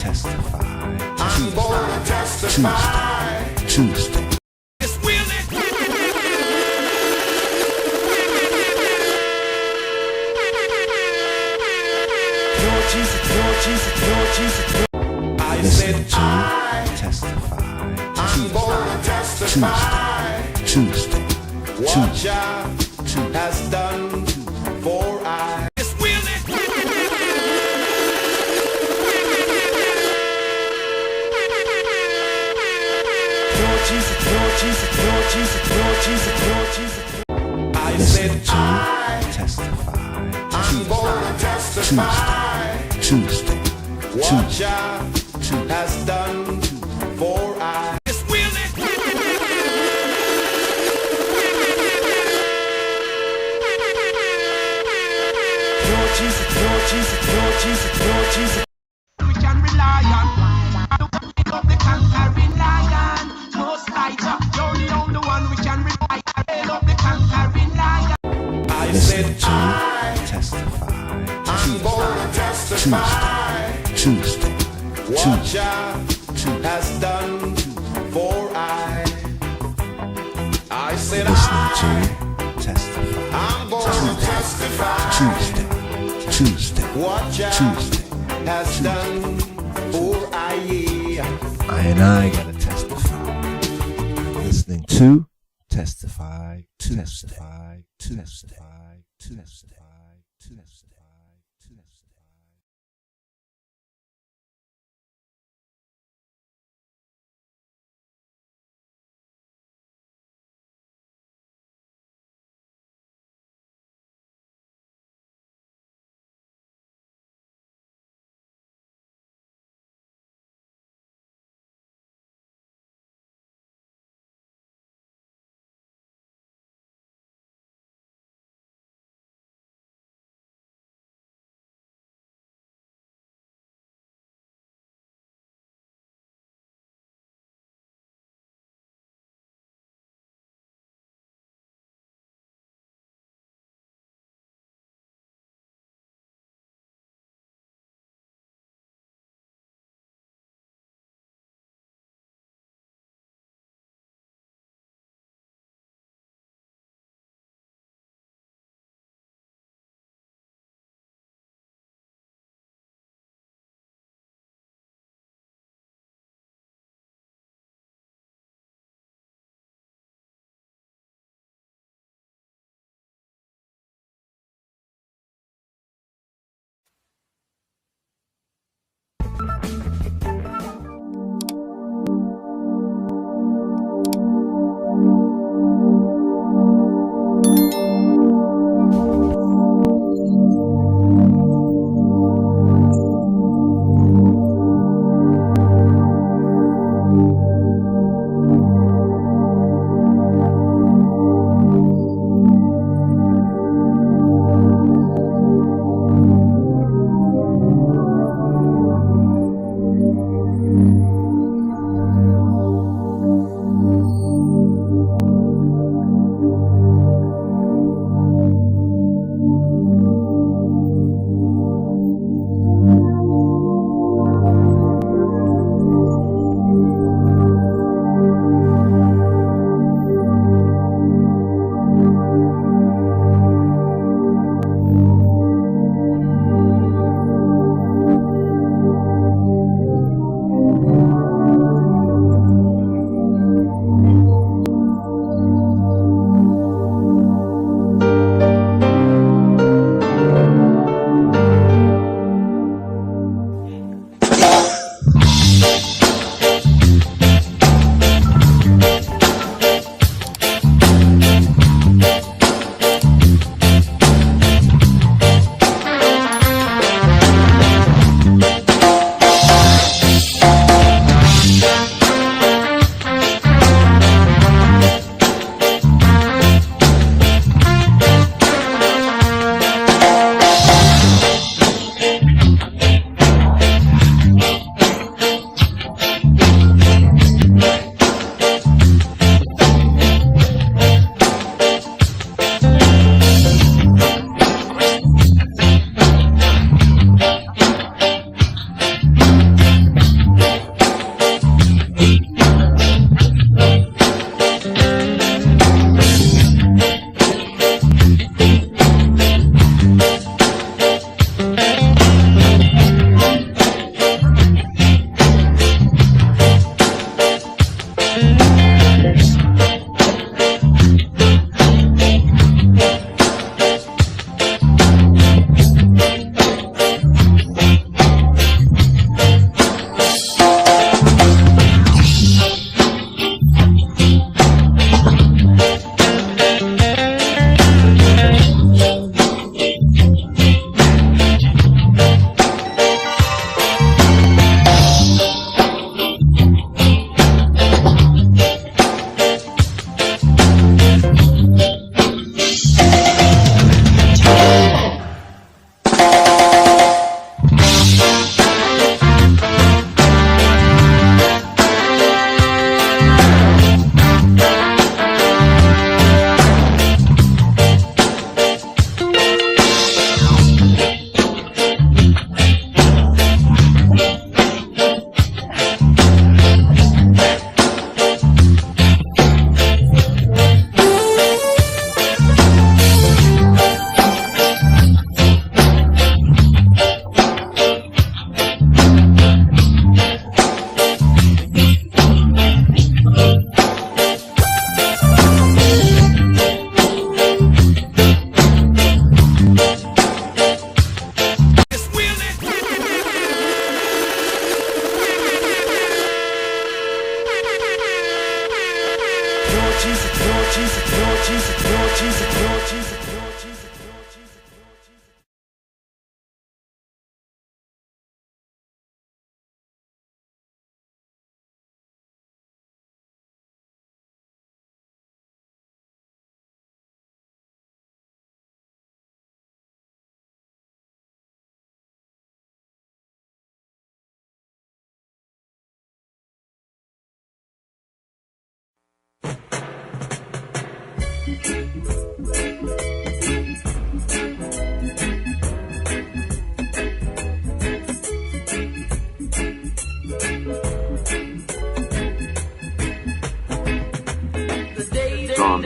Testify. I'm gonna testify. Tuesday. I Listening said to Testify. I'm gonna testify. Tuesday. What Jah has done for I. I said Listening to Testify. I'm gonna testify. Tuesday. What Jah has done for I. We can rely on. Pick up the conquering lion. Most tighter, you're the only one we can rely on. Pick up the conquering lion. I Listening said to Testify. I'm gonna testify. Tuesday. What Jah has done for I said Listening to Testify. I'm gonna testify. Tuesday. What Jah has done for I. I gotta testify. Listening to Testify. Testify.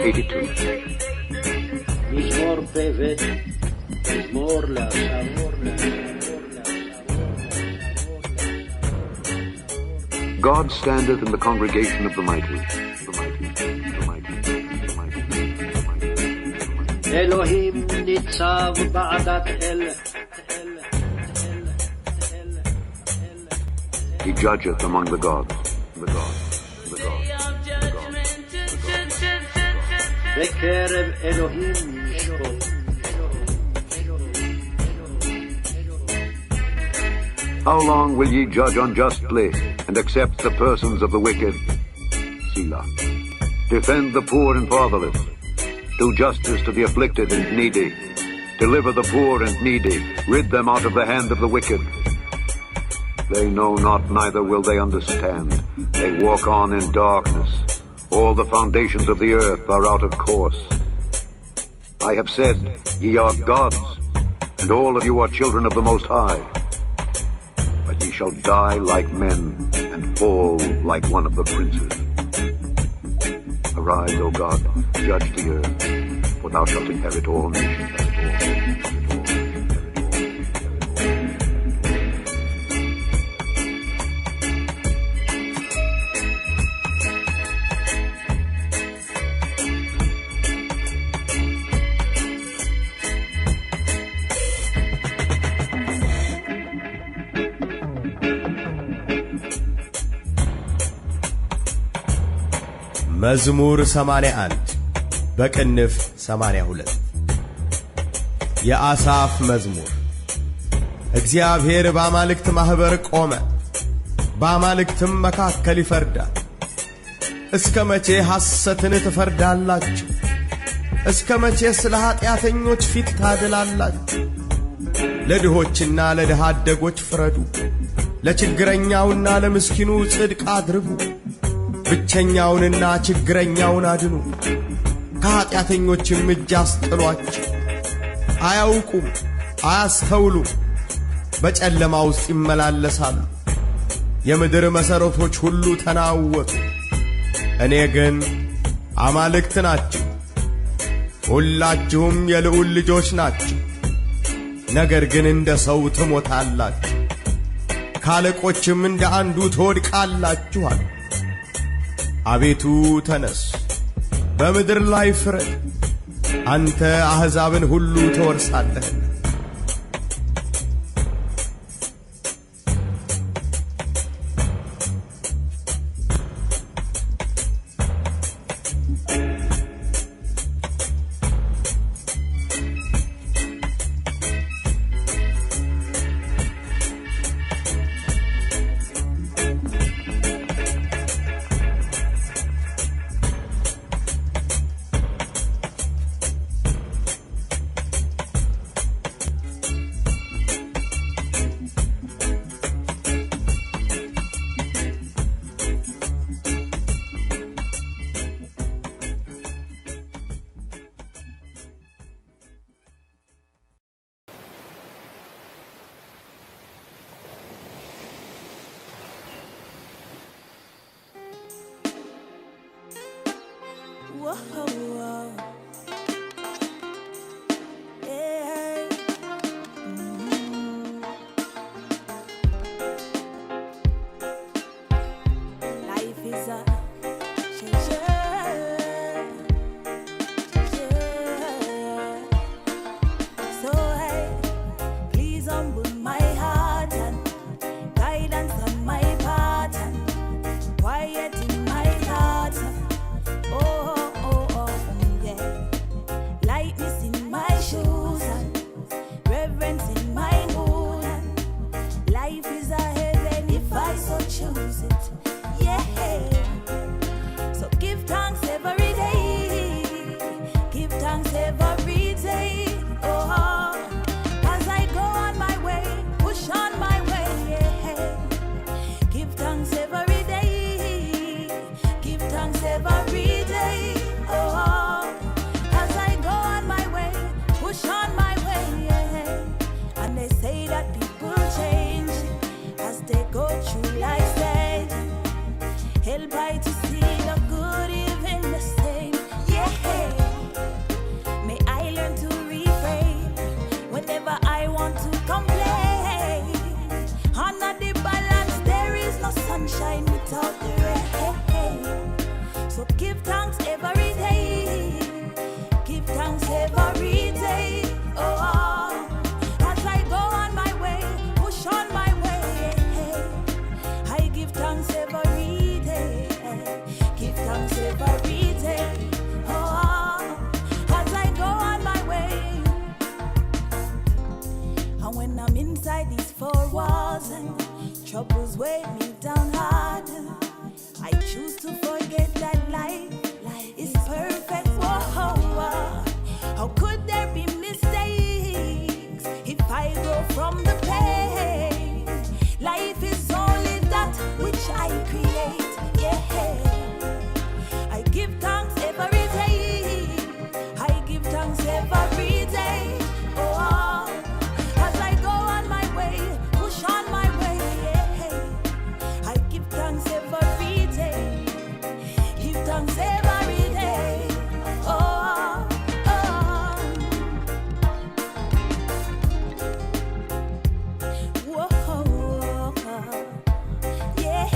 82. מזמור פבט, מזמור לעשור. God standeth in the congregation of the mighty. אלוהים ניצב בעדת אל. He judgeth among the gods. בקרב אלוהים ישפוט. How long will ye judge unjustly and accept the persons of the wicked? Selah. Defend the poor and fatherless. Do justice to the afflicted and needy. Deliver the poor and needy. Rid them out of the hand of the wicked. They know not, neither will they understand. They walk on in darkness. All the foundations of the earth are out of course. I have said, ye are gods, and all of you are children of the Most High. But ye shall die like men, and fall like one of the princes. Arise, O God, judge the earth, for thou shalt inherit all nations. መዝሙር 81 በቅንፍ 82 የአሳፍ መዝሙር። እግዚአብሔር በአማልክት ማህበር ቆመ፣ በአማልክትም መካከል ይፈርዳል። እስከ መቼ ሐሰትን ትፈርዳላችሁ? እስከ መቼ ስለ ኃጢአተኞች ፊት ታደላላችሁ? ለድሆችና ለድሃ አደጎች ፍረዱ፣ ለችግረኛውና ለምስኪኑ ጽድቅ አድርጉ። ብቸኛውንና ችግረኛውን አድኑ፣ ከኃጢአተኞችም እጅ አስጥሏቸው። አያውቁም፣ አያስተውሉም፣ በጨለማ ውስጥ ይመላለሳሉ። የምድር መሠረቶች ሁሉ ተናወጡ። እኔ ግን አማልክት ናችሁ፣ ሁላችሁም የልዑል ልጆች ናችሁ። ነገር ግን እንደ ሰው ትሞታላችሁ፣ ካለቆችም እንደ አንዱ ትወድቃላችኋል። አቤቱ ተነስ፣ በምድር ላይ ፍረድ፣ አንተ አሕዛብን ሁሉ ትወርሳለህና። Quiet in my thoughts. Oh, oh, oh. for wars and troubles weigh me down hard. I choose to forget that life is perfect. Whoa. How could there be mistakes if I grow from the pain? Life is only that which I create. Yeah, I give thanks every day. I give thanks every day. Oh, as I go on my way, push on my way. Yeah, I give thanks every day. Give thanks every day. Oh, whoa, yeah.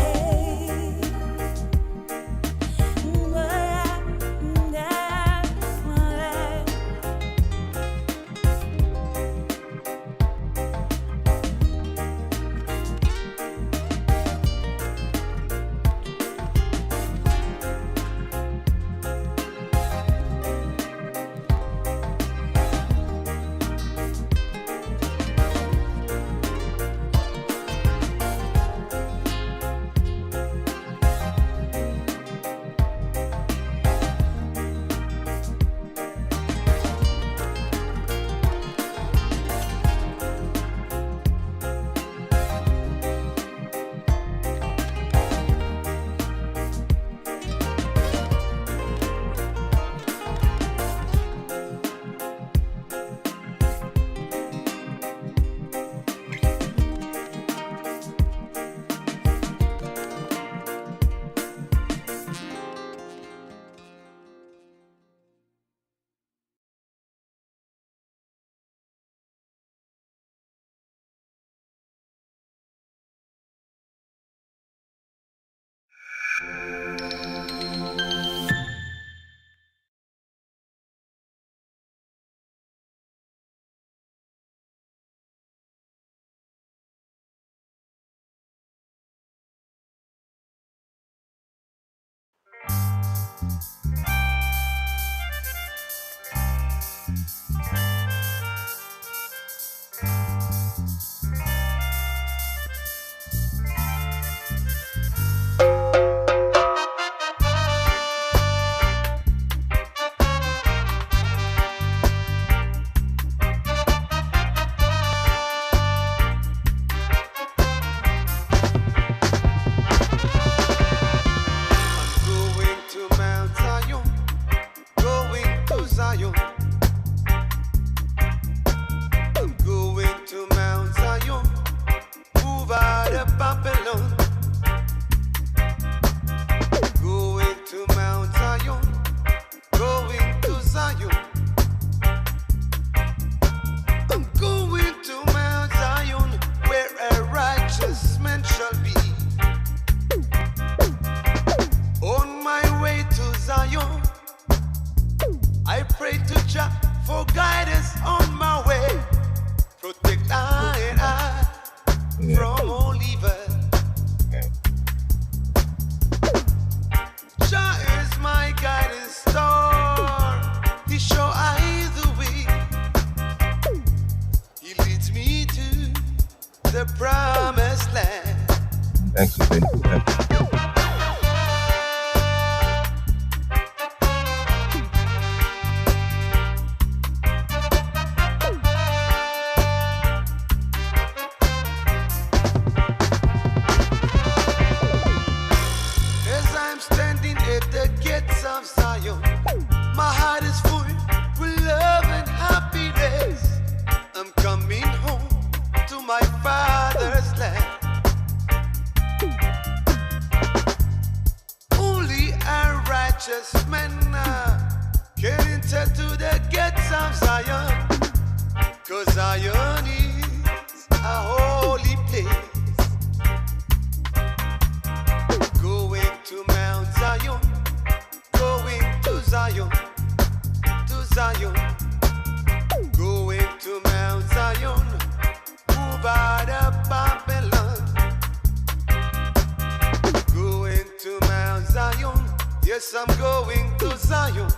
Yes, I'm going to Zion,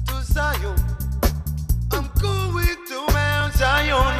to Zion. I'm going to Mount Zion.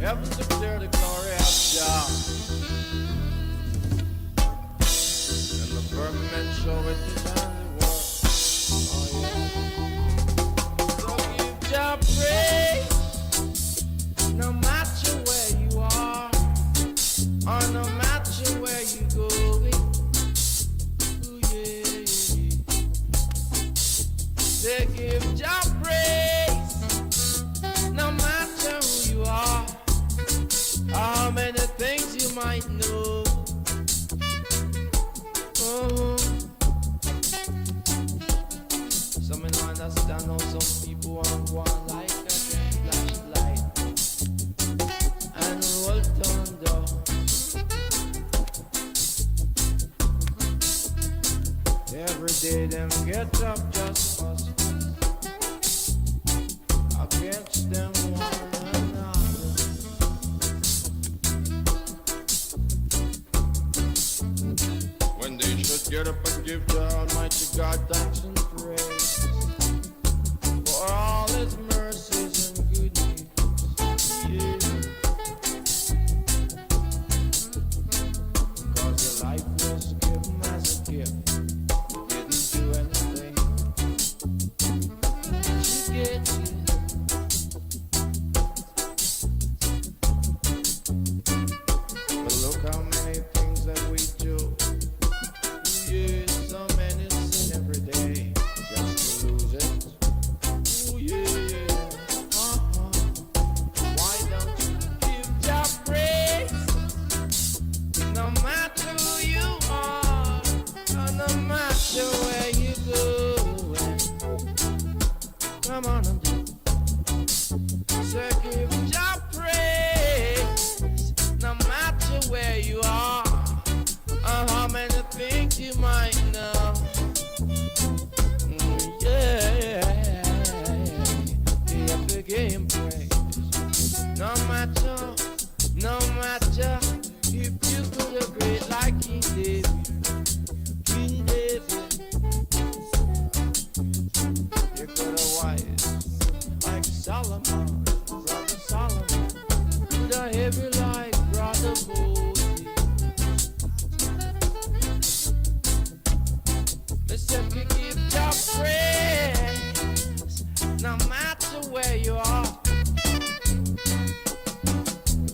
Heavens declare the glory of Jah, and the firmament show it his handiwork. Oh yeah. So give Jah praise, no matter where you are, or no matter where you going. Ooh yeah. They give Jah praise, no matter who you are, how many things you might know. Oh. Some don't understand how some people want one like a flashlight and roll thunder. Every day them get up just us against them one another. When they should get up and give the Almighty God thanks and praise for all His mercies and goodness. Yeah. Cause your life was given as a gift. You didn't do anything to get it. But look how many things that we do. Yeah, so many sin every day just to lose it. Oh yeah, Why don't you give Jah praise? No matter who you are, or no matter where you go. Come on and do. So give Jah praise, no matter where you are, or how many things you might know. Yeah, you have to give Him praise. No matter if you could have great like King David. You could have wise like Solomon, brother Solomon. Could have heavy like brother Moses. Listen, we give Jah praise, no matter where you are.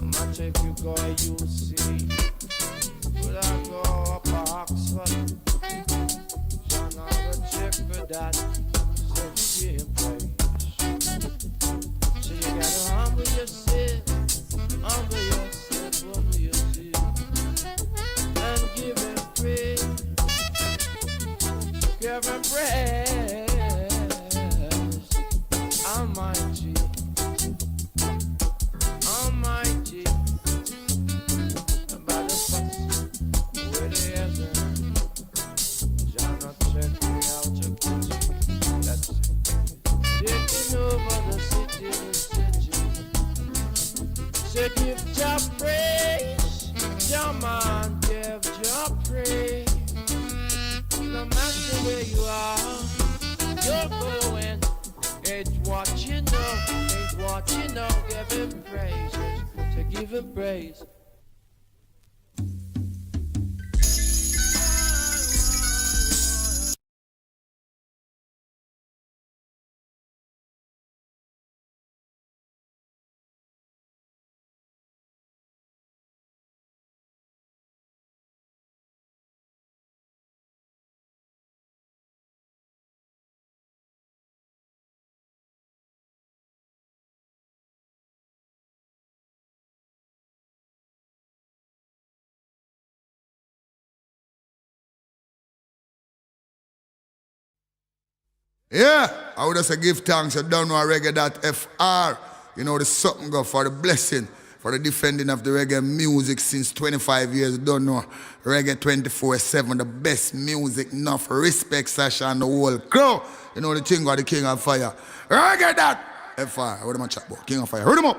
No matter if you go UC, could I go up to Oxford? John, I go check for that. So you give Him praise. So you gotta humble yourself, and give Him praise. Give Him praise, Almighty, Almighty. By the fuss, where they are, John, not check me out, check me. That's it. Taking over the city. So give Jah praise, Jah man, give Jah praise. No matter where you are, you're going. It's what you know, give Him praise. So give Him praise. Yeah, I would have said give thanks. You don't know reggae.fr. You know, the something go for the blessing, for the defending of the reggae music since 25 years. You don't know reggae 24/7, the best music, enough respect, Sasha and the whole crew. You know the thing of the King of Fire. Reggae.fr. What am I chat about? King of Fire. Heard him up.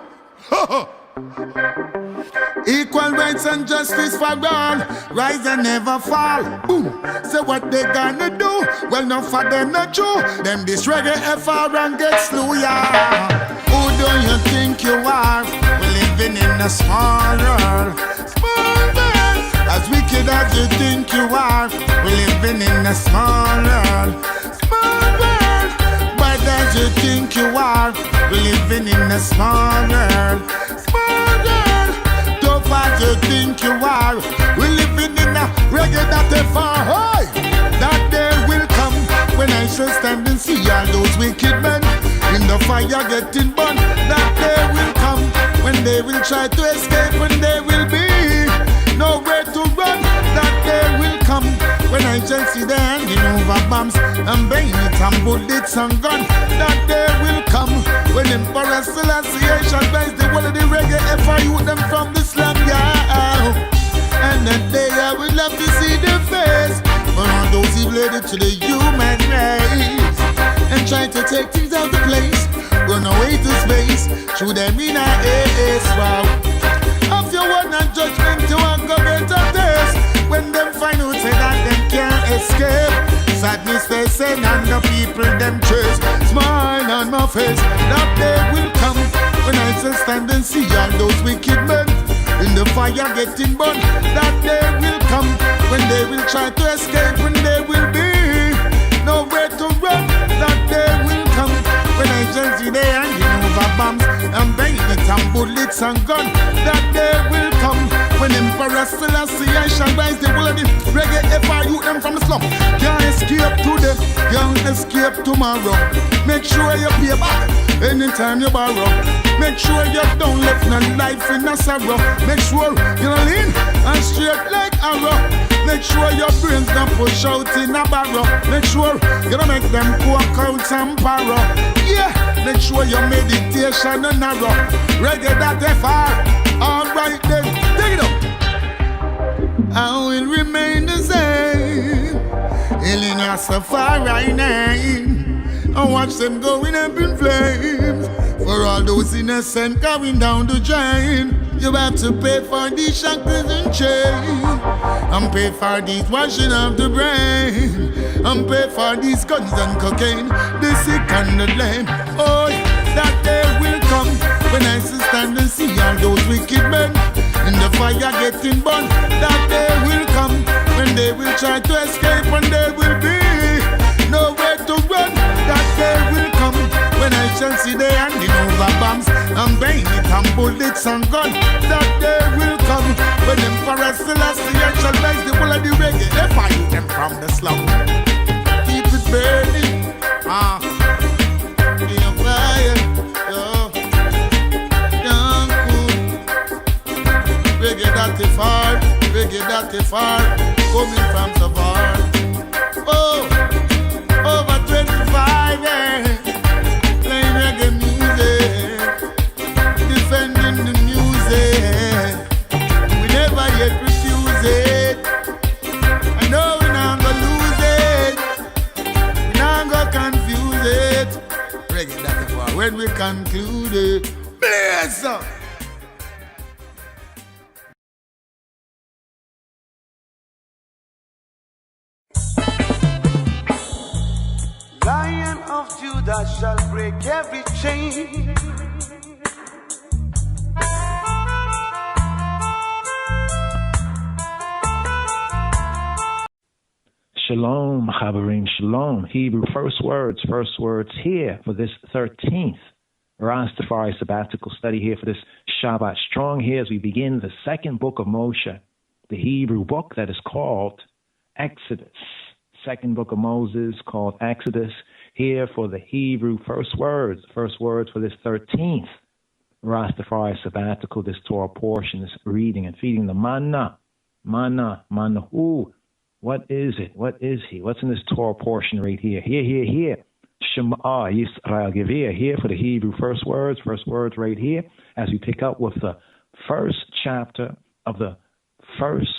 Equal rights and justice for all. Rise and never fall. Boom. So what they gonna do? Well, not for them not true. Them this reggae FR and get slew, yeah. Who do you think you are? We're living in a small world. Small world. As wicked as you think you are, we're living in a small world. Small world. But as you think you are, we're living in a small world. Small world. Tough as you think you are, we're living in a reggae that they far high. That day will come when I shall stand and see all those wicked men in the fire getting burned. That day will come when they will try to escape and they will be nowhere to run. That day will come when I shall see them handing over bombs and bayonets and bullets and guns. That day will come when Emperor Selassie shall rise the whole of the reggae FIU them from the slum, yeah. And that day I would love to see their face for all those who related to the human race and try to take things out of place, run away to space, through them in a ace. Wow. If you want a judgment, you want to get a taste. When them find out say that them can't escape, sadness they send and the people them chase. Smile on my face, that day will come when I shall stand and see all those wicked men in the fire getting burned. That day will come when they will try to escape and they will be nowhere to run. That day will come when I shall see they handing over bombs and bayonets and bullets and guns. That day will come when Emperor Selassie shall rise the whole of the reggae FIU them from the slum. Can't escape today, can't escape tomorrow. Make sure you pay back anytime you borrow. Make sure you don't live no life in a sorrow. Make sure you're lean and straight like arrow. Make sure your brains don't push out in a barrow. Make sure you don't make them walk out and borrow. Yeah, make sure your meditation is narrow. Reggae that FR. Alright then, take it up. I will remain the same. In Rastafari name. I watch them going up in flames. For all those innocent going down the drain, you have to pay for these shackles and chains, and pay for these washing of the brain, and pay for these guns and cocaine, the sick and the lame. Oh, that day will come when I stand and see all those wicked men in the fire getting burned. That day will come when they will try to escape and they will be nowhere to run. That day will come when I shall see they handing over bombs and bayonets and bullets and guns. That day will come when Emperor Selassie shall rise the whole of the reggae. They fight them from the slum. Keep it burning, be on fire, young cool. Reggae that they far, coming from so far. Oh, over 25 years. Reggae music, defending the music. We never yet refuse it. I know we're not gonna lose it. We're not gonna confuse it. Reggae that is why when we conclude it. Bless up. Lion of Judah shall break every chain. Shalom, Chaverim, Shalom. Hebrew first words here for this 13th Rastafari sabbatical study here for this Shabbat strong here as we begin the second book of Moshe, the Hebrew book that is called Exodus. Second book of Moses called Exodus here for the Hebrew first words for this 13th Rastafari sabbatical, this Torah portion, this reading and feeding the manna. Who? What is it? What is he? What's in this Torah portion right here? Here. Shema Yisrael Gevir here for the Hebrew first words right here as we pick up with the first chapter of the first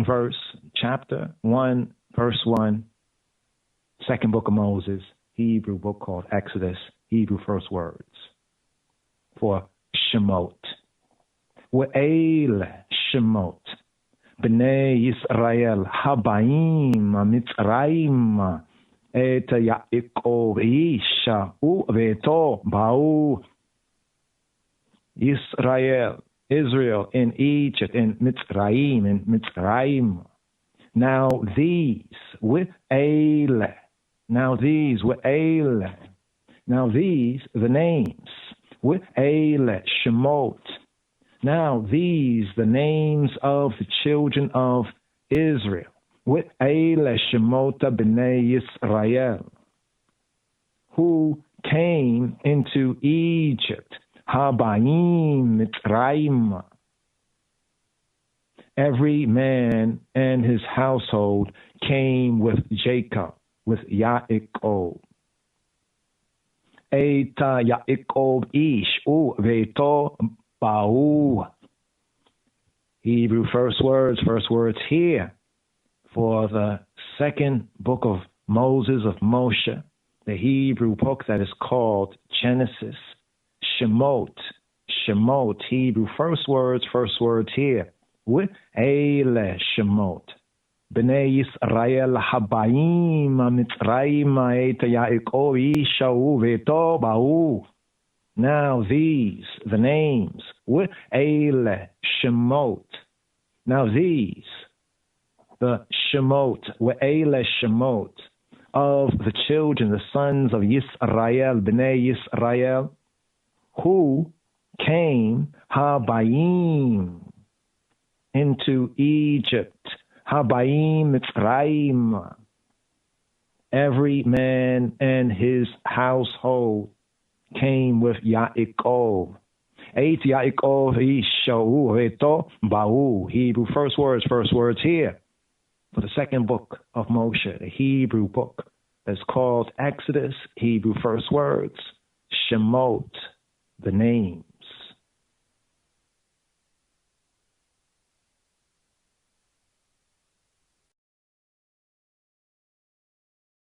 verse, chapter 1, verse 1, second book of Moses, Hebrew book called Exodus, Hebrew first words for Shemot. We'el Shemot, Bnei Yisrael, Habaim, Mitzrayim, Et Yaakov, Isha, Uveto, Bau. Israel, Israel in Egypt, in Mitzrayim. Now these with Ele. Now these with Ele. Now these, the names, with Ele, Shemot. Now these, the names of the children of Israel, with Ele, Shemot, B'nai Yisrael, who came into Egypt, Habayim, Mitzrayim. Every man and his household came with Jacob, with Yaakov. Eita Yaakov ish veto ba'u. Hebrew first words here for the second book of Moses, of Moshe, the Hebrew book that is called Genesis. Shemot, Hebrew first words here with Ele Shemot. B'nai Yisrael habayim mitzrayim et Yaakov ishau veto ba'u. Now these, the names, with Ele Shemot. Now these, the Shemot, with Ele Shemot, of the children, the sons of Yisrael, B'nai Yisrael, who came habayim into Egypt. Habayim Mitzrayim. Every man and his household came with Yaakov. Eit Yaakov ishau veto ba'u. Hebrew first words here for the second book of Moshe, the Hebrew book that's called Exodus. Hebrew first words, Shemot, the names.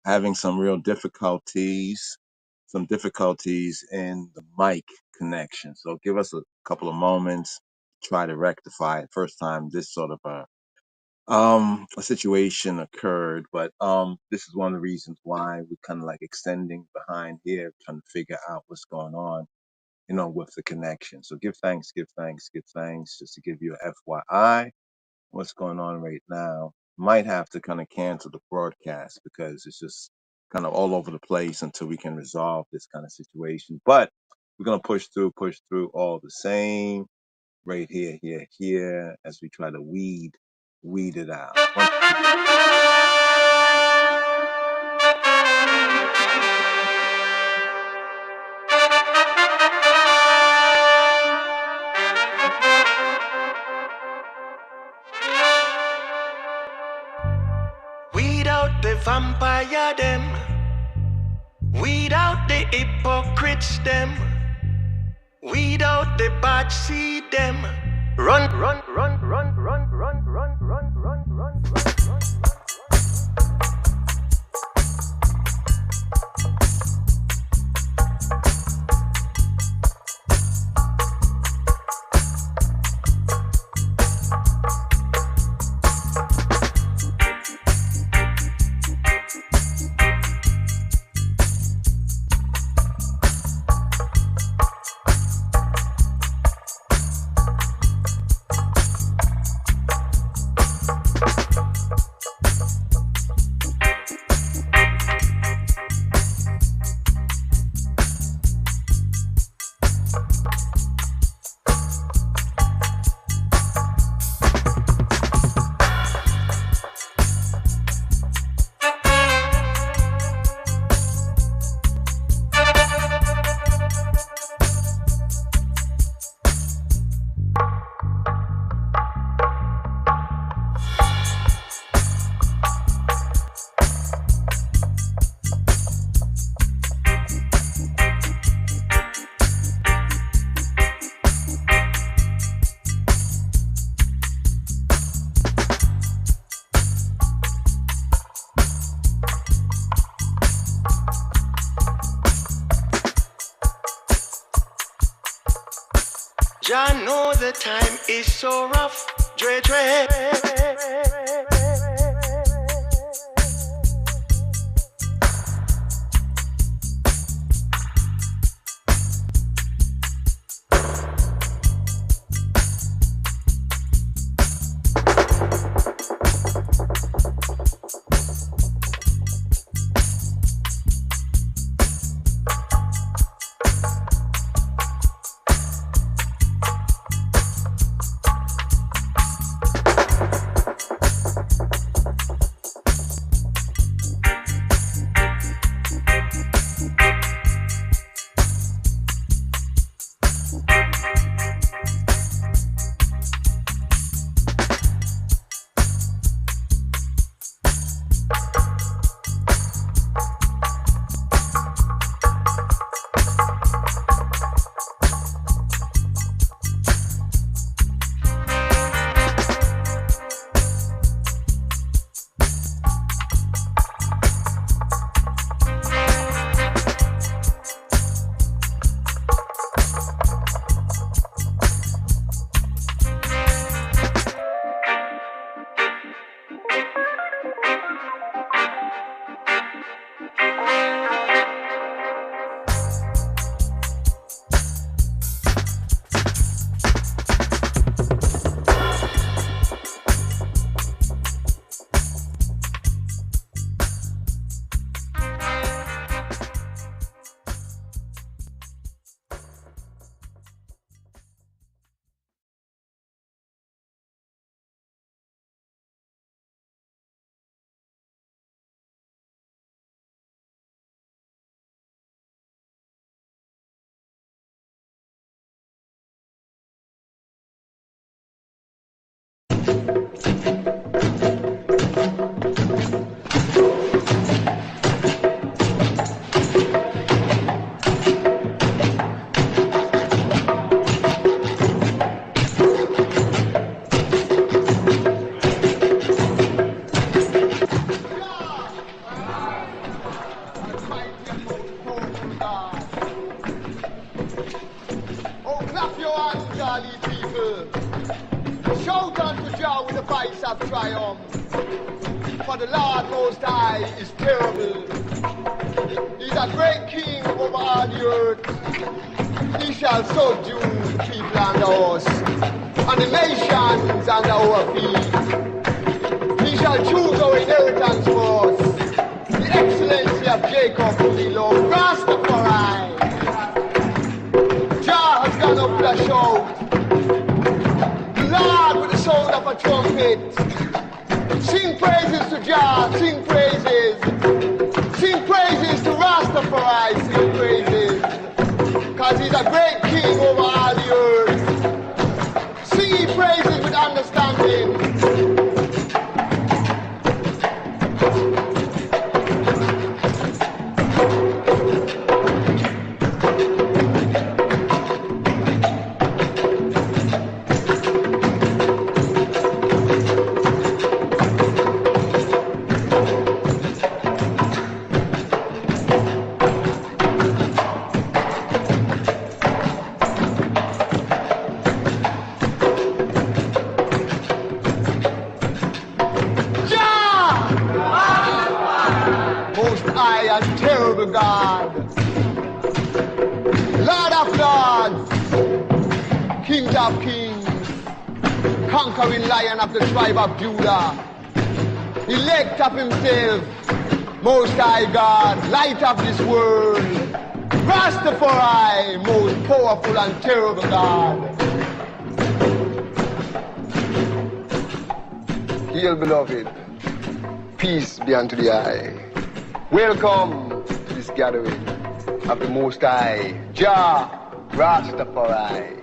Having some real difficulties in the mic connection. So give us a couple of moments, try to rectify it. First time this sort of a situation occurred, but this is one of the reasons why we're kind of like extending behind here, trying to figure out what's going on, with the connection. So give thanks, just to give you a FYI, what's going on right now. Might have to kind of cancel the broadcast because it's just kind of all over the place until we can resolve this kind of situation. But we're going to push through all the same, right here, as we try to weed it out. Weed out the vampire them. Weed out the hypocrites them. Weed out the bad seed them. Run. Jah know the time is so rough, Dre. all ye people. Shout unto Jah with the voice of triumph. For the Lord Most High is terrible. He's a great king over all the earth. He shall subdue the people under us, and the nations under our feet. He shall choose our inheritance for us. The excellency of Jacob whom he loved. Rastafari. Jah has gone up with a shout. The Lord with the sound of a trumpet. Sing praises to Jah, sing praises. Sing praises to Rastafari, sing praises. Cause he's a great king over all the earth. Sing ye praises with understanding. God, Lord of Lords, King of Kings, conquering Lion of the tribe of Judah, elect of himself, Most High God, light of this world, Rastafari, most powerful and terrible God. Hail, beloved, peace be unto the eye. Welcome to this gathering of the Most High, Jah Rastafari.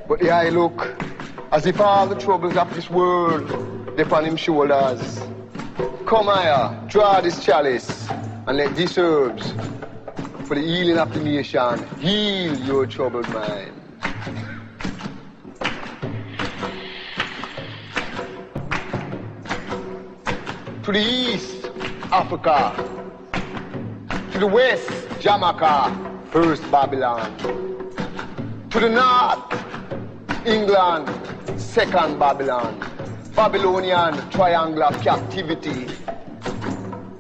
But the eye look as if all the troubles of this world are upon his shoulders. Come higher, draw this chalice, and let these herbs, for the healing of the nation, heal your troubled mind. To the east, Africa. To the west, Jamaica, first Babylon. To the north, England, second Babylon. Babylonian triangle of captivity.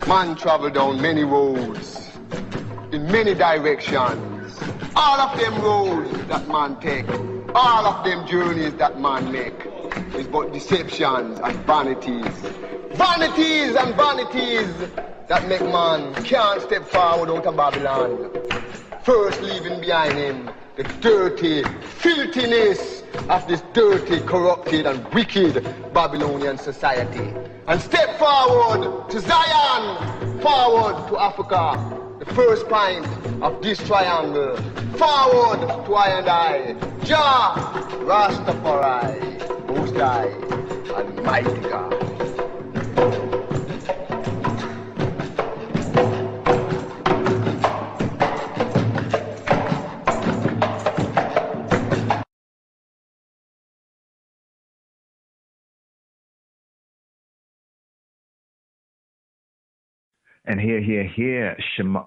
Man traveled down many roads, in many directions. All of them roads that man take, all of them journeys that man make, is but deceptions and vanities. Vanities and vanities that make man can't step forward out of Babylon. First leaving behind him the dirty filthiness of this dirty, corrupted and wicked Babylonian society. And step forward to Zion, forward to Africa, the first point of this triangle. Forward to I and I, Jah Rastafari, Most High and Mighty God. And here, Shema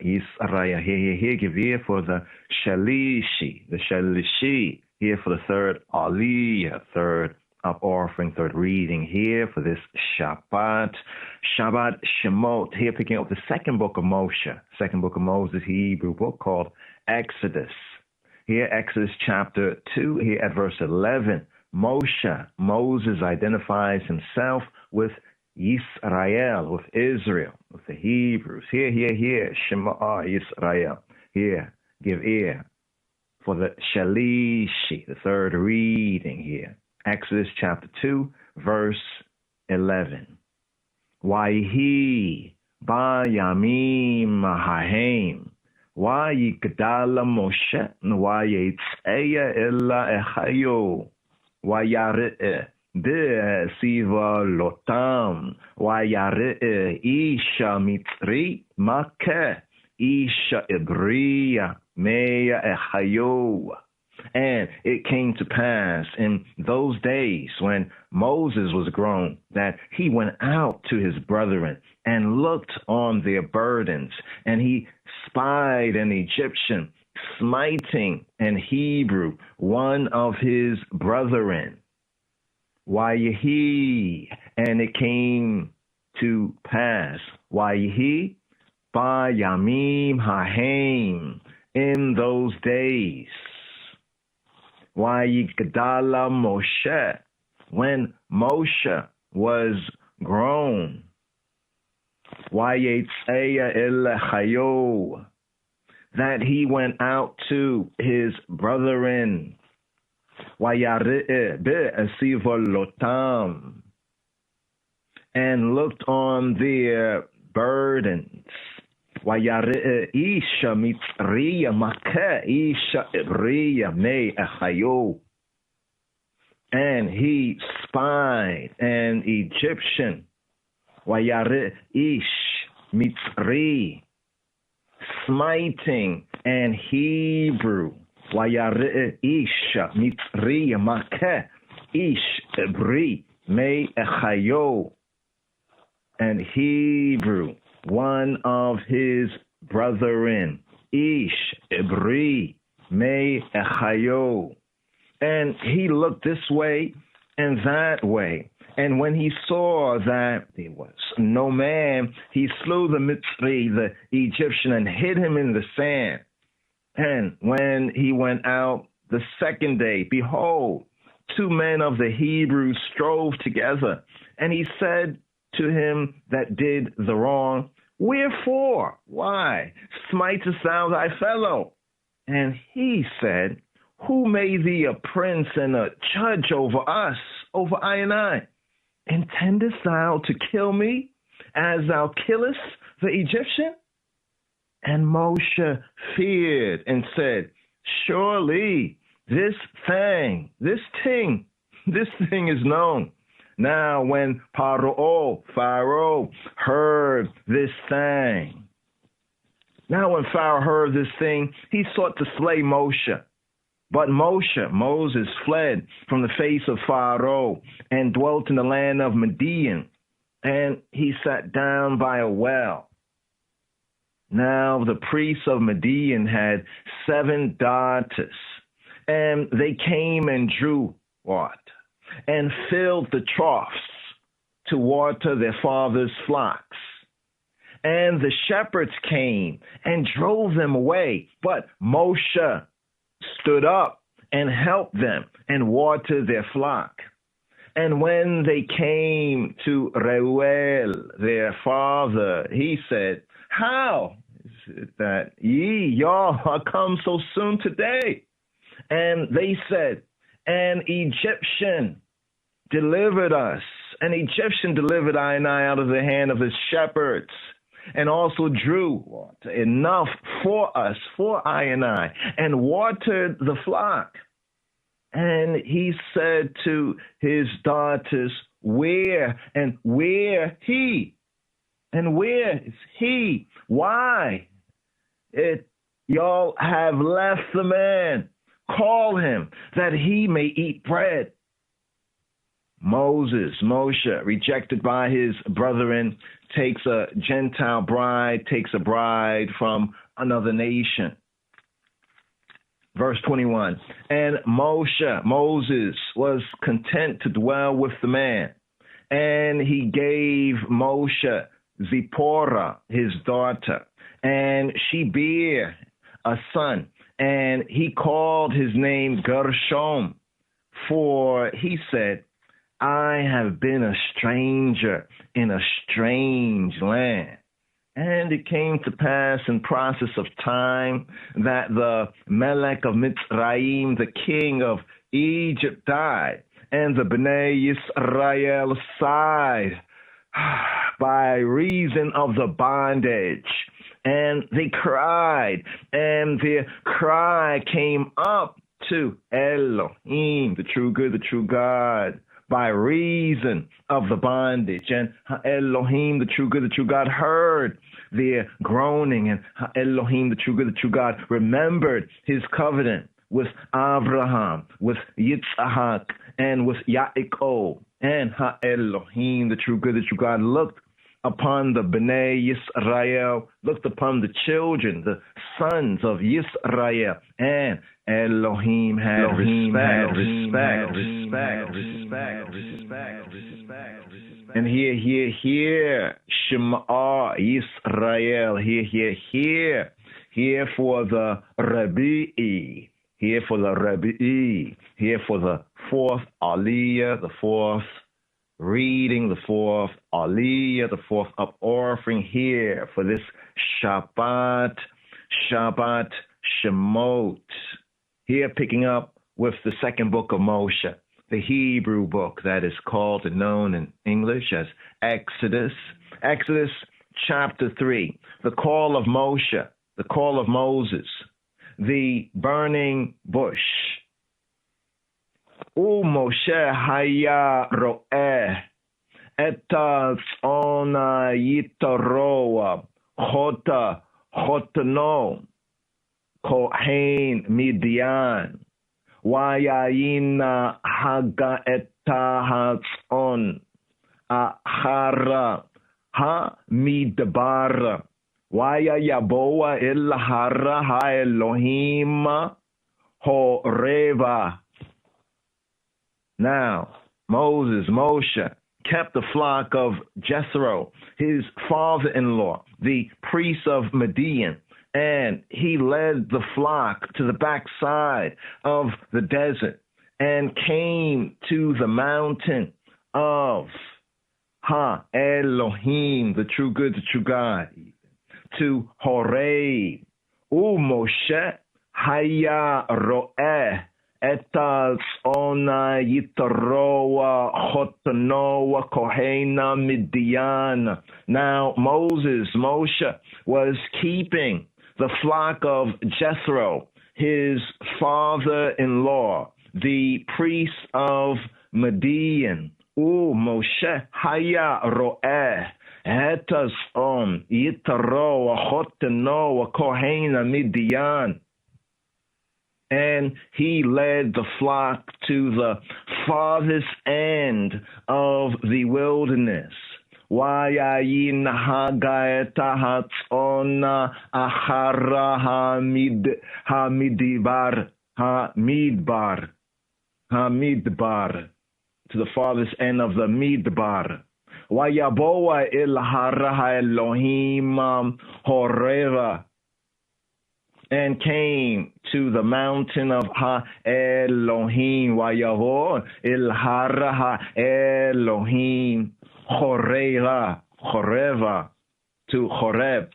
Yisrael, here, give ear for the Shalishi, here for the third Aliyah, third up offering, third reading here for this Shabbat Shemot, here picking up the second book of Moshe, Hebrew book called Exodus. Here, Exodus chapter 2, here at verse 11, Moses identifies himself with Yisrael, with Israel, with the Hebrews. Here, Shema Yisrael. Here, give ear for the Shalishi, the third reading here. Exodus chapter 2, verse 11. Waihi ba yamim hahem. Wayigdala Moshe, Wayetzeya ella echayo. Wayare Siva lotam, Wayare Isha Mitri, Make, Isha Ibria, Meya Echayo. And it came to pass in those days when Moses was grown that he went out to his brethren and looked on their burdens, and he spied an Egyptian smiting in Hebrew one of his brethren. Wayahi, and it came to pass. Wayahi, by Yamim Hahem, in those days. Wayigdala Moshe, when Moshe was grown. Wayetzeya el Chayo, that he went out to his brethren. Wayari'e be'asivolotam, and looked on their burdens. Wayari'e isha mitzriya makeh isha ibriya me echayo, and he spied an Egyptian. Wayari'e ish mitzri, smiting an Hebrew. Wayari'e isha mitzriya makeh ish ibri me echayo, and Hebrew, one of his brethren, ish ibri me echayo, and he looked this way and that way. And when he saw that there was no man, he slew the Mitzri, the Egyptian, and hid him in the sand. And when he went out the second day, behold, two men of the Hebrews strove together. And he said to him that did the wrong, wherefore? Why smitest thou thy fellow? And he said, who made thee a prince and a judge over us, over I and I? Intendest thou to kill me as thou killest the Egyptian? And Moshe feared and said, surely this thing is known. Now when Pharaoh heard this thing, he sought to slay Moshe. But Moses fled from the face of Pharaoh and dwelt in the land of Midian, and he sat down by a well. Now the priests of Midian had 7 daughters, and they came and drew water and filled the troughs to water their father's flocks. And the shepherds came and drove them away, but Moshe stood up and helped them and watered their flock. And when they came to Reuel, their father, he said, how is it that y'all are come so soon today? And they said, an Egyptian delivered us. An Egyptian delivered I and I out of the hand of his shepherds, and also drew water enough for us, for I and I, and watered the flock. And he said to his daughters, where he? And where is he? Why? Y'all have left the man. Call him that he may eat bread. Moshe, rejected by his brethren, takes a Gentile bride, takes a bride from another nation. Verse 21, and Moses was content to dwell with the man, and he gave Moshe Zipporah, his daughter, and she bare a son, and he called his name Gershom, for he said, I have been a stranger in a strange land. And it came to pass in process of time that the Melech of Mitzrayim, the king of Egypt, died, and the Bnei Yisrael sighed by reason of the bondage. And they cried, and their cry came up to Elohim, the true good, the true God, by reason of the bondage. And Elohim, the true good, the true God, heard their groaning. And Elohim, the true good, the true God, remembered his covenant with Abraham, with Yitzhak, and with Yaakov. And Elohim, the true good, the true God, looked upon the Bnei Yisrael, looked upon the children, the sons of Yisrael, and Elohim had respect. And here, Shema Yisrael, here for the Rabbi, here for the fourth Aliyah, the fourth reading, the fourth Aliyah, the fourth up offering here for this Shabbat Shemot. Here picking up with the second book of Moshe, the Hebrew book that is called and known in English as Exodus. Exodus chapter 3, the call of Moshe, the call of Moses, the burning bush. Moshe haya ro'eh et tzona yitaroa chotano kohen Midian wayayina haga et hatzon achara ha midbar waya yaboa el hara ha Elohim horeva. Now, Moshe, kept the flock of Jethro, his father-in-law, the priest of Midian, and he led the flock to the backside of the desert and came to the mountain of Elohim, the true good, the true God, to Horeb. Moshe haya ro'eh etal tzona yitaroa chotanoa kohena Midian. Now Moshe was keeping the flock of Jethro, his father-in-law, the priest of Midian. Moshe haya ro'eh etas on yitaroa chotanoa kohena Midian. And he led the flock to the farthest end of the wilderness. Wayayin hagaeta hatzona achara hamidbar, to the farthest end of the midbar. Wayaboa il hara Elohim horeva, and came to the mountain of Ha-Elohim, Wayavo, Il-Hara Ha-Elohim, Horeva, to Horeb.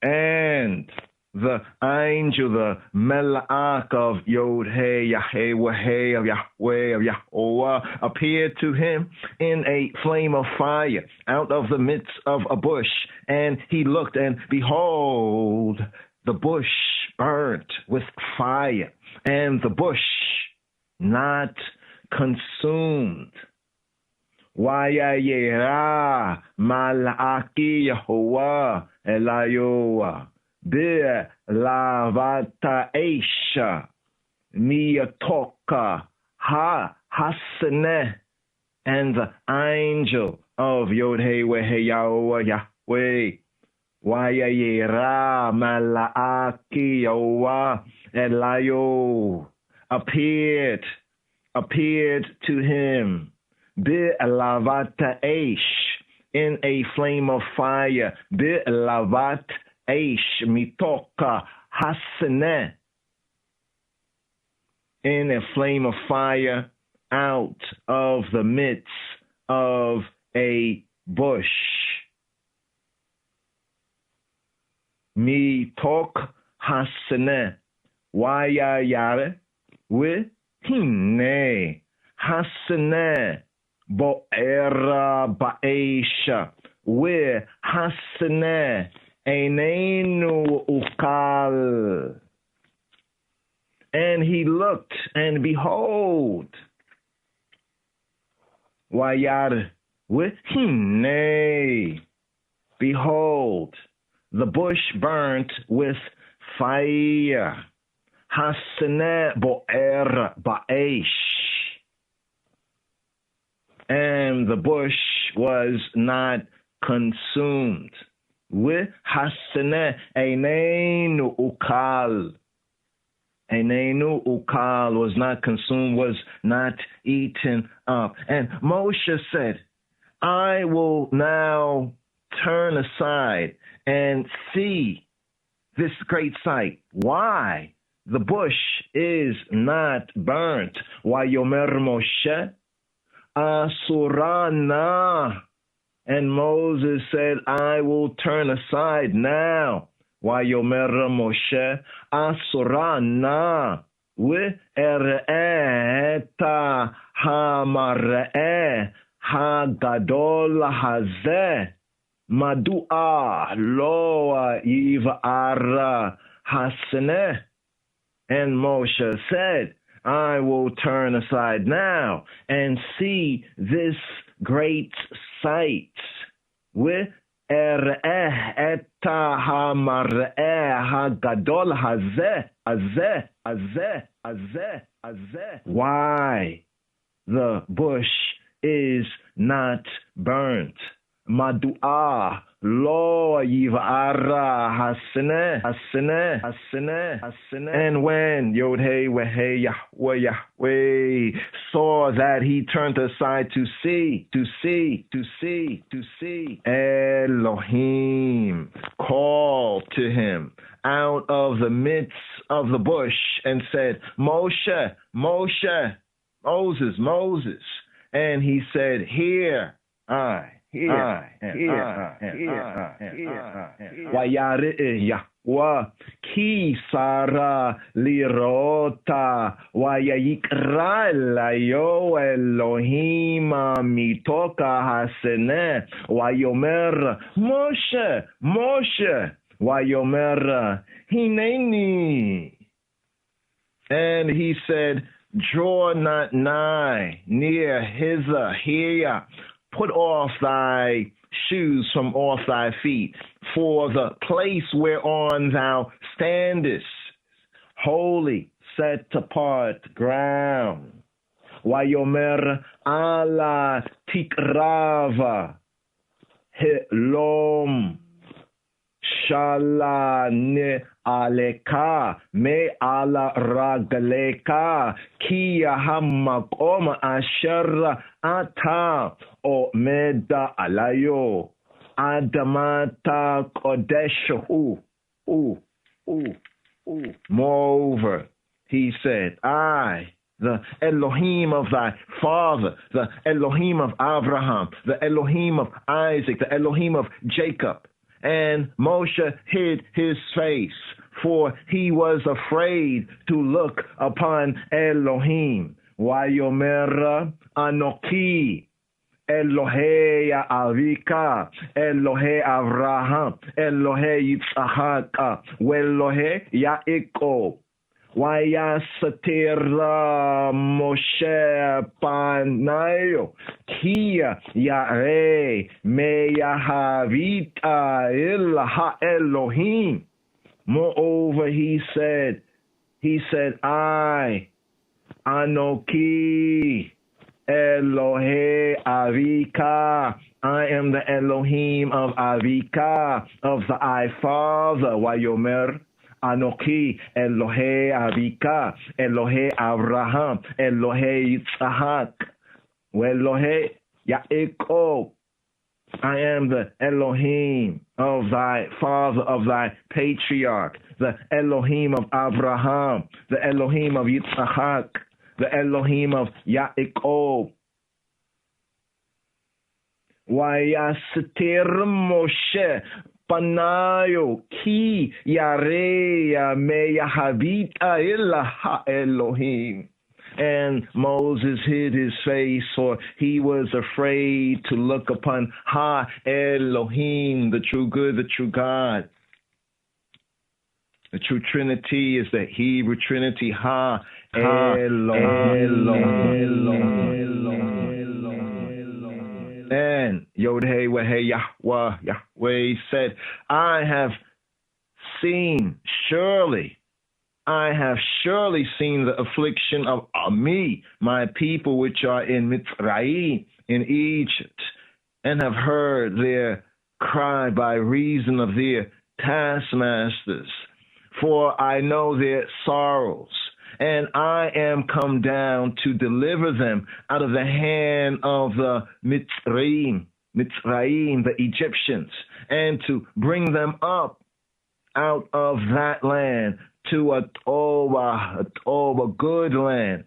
And the angel, the Melech of Yod-Heh, Yahweh, of Yahweh, appeared to him in a flame of fire out of the midst of a bush. And he looked, and behold, the bush burnt with fire, and the bush not consumed. Wayayera malaki Yahuwah Elayoah Bir lavata esha miyatoka ha hasene, and the angel of Yod-Heh Yahweh Wayayera malaki Yahuwah Elayo appeared to him Bi'lavata Eish, in a flame of fire. Bi'lavat Eish mitoka hasaneh, in a flame of fire out of the midst of a bush. Mitok hasaneh. Waya yare with hine hasaneh. Bo'era ba'esha, where hasane einenu ukal. And he looked, and behold, wayar wihine, behold, the bush burnt with fire. Hasane bo'era ba'esh. and the bush was not consumed. وحسنه عینین ukal. Einenu ukal was not consumed, was not eaten up. And Moshe said, I will now turn aside and see this great sight. Why the bush is not burnt? Why Yomer Moshe Asurana. And Moses said, I will turn aside now. Why Yomer Moshe Asurana. Ve'er'eta hamar'e hagadol hazeh. Madua lo yiv'ara hasneh. And Moshe said, I will turn aside now and see this great sight. Ve'er'eh eta hamar'eh hagadol hazeh. Why the bush is not burnt? Madua lo yiv'ara hasneh. And when Yod-Heh Yahweh saw that, he turned aside to see. Elohim called to him out of the midst of the bush and said, Moses. And he said, Here I am. Yahweh ki sara lirota vayikra layo Elohim mitoka hasene vayomer Moshe vayomer hineni. And he said, draw not nigh near hither here. Put off thy shoes from off thy feet, for the place whereon thou standest, holy, set apart ground. Vayomer ala tikrava helom shalane aleka me ala ragaleka ki hamakom asher ata o meda alayo adamata kodeshu. Moreover, he said, I, the Elohim of thy father, the Elohim of Abraham, the Elohim of Isaac, the Elohim of Jacob. And Moshe hid his face, for he was afraid to look upon Elohim. Vayomer Anoki Elohei Avika, Elohei Avraham, Elohei Yitzhak, Elohei Yaakov. Vayasater Moshe panayo kia yare meyahavita ilha Elohim. Moreover, he said, I, Anoki Elohei Avika, I am the Elohim of Avika, of thy father. Vayomer Anoki Elohei Avika, Elohei Avraham, Elohei Yitzhak, Elohei Yaakov. I am the Elohim of thy father, of thy patriarch, the Elohim of Abraham, the Elohim of Yitzhak, the Elohim of Yaakov. Vayasater Moshe panayo ki yareya meyahavita ilha Elohim. And Moses hid his face, for he was afraid to look upon Ha Elohim, the true good, the true God. The true Trinity is the Hebrew Trinity, Ha Elohim. And Yod-Heh Yahweh said, I have seen surely I have surely seen the affliction of me, my people which are in Mitzrayim, in Egypt, and have heard their cry by reason of their taskmasters. For I know their sorrows, and I am come down to deliver them out of the hand of the Mitzrayim, the Egyptians, and to bring them up out of that land to a good land,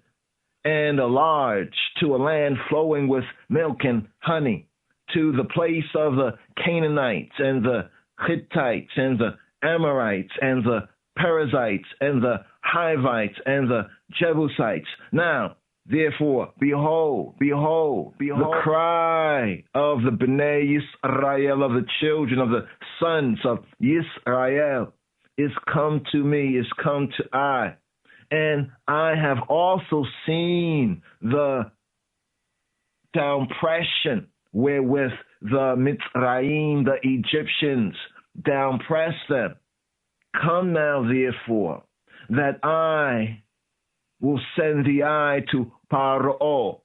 and a large, to a land flowing with milk and honey, to the place of the Canaanites and the Hittites and the Amorites and the Perizzites and the Hivites and the Jebusites. Now, therefore, behold, the cry of the Bnei Yisrael, of the children of the sons of Yisrael, is come to me, is come to I. And I have also seen the downpression wherewith the Mitzrayim, the Egyptians, downpress them. Come now, therefore, that I will send thee I to Pharaoh,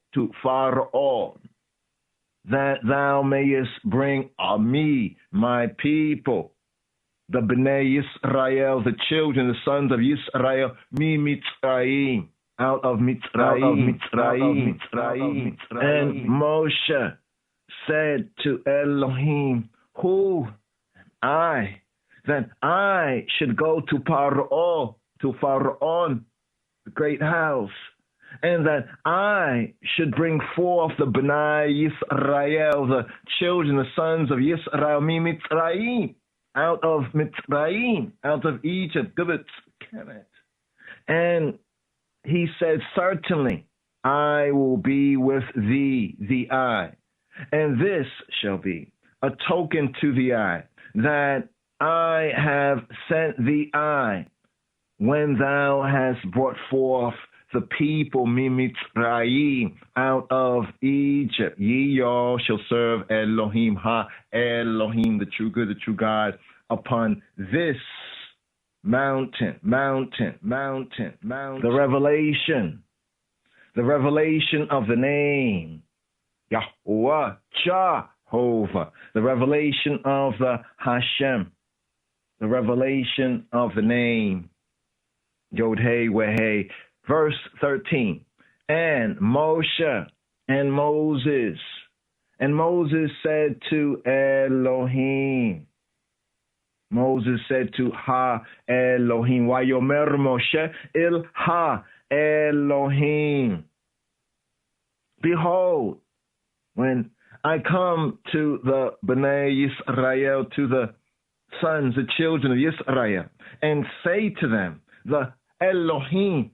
that thou mayest bring me, my people, the Bnei Yisrael, the children, the sons of Yisrael, mi Mitzrayim, out of Mitzrayim. And Moshe said to Elohim, who I, that I should go to Pharaoh, the great house, and that I should bring forth the Bnei Yisrael, the children, the sons of Yisrael, mi Mitzrayim, out of Mitzrayim, out of Egypt. And he said, certainly I will be with thee, the I. And this shall be a token to the I, that I have sent thee I, when thou hast brought forth the people, mi Mitzrayim, out of Egypt. Ye all shall serve Elohim, Elohim, the true good, the true God, upon this mountain. The revelation of the name, Yahweh, Jehovah, the revelation of the Hashem, the revelation of the name, Yod-Heh, Weh-Heh. Verse 13, and Moshe and Moses said to Elohim, Moses said to Ha-Elohim, Vayomer Moshe il Ha-Elohim, behold, when I come to the Bnei Yisrael, to the sons, the children of Yisrael, and say to them, the Elohim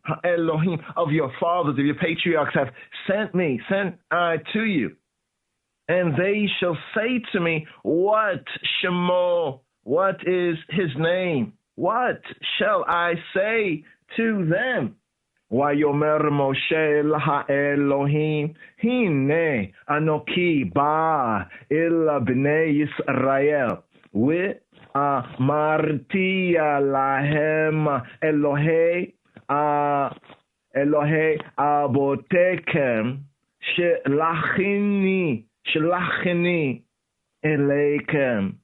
of your fathers, of your patriarchs have sent I to you. And they shall say to me, what Shemo, what is his name? What shall I say to them? Vayomer Moshe el ha-Elohim, hine anoki ba il bnei Yisrael, Amarti lahem Elohei abotekem shelachini eleikem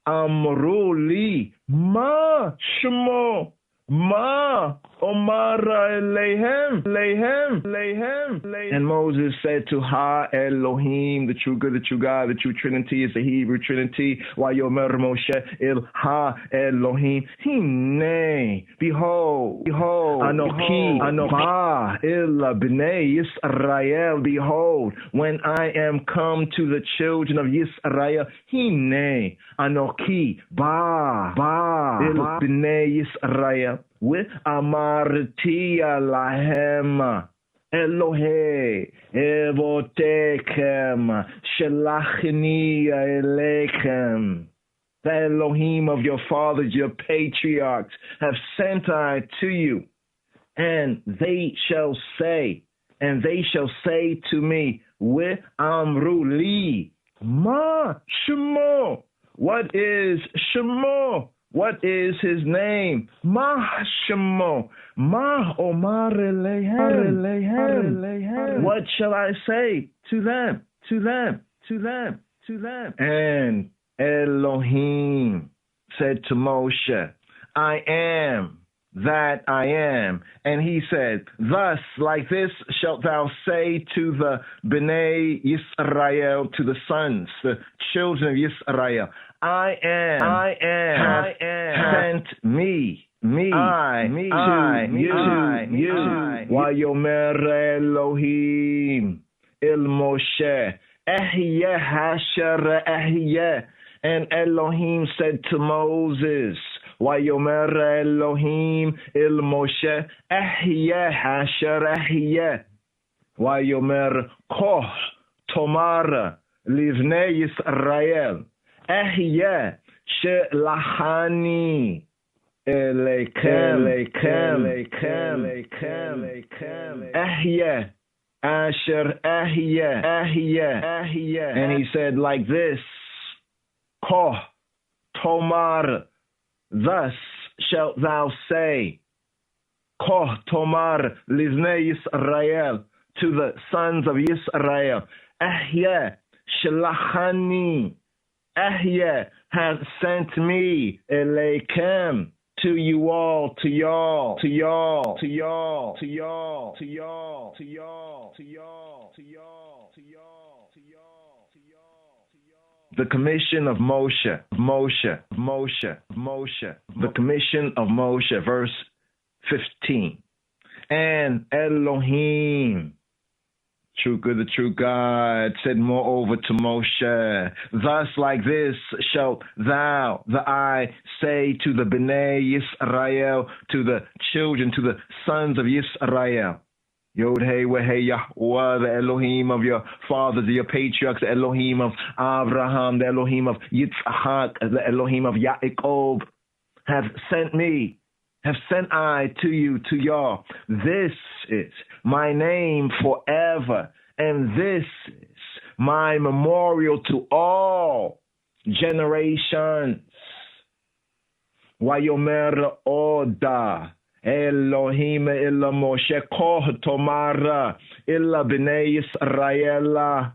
amru li ma shmo ma omara eleihem. And Moses said to Ha-Elohim, the true good, the true God, the true Trinity is the Hebrew Trinity. Vayomer Moshe il Ha-Elohim, hine, behold, Anoki ba il bnei Yisrael, behold, when I am come to the children of Yisrael, hine, Anoki ba il bnei Yisrael, with Amartia lahem Elohei evotekem shelachni elechem. The Elohim of your fathers, your patriarchs, have sent I to you, and they shall say to me, with Amru li, ma shemo. What is shemo? What is his name? Ma Shemo. Ma Omar Lehem. What shall I say to them? To them? To them? To them? And Elohim said to Moshe, I am that I am. And he said, thus, like this shalt thou say to the Bnei Yisrael, to the sons, the children of Yisrael, I am, sent me, you. Vayomer Elohim il Moshe, Ehyeh Hasher Ehyeh. And Elohim said to Moses, Vayomer Elohim il Moshe, Ehyeh Hasher Ehyeh. Vayomer Koh Tomar Livnei Yisrael, Ehyeh Shelachani Elekem. Ehyeh Asher Ehyeh. And he said like this, Koh Tomar, thus shalt thou say, Koh Tomar Livnei Yisrael, to the sons of Yisrael, Ehyeh Shelachani, Ehyeh has sent me, Elekem, to you all, to y'all. The commission of Moshe. The commission of Moshe, verse 15. And Elohim, true good, the true God, said moreover to Moshe, thus like this shalt thou, the I, say to the Bnei Yisrael, to the children, to the sons of Yisrael. Yod Hey Wehei Yahweh, the Elohim of your fathers, your patriarchs, the Elohim of Abraham, the Elohim of Yitzhak, the Elohim of Yaakov, have sent me, have sent I to you, to y'all. This is my name forever, and this is my memorial to all generations. Vayomer Oda Elohim illa Moshe Koh Tomar illa Bnei Yisrael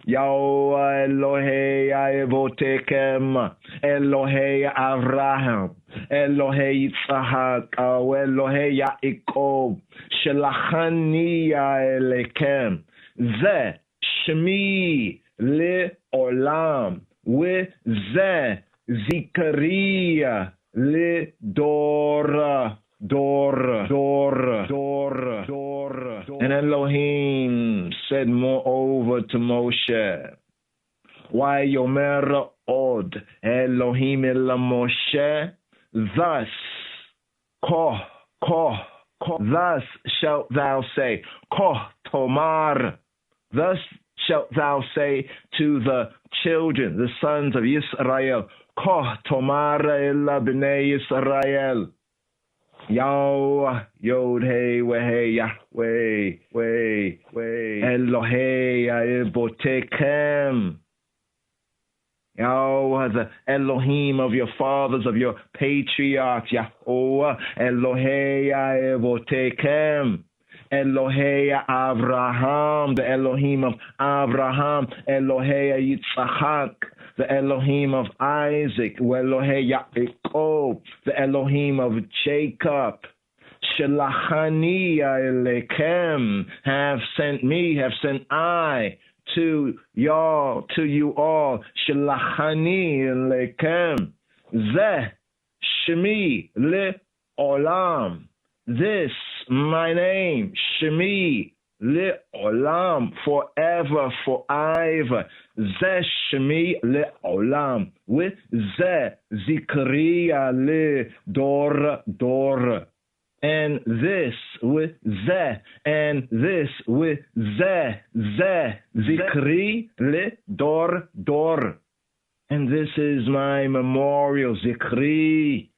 Yahweh Elohei Avotekem Elohei Avraham Elohei Yitzhak Elohei Yaakov Shelachani Elekem Ze Shmi Le'olam Ze Zikaria Le'dor. And Elohim said moreover to Moshe, why Yomer Od Elohim ela Moshe, thus thus shalt thou say, Koh Tomar, thus shalt thou say to the children, the sons of Yisrael, Koh Tomar ela Bnei Yisrael. Yahweh, Yod Hey Wehei Yahweh, Elohei Avotekem. Yahweh, the Elohim of your fathers, of your patriarchs, Yahweh, Elohei Avotekem. Elohei Avraham, the Elohim of Abraham, Elohei Yitzhak, the Elohim of Isaac, Elohei Yaakov, the Elohim of Jacob. Shelachani Elekem, have sent me, have sent I to y'all, to you all. Shelachani Elekem, Zeh Shemi Le'olam. This, my name, Shemi, Le'olam, forever, forever. Zeh Shemi Le'olam, with Zeh Zikriya Le'dor. And this with Zeh, and this with Zeh Zikri Le'dor. And this is my memorial, Zikri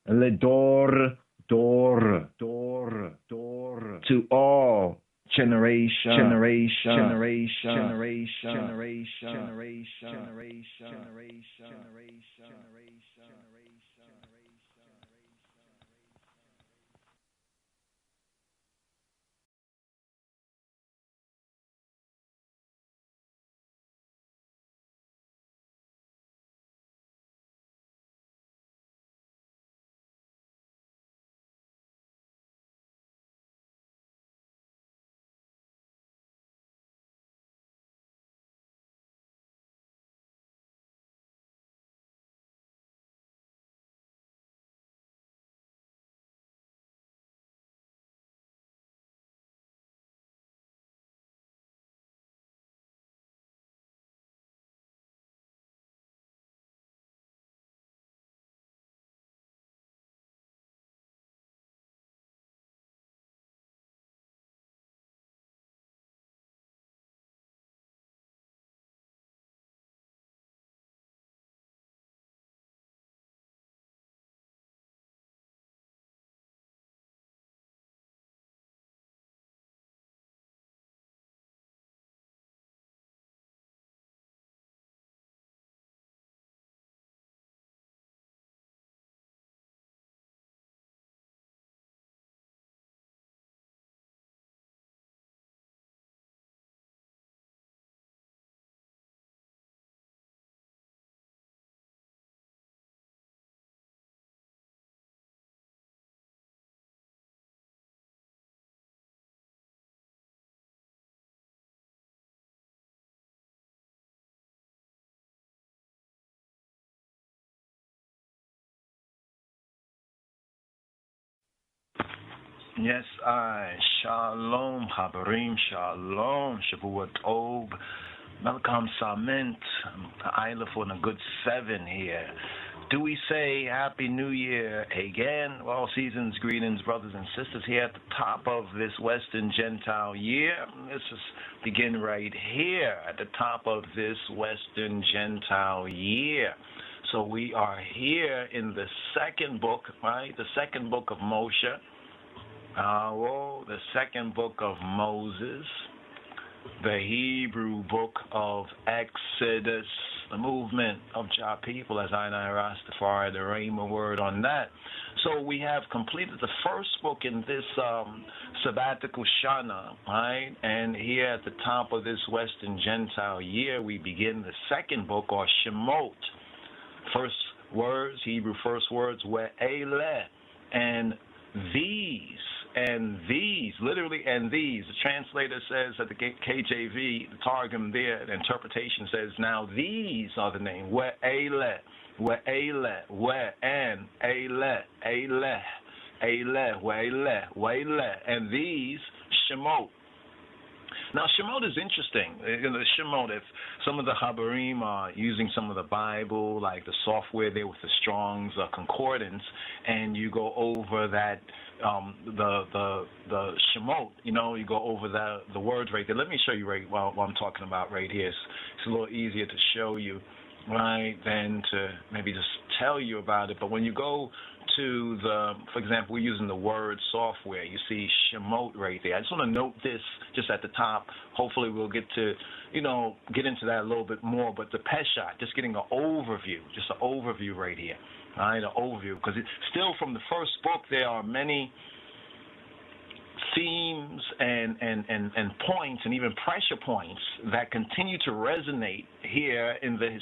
Le'dor. To all generation. Generation. Yes, I. Shalom, Habarim, Shalom, Shavuot Ob, Malcolm Sament, Isla for a good 7 here. Do we say Happy New Year again? Well, season's greetings, brothers and sisters, here at the top of this Western Gentile year. Let's just begin right here at the top of this Western Gentile year. So we are here in the second book, right? The second book of Moshe. The second book of Moses, the Hebrew book of Exodus, the movement of Jah people, as I Rastafari, the Rhema word on that. So we have completed the first book in this sabbatical Shana, right? And here at the top of this Western Gentile year, we begin the second book, or Shemot. First words, Hebrew first words, We'ele, and these, literally, and these. The translator says that the KJV, the Targum there, the interpretation says, now these are the name. We'ele, and We'ele, and these, Shemot. Now, Shemot is interesting. The Shemot, if some of the Habarim are using some of the Bible, like the software there with the Strong's Concordance, and you go over that, the Shemot, you go over the words right there. Let me show you right while I'm talking about right here. It's a little easier to show you, right, than to maybe just tell you about it. But when you go to for example, we're using the word software. You see Shemot right there. I just want to note this just at the top. Hopefully we'll get to, get into that a little bit more. But the Peshat, just getting an overview, just an overview right here. All right, an overview. Because still from the first book, there are many themes and points and even pressure points that continue to resonate here in the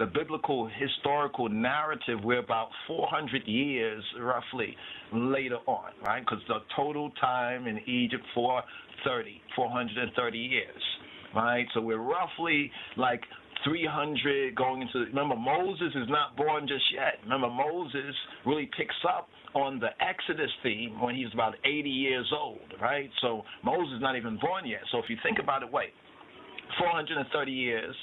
biblical historical narrative. We're about 400 years roughly later on, right? Because the total time in Egypt, 430 years, right? So we're roughly like 300 going into, remember, Moses is not born just yet. Remember, Moses really picks up on the Exodus theme when he's about 80 years old, right? So Moses is not even born yet. So if you think about it, 430 years,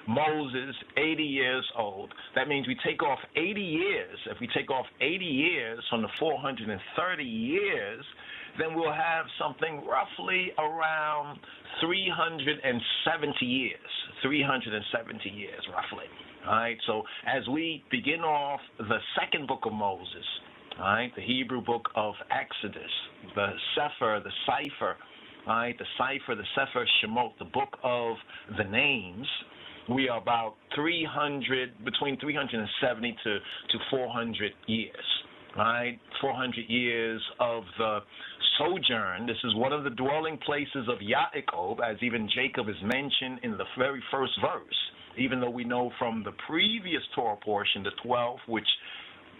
Moses, 80 years old. That means we take off 80 years. If we take off 80 years from the 430 years, then we'll have something roughly around 370 years. 370 years, roughly. All right, so as we begin off the second book of Moses, all right, the Hebrew book of Exodus, the Sefer, the Cipher, all right, the Cipher, the Sefer Shemot, the book of the names, we are about between 370 to 400 years. Right, 400 years of the sojourn. This is one of the dwelling places of Yaakov, as even Jacob is mentioned in the very first verse, even though we know from the previous Torah portion, the 12th, which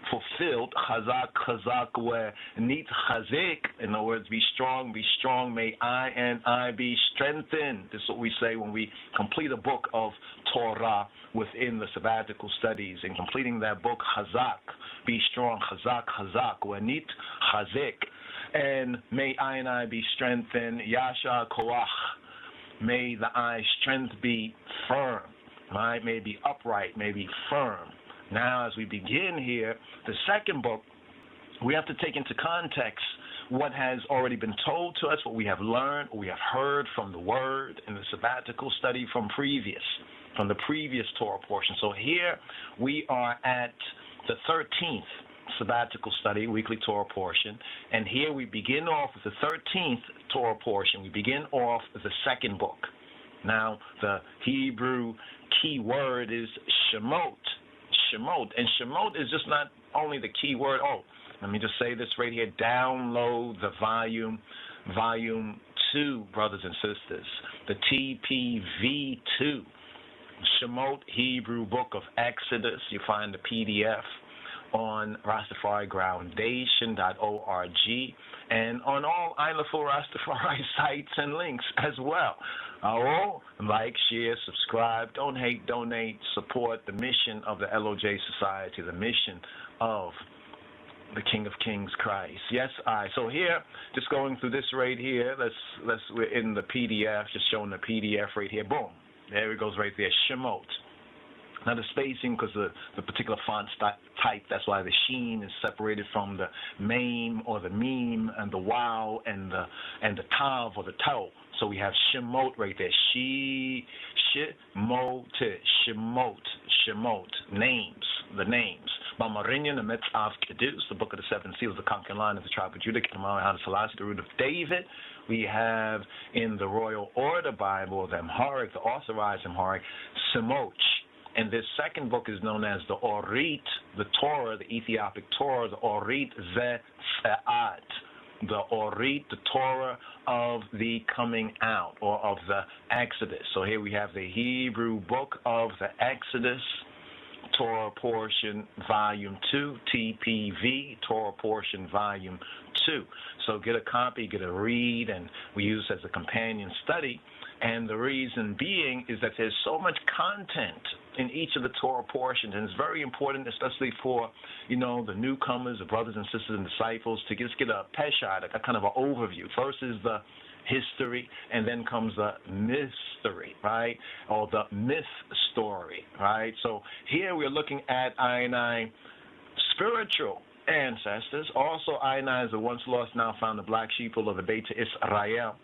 fulfilled chazak, where nit chazik, in other words, be strong, may I be strengthened. This is what we say when we complete a book of Torah within the sabbatical studies. And completing that book, chazak, be strong, chazak, where nit chazik, and may I be strengthened, yasha koach, may the I strength be firm, right? May be upright, may be firm. Now, as we begin here, the second book, we have to take into context what has already been told to us, what we have learned, what we have heard from the Word in the sabbatical study from the previous Torah portion. So here we are at the 13th sabbatical study, weekly Torah portion, and here we begin off with the 13th Torah portion. We begin off the second book. Now, the Hebrew key word is Shemot. Shemot. And Shemot is just not only the key word. Let me just say this right here. Download the volume 2, brothers and sisters. The TPV2. Shemot, Hebrew Book of Exodus. You find the PDF on Rastafari Groundation.org and on all Isla for Rastafari sites and links as well. Like, share, subscribe, don't hate, donate, support the mission of the LOJ Society, the mission of the King of Kings, Christ. Yes, I. So here, just going through this right here. We're in the PDF, just showing the PDF right here. Boom, there it goes right there. Shemot. Now the spacing, because the particular font type, that's why the sheen is separated from the meme or the meme and the wow and the tav or the toe. So we have Shemot right there. Shemot, names, the names. Bamarinyan, the Metzav Kedus, the book of the seven seals, the conquering line of the tribe of Judah, the root of David. We have in the Royal Order Bible, the Amharic, the authorized Amharic, Semoch. And this second book is known as the Orit, the Torah, the Ethiopic Torah, the Orit Ze'at. The Orit, the Torah of the coming out, or of the Exodus. So here we have the Hebrew book of the Exodus, Torah portion, volume 2, TPV, Torah portion, volume 2. So get a copy, get a read, and we use it as a companion study. And the reason being is that there's so much content in each of the Torah portions, and it's very important, especially for, the newcomers, the brothers and sisters and disciples, to just get a peshat, a kind of an overview. First is the history, and then comes the mystery, right, or the myth story, right? So here we're looking at I spiritual ancestors. Also, I is the once lost, now found, the black sheeple of the Beta Israel.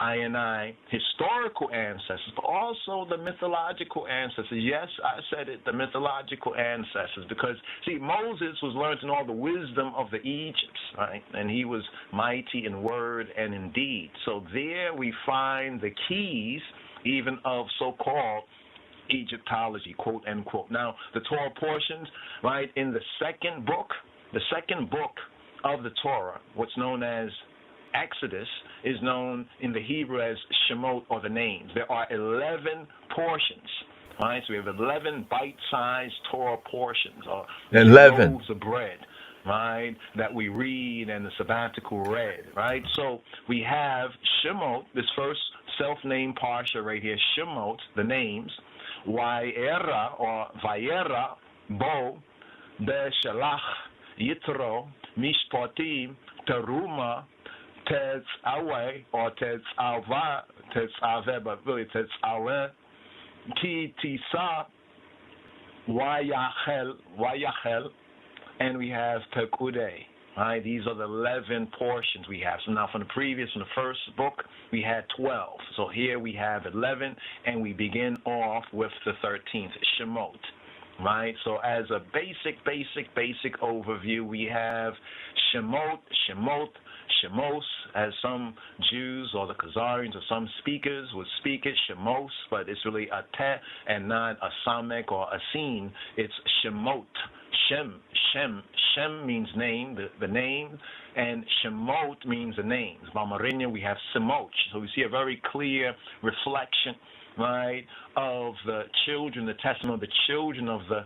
I historical ancestors, but also the mythological ancestors. Yes, I said it, the mythological ancestors, because, see, Moses was learned in all the wisdom of the Egypts, right? And he was mighty in word and in deed. So there we find the keys even of so-called Egyptology, quote, unquote. Now, the Torah portions, right, in the second book of the Torah, what's known as Exodus, is known in the Hebrew as Shemot, or the names. There are 11 portions, right? So we have 11 bite-sized Torah portions, or 11 loaves of bread, right, that we read, and the sabbatical read, right? So we have Shemot, this first self-named parsha right here, Shemot, the names, Vayera, or Vayera, Bo, Beshalach, Yitro, Mishpatim, Teruma, Tetzaweh, or Tetzaveh, but really Tetzaweh, Ki Tisa, Wayachel, and we have Pekudei. Right, these are the 11 portions we have. So now from the first book, we had 12. So here we have 11, and we begin off with the 13th, Shemot. Right, so as a basic overview, we have Shemot, Shemos, as some Jews or the Khazarians or some speakers would speak it, Shemos, but it's really a te and not a samek or a sin. It's Shemot. Shem means name, the name, and Shemot means the names. Bamarinya, we have Semoch. So we see a very clear reflection, right, of the children, the testament of the children of the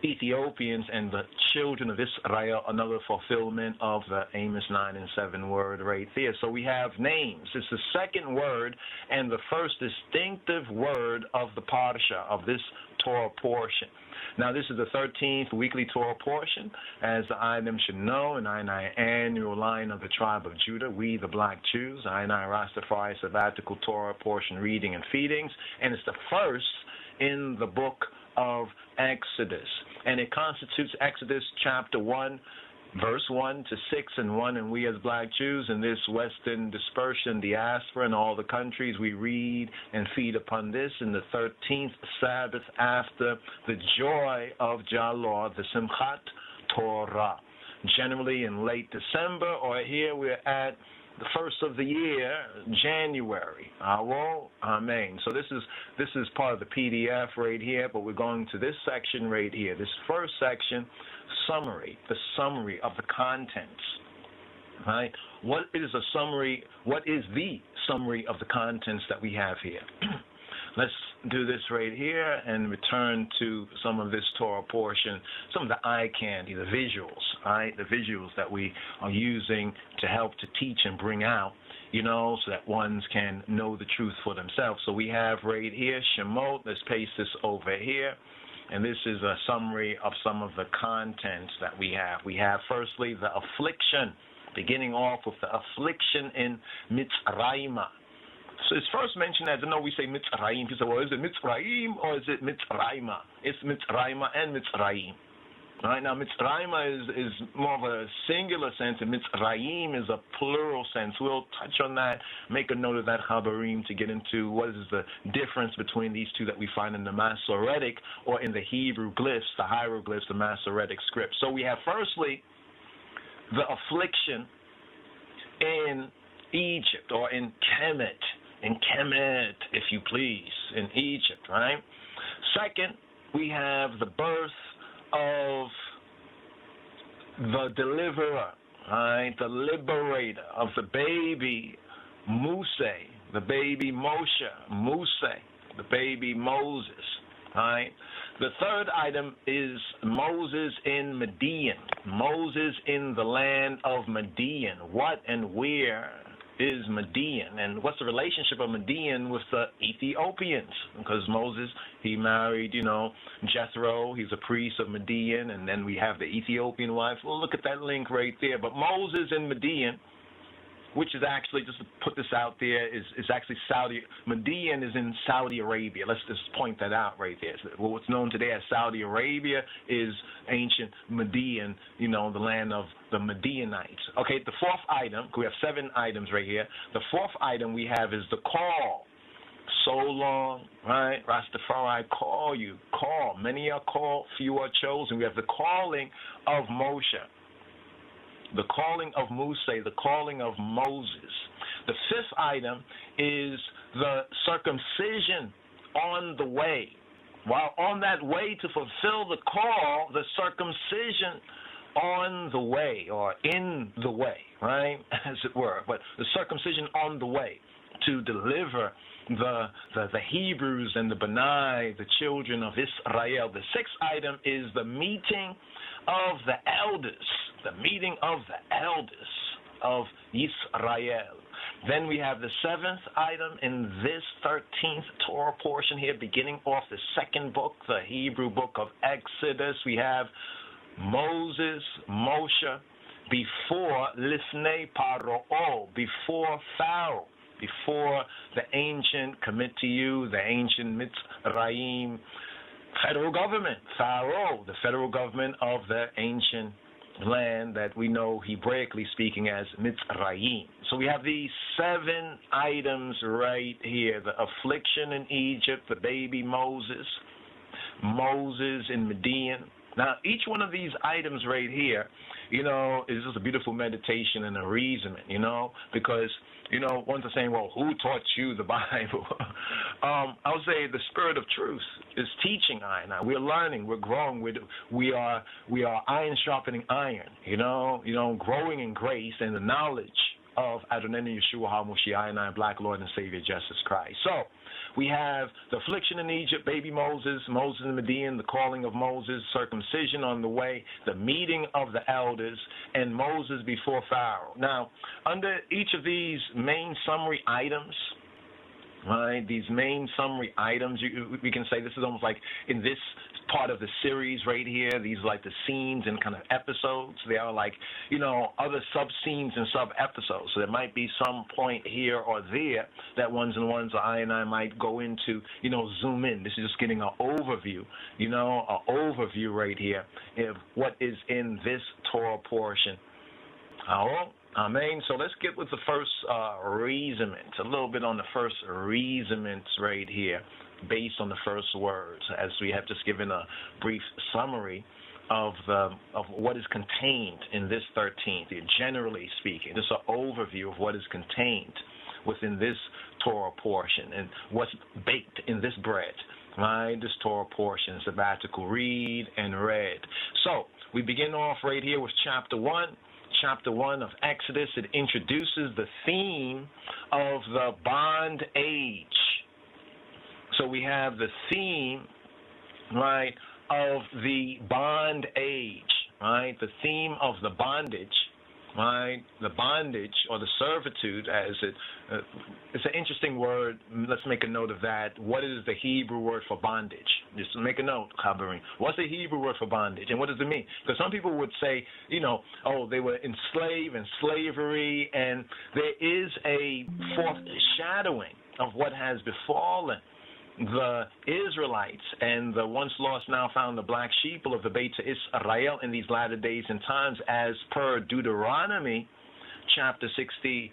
Ethiopians and the children of Israel, another fulfillment of the Amos 9 and 7 word right there. So we have names. It's the second word and the first distinctive word of the Parsha, of this Torah portion. Now, this is the 13th weekly Torah portion, as the Item should know, and I annual line of the tribe of Judah, we the black Jews, I Rastafari sabbatical Torah portion reading and feedings, and it's the first in the book of Exodus, and it constitutes Exodus chapter 1, verse 1 to 6 and 1, and we as black Jews in this Western dispersion, diaspora, in all the countries, we read and feed upon this in the 13th Sabbath after the joy of Jalor, the Simchat Torah, generally in late December, or here we're at the first of the year, January. Amen. So this is part of the PDF right here, but we're going to this section right here. This first section, summary, the summary of the contents. Right? What is a summary? What is the summary of the contents that we have here? Let's do this right here and return to some of this Torah portion, some of the eye candy, the visuals, right? The visuals that we are using to help to teach and bring out, so that ones can know the truth for themselves. So we have right here, Shemot. Let's paste this over here. And this is a summary of some of the contents that we have. We have, firstly, the affliction, beginning off with the affliction in Mitzrayim. So it's first mentioned as, I know we say Mitzrayim. People say, well, is it Mitzrayim or is it Mitzrayim? It's Mitzrayim and Mitzrayim. Right now, Mitzrayim is more of a singular sense, and Mitzrayim is a plural sense. We'll touch on that, make a note of that, Chabarim, to get into what is the difference between these two that we find in the Masoretic or in the Hebrew glyphs, the hieroglyphs, the Masoretic script. So we have, firstly, the affliction in Egypt, or in Kemet, if you please, in Egypt, right? Second, we have the birth of the deliverer, right? The liberator of the baby Muse, the baby Moshe, the baby Moses, right? The third item is Moses in Midian, Moses in the land of Midian. What and where is Midian, and what's the relationship of Midian with the Ethiopians? Because Moses, he married, Jethro, he's a priest of Midian, and then we have the Ethiopian wife. Well, look at that link right there. But Moses in Midian, which is actually, just to put this out there, is actually Midian is in Saudi Arabia. Let's just point that out right there. So what's known today as Saudi Arabia is ancient Midian, the land of the Midianites. Okay, the fourth item, we have 7 items right here. The fourth item we have is the call. So long, right? Rastafari, call you. Call. Many are called, few are chosen. We have the calling of Moshe. The calling of Muse, the calling of Moses. The fifth item is the circumcision on the way. While on that way to fulfill the call, the circumcision on the way, or in the way, right, as it were. But the circumcision on the way to deliver the Hebrews and the Benai, the children of Israel. The sixth item is the meeting of the elders. The meeting of the elders of Israel. Then we have the 7th item in this 13th Torah portion here, beginning off the 2nd book, the Hebrew book of Exodus. We have Moses, Moshe, before Lifnei Paro, before Pharaoh, before the ancient, commit to you, the ancient Mitzrayim federal government, Pharaoh, the federal government of the ancient land that we know Hebraically speaking as Mitzrayim. So we have these 7 items right here: the affliction in Egypt, the baby Moses, Moses in Midian. Now, each one of these items right here, is just a beautiful meditation and a reasoning, because, one's saying, well, who taught you the Bible? I would say the spirit of truth is teaching iron. We're learning, we're growing, we are iron sharpening iron, growing in grace and the knowledge of Adonai Yeshua HaMashiach, and Black Lord and Savior Jesus Christ. So we have the affliction in Egypt, baby Moses, Moses in Midian, the calling of Moses, circumcision on the way, the meeting of the elders, and Moses before Pharaoh. Now, under each of these main summary items, right, these main summary items, we can say this is almost like in this part of the series right here, these are like the scenes and kind of episodes. They are like, other sub-scenes and sub-episodes. So there might be some point here or there that ones and ones I and I might go into, zoom in. This is just getting an overview, an overview right here of what is in this Torah portion. Amen. So let's get with the first reasonment, a little bit on the first reasonments right here, based on the first words, as we have just given a brief summary of what is contained in this 13th, generally speaking. Just an overview of what is contained within this Torah portion and what's baked in this bread, right? This Torah portion, sabbatical, read and read. So we begin off right here with chapter 1. Chapter 1 of Exodus. It introduces the theme of the bond age. So we have the theme, right, of the bond age, right? The theme of the bondage right? The bondage or the servitude, as it's an interesting word. Let's make a note of that. What is the Hebrew word for bondage? Just make a note, Kabarim. What's the Hebrew word for bondage, and what does it mean? Because some people would say, oh, they were enslaved in slavery, and there is a foreshadowing of what has befallen the Israelites and the once lost, now found, the black sheep of the Beit Israel in these latter days and times, as per Deuteronomy chapter 28,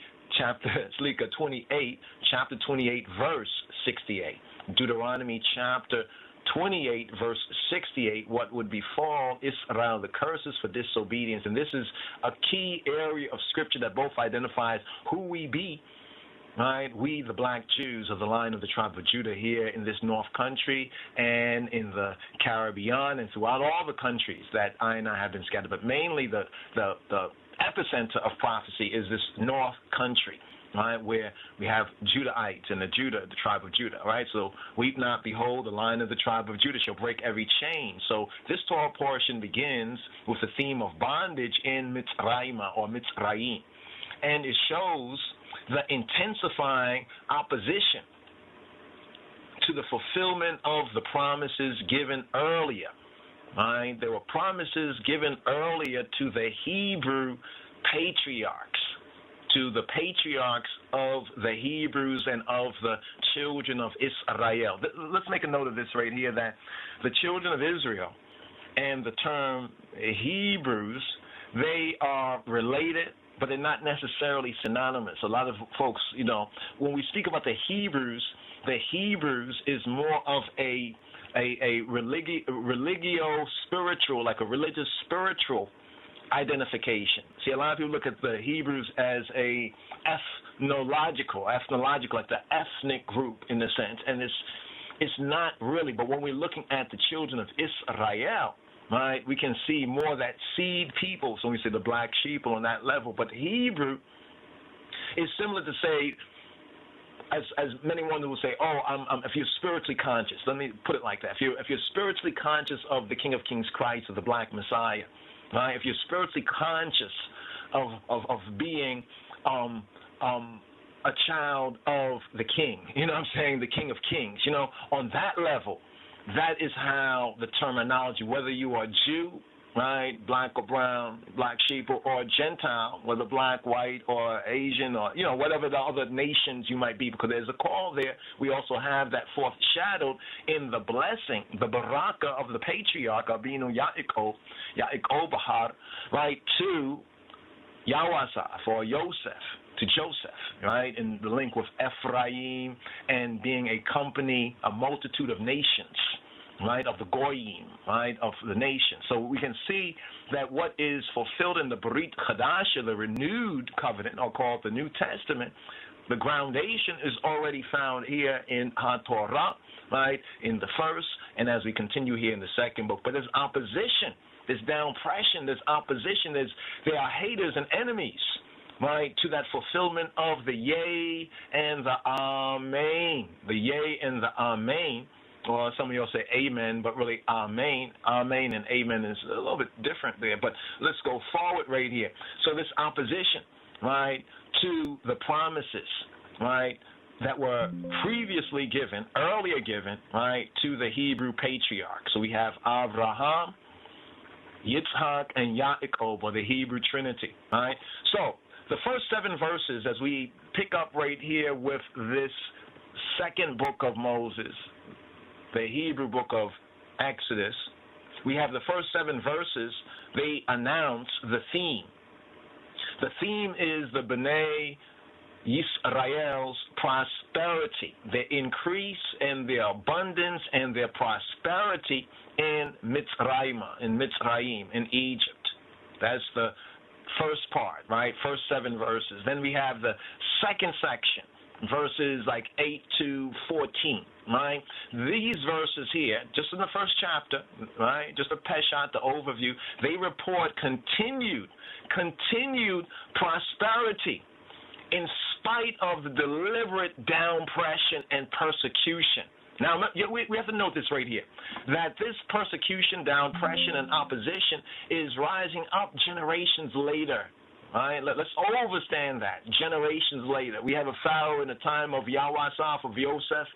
verse 68. Deuteronomy chapter 28, verse 68, what would befall Israel, the curses for disobedience. And this is a key area of scripture that both identifies who we be, right? We, the black Jews of the line of the tribe of Judah here in this North Country and in the Caribbean and throughout all the countries that I and I have been scattered. But mainly the epicenter of prophecy is this North Country, right, where we have Judahites and the tribe of Judah, right? So weep not, behold, the line of the tribe of Judah shall break every chain. So this Torah portion begins with the theme of bondage in Mitzrayim or Mitzrayim. And it shows the intensifying opposition to the fulfillment of the promises given earlier. Right? There were promises given earlier to the Hebrew patriarchs, to the patriarchs of the Hebrews and of the children of Israel. Let's make a note of this right here, that the children of Israel and the term Hebrews, they are related, but they're not necessarily synonymous. A lot of folks, when we speak about the Hebrews is more of a religio-spiritual, like a religious spiritual identification. See, a lot of people look at the Hebrews as a ethnological, like the ethnic group in a sense, and it's not really. But when we're looking at the children of Israel, right, we can see more that seed people. So we say the black sheep on that level. But Hebrew is similar to say, as many one will say, if you're spiritually conscious, let me put it like that. If you're spiritually conscious of the King of Kings Christ, or the Black Messiah, right? If you're spiritually conscious of being a child of the King, the King of Kings, on that level, that is how the terminology, whether you are Jew, right, black or brown, black sheep, or Gentile, whether black, white, or Asian, or, whatever the other nations you might be, because there's a call there. We also have that foreshadowed in the blessing, the baraka of the patriarch, Abinu Yaakov Bahar, right, to Yawasaf, or Yosef, to Joseph, right, in the link with Ephraim and being a company, a multitude of nations, right, of the Goyim, right, of the nation. So we can see that what is fulfilled in the Brit Chadash, the renewed covenant, or called the New Testament, the groundation is already found here in HaTorah, right, in the first, and as we continue here in the second book. But there's opposition, there's downpression, there's opposition, there are haters and enemies, right, to that fulfillment of the yea and the amen. The yea and the amen, or some of you will say amen, but really amen. Amen and amen is a little bit different there, but let's go forward right here. So this opposition, right, to the promises, right, that were previously given, earlier given, right, to the Hebrew patriarchs. So we have Abraham, Yitzhak, and Yaakov, or the Hebrew Trinity, right? So the first 7 verses, as we pick up right here with this second book of Moses, the Hebrew book of Exodus, we have the first 7 verses. They announce the theme. The theme is the B'nai Yisrael's prosperity, their increase and their abundance and their prosperity in Mitzrayim, in Egypt. That's the first part, right? First 7 verses. Then we have the second section, verses like 8 to 14, right? These verses here, just in the first chapter, right, just a peshat, the overview, they report continued prosperity in spite of the deliberate downpression and persecution. Now, we have to note this right here, that this persecution, downpression, and opposition is rising up generations later, Right? Let's overstand that. Generations later, we have a Pharaoh in the time of Yahweh, of Yosef,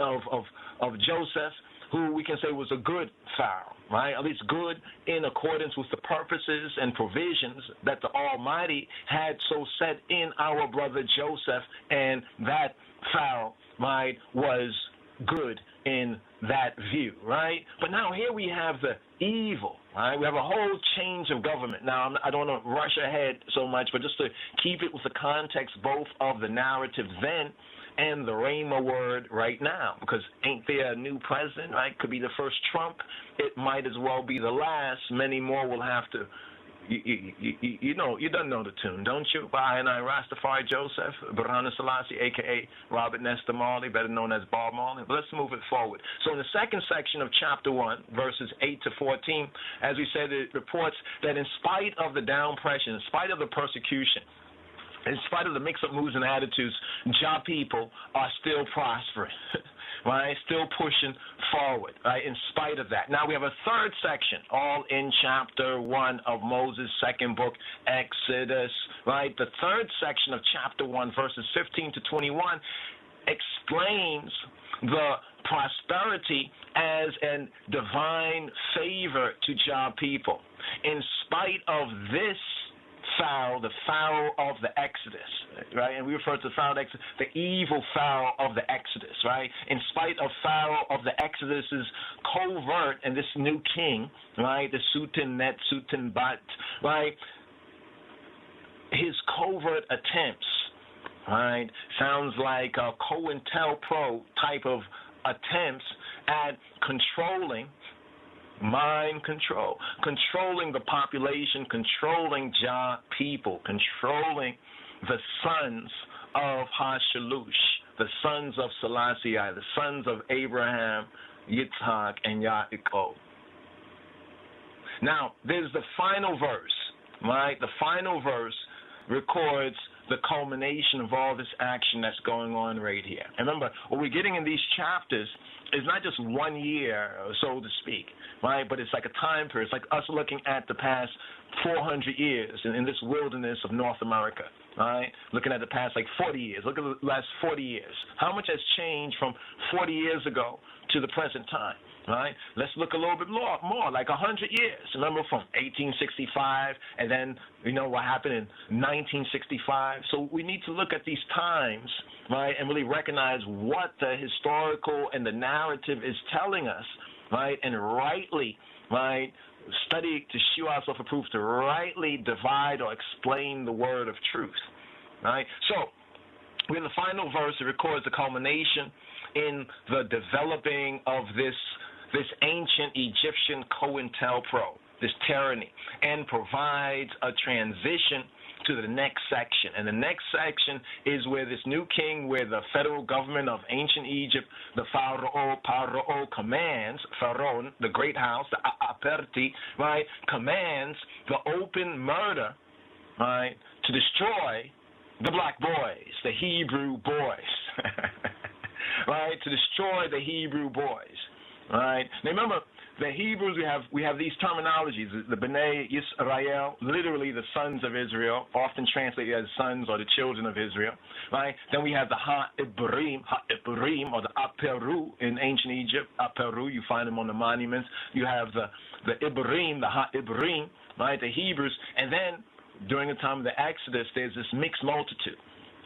of Joseph, who we can say was a good Pharaoh, right? At least good in accordance with the purposes and provisions that the Almighty had so set in our brother Joseph, and that Pharaoh, right, was good in that view, right? But now here we have the evil, right? We have a whole change of government. Now, I don't want to rush ahead so much, but just to keep it with the context both of the narrative then and the Rhema word right now, because ain't there a new president, right? Could be the first Trump. It might as well be the last. Many more will have to. You know, you don't know the tune, don't you? By and I, Rastafari Joseph, Barhana Selassie, a.k.a. Robert Nesta Marley, better known as Bob Marley. But let's move it forward. So in the second section of chapter 1, verses 8 to 14, as we said, it reports that in spite of the down pressure, in spite of the persecution, in spite of the mix-up moves and attitudes, Jah people are still prospering, right? Still pushing forward, right? In spite of that. Now we have a third section, all in chapter 1 of Moses' second book, Exodus, right? The third section of chapter 1, verses 15 to 21, explains the prosperity as a divine favor to Jah people. In spite of this Pharaoh, the Pharaoh of the Exodus, right? And we refer to the Pharaoh of the Exodus, the evil Pharaoh of the Exodus, right? In spite of Pharaoh of the Exodus's covert and this new king, right? The Sutin Net, Sutin Bat, right? His covert attempts, right? Sounds like a COINTELPRO type of attempts at controlling mind control, controlling the population, controlling Jah people, controlling the sons of Hashalush, the sons of Selassie, the sons of Abraham, Yitzhak, and Yaakov. Now, there's the final verse, right? The final verse records the culmination of all this action that's going on right here. And remember, what we're getting in these chapters is not just 1 year, so to speak, right? But it's like a time period. It's like us looking at the past 400 years in this wilderness of North America, right? Looking at the past, like 40 years. Look at the last 40 years. How much has changed from 40 years ago to the present time, right? Let's look a little bit more, like 100 years. Remember, from 1865, and then, you know, what happened in 1965. So we need to look at these times, right, and really recognize what the historical and the narrative is telling us, right, and rightly, right, study to shew ourselves approved, to rightly divide or explain the word of truth, right? So, in the final verse, it records the culmination in the developing of this ancient Egyptian COINTELPRO, this tyranny, and provides a transition to the next section. And the next section is where this new king, where the federal government of ancient Egypt, the Pharaoh commands, Pharaoh, the great house, the Aperti, right, commands the open murder, right, to destroy the black boys, the Hebrew boys, right, to destroy the Hebrew boys, right. Now remember, the Hebrews, we have these terminologies, the B'nai Yisrael, literally the sons of Israel, often translated as sons or the children of Israel, right? Then we have the Ha-Ibrim, or the Aperu in ancient Egypt. Aperu, you find them on the monuments. You have the Ibrim, the Ha-Ibrim, right, the Hebrews. And then during the time of the Exodus, there's this mixed multitude.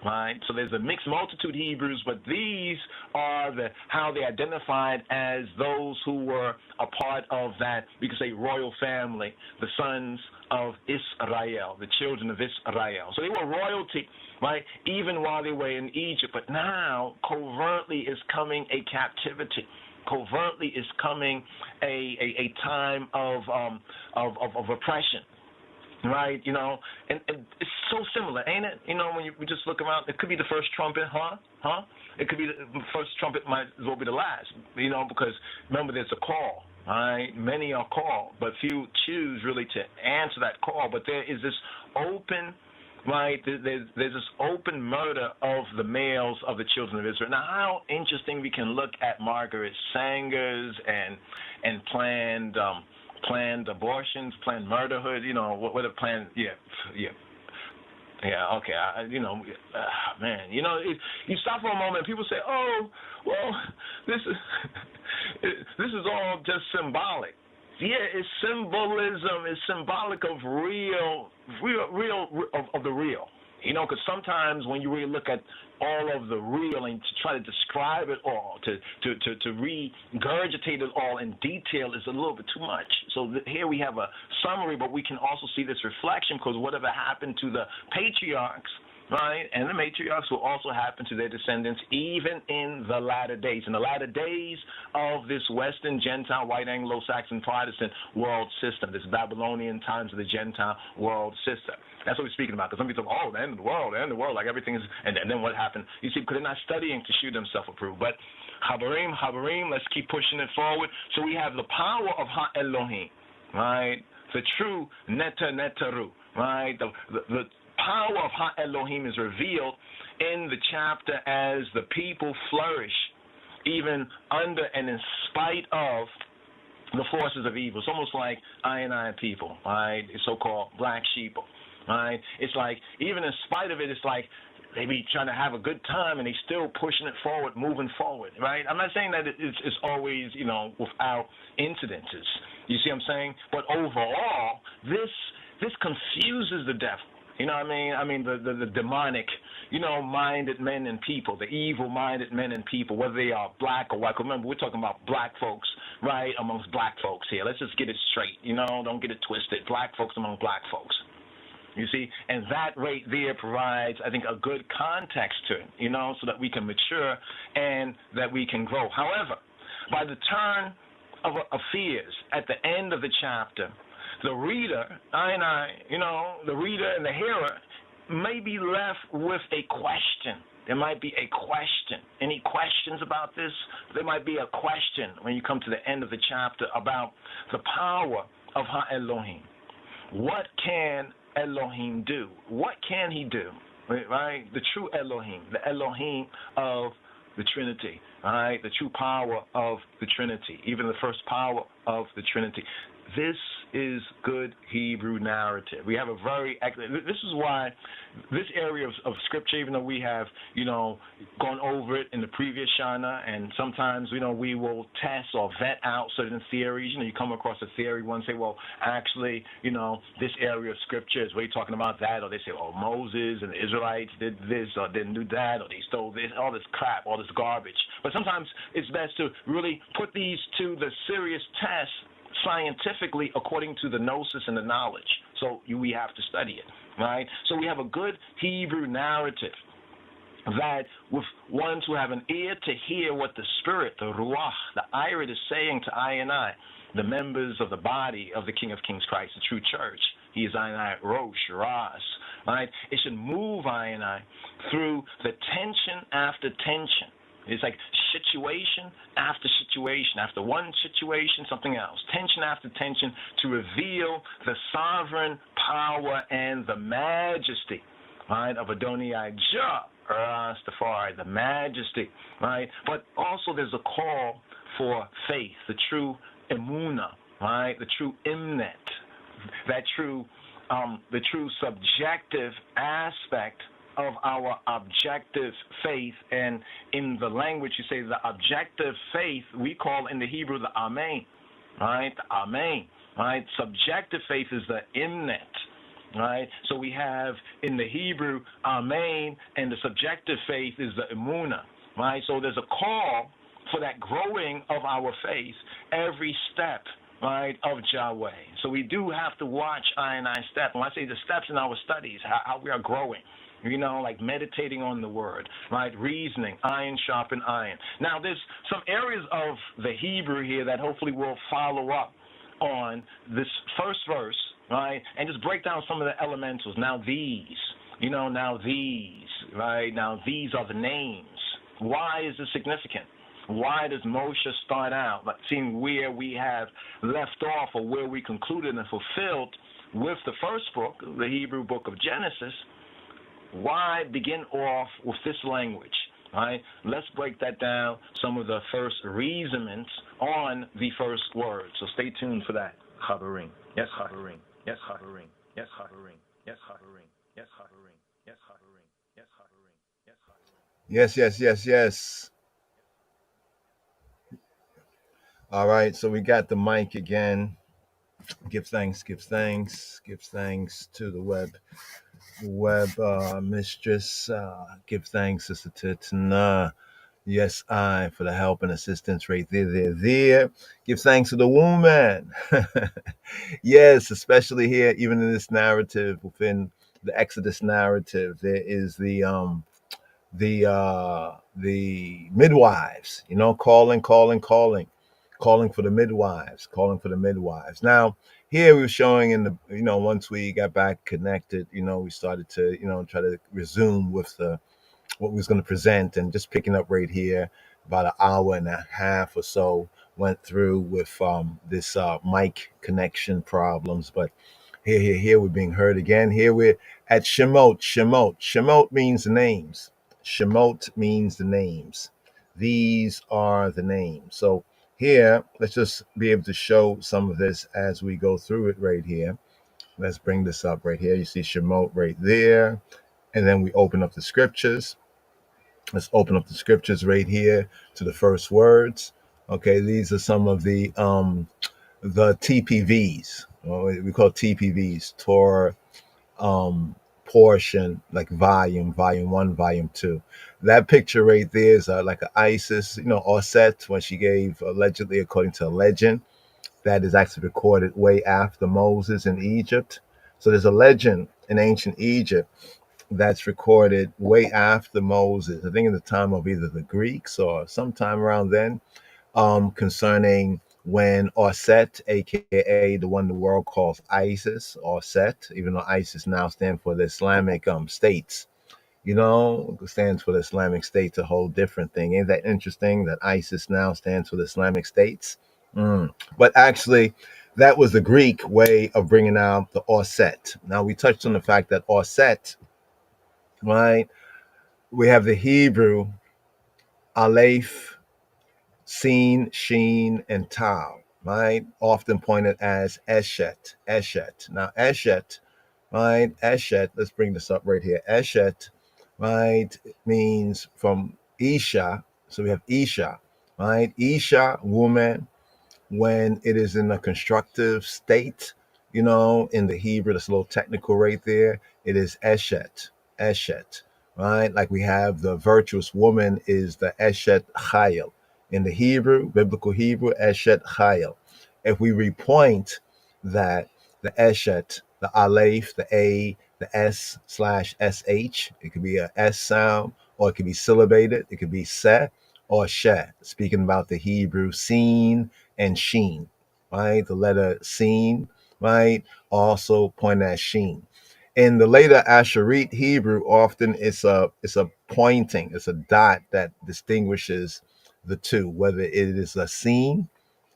Right, so there's a mixed multitude Hebrews, but these are how they identified as those who were a part of that, we could say, royal family, the sons of Israel, the children of Israel. So they were royalty, right, even while they were in Egypt. But now, covertly is coming a captivity. Covertly is coming a time of oppression. Right, you know, and it's so similar, ain't it? You know, when we just look around, it could be the first trumpet, huh? It could be the first trumpet, might as well be the last, you know, because remember, there's a call, all right? Many are called, but few choose really to answer that call. But there is this open, right, there's this open murder of the males of the children of Israel. Now, how interesting we can look at Margaret Sanger's and planned abortions, planned murderhood, you know, what a planned, yeah. Yeah, okay. Man, you stop for a moment. People say, "Oh, well, this is all just symbolic." Yeah, it's symbolism. It's symbolic of real of the real. Because sometimes when you really look at all of the real and to try to describe it all, to regurgitate it all in detail is a little bit too much. So here we have a summary, but we can also see this reflection, because whatever happened to the patriarchs, right, and the matriarchs will also happen to their descendants even in the latter days. In the latter days of this Western Gentile, white Anglo-Saxon Protestant world system, this Babylonian times of the Gentile world system. That's what we're speaking about, because some people say, the end of the world, like everything is, and then what happened? You see, because they're not studying to show themselves approved. But Habarim, let's keep pushing it forward. So we have the power of Ha-Elohim, right, the true Netaru, right, the power of Ha-Elohim is revealed in the chapter as the people flourish even under and in spite of the forces of evil. It's almost like I people, right, so-called black sheep, right? It's like even in spite of it, it's like they be trying to have a good time and they still pushing it forward, moving forward, right? I'm not saying that it's always, without incidences. You see what I'm saying? But overall, this confuses the devil. You know what I mean? The demonic, minded men and people, the evil-minded men and people, whether they are black or white. Remember, we're talking about black folks, right, amongst black folks here. Let's just get it straight, don't get it twisted. Black folks among black folks. You see? And that right there provides, I think, a good context to it, so that we can mature and that we can grow. However, by the turn of affairs at the end of the chapter, the reader, the reader and the hearer may be left with a question. There might be a question. Any questions about this? There might be a question when you come to the end of the chapter about the power of Ha-Elohim. What can Elohim do? What can he do? Right? The true Elohim, the Elohim of the Trinity, right? The true power of the Trinity, even the first power of the Trinity. This is good Hebrew narrative. We have a very, this is why this area of scripture, even though we have, gone over it in the previous Shana, and sometimes, we will test or vet out certain theories. You come across a theory, one say, well, actually, this area of scripture is way talking about that, or they say, oh, Moses and the Israelites did this or didn't do that, or they stole this, all this crap, all this garbage. But sometimes it's best to really put these to the serious test scientifically according to the gnosis and the knowledge. So we have to study it, right? So we have a good Hebrew narrative that with ones who have an ear to hear what the Spirit, the Ruach, the Irid is saying to I, the members of the body of the King of Kings Christ, the true church. He is I, Rosh, Ras, right? It should move I through the tension after tension. It's like situation after situation, after one situation, something else, tension after tension, to reveal the sovereign power and the majesty, right, of Adonai Jah, Rastafari, the majesty, right? But also there's a call for faith, the true emuna, right, the true imnet, that true, the true subjective aspect of our objective faith. And in the language, you say the objective faith, we call in the Hebrew the Amen, right? The Amen, right? Subjective faith is the Imnet, right? So we have in the Hebrew Amen, and the subjective faith is the Emunah, right? So there's a call for that growing of our faith every step, right, of Yahweh. So we do have to watch I step. When I say the steps in our studies, how we are growing, like meditating on the word, right? Reasoning, iron sharpen iron. Now, there's some areas of the Hebrew here that hopefully we'll follow up on this first verse, right? And just break down some of the elementals. Now these, right? Now these are the names. Why is this significant? Why does Moshe start out, seeing where we have left off or where we concluded and fulfilled with the first book, the Hebrew book of Genesis? Why begin off with this language? Right? Let's break that down, some of the first reasonings on the first word. So stay tuned for that. Chabarim. Yes, Chabarim. Yes, Chabarim. Yes, Chabarim. Yes, Chabarim. Yes, Chabarim. Yes, yes, yes, yes. All right, so we got the mic again. Give thanks, give thanks, give thanks to the web mistress. Give thanks, Sister Titana. Yes, I for the help and assistance right there. Give thanks to the woman. Yes, especially here, even in this narrative within the Exodus narrative, there is the midwives, calling for the midwives, calling for the midwives. Now, here we were showing in the, once we got back connected, we started to, try to resume with the what we was going to present, and just picking up right here about an hour and a half or so went through with this mic connection problems. But here we're being heard again. Here we're at Shemot means the names. Shemot means the names. These are the names. So here, let's just be able to show some of this as we go through it right here. Let's bring this up right here. You see Shemot right there. And then we open up the scriptures. Let's open up the scriptures right here to the first words. Okay, these are some of the TPVs. We call TPVs, Torah portion, like volume 1, volume 2. That picture right there is like an Isis, Osset, when she gave, allegedly, according to a legend, that is actually recorded way after Moses in Egypt. So there's a legend in ancient Egypt that's recorded way after Moses, I think in the time of either the Greeks or sometime around then, concerning when Orset, aka the one the world calls ISIS, Orset, even though ISIS now stands for the Islamic states, stands for the Islamic States, a whole different thing. Ain't that interesting that ISIS now stands for the Islamic States? But actually, that was the Greek way of bringing out the Orset. Now, we touched on the fact that Orset, right? We have the Hebrew Aleph, Sin, Sheen, and Tau, right? Often pointed as Eshet, Eshet. Now, Eshet, right? Eshet, let's bring this up right here. Eshet, right, means from Isha. So we have Isha, right? Isha, woman, when it is in a constructive state, in the Hebrew, that's a little technical right there. It is Eshet, right? Like we have the virtuous woman is the Eshet Chayil. In the Hebrew, biblical Hebrew, Eshet Chayil. If we repoint that, the Eshet, the Aleph, the A, the S/SH, it could be a S sound, or it could be syllabated, it could be Se or She, speaking about the Hebrew Sin and Sheen, right? The letter Sin, right? Also point at Sheen. In the later Asherit Hebrew, often it's a pointing, it's a dot that distinguishes the two, whether it is a Sin,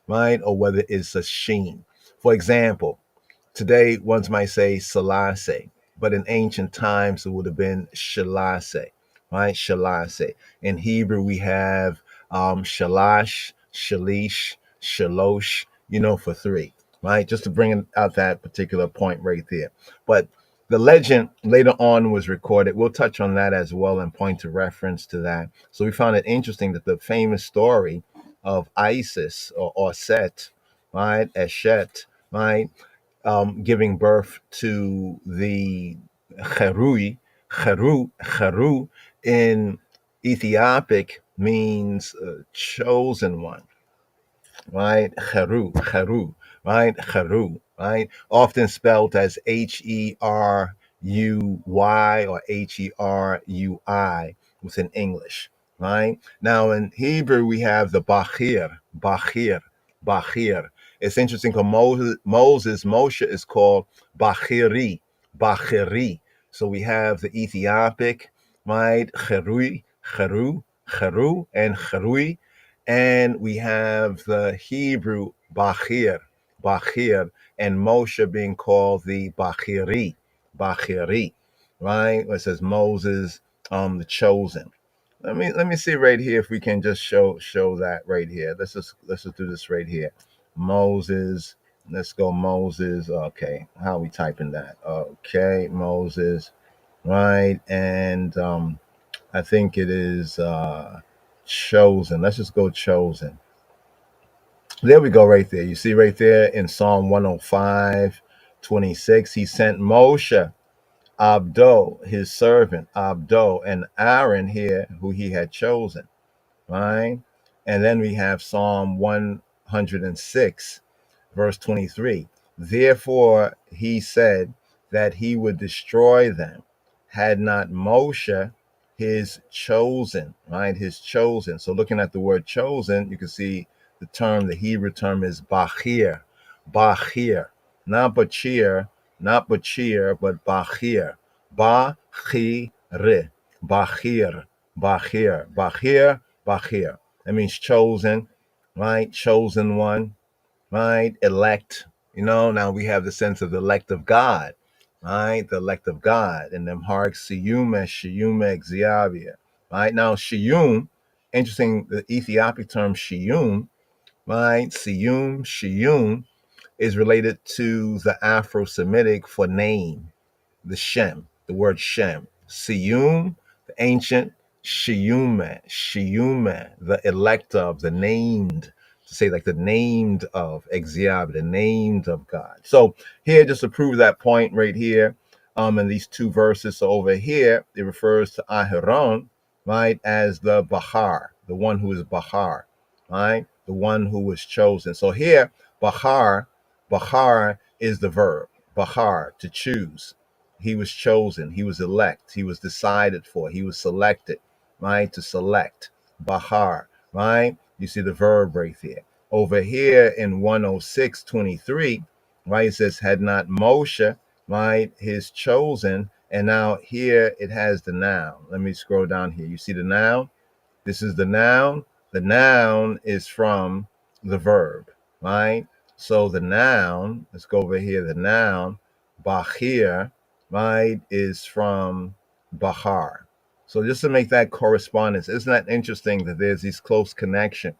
right, or whether it's a Sheen. For example, today, one might say Selassie, but in ancient times it would have been Shalassie, right? Shalassie. In Hebrew, we have Shalash, Shalish, Shalosh, for 3, right? Just to bring out that particular point right there. But the legend later on was recorded. We'll touch on that as well and point to reference to that. So we found it interesting that the famous story of Isis or Set, right? Eshet, right? Giving birth to the Cheru in Ethiopic means chosen one, right? Cheru, right? Often spelled as Heruy or Herui within English, right? Now in Hebrew we have the Bachir. It's interesting because Moshe is called Bachiri. So we have the Ethiopic, right? Cheru, and Cherui, and we have the Hebrew Bachir, and Moshe being called the Bachiri, right? It says Moses, the chosen. Let me see right here if we can just show that right here. Let's just do this right here. Moses. Let's go Moses. Okay, how are we typing that? Okay, Moses. right? And I think it is chosen. Let's just go chosen. There we go, right there. You see right there in Psalm 105:26, he sent Moshe, Abdo, his servant, Abdo, and Aaron here, who he had chosen, right? And then we have Psalm 106, verse 23. Therefore, he said that he would destroy them, had not Moshe his chosen, right? His chosen. So, looking at the word chosen, you can see the term, the Hebrew term is Bachir, Bachir, not Bachir, not Bachir, but Bachir, Bachir, Bachir, Bachir, Bachir, Bachir. That means chosen, right? Chosen one, right? Elect, now we have the sense of the elect of God, right? The elect of God. And them hark Siyum Exiavia, right? Now, Shiyum, interesting, the Ethiopic term Shiyum, right? Shiyum is related to the Afro Semitic for name, the Shem, the word Shem. Siyum, the ancient, Shiyume, the elect of, the named, to say like the named of, Exia, the named of God. So here, just to prove that point right here, in these two verses. So over here, it refers to Aharon, right, as the Bahar, the one who is Bahar, right, the one who was chosen. So here, Bahar is the verb, Bahar, to choose. He was chosen, he was elect, he was decided for, he was selected, right? To select, Bahar, right? You see the verb right there. Over here in 106:23, right? It says, had not Moshe, right, his chosen, and now here it has the noun. Let me scroll down here. You see the noun? This is the noun. The noun is from the verb, right? So the noun, let's go over here. The noun, Bahir, right, is from Bahar. So just to make that correspondence, isn't that interesting that there's these close connection,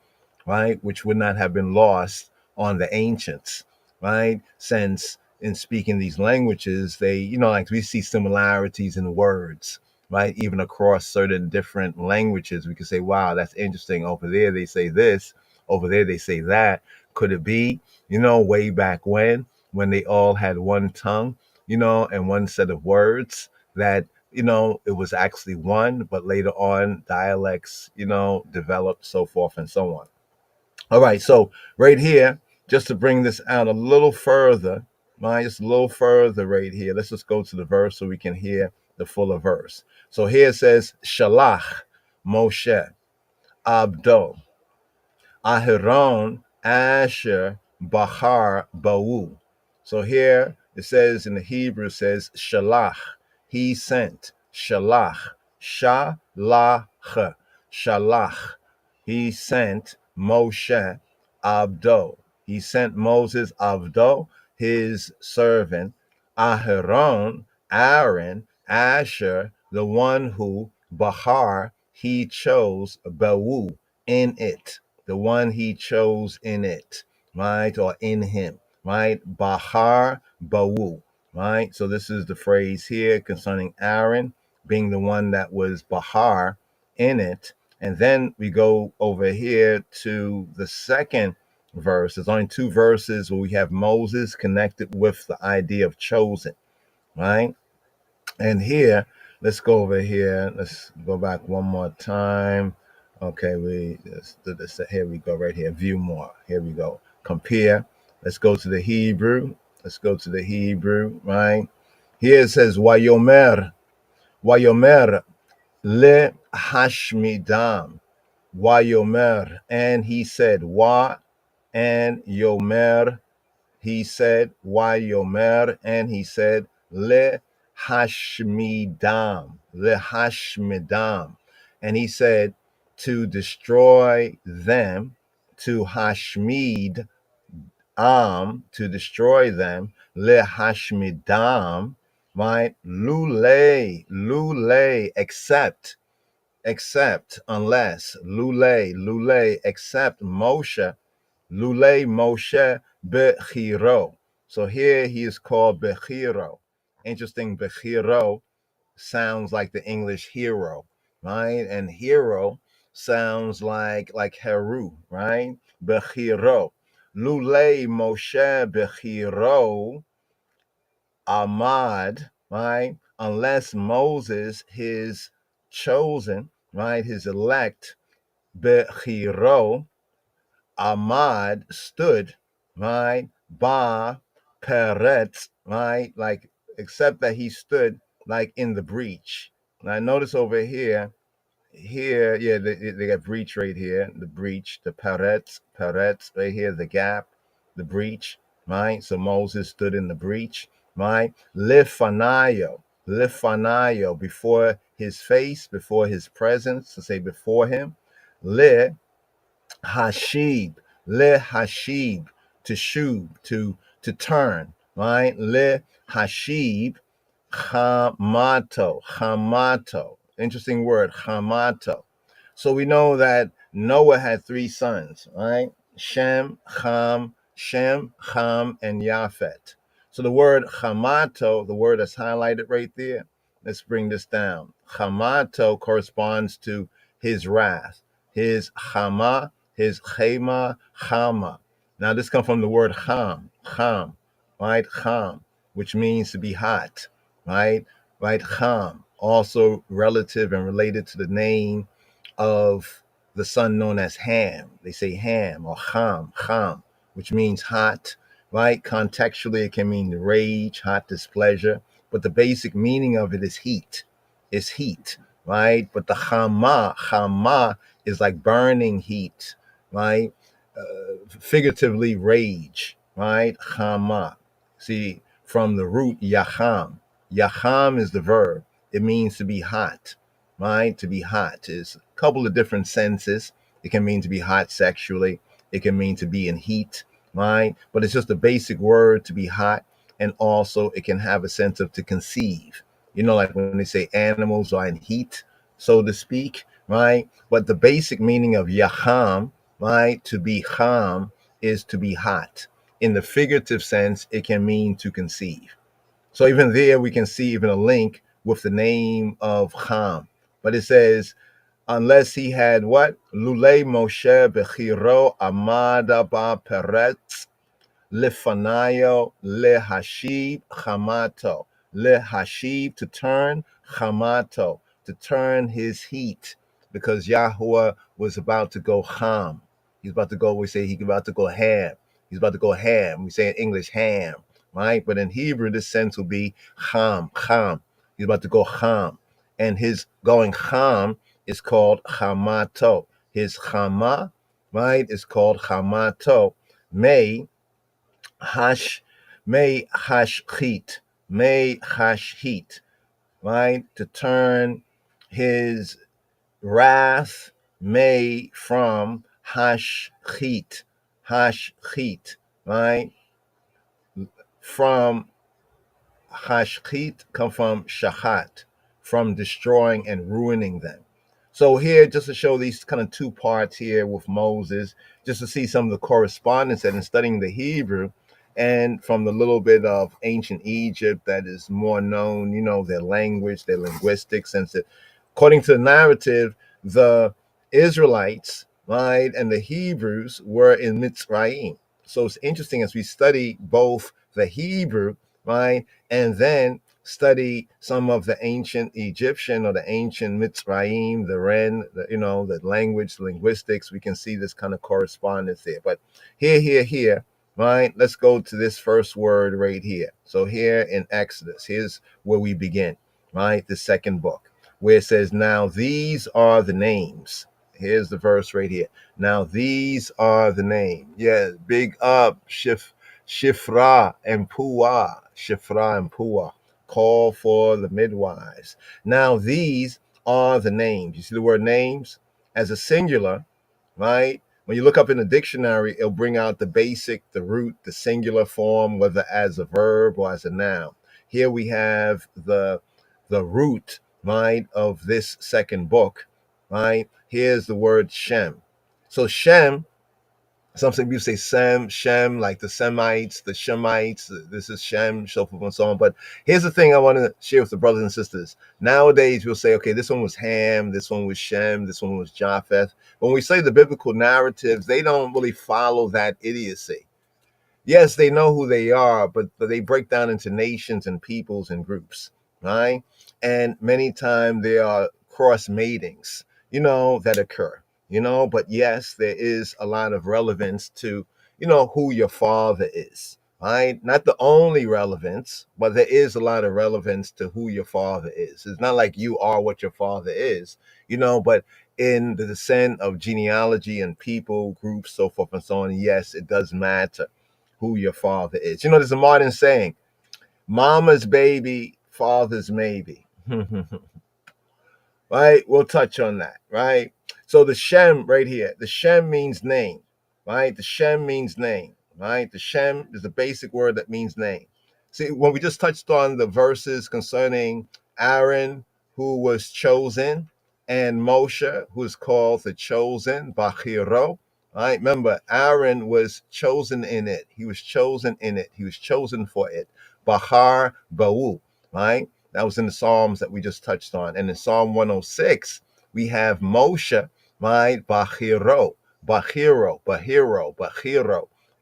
right, which would not have been lost on the ancients, right? Since in speaking these languages, they, like we see similarities in words, right? Even across certain different languages, we could say, wow, that's interesting. Over there, they say this. Over there, they say that. Could it be, way back when they all had one tongue, and one set of words that, it was actually one, but later on dialects, developed, so forth and so on. All right, so right here, just to bring this out a little further, right, just a little further right here. Let's just go to the verse so we can hear the fuller verse. So here it says, Shalach Moshe Abdo Ahiron Asher Bahar Ba'u. So here it says in the Hebrew, it says Shalach, he sent, Shalach, Shalach, Shalach. He sent Moshe Abdo. He sent Moses Abdo, his servant, Aharon, Aaron, Asher, the one who, Bahar, he chose, Ba'u, in it, the one he chose in it, right? Or in him, right? Bahar, Ba'u, right? So this is the phrase here concerning Aaron being the one that was Bahar in it. And then we go over here to the second verse. There's only two verses where we have Moses connected with the idea of chosen, right? And here, let's go over here. Let's go back one more time. Okay, let's do this. Here we go, right here. View more. Here we go. Compare. Let's go to the Hebrew. Let's go to the Hebrew, right? Here it says, Wayomer le hashmidam. Wayomer, and he said, Wa and Yomer, he said, Wayomer, and he said, Le Hashmidam, and he said, to destroy them, to Hashmid to destroy them, Le Hashmidam, right? Lule, except, unless, Lule, except Moshe, Lule Moshe Bechiro. So here he is called Bechiro. Interesting, Bechiro sounds like the English hero, right? And hero sounds like Heru, right? Bechiro. Lule Moshe Bechiro Ahmad, right? Unless Moses, his chosen, right? His elect, Bechiro, Ahmad stood, right? Ba Peretz, right? Like, except that he stood like in the breach. Now, notice over here, yeah, they got breach right here, the breach, the Peretz, right here, the gap, the breach, right? So Moses stood in the breach, right? Lifanayo, before his face, before his presence, to say before him. Li Hashib, le Hashib, to shub, to turn, right? Le Hashib, Hamato. Interesting word, Hamato. So we know that Noah had three sons, right? Shem, Ham, and Japhet. So the word Hamato, the word that's highlighted right there, let's bring this down. Hamato corresponds to his wrath, his Hama, his Chema, Hama. Now this comes from the word Ham, right? Ham, which means to be hot, right? Right? Ham, also relative and related to the name of the son known as Ham. They say Ham or Ham, which means hot, right? Contextually, it can mean rage, hot displeasure, but the basic meaning of it is heat. It's heat, right? But the Hama is like burning heat, right? Figuratively, rage, right? Hama. See, from the root Yaham. Yaham is the verb. It means to be hot, right? To be hot is a couple of different senses. It can mean to be hot sexually. It can mean to be in heat, right? But it's just a basic word to be hot. And also it can have a sense of to conceive. You know, like when they say animals are in heat, so to speak, right? But the basic meaning of Yaham, right, to be Ham, is to be hot. In the figurative sense, it can mean to conceive. So even there, we can see even a link with the name of Ham. But it says, unless he had what? Lule Moshe Bechiro Amadaba Peretz Lifanayo Lehashib Hamato. Lehashib, to turn, Hamato, to turn his heat, because Yahweh was about to go ham. He's about to go, we say he's about to go ham. He's about to go ham. We say in English ham, right? But in Hebrew, this sense will be ham. He's about to go ham. And his going ham is called Hamato. His Hama, right, is called Hamato. Hash, may hashchit, right? To turn his wrath, may from hashchit, right? From hashchit come from shahat, from destroying and ruining them. So here, just to show these kind of two parts here with Moses, just to see some of the correspondence that in studying the Hebrew, and from the little bit of ancient Egypt that is more known, you know, their language, their linguistics, since it, according to the narrative, the Israelites, right, and the Hebrews were in Mitzrayim. So it's interesting as we study both the Hebrew, right, and then study some of the ancient Egyptian or the ancient Mitzrayim, the Ren, you know, the language, linguistics, we can see this kind of correspondence there. But here, right, let's go to this first word right here. So here in Exodus, here's where we begin, right, the second book, where it says, now these are the names. Here's the verse right here. Now these are the names. Yeah, big up, Shifra and Puah. Call for the midwives. Now these are the names. You see the word names as a singular, right? When you look up in the dictionary, it'll bring out the basic, the root, the singular form, whether as a verb or as a noun. Here we have the root, right, of this second book, right? Here's the word Shem. So Shem Some people say Sem, Shem, like the Semites, the Shemites. This is Shem, so forth and so on. But here's the thing I want to share with the brothers and sisters. Nowadays, we'll say, okay, this one was Ham, this one was Shem, this one was Japheth. When we say the biblical narratives, they don't really follow that idiocy. Yes, they know who they are, but they break down into nations and peoples and groups, right? And many times there are cross matings, that occur, but yes, there is a lot of relevance to, who your father is, right? Not the only relevance, but there is a lot of relevance to who your father is. It's not like you are what your father is, but in the descent of genealogy and people, groups, so forth and so on, yes, it does matter who your father is. There's a modern saying, mama's baby, father's maybe. Right? We'll touch on that, right? So the Shem right here, the Shem means name, right? The Shem means name, right? The Shem is a basic word that means name. See, when we just touched on the verses concerning Aaron, who was chosen, and Moshe, who is called the chosen, Bachiro, right? Remember, Aaron was chosen in it. He was chosen in it. He was chosen for it. Bahar Ba'u, right? That was in the Psalms that we just touched on. And in Psalm 106, we have Moshe, right? Bachiro,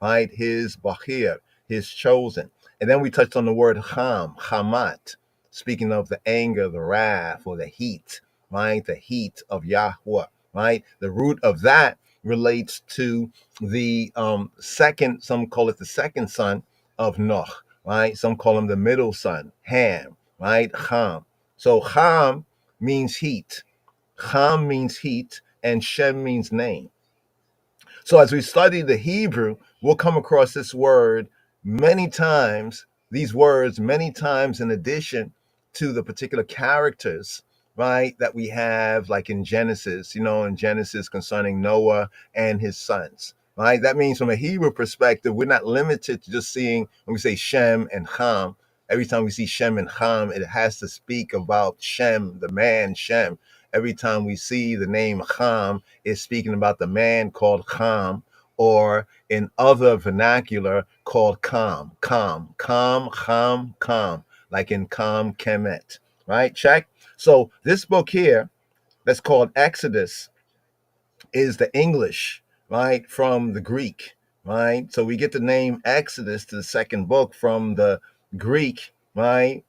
right? His Bachir, his chosen. And then we touched on the word Hamat, speaking of the anger, the wrath, or the heat, right? The heat of Yahweh, right? The root of that relates to the second, some call it the second son of Noach, right? Some call him the middle son, Ham, right? Ham. So Ham means heat. Ham means heat, and Shem means name. So as we study the Hebrew, we'll come across this word many times, these words many times in addition to the particular characters, right, that we have, like in Genesis, in Genesis concerning Noah and his sons, right? That means from a Hebrew perspective, we're not limited to just seeing, when we say Shem and Ham, every time we see Shem and Ham, it has to speak about Shem, the man Shem. Every time we see the name Ham, it's speaking about the man called Ham, or in other vernacular called Kam, like in Kam Kemet, right? Check. So this book here that's called Exodus is the English, right, from the Greek, right? So we get the name Exodus to the second book from the Greek, right,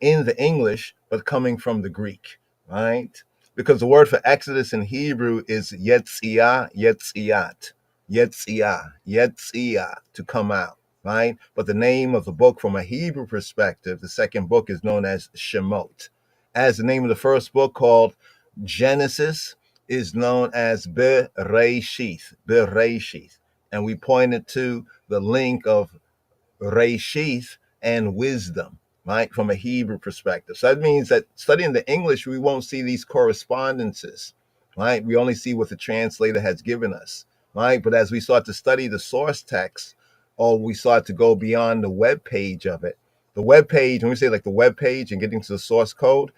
in the English, but coming from the Greek, right? Because the word for Exodus in Hebrew is Yetziah, to come out, right? But the name of the book from a Hebrew perspective, the second book is known as Shemot. As the name of the first book called Genesis is known as Bereshith, and we pointed to the link of Reshith and wisdom, right, from a Hebrew perspective. So that means that studying the English, we won't see these correspondences, right? We only see what the translator has given us, right? But as we start to study the source text, or we start to go beyond the web page of it, the web page, when we say like the web page and getting to the source code,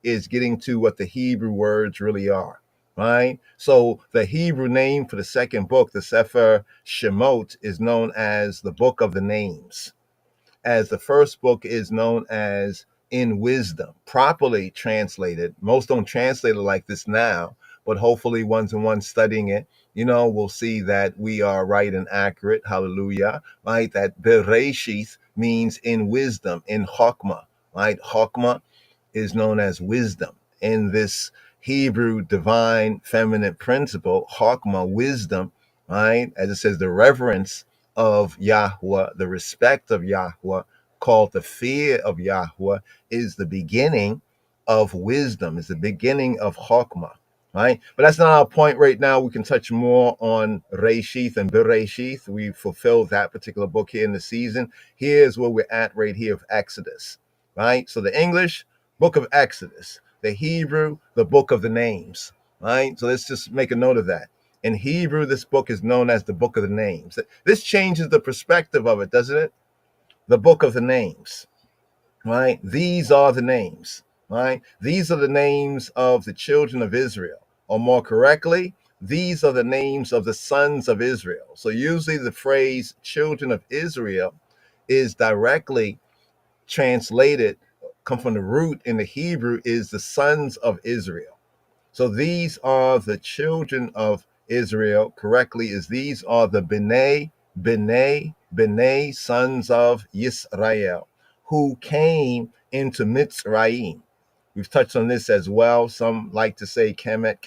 is getting to what the Hebrew words really are, right? So the Hebrew name for the second book, the Sefer Shemot, is known as the Book of the Names, as the first book is known as In Wisdom, properly translated. Most don't translate it like this now, but hopefully ones and ones studying it, will see that we are right and accurate. Hallelujah, right? That Bereshith means in wisdom, in Chokmah, right? Chokmah is known as wisdom. In this Hebrew divine feminine principle, Chokmah, wisdom, right? As it says, the reverence of Yahweh, the respect of Yahweh, called the fear of Yahweh, is the beginning of wisdom, is the beginning of Chokmah, right? But that's not our point right now. We can touch more on Reshith and Bereshith. We fulfilled that particular book here in the season. Here's where we're at right here of Exodus, right? So the English, book of Exodus. The Hebrew, the book of the names, right? So let's just make a note of that. In Hebrew, this book is known as the book of the names. This changes the perspective of it, doesn't it? The book of the names, right? These are the names, right? These are the names of the children of Israel, or more correctly, these are the names of the sons of Israel. So usually the phrase children of Israel is directly translated, come from the root in the Hebrew, is the sons of Israel. So these are the children of Israel. Correctly, is these are the B'nai, sons of Yisrael, who came into Mitzrayim. We've touched on this as well. Some like to say Kemet,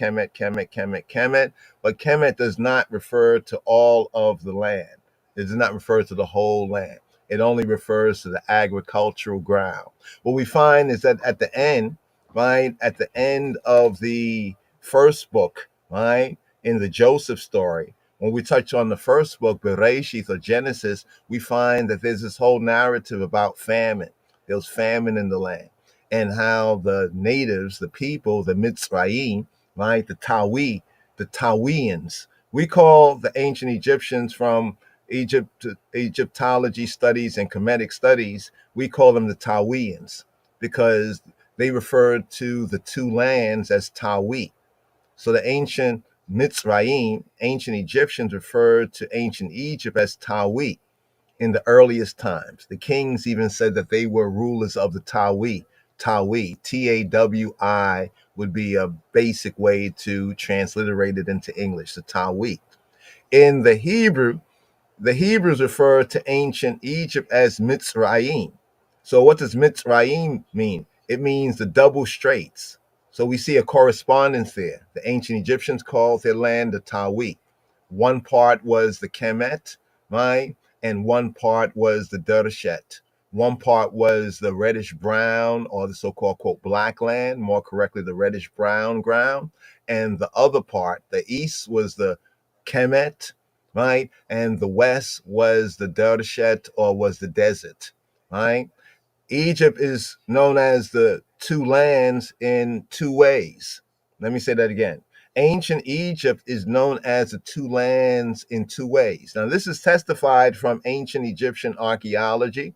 but Kemet does not refer to all of the land. It does not refer to the whole land. It only refers to the agricultural ground. What we find is that at the end, right, at the end of the first book, right, in the Joseph story, when we touch on the first book, Bereshith or Genesis, we find that there's this whole narrative about famine. There was famine in the land, and how the natives, the people, the Mitzrayim, right, the Tawians, we call the ancient Egyptians from Egyptology studies and Kemetic studies, we call them the Tawians because they referred to the two lands as Tawi. So the ancient Mitzrayim, ancient Egyptians referred to ancient Egypt as Tawi in the earliest times. The kings even said that they were rulers of the Tawi. Tawi, Tawi, would be a basic way to transliterate it into English, the Tawi. In the Hebrew, the Hebrews refer to ancient Egypt as Mitzrayim. So what does Mitzrayim mean? It means the double straits. So we see a correspondence there. The ancient Egyptians called their land the Tawi. One part was the Kemet, right? And one part was the Dershet. One part was the reddish brown, or the so-called, quote, black land, more correctly, the reddish brown ground. And the other part, the east, was the Kemet, right? And the west was the Dershet, or was the desert, right? Egypt is known as the two lands in two ways. Let me say that again. Ancient Egypt is known as the two lands in two ways. Now, this is testified from ancient Egyptian archaeology,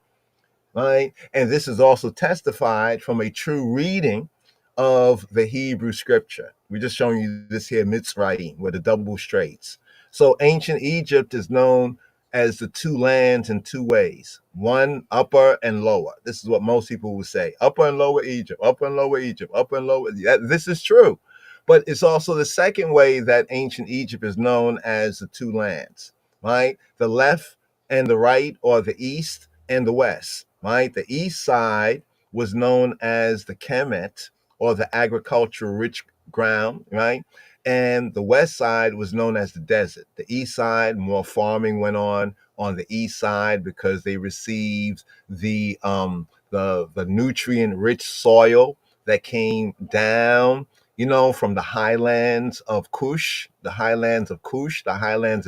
right? And this is also testified from a true reading of the Hebrew scripture. We're just showing you this here, Mitzrayim, with the double straits. So ancient Egypt is known as the two lands in two ways, one upper and lower. This is what most people will say, upper and lower Egypt, upper and lower Egypt, upper and lower. This is true. But it's also the second way that ancient Egypt is known as the two lands, right? The left and the right, or the east and the west, right? The east side was known as the Kemet, or the agricultural rich ground, right? And the west side was known as the desert. The east side, more farming went on the east side because they received the nutrient rich soil that came down, from the highlands of Kush, the highlands of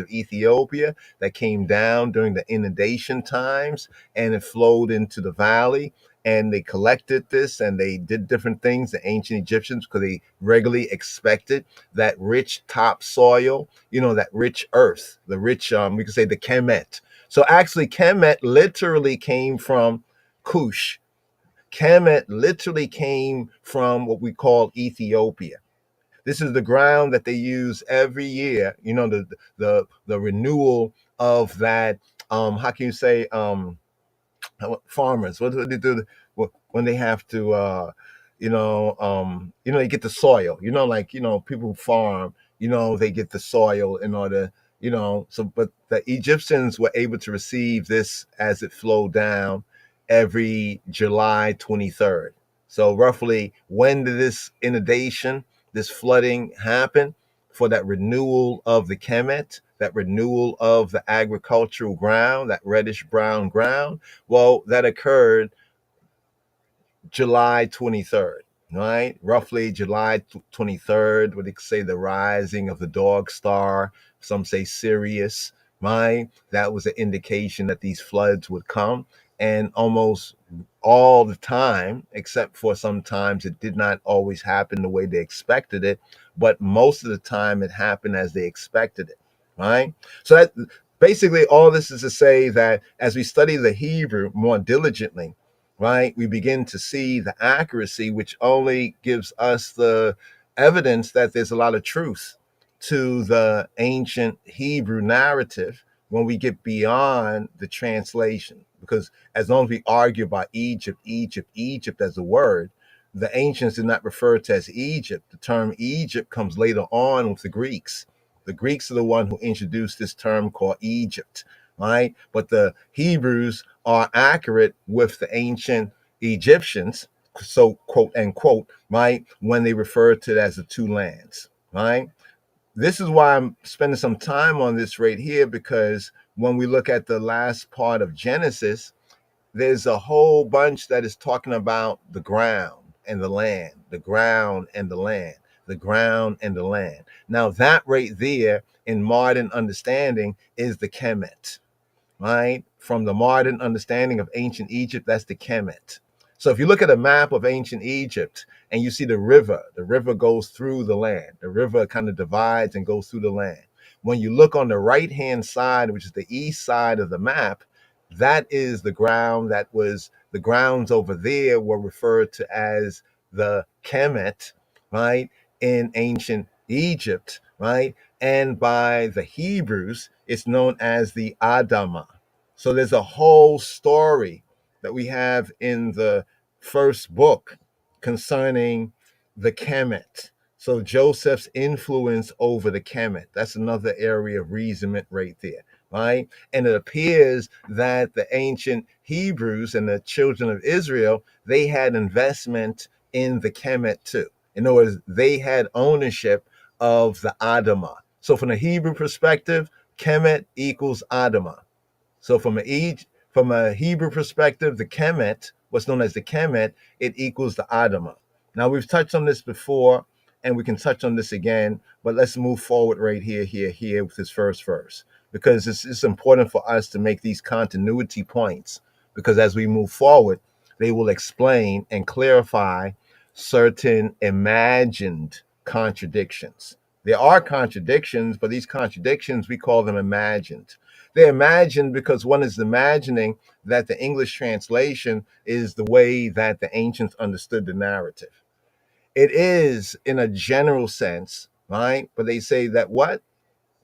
Ethiopia, that came down during the inundation times, and it flowed into the valley. And they collected this and they did different things, the ancient Egyptians, because they regularly expected that rich topsoil, that rich earth, the rich, we could say the Kemet. So actually, Kemet literally came from Kush. Kemet literally came from what we call Ethiopia. This is the ground that they use every year, the renewal of that, how can you say, farmers, what do they do when they have to they get the soil, like people who farm, they get the soil in order, so but the Egyptians were able to receive this as it flowed down every July 23rd. So roughly, when did this inundation, this flooding happen? For that renewal of the Kemet, that renewal of the agricultural ground, that reddish brown ground. Well, that occurred July 23rd, right? Roughly July 23rd, what they say, the rising of the dog star. Some say Sirius, right? That was an indication that these floods would come. And almost all the time, except for sometimes it did not always happen the way they expected it, but most of the time it happened as they expected it, right? So that basically all this is to say that as we study the Hebrew more diligently, right, we begin to see the accuracy, which only gives us the evidence that there's a lot of truth to the ancient Hebrew narrative when we get beyond the translation. Because as long as we argue about Egypt as a word, the ancients did not refer to as Egypt. The term Egypt comes later on with the Greeks. The Greeks are the one who introduced this term called Egypt, right? But the Hebrews are accurate with the ancient Egyptians, so quote unquote, right, when they refer to it as the two lands, right? This is why I'm spending some time on this right here, because when we look at the last part of Genesis, there's a whole bunch that is talking about the ground and the land, the ground and the land, the ground and the land. Now, that right there in modern understanding is the Kemet, right? From the modern understanding of ancient Egypt, that's the Kemet. So if you look at a map of ancient Egypt and you see the river goes through the land. The river kind of divides and goes through the land. When you look on the right-hand side, which is the east side of the map, that is the ground that was the grounds over there were referred to as the Kemet, right? In ancient Egypt, right? And by the Hebrews, it's known as the Adamah. So there's a whole story that we have in the first book concerning the Kemet. So Joseph's influence over the Kemet. That's another area of reasonment right there, right? And it appears that the ancient Hebrews and the children of Israel, they had investment in the Kemet too. In other words, they had ownership of the Adamah. So from the Hebrew perspective, Kemet equals Adamah. So from a Hebrew perspective, the Kemet, what's known as the Kemet, it equals the Adamah. Now we've touched on this before, and we can touch on this again, but let's move forward right here with this first verse, because it's important for us to make these continuity points, because as we move forward, they will explain and clarify certain imagined contradictions. There are contradictions, but these contradictions, we call them imagined. They're imagined because one is imagining that the English translation is the way that the ancients understood the narrative. It is in a general sense, right? But they say that what?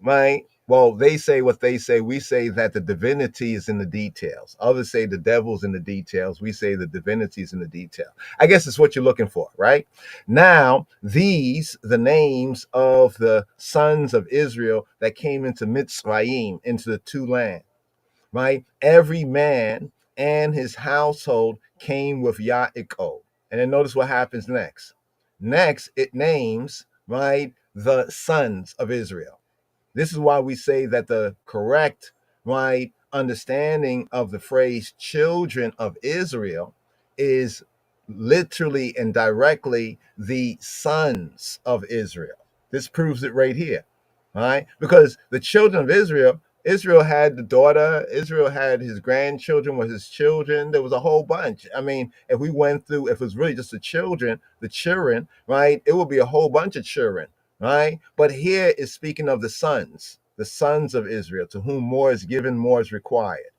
Right? Well, they say what they say. We say that the divinity is in the details. Others say the devil's in the details. We say the divinity is in the detail. I guess it's what you're looking for, right? Now, these, the names of the sons of Israel that came into Mitzrayim, into the two lands, right? Every man and his household came with Yaakov. And then notice what happens next. Next, it names, right, the sons of Israel. This is why we say that the correct, right, understanding of the phrase children of Israel is literally and directly the sons of Israel. This proves it right here, right? Because the children of Israel, Israel had the daughter, Israel had his grandchildren with his children. There was a whole bunch. I mean, if we went through, if it was really just the children, right, it would be a whole bunch of children, right? But here is speaking of the sons of Israel, to whom more is given, more is required.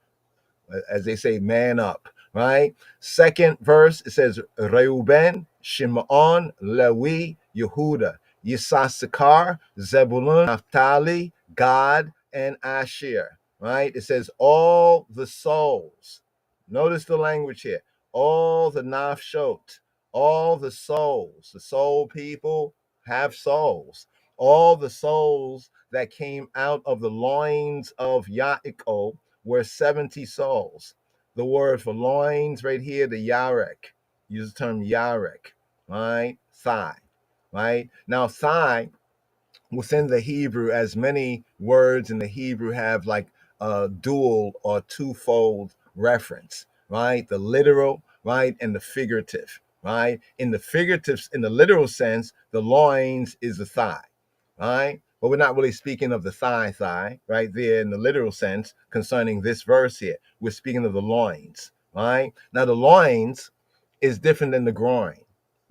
As they say, man up, right? Second verse, it says, Reuben, Shimon, Levi, Yehuda, Yisasakar, Zebulun, Naphtali, Gad, and Asher, right? It says, all the souls. Notice the language here. All the nafshot, all the souls, the soul people have souls. All the souls that came out of the loins of Yaakov were 70 souls. The word for loins right here, the yarek, use the term yarek, right? Thigh, right? Now, thigh within the Hebrew, as many words in the Hebrew have like a dual or twofold reference, right? The literal, right? And the figurative, right? In the literal sense, the loins is the thigh, right? But we're not really speaking of the thigh, right there in the literal sense concerning this verse here. We're speaking of the loins, right? Now, the loins is different than the groin.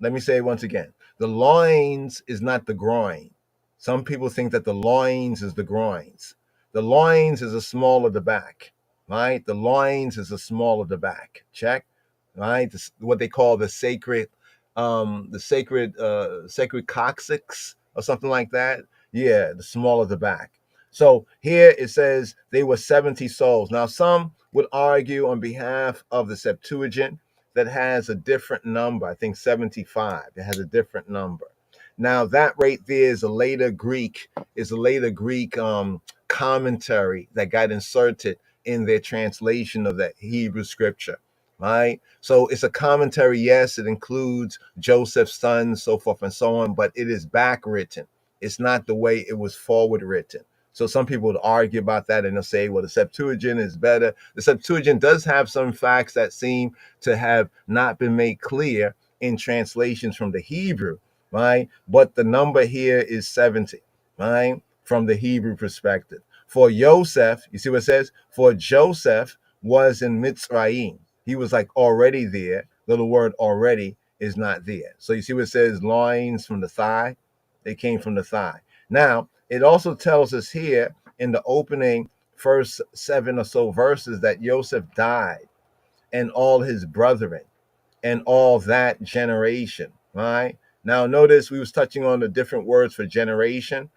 Let me say it once again. The loins is not the groin. Some people think that the loins is the groins. The loins is a small of the back, right? The loins is a small of the back. Check, right? This, what they call the sacred coccyx or something like that. Yeah, the smaller the back. So here it says they were 70 souls. Now, some would argue on behalf of the Septuagint that has a different number. I think 75. It has a different number. Now, that right there is a later Greek commentary that got inserted in their translation of that Hebrew scripture. Right. So it's a commentary. Yes, it includes Joseph's sons, so forth and so on, but it is back written. It's not the way it was forward written. So some people would argue about that and they'll say, well, the Septuagint is better. The Septuagint does have some facts that seem to have not been made clear in translations from the Hebrew, right? But the number here is 70, right? From the Hebrew perspective. For Joseph, you see what it says? For Joseph was in Mitzrayim. He was like already there, though the word already is not there. So you see what it says, loins from the thigh? They came from the thigh. Now, it also tells us here in the opening first 7 or so verses that Joseph died and all his brethren and all that generation, right? Now, notice we was touching on the different words for generation,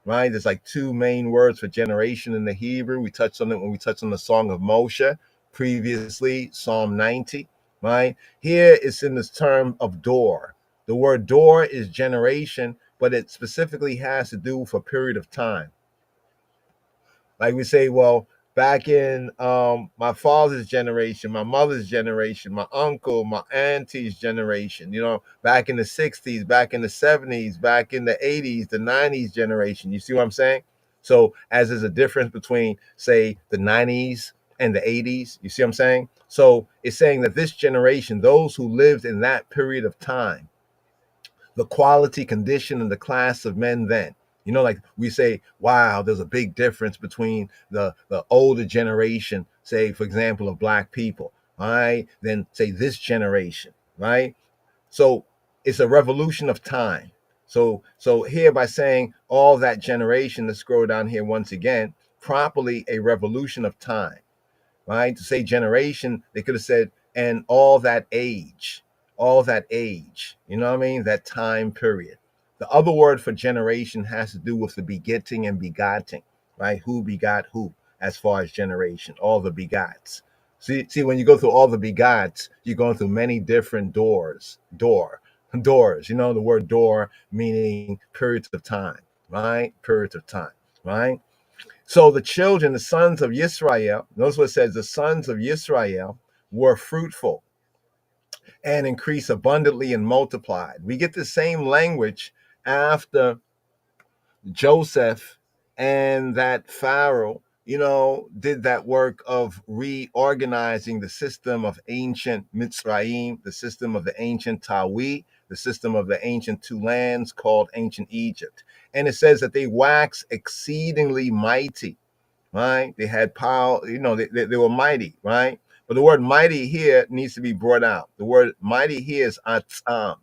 right? There's like two main words for generation in the Hebrew. We touched on it when we touched on the Song of Moshe previously, Psalm 90, right? Here it's in this term of door. The word door is generation, but it specifically has to do with a period of time. Like we say, well, back in my father's generation, my mother's generation, my uncle, my auntie's generation, back in the 60s, back in the 70s, back in the 80s, the 90s generation. You see what I'm saying? So as there's a difference between, say, the 90s and the 80s, you see what I'm saying? So it's saying that this generation, those who lived in that period of time, the quality, condition, and the class of men then. Like we say, wow, there's a big difference between the older generation, say, for example, of black people, right? Then say this generation, right? So it's a revolution of time. So here by saying all that generation, let's scroll down here once again, properly a revolution of time, right? To say generation, they could have said, and all that age, you know what I mean? That time period. The other word for generation has to do with the begetting and begotten, right? Who begot who as far as generation, all the begots. See, when you go through all the begots, you're going through many different doors. Doors, the word door meaning periods of time, right? Periods of time, right? So the children, the sons of Israel, notice what it says, the sons of Israel were fruitful and increased abundantly and multiplied. We get the same language after Joseph and that Pharaoh, did that work of reorganizing the system of ancient Mitzrayim, the system of the ancient Tawi, the system of the ancient two lands called ancient Egypt. And it says that they waxed exceedingly mighty, right? They had power, they were mighty, right? But the word mighty here needs to be brought out. The word mighty here is atzam,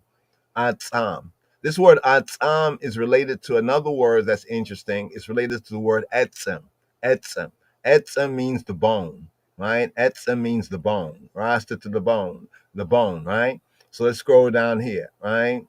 atzam. This word atzam is related to another word that's interesting. It's related to the word etzem, etzem. Etzem means the bone, right? Etzem means the bone, rasta to the bone, right? So let's scroll down here, right?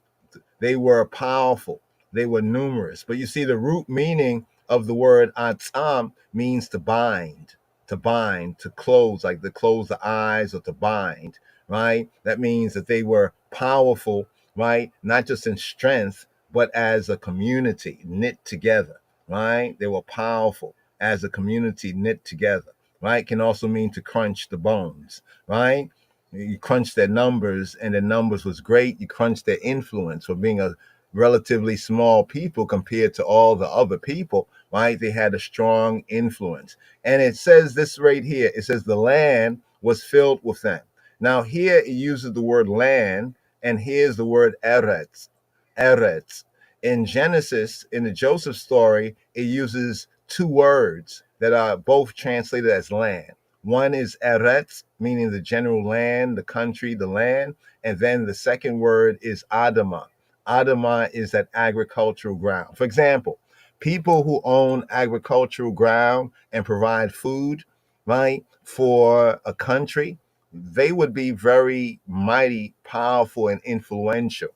They were powerful. They were numerous. But you see, the root meaning of the word atzam means to bind, to close, like to close the eyes or to bind, right? That means that they were powerful, right? Not just in strength, but as a community knit together, right? They were powerful as a community knit together, right? Can also mean to crunch the bones, right? You crunch their numbers, and their numbers was great. You crunch their influence for being a relatively small people compared to all the other people, right? They had a strong influence. And it says this right here. It says the land was filled with them. Now here it uses the word land, and here's the word eretz. Eretz. In Genesis, in the Joseph story, it uses two words that are both translated as land. One is eretz, meaning the general land, the country, the land. And then the second word is Adamah. Adamah is that agricultural ground. For example, people who own agricultural ground and provide food, right, for a country, they would be very mighty, powerful, and influential.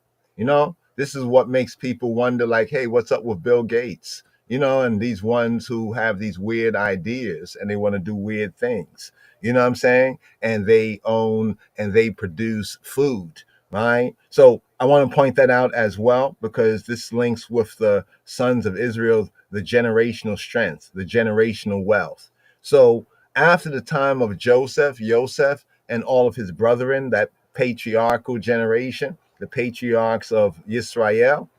This is what makes people wonder, like, hey, what's up with Bill Gates? And these ones who have these weird ideas and they want to do weird things. You know what I'm saying? And they own and they produce food, right? So I want to point that out as well, because this links with the sons of Israel, the generational strength, the generational wealth. So after the time of Joseph, and all of his brethren, that patriarchal generation, the patriarchs of Israel,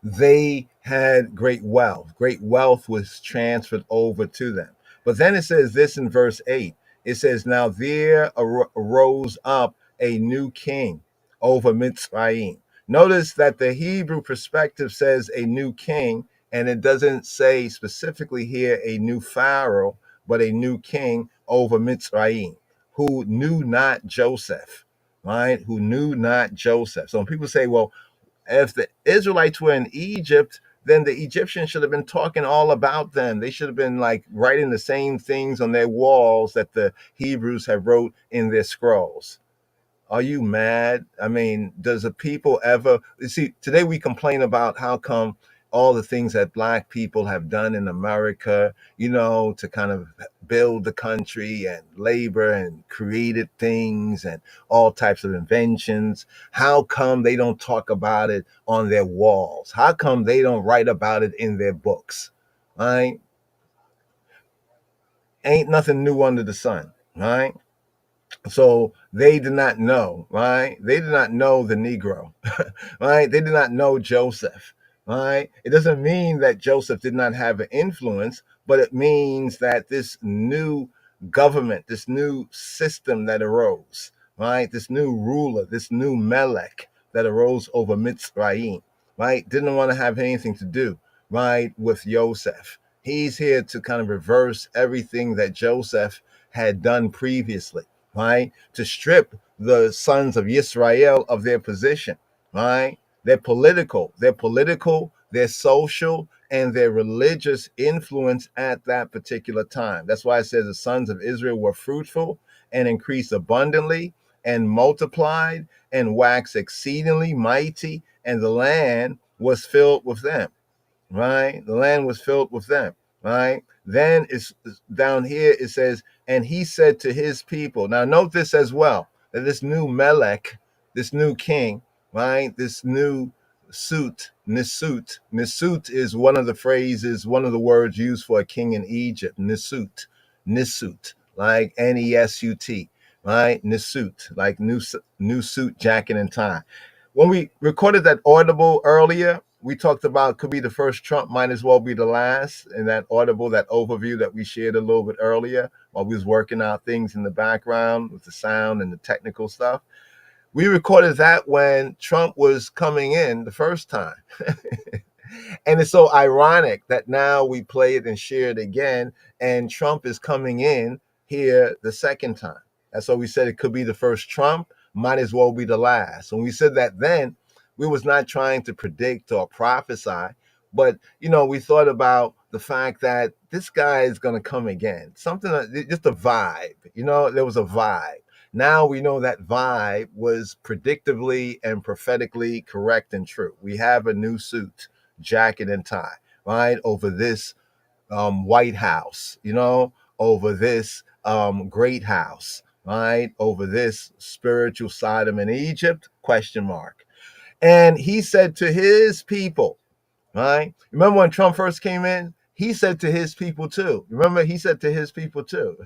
they had great wealth. Great wealth was transferred over to them. But then it says this in verse 8. It says, now there arose up a new king over Mitzrayim. Notice that the Hebrew perspective says a new king, and it doesn't say specifically here a new pharaoh, but a new king over Mitzrayim, who knew not Joseph, right? Who knew not Joseph. So when people say, well, if the Israelites were in Egypt, then the Egyptians should have been talking all about them. They should have been like writing the same things on their walls that the Hebrews have wrote in their scrolls. Are you mad? I mean, does the people ever, you see, today we complain about how come all the things that Black people have done in America, to kind of build the country and labor and created things and all types of inventions. How come they don't talk about it on their walls? How come they don't write about it in their books? Right? Ain't nothing new under the sun, right? So they did not know, right? They did not know the Negro, right? They did not know Joseph, right? It doesn't mean that Joseph did not have an influence, but it means that this new government, this new system that arose, right? This new ruler, this new Melech that arose over Mitzrayim, right? Didn't want to have anything to do, right, with Joseph. He's here to kind of reverse everything that Joseph had done previously, right? To strip the sons of Israel of their position, right? Their political, their social, and their religious influence at that particular time. That's why it says the sons of Israel were fruitful and increased abundantly and multiplied and waxed exceedingly mighty, and the land was filled with them, right? The land was filled with them, right? Then it's down here, it says, and he said to his people. Now, note this as well, that this new Melech, this new king, right? This new Nisut is one of the phrases, one of the words used for a king in Egypt, Nisut, like Nesut, right? Nisut, like new suit, jacket, and tie. When we recorded that audible earlier, we talked about could be the first Trump, might as well be the last. In that audible, that overview that we shared a little bit earlier while we was working out things in the background with the sound and the technical stuff. We recorded that when Trump was coming in the first time. And it's so ironic that now we play it and share it again, and Trump is coming in here the second time. That's why we said it could be the first Trump, might as well be the last. When we said that then, we was not trying to predict or prophesy, but we thought about the fact that this guy is going to come again. Something, just a vibe. There was a vibe. Now we know that vibe was predictably and prophetically correct and true. We have a new suit, jacket, and tie, right, over this White House, over this great house, right, over this spiritual Sodom in Egypt, question mark. And he said to his people, right? Remember when Trump first came in? He said to his people too. Remember, he said to his people too.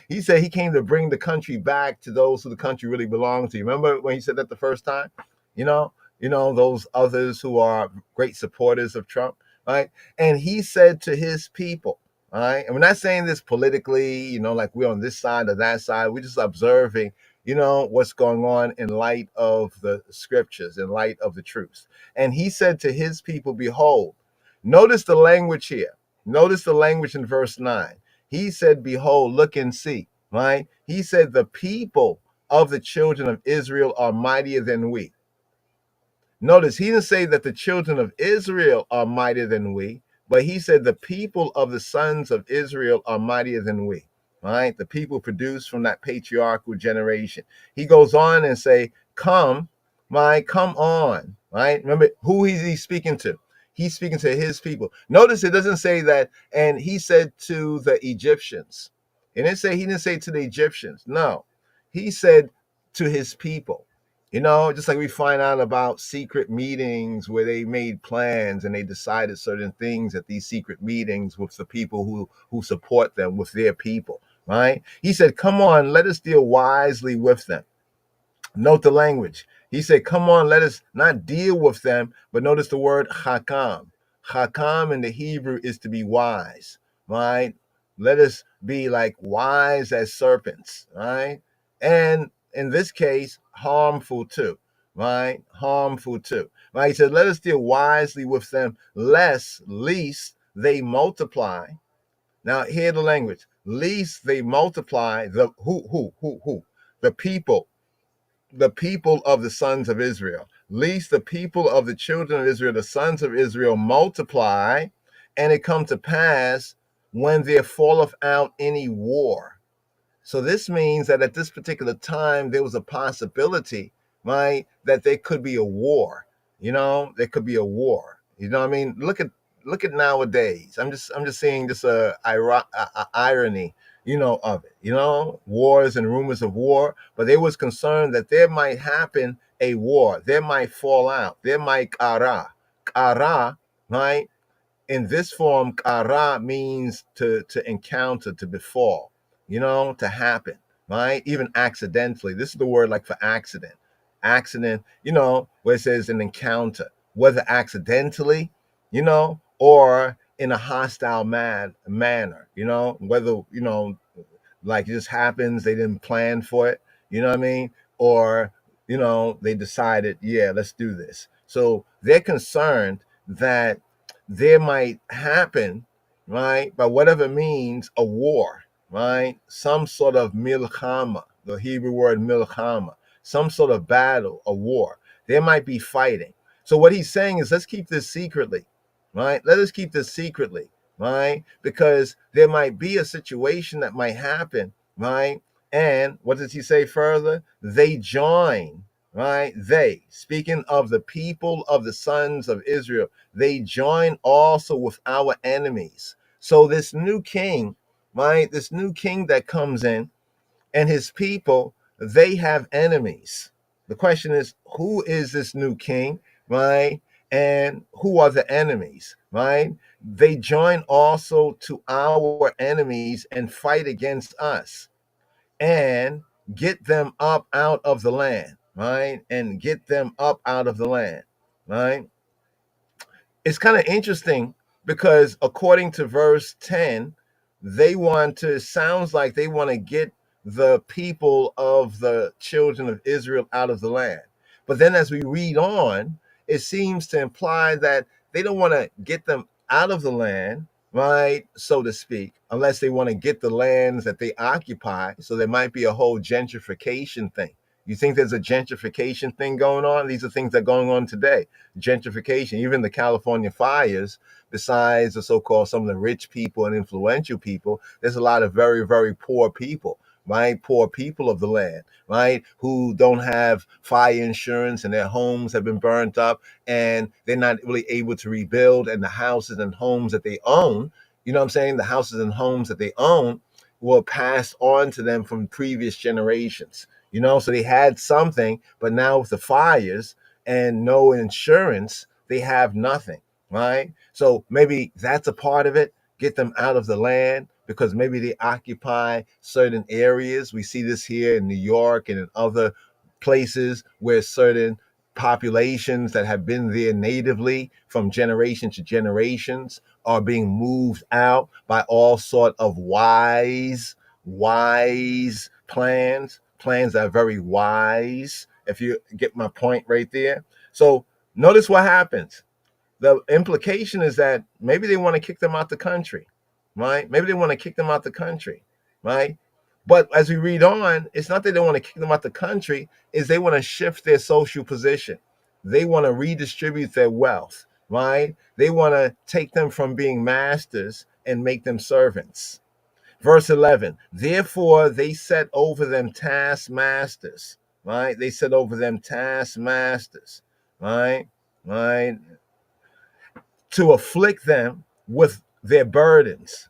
He said he came to bring the country back to those who the country really belongs to. Remember when he said that the first time? You know, those others who are great supporters of Trump, right? And he said to his people, right? And we're not saying this politically, like we're on this side or that side. We're just observing, what's going on in light of the scriptures, in light of the truth. And he said to his people, behold, notice the language here. Notice the language in verse 9. He said, behold, look and see, right? He said, the people of the children of Israel are mightier than we. Notice he didn't say that the children of Israel are mightier than we, but he said the people of the sons of Israel are mightier than we, right? The people produced from that patriarchal generation. He goes on and say, come on, right? Remember, who is he speaking to? He's speaking to his people. Notice it doesn't say that, and he said to the Egyptians. It didn't say, he didn't say to the Egyptians. No, he said to his people. Just like we find out about secret meetings where they made plans and they decided certain things at these secret meetings with the people who support them, with their people, right? He said, come on, let us deal wisely with them. Note the language. He said, come on, let us not deal with them, but notice the word hakam. Hakam in the Hebrew is to be wise, right? Let us be like wise as serpents, right? And in this case, harmful too, right? Harmful too, right? He said, let us deal wisely with them, least they multiply. Now, hear the language. Least they multiply the who? The people of the sons of Israel. Least the people of the children of Israel, the sons of Israel, multiply, and it come to pass when there falleth out any war. So this means that at this particular time, there was a possibility, right, that there could be a war. There could be a war. You know what I mean? Look at nowadays. I'm just seeing just a irony, of it. Wars and rumors of war, but they was concerned that there might happen a war. There might fall out. There might kara, right? In this form, kara means to encounter, to befall, to happen, right? Even accidentally. This is the word like for accident. Accident, where it says an encounter, whether accidentally, or in a hostile manner, whether, like it just happens, they didn't plan for it, you know what I mean? Or, they decided, yeah, let's do this. So they're concerned that there might happen, right, by whatever means, a war, right? Some sort of milchama, the Hebrew word milchama, some sort of battle, a war. There might be fighting. So what he's saying is, let's keep this secretly, right? Let us keep this secretly, right? Because there might be a situation that might happen, right? And what does he say further? They join, right? They, speaking of the people of the sons of Israel, they join also with our enemies. So this new king, right? This new king that comes in, and his people, they have enemies. The question is, who is this new king, right? And who are the enemies, right? They join also to our enemies and fight against us and get them up out of the land, right? And get them up out of the land, right? It's kind of interesting because according to verse 10, sounds like they want to get the people of the children of Israel out of the land. But then as we read on, it seems to imply that they don't want to get them out of the land, right, so to speak, unless they want to get the lands that they occupy. So there might be a whole gentrification thing. You think there's a gentrification thing going on? These are things that are going on today. Gentrification, even the California fires, besides the so-called some of the rich people and influential people, there's a lot of very, very poor people, right? Poor people of the land, right? Who don't have fire insurance and their homes have been burnt up and they're not really able to rebuild, and the houses and homes that they own, you know what I'm saying? The houses and homes that they own were passed on to them from previous generations, so they had something, but now with the fires and no insurance, they have nothing, right? So maybe that's a part of it. Get them out of the land because maybe they occupy certain areas. We see this here in New York and in other places where certain populations that have been there natively from generation to generations are being moved out by all sort of wise plans that are very wise, if you get my point right there. So notice what happens. The implication is that maybe they want to kick them out the country, right? Maybe they want to kick them out the country, right? But as we read on, it's not that they want to kick them out the country, is they want to shift their social position. They want to redistribute their wealth, right? They want to take them from being masters and make them servants. Verse 11, therefore they set over them taskmasters, right? They set over them taskmasters, right? right? To afflict them with their burdens,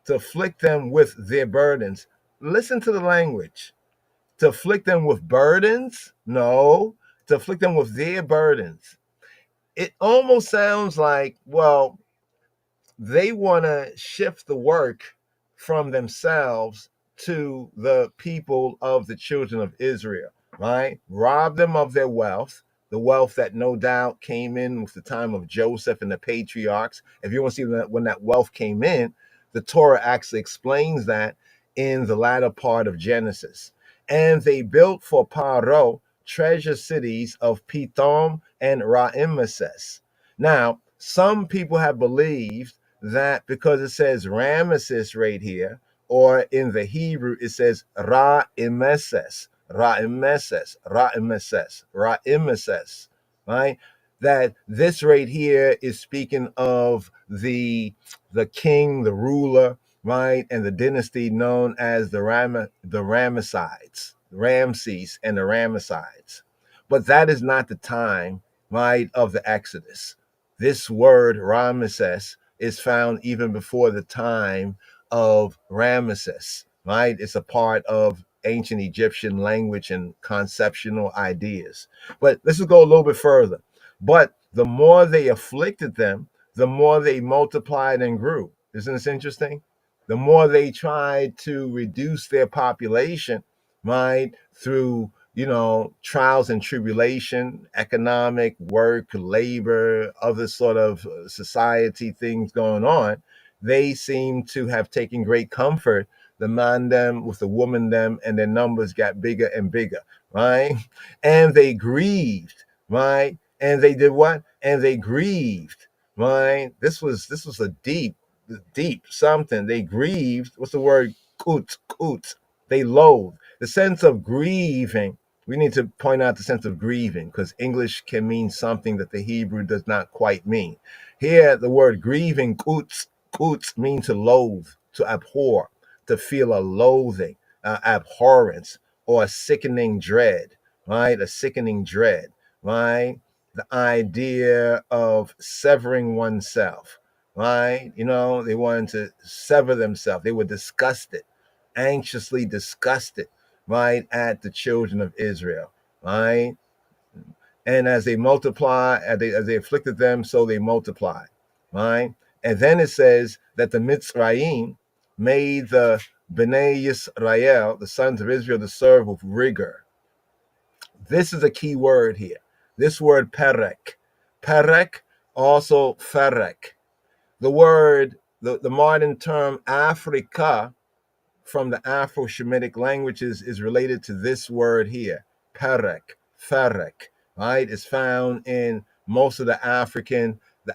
to afflict them with their burdens. Listen to the language. To afflict them with burdens? No, to afflict them with their burdens. It almost sounds like, well, they want to shift the work from themselves to the people of the children of Israel, right? Rob them of their wealth, the wealth that no doubt came in with the time of Joseph and the patriarchs. If you want to see when that wealth came in, the Torah actually explains that in the latter part of Genesis. And they built for Paro treasure cities of Pithom and Ramesses. Now, some people have believed that because it says Ramesses right here, or in the Hebrew it says Ra-emeses, Ra-emeses, Ra-emeses, Ra-emeses, right? That this right here is speaking of the king, the ruler, right, and the dynasty known as the Ramessides, Ramses and the Ramessides. But that is not the time, right, of the Exodus. This word Ramesses is found even before the time of Ramesses, right? It's a part of ancient Egyptian language and conceptual ideas. But let's just go a little bit further. But the more they afflicted them, the more they multiplied and grew. Isn't this interesting? The more they tried to reduce their population, right, through trials and tribulation, economic, work, labor, other sort of society things going on, they seem to have taken great comfort, the man them with the woman them, and their numbers got bigger and bigger, right? And they grieved, right? And they did what? And they grieved, right? This was a deep something. They grieved. What's the word? Kut. They loathed. The sense of grieving, we need to point out the sense of grieving because English can mean something that the Hebrew does not quite mean. Here, the word grieving, kuts, means to loathe, to abhor, to feel a loathing, abhorrence, or a sickening dread, right? A sickening dread, right? The idea of severing oneself, right? They wanted to sever themselves. They were disgusted, anxiously disgusted, right, at the children of Israel, right? And as they multiply, as they afflicted them, so they multiplied, right? And then it says that the Mitzrayim made the Bnei Yisrael, the sons of Israel, to serve with rigor. This is a key word here. This word perek. Perek, also ferek. The word, the modern term Africa from the Afro-Shemitic languages is related to this word here, perek, ferek, right? It's found in most of the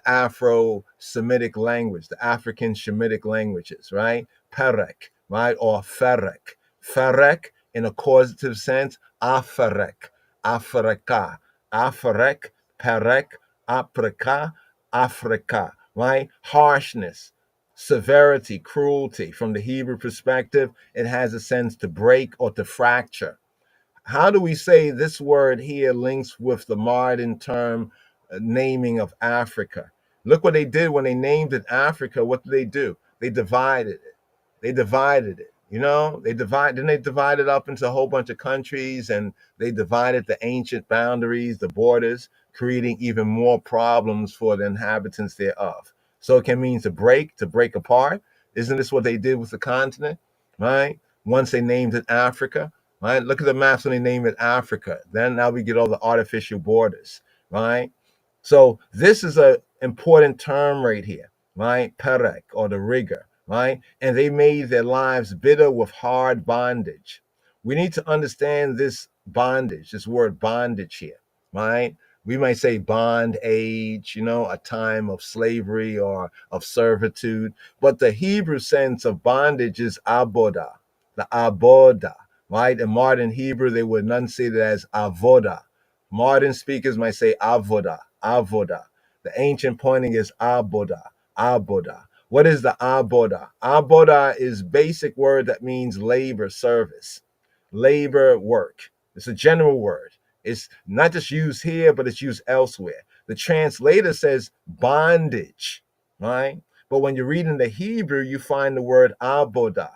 Afro-Semitic language, the African Shemitic languages, right? Perek, right? Or ferek. Ferek, in a causative sense, aferek, afereka, aferek, perek, aprika, Africa, right? Harshness, severity, cruelty. From the Hebrew perspective, it has a sense to break or to fracture. How do we say this word here links with the modern term naming of Africa? Look what they did when they named it Africa. What did they do? They divided it. They divided it. They divide it up into a whole bunch of countries, and they divided the ancient boundaries, the borders, creating even more problems for the inhabitants thereof. So it can mean to break apart. Isn't this what they did with the continent? Right? Once they named it Africa, right? Look at the maps when they name it Africa. Then now we get all the artificial borders, right? So this is a important term right here, right? Perek, or the rigor, right? And they made their lives bitter with hard bondage. We need to understand this bondage, this word bondage here, right? We might say bond age, a time of slavery or of servitude, but the Hebrew sense of bondage is aboda, the aboda, right? In modern Hebrew, they would enunciate it as avoda. Modern speakers might say avoda, avoda. The ancient pointing is aboda, aboda. What is the aboda? Aboda is basic word that means labor, service, labor, work. It's a general word. It's not just used here, but it's used elsewhere. The translator says bondage, right? But when you read in the Hebrew, you find the word abodah,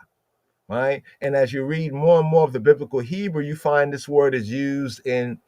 right? And as you read more and more of the biblical Hebrew, you find this word is used in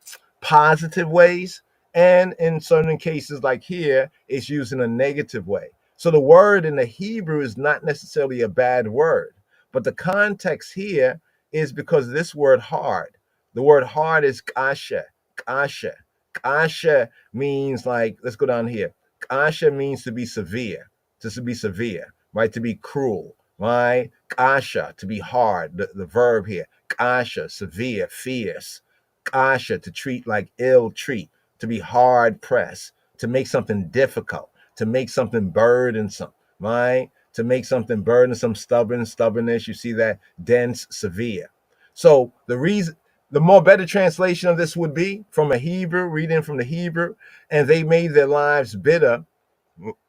positive ways, and in certain cases, like here, it's used in a negative way. So the word in the Hebrew is not necessarily a bad word, but the context here is because this word hard. The word hard is kasha, kasha. Kasha means, like, let's go down here. Kasha means to be severe, to be severe, right? To be cruel, right? Kasha, to be hard, the verb here. Kasha, severe, fierce. Kasha, to treat like ill treat, to be hard pressed, to make something difficult, to make something burdensome, right? To make something burdensome, stubbornness. You see that? Dense, severe. So the more better translation of this would be from a Hebrew, reading from the Hebrew, and they made their lives bitter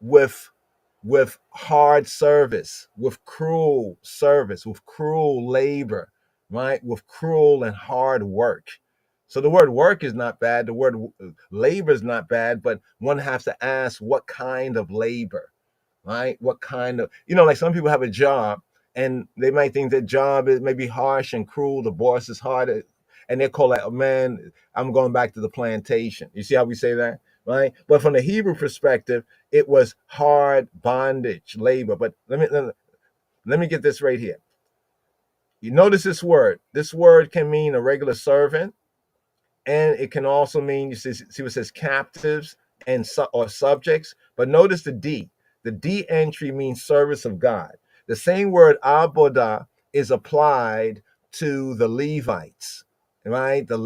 with hard service, with cruel service, with cruel labor, right? With cruel and hard work. So the word work is not bad. The word labor is not bad, but one has to ask what kind of labor, right? What kind of, like some people have a job and they might think that job is maybe harsh and cruel. The boss is hard, and they call that, oh, man, I'm going back to the plantation. You see how we say that, right? But from the Hebrew perspective, it was hard bondage, labor. But let me get this right here. You notice this word. This word can mean a regular servant, and it can also mean, you see what it says, captives and or subjects. But notice the D. The D entry means service of God. The same word abodah is applied to the Levites, right? The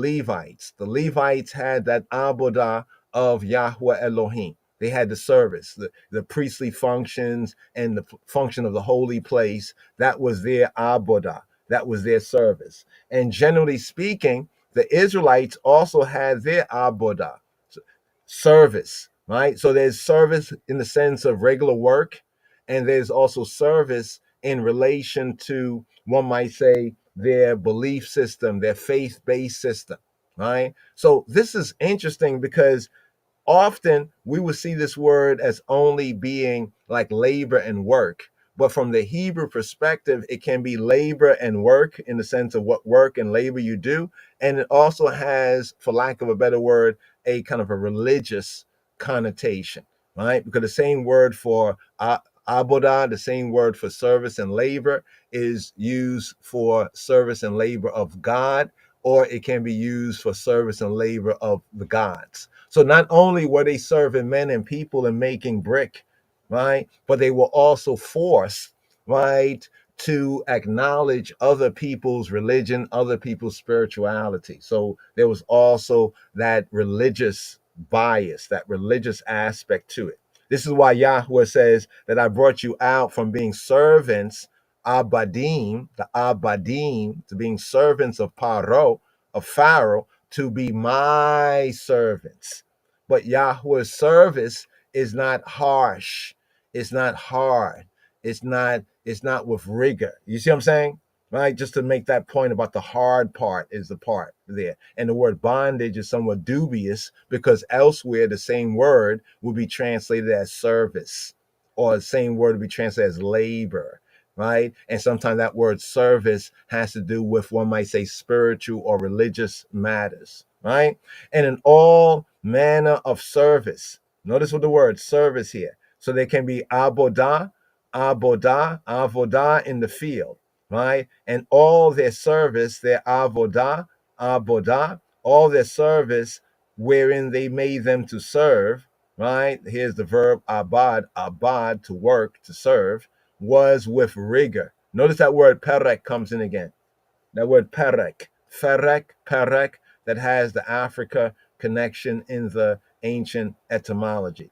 Levites had that abodah of Yahweh Elohim. They had the service, the priestly functions and the function of the holy place. That was their abodah. That was their service. And generally speaking, the Israelites also had their abodah, service, right? So there's service in the sense of regular work, and there's also service in relation to, one might say, their belief system, their faith-based system, right? So this is interesting because often we would see this word as only being like labor and work. But from the Hebrew perspective, it can be labor and work in the sense of what work and labor you do. And it also has, for lack of a better word, a kind of a religious connotation, right? Because the same word for abodah, the same word for service and labor, is used for service and labor of God, or it can be used for service and labor of the gods. So not only were they serving men and people and making brick, right, but they were also forced, right, to acknowledge other people's religion, other people's spirituality. So there was also that religious bias, that religious aspect to it. This is why Yahweh says that I brought you out from being servants, abadim, the abadim, to being servants of Paro, of Pharaoh, to be my servants. But Yahweh's service is not harsh. It's not hard. It's not with rigor. You see what I'm saying? Right? Just to make that point about the hard part is the part there. And the word bondage is somewhat dubious because elsewhere the same word will be translated as service, or the same word will be translated as labor, right? And sometimes that word service has to do with, one might say, spiritual or religious matters, right? And in all manner of service. Notice what the word service here. So there can be abodah, avodah in the field, right? And all their service, their avodah, all their service wherein they made them to serve, right? Here's the verb abad, to work, to serve, was with rigor. Notice that word perek comes in again. That word perek, that has the Africa connection in the ancient etymology.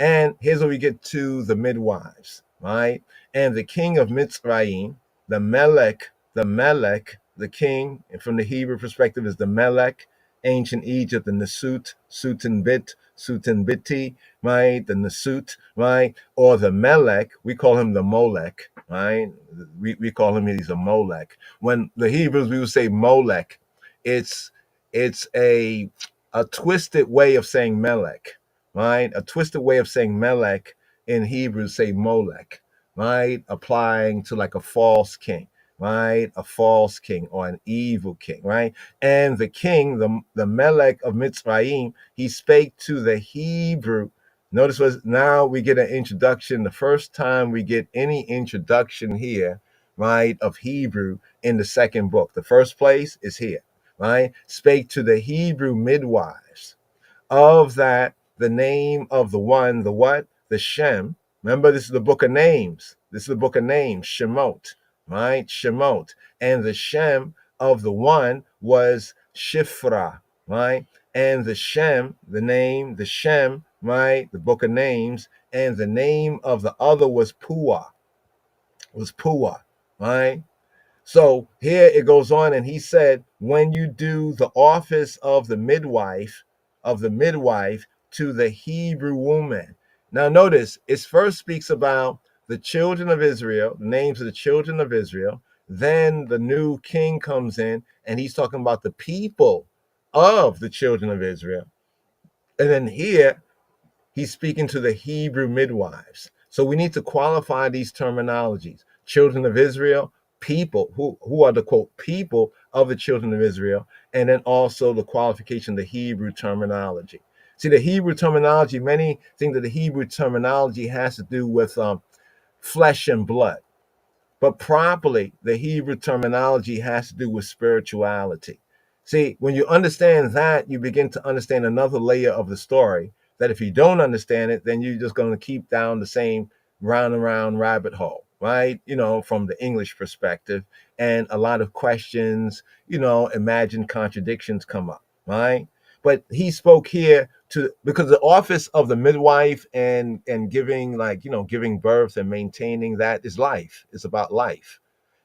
And here's where we get to the midwives, right? And the king of Mitzrayim, the Melech, the king, and from the Hebrew perspective is the Melech, ancient Egypt, the Nasut, Sutanbiti, right? The Nasut, right? Or the Melech, we call him the Molech, right? We call him, he's a Molech. When the Hebrews, we would say Molech, it's It's a twisted way of saying Melech, right? A twisted way of saying Melech in Hebrew, say Molech, right? Applying to like a false king, right? A false king or an evil king, right? And the king, the Melech of Mitzrayim, he spake to the Hebrew. Notice was now we get an introduction. The first time we get any introduction here, right, of Hebrew in the second book. The first place is here, right? Spake to the Hebrew midwives of that the name of the one, the what? The Shem. Remember, this is the book of names. This is the book of names, Shemot, right? Shemot. And the Shem of the one was Shifra, right? And the Shem, the name, the Shem, right? The book of names. And the name of the other was Pua, right? So here it goes on, and he said, when you do the office of the midwife, to the Hebrew woman. Now notice, it first speaks about the children of Israel, the names of the children of Israel. Then the new king comes in, and he's talking about the people of the children of Israel. And then here he's speaking to the Hebrew midwives. So we need to qualify these terminologies. Children of Israel, people, who are the quote people of the children of Israel, and then also the qualification, the Hebrew terminology. See, the Hebrew terminology, many think that the Hebrew terminology has to do with flesh and blood. But properly, the Hebrew terminology has to do with spirituality. See, when you understand that, you begin to understand another layer of the story. That if you don't understand it, then you're just going to keep down the same round and round rabbit hole, right? From the English perspective. And a lot of questions, imagined contradictions come up, right? But he spoke here because the office of the midwife and giving, giving birth and maintaining that is life. It's about life.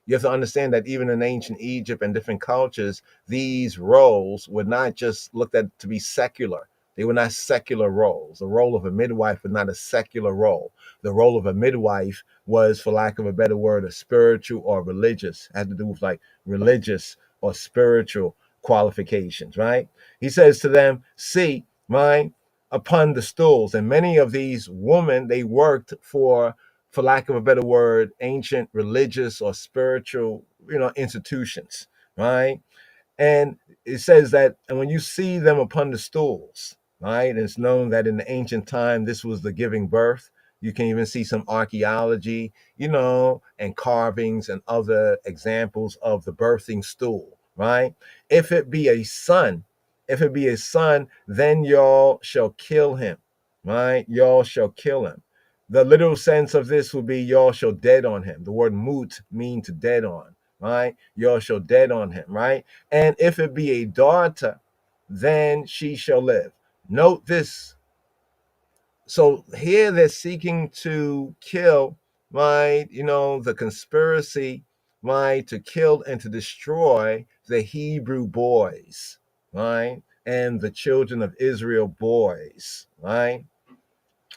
You have to understand that even in ancient Egypt and different cultures, these roles were not just looked at to be secular. They were not secular roles. The role of a midwife was not a secular role. The role of a midwife was, for lack of a better word, a spiritual or religious. It had to do with like religious or spiritual qualifications, right? He says to them, see, right, upon the stools. And many of these women, they worked for lack of a better word, ancient religious or spiritual, institutions, right? And it says that, and when you see them upon the stools, right, and it's known that in the ancient time, this was the giving birth. You can even see some archaeology, and carvings and other examples of the birthing stool, right? If it be a son, then y'all shall kill him, right? Y'all shall kill him. The literal sense of this will be y'all shall dead on him. The word mut means to dead on, right? Y'all shall dead on him, right? And if it be a daughter, then she shall live. Note this. So here they're seeking to kill, right? The conspiracy, right? To kill and to destroy the Hebrew boys, right? And the children of Israel boys, right?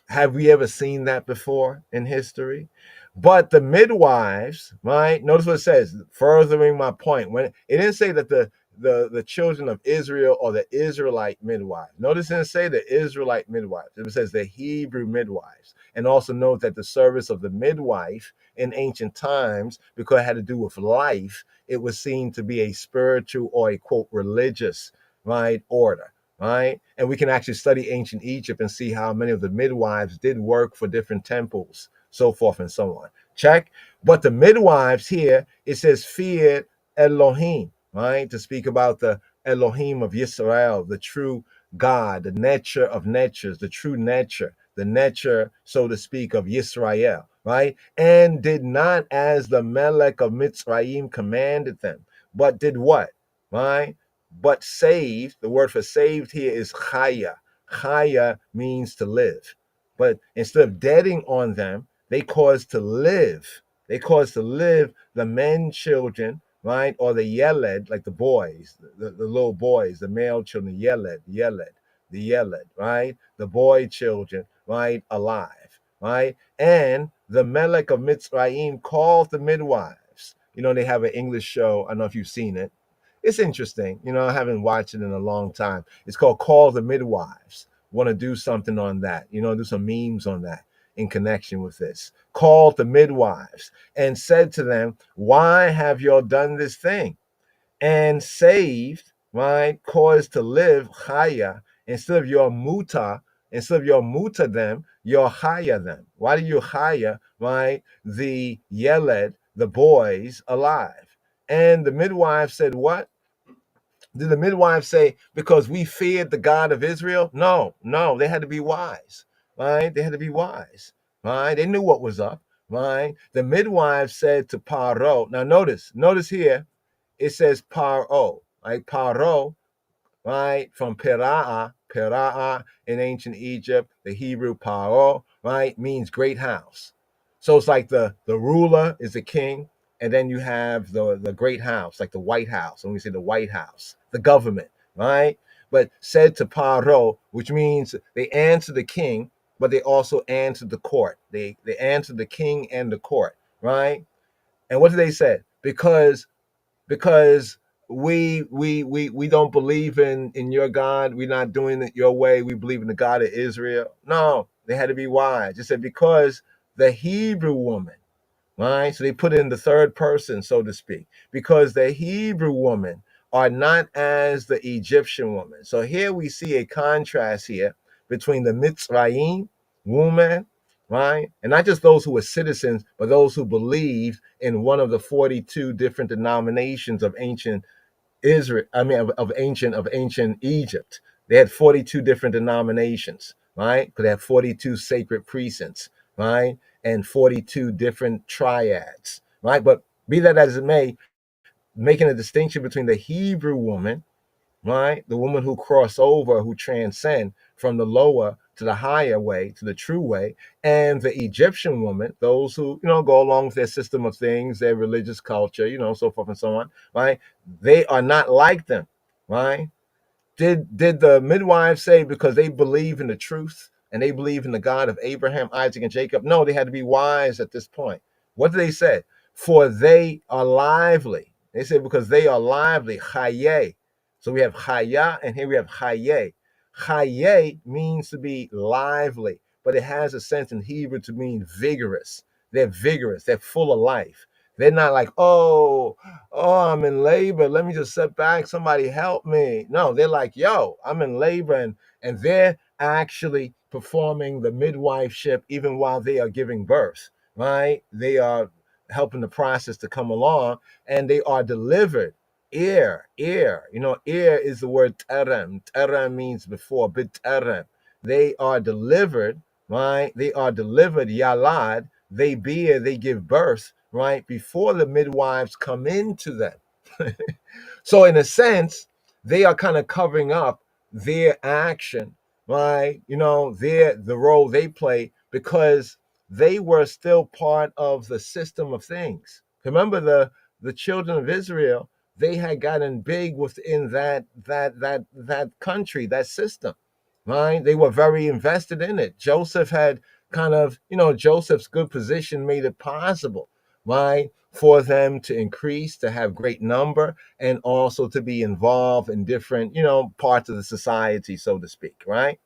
Have we ever seen that before in history? But the midwives, right? Notice what it says, furthering my point. When it didn't say that the children of Israel or the Israelite midwives. Notice it didn't say the Israelite midwives. It says the Hebrew midwives. And also note that the service of the midwife in ancient times, because it had to do with life, it was seen to be a spiritual or a quote religious, right, order. Right? And we can actually study ancient Egypt and see how many of the midwives did work for different temples, so forth and so on. Check. But the midwives here, it says, feared Elohim, right? To speak about the Elohim of Yisrael, the true God, the nature of natures, the true nature, the nature, so to speak, of Yisrael, right? And did not as the Melech of Mitzrayim commanded them, but did what? Right? But saved, the word for saved here is chaya. Chaya means to live. But instead of deading on them, they caused to live. They caused to live the men children, right? Or the yeled, like the boys, the little boys, the male children, the yeled, right? The boy children, right? Alive, right? And the Melech of Mitzrayim called the midwives. They have an English show. I don't know if you've seen it. It's interesting. I haven't watched it in a long time. It's called Call the Midwives. Want to do something on that, do some memes on that in connection with this. Called the midwives and said to them, why have y'all done this thing? And saved, right? Caused to live chaya instead of your muta, them, your chaya them. Why do you chaya, right? The yeled, the boys alive. And the midwife said, what? Did the midwife say, because we feared the God of Israel? No, no, they had to be wise, right? They had to be wise, right? They knew what was up, right? The midwife said to Paro, now notice here, it says Paro, right? Paro, right? From Pera'ah in ancient Egypt, the Hebrew Paro, right? Means great house. So it's like the ruler is the king, and then you have the great house, like the White House. When we say the White House, the government, right? But said to Paro, which means they answer the king, but they also answer the court. They answer the king and the court, right? And what did they say? Because we don't believe in your God. We're not doing it your way. We believe in the God of Israel. No, they had to be wise. It said because the Hebrew woman, right? So they put it in the third person, so to speak, because the Hebrew woman are not as the Egyptian woman. So here we see a contrast here between the Mitzrayim woman, right? And not just those who were citizens, but those who believed in one of the 42 different denominations of ancient Israel, of ancient Egypt. They had 42 different denominations, right? Because they had 42 sacred precincts, right? And 42 different triads, right? But be that as it may, making a distinction between the Hebrew woman, right? The woman who cross over, who transcend from the lower to the higher way, to the true way, and the Egyptian woman, those who, go along with their system of things, their religious culture, so forth and so on, right? They are not like them, right? Did the midwives say because they believe in the truth and they believe in the God of Abraham, Isaac, and Jacob? No, they had to be wise at this point. What did they say? For they are lively. They say because they are lively. Chaye. So we have chaya and here we have chaye. Chaye means to be lively, but it has a sense in Hebrew to mean vigorous. They're vigorous. They're full of life. They're not like, I'm in labor. Let me just sit back. Somebody help me. No, they're like, yo, I'm in labor. And they're actually performing the midwifeship even while they are giving birth, right? They are helping the process to come along and they are delivered. Ear. Ear is the word terem. Terem means before, bit terem. They are delivered, right? They are delivered, yalad. They give birth, right? Before the midwives come into them. So in a sense, they are kind of covering up their action, right? The role they play because they were still part of the system of things. Remember the children of Israel, they had gotten big within that country, that system, right? They were very invested in it. Joseph had kind of, Joseph's good position made it possible, right, for them to increase, to have great number, and also to be involved in different, parts of the society, so to speak, right?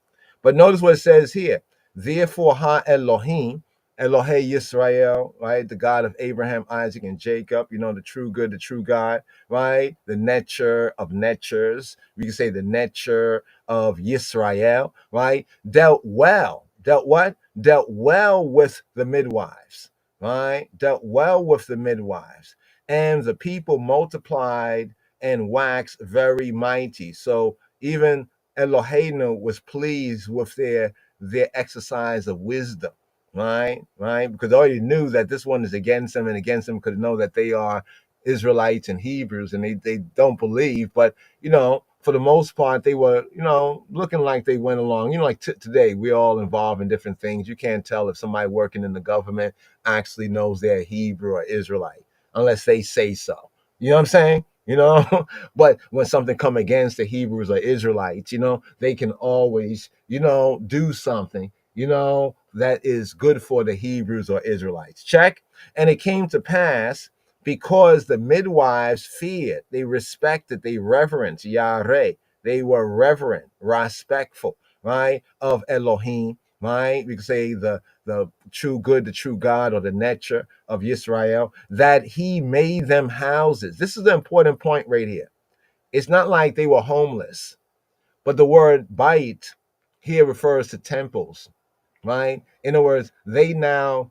But notice what it says here. Therefore, Ha Elohim, Elohe Yisrael, right? The God of Abraham, Isaac, and Jacob, the true good, the true God, right? The nature of natures. We can say the nature of Yisrael, right? Dealt what? Dealt well with the midwives, right? Dealt well with the midwives. And the people multiplied and waxed very mighty. So even Eloheinu was pleased with their exercise of wisdom, right? Because they already knew that this one is against them and against them because know that they are Israelites and Hebrews and they don't believe, but for the most part, they were, looking like they went along. Like today, we're all involved in different things. You can't tell if somebody working in the government actually knows they're Hebrew or Israelite unless they say so. You know what I'm saying? But when something come against the Hebrews or Israelites, they can always, do something, that is good for the Hebrews or Israelites. Check. And it came to pass, because the midwives feared, they respected, they reverenced Yahweh. They were reverent, respectful, right, of Elohim, right? We could say the true good, the true God, or the nature of Israel, that he made them houses. This is the important point right here. It's not like they were homeless, but the word bait here refers to temples, right? In other words, they now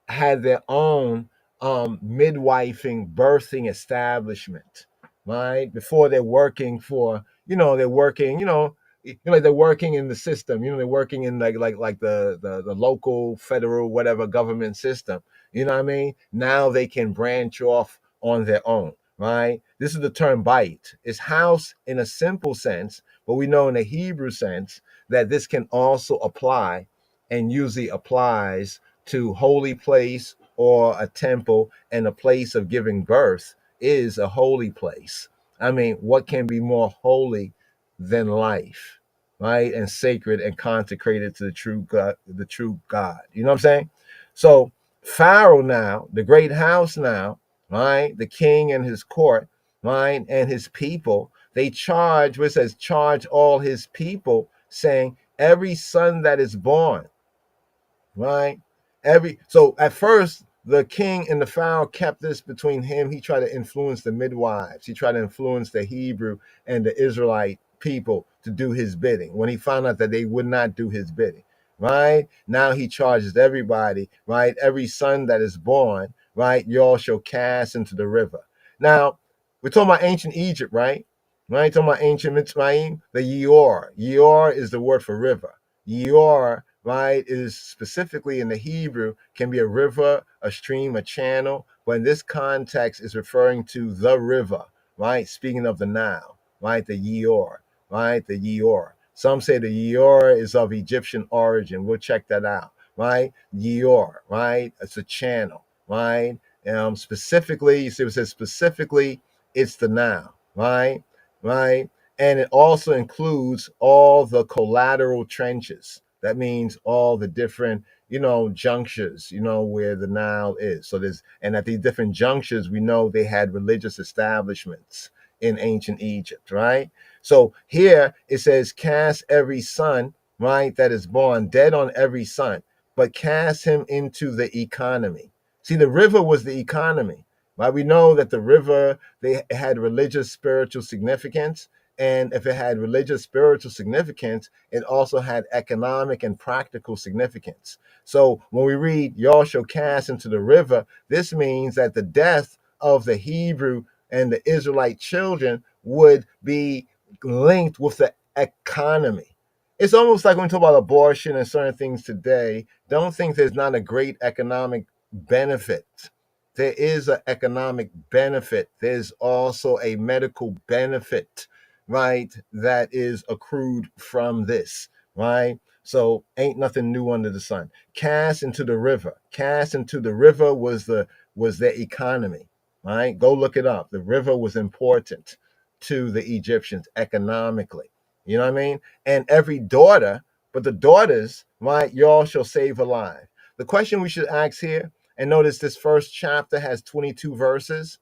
had their own midwifing, birthing establishment, right? Before they're working for, they're working, like they're working in the system, they're working in like the local, federal, whatever government system. You know what I mean? Now they can branch off on their own, right? This is the term bite. It's house in a simple sense, but we know in the Hebrew sense that this can also apply and usually applies to holy place or a temple, and a place of giving birth is a holy place. I mean, what can be more holy than life, right? And sacred and consecrated to the true God, the true God. You know what I'm saying? So Pharaoh now, the great house now, right? The king and his court, right? And his people, they charge, what it says, charge all his people, saying, every son that is born, right? So at first, the king and the Pharaoh kept this between him. He tried to influence the midwives. He tried to influence the Hebrew and the Israelite people to do his bidding. When he found out that they would not do his bidding, right? Now he charges everybody, right? Every son that is born, right? Y'all shall cast into the river. Now, we're talking about ancient Egypt, right? Right? Talking about ancient Mitzrayim, the Yeor. Yeor is the word for river. Yor, right, is specifically in the Hebrew, can be a river, a stream, a channel, but in this context is referring to the river, right? Speaking of the Nile, right? The Yor, right? The Yor. Some say the Yor is of Egyptian origin. We'll check that out, right? Yor, right? It's a channel, right? Specifically, you see what it says specifically, it's the Nile, right? Right? And it also includes all the collateral trenches. That means all the different, junctures, where the Nile is. So and at these different junctures, we know they had religious establishments in ancient Egypt, right? So here it says, cast every son, right, that is born, dead on every son, but cast him into the economy. See, the river was the economy, right? We know that the river, they had religious, spiritual significance. And if it had religious, spiritual significance, it also had economic and practical significance. So when we read, y'all shall cast into the river, this means that the death of the Hebrew and the Israelite children would be linked with the economy. It's almost like when we talk about abortion and certain things today, don't think there's not a great economic benefit. There is an economic benefit. There's also a medical benefit, right, that is accrued from this, right? So ain't nothing new under the sun. Cast into the river. Cast into the river was their economy, right? Go look it up. The river was important to the Egyptians economically. You know what I mean? And every daughter, but the daughters, right, y'all shall save alive. The question we should ask here, and notice this first chapter has 22 verses.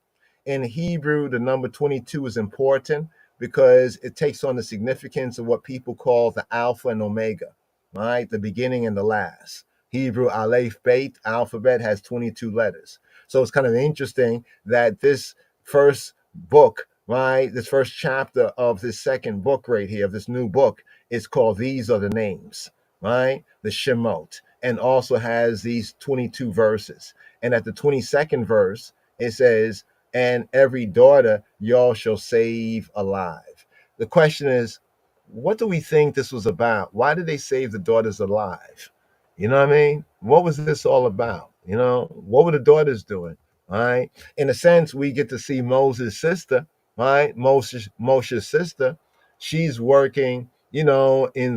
In Hebrew, the number 22 is important because it takes on the significance of what people call the Alpha and Omega, right? The beginning and the last. Hebrew Aleph Beit alphabet has 22 letters. So it's kind of interesting that this first book, right, this first chapter of this second book right here, of this new book, is called These Are the Names, right? The Shemot, and also has these 22 verses. And at the 22nd verse, it says, and every daughter y'all shall save alive. The question is, what do we think this was about? Why did they save the daughters alive? You know what I mean? What was this all about? What were the daughters doing? All right. In a sense, we get to see Moses' sister, right? Moshe's sister. She's working, in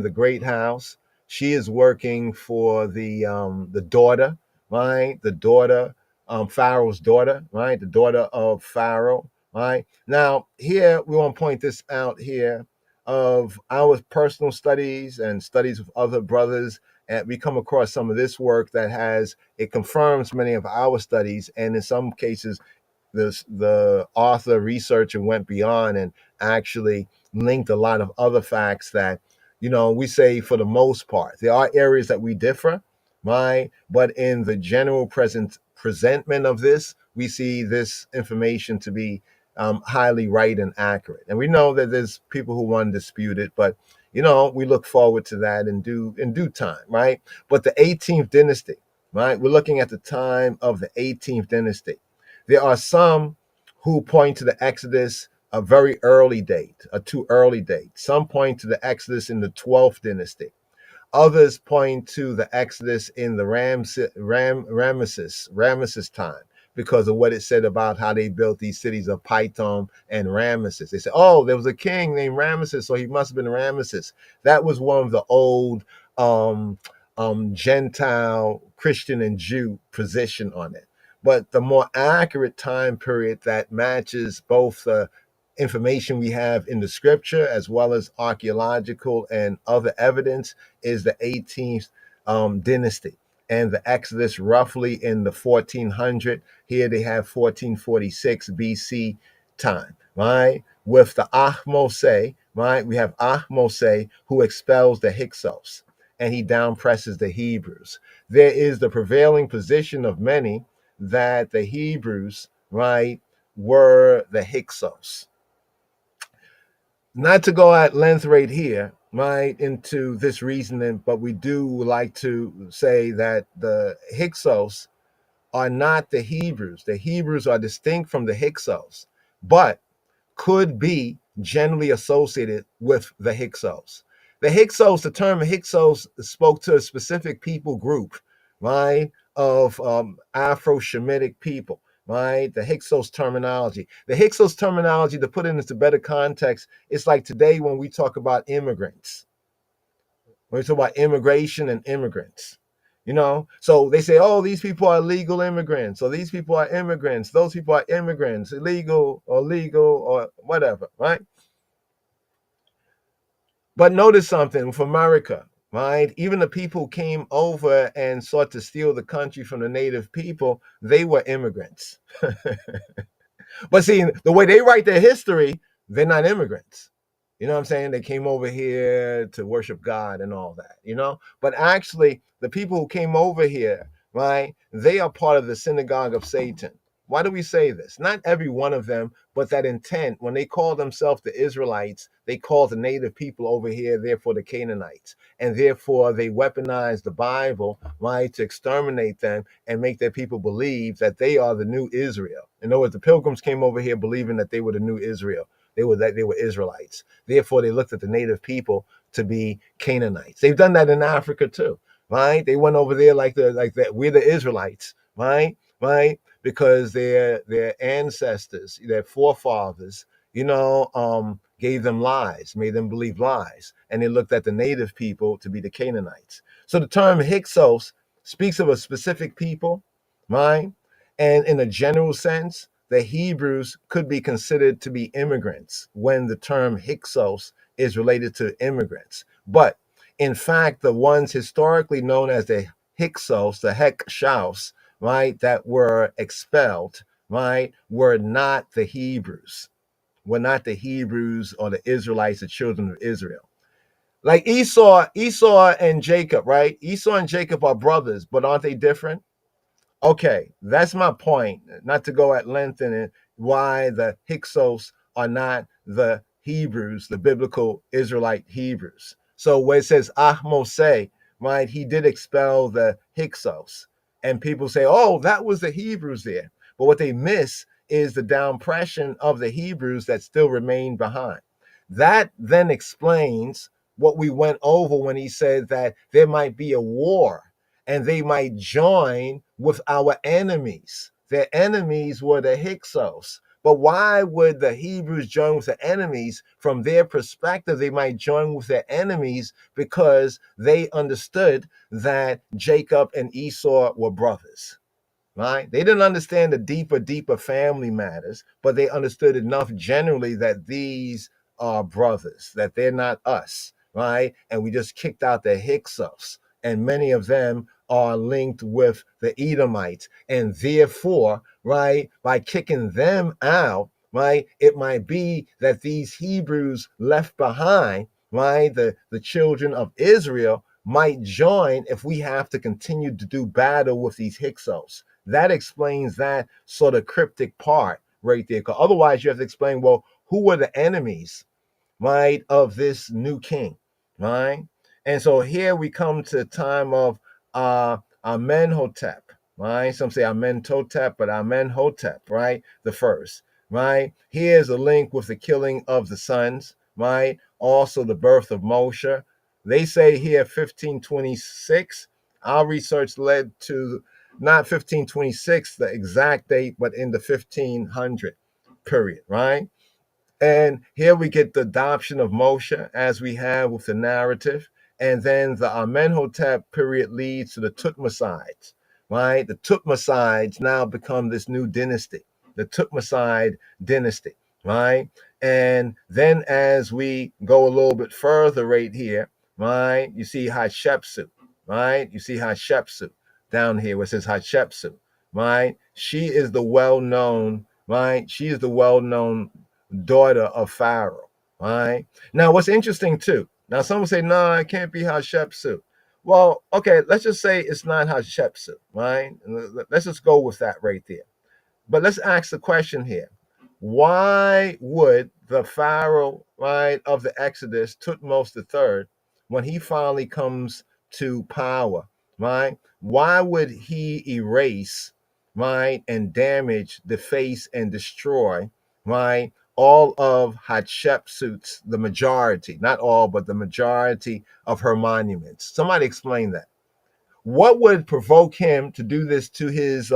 the great house. She is working for the daughter, right? The daughter, Pharaoh's daughter, right? The daughter of Pharaoh, right? Now, here we want to point this out here. of our personal studies and studies with other brothers, and we come across some of this work that has it confirms many of our studies, and in some cases the author researched and went beyond and actually linked a lot of other facts that, we say for the most part there are areas that we differ, right? But in the general presentment of this, we see this information to be highly right and accurate. And we know that there's people who want to dispute it, but we look forward to that in due time, right? But the 18th dynasty, right? We're looking at the time of the 18th dynasty. There are some who point to the Exodus a very early date, a too early date. Some point to the Exodus in the 12th dynasty. Others point to the Exodus in the Ramesses time because of what it said about how they built these cities of Pithom and Ramesses. They said, oh, there was a king named Ramesses, so he must have been Ramesses. That was one of the old Gentile, Christian, and Jew position on it. But the more accurate time period that matches both the information we have in the scripture as well as archaeological and other evidence is the 18th dynasty, and the Exodus roughly in the 1400. Here they have 1446 BC time, right? With the Ahmose, right? We have Ahmose who expels the Hyksos and he downpresses the Hebrews. There is the prevailing position of many that the Hebrews, right, were the Hyksos. Not to go at length right here, right, into this reasoning, but we do like to say that the Hyksos are not the Hebrews. The Hebrews are distinct from the Hyksos, but could be generally associated with the Hyksos. The Hyksos, the term Hyksos spoke to a specific people group, right, of Afro-Shemitic people, right? The Hyksos terminology. The Hyksos terminology, to put it into better context, it's like today when we talk about immigrants. When we talk about immigration and immigrants, so they say, oh, these people are legal immigrants, or these people are immigrants, those people are immigrants, illegal or legal or whatever, right? But notice something for America, right? Even the people who came over and sought to steal the country from the native people, they were immigrants. But see, the way they write their history, they're not immigrants. You know what I'm saying? They came over here to worship God and all that, But actually, the people who came over here, right, they are part of the synagogue of Satan. Why do we say this? Not every one of them, but that intent. When they call themselves the Israelites, they call the native people over here, therefore the Canaanites. And therefore they weaponize the Bible, right, to exterminate them and make their people believe that they are the new Israel. In other words, the pilgrims came over here believing that they were the new Israel. They were Israelites. Therefore, they looked at the native people to be Canaanites. They've done that in Africa too, right? They went over there like that. We're the Israelites, right? Right? Because their ancestors, their forefathers, gave them lies, made them believe lies, and they looked at the native people to be the Canaanites. So the term Hyksos speaks of a specific people, right? And in a general sense, the Hebrews could be considered to be immigrants when the term Hyksos is related to immigrants. But in fact, the ones historically known as the Hyksos, the Hekshaus, right, that were expelled, right, were not the Hebrews, were not the Hebrews or the Israelites, the children of Israel. Like Esau and Jacob, right? Esau and Jacob are brothers, but aren't they different? Okay, that's my point. Not to go at length in it, why the Hyksos are not the Hebrews, the biblical Israelite Hebrews. So where it says Ahmose, right, he did expel the Hyksos. And people say, oh, that was the Hebrews there. But what they miss is the downpression of the Hebrews that still remain behind. That then explains what we went over when he said that there might be a war and they might join with our enemies. Their enemies were the Hyksos. But why would the Hebrews join with the enemies? From their perspective, they might join with their enemies because they understood that Jacob and Esau were brothers, right? They didn't understand the deeper family matters, but they understood enough generally that these our brothers, that they're not us, right? And we just kicked out the Hyksos, and many of them are linked with the Edomites. And therefore, right, by kicking them out, right, it might be that these Hebrews left behind, right, the children of Israel might join if we have to continue to do battle with these Hyksos. That explains that sort of cryptic part right there. Because otherwise, you have to explain, well, who were the enemies, right, of this new king, right? And so here we come to the time of Amenhotep, right? Some say Amenhotep, but Amenhotep, right? The first, right? Here's a link with the killing of the sons, right? Also the birth of Moshe. They say here 1526. Our research led to not 1526, the exact date, but in the 1500 period, right? And here we get the adoption of Moshe as we have with the narrative. And then the Amenhotep period leads to the Tutmosides, right? The Tutmosides now become this new dynasty, the Tutmoside dynasty, right? And then as we go a little bit further right here, right, you see Hatshepsut, right? You see Hatshepsut down here where it says Hatshepsut, right? She is the well-known, right? She is the well-known daughter of Pharaoh. All right. Now, what's interesting too, now some will say, no, it can't be Hatshepsut. Well, okay, let's just say it's not Hatshepsut, right? Let's just go with that right there. But let's ask the question here. Why would the Pharaoh, right, of the Exodus, Tutmos III, when he finally comes to power, right, why would he erase, right, and damage, deface, and destroy, right, all of Hatshepsut's, the majority, not all, but the majority of her monuments? Somebody explain that. What would provoke him to do this to his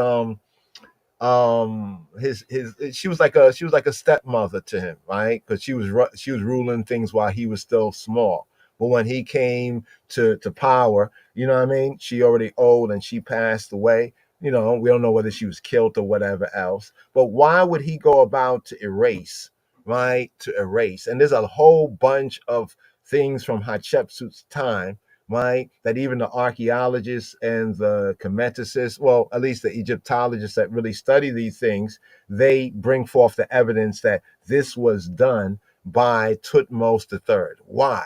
she was like a stepmother to him, right? Because she was ruling things while he was still small, but when he came to power, you know what I mean, she already old and she passed away. You know, we don't know whether she was killed or whatever else, but why would he go about to erase, right, to erase? And there's a whole bunch of things from Hatshepsut's time, right, that even the archaeologists and the Kemeticists, well, at least the Egyptologists that really study these things, they bring forth the evidence that this was done by Tutmos III. Why?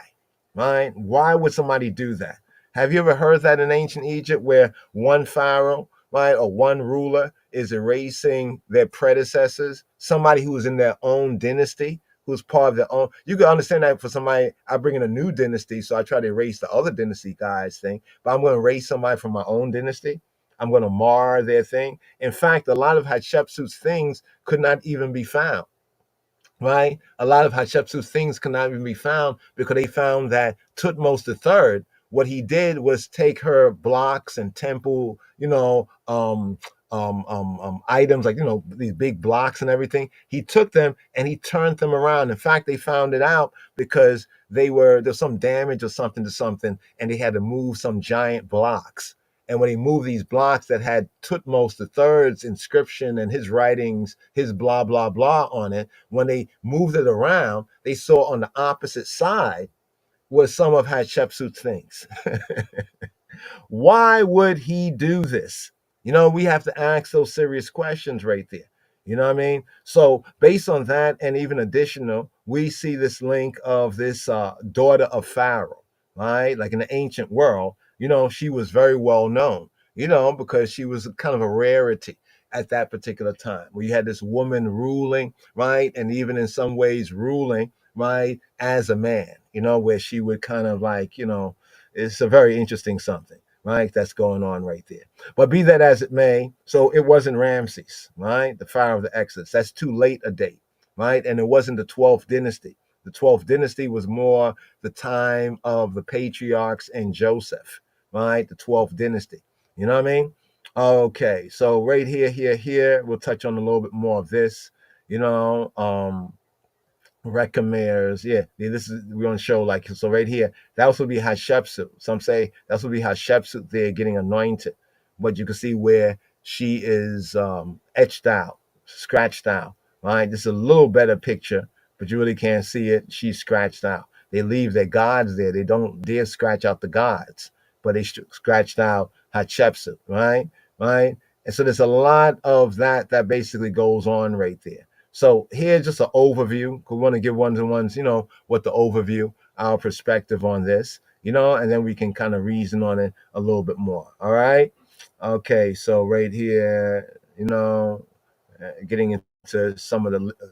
Right? Why would somebody do that? Have you ever heard that in ancient Egypt where one pharaoh, right, or one ruler is erasing their predecessors, somebody who was in their own dynasty, who's part of their own? You can understand that for somebody, I bring in a new dynasty, so I try to erase the other dynasty guys thing, but I'm going to erase somebody from my own dynasty. I'm going to mar their thing. In fact, a lot of Hatshepsut's things could not even be found, right? A lot of Hatshepsut's things could not even be found because they found that Tutmos III, what he did was take her blocks and temple, items like, these big blocks and everything. He took them and he turned them around. In fact, they found it out because there's some damage or something to something, and they had to move some giant blocks. And when he moved these blocks that had Tutmos III's inscription and his writings, his blah, blah, blah on it, when they moved it around, they saw on the opposite side was some of Hatshepsut's things. Why would he do this? We have to ask those serious questions right there. You know what I mean? So based on that, and even additional, we see this link of this daughter of Pharaoh, right? Like in the ancient world, she was very well known, because she was kind of a rarity at that particular time, where you had this woman ruling, right? And even in some ways ruling, right, as a man, where she would kind of like, it's a very interesting something, right, that's going on right there. But be that as it may, so it wasn't Ramses, right, the Pharaoh of the Exodus. That's too late a date, right? And it wasn't the 12th dynasty. The 12th dynasty was more the time of the patriarchs and Joseph, right? The 12th dynasty. You know what I mean? Okay, so right here, we'll touch on a little bit more of this, Recomers, yeah. This is we're gonna show like so right here. That also be Hatshepsut. Some say that's will be Hatshepsut there getting anointed, but you can see where she is etched out, scratched out. Right, this is a little better picture, but you really can't see it. She's scratched out. They leave their gods there. They don't dare scratch out the gods, but they scratched out Hatshepsut, right? Right? And so there's a lot of that basically goes on right there. So here's just an overview. We want to give ones, you know, what the overview, our perspective on this, you know, and then we can kind of reason on it a little bit more. All right. Okay. So right here, you know, getting into some of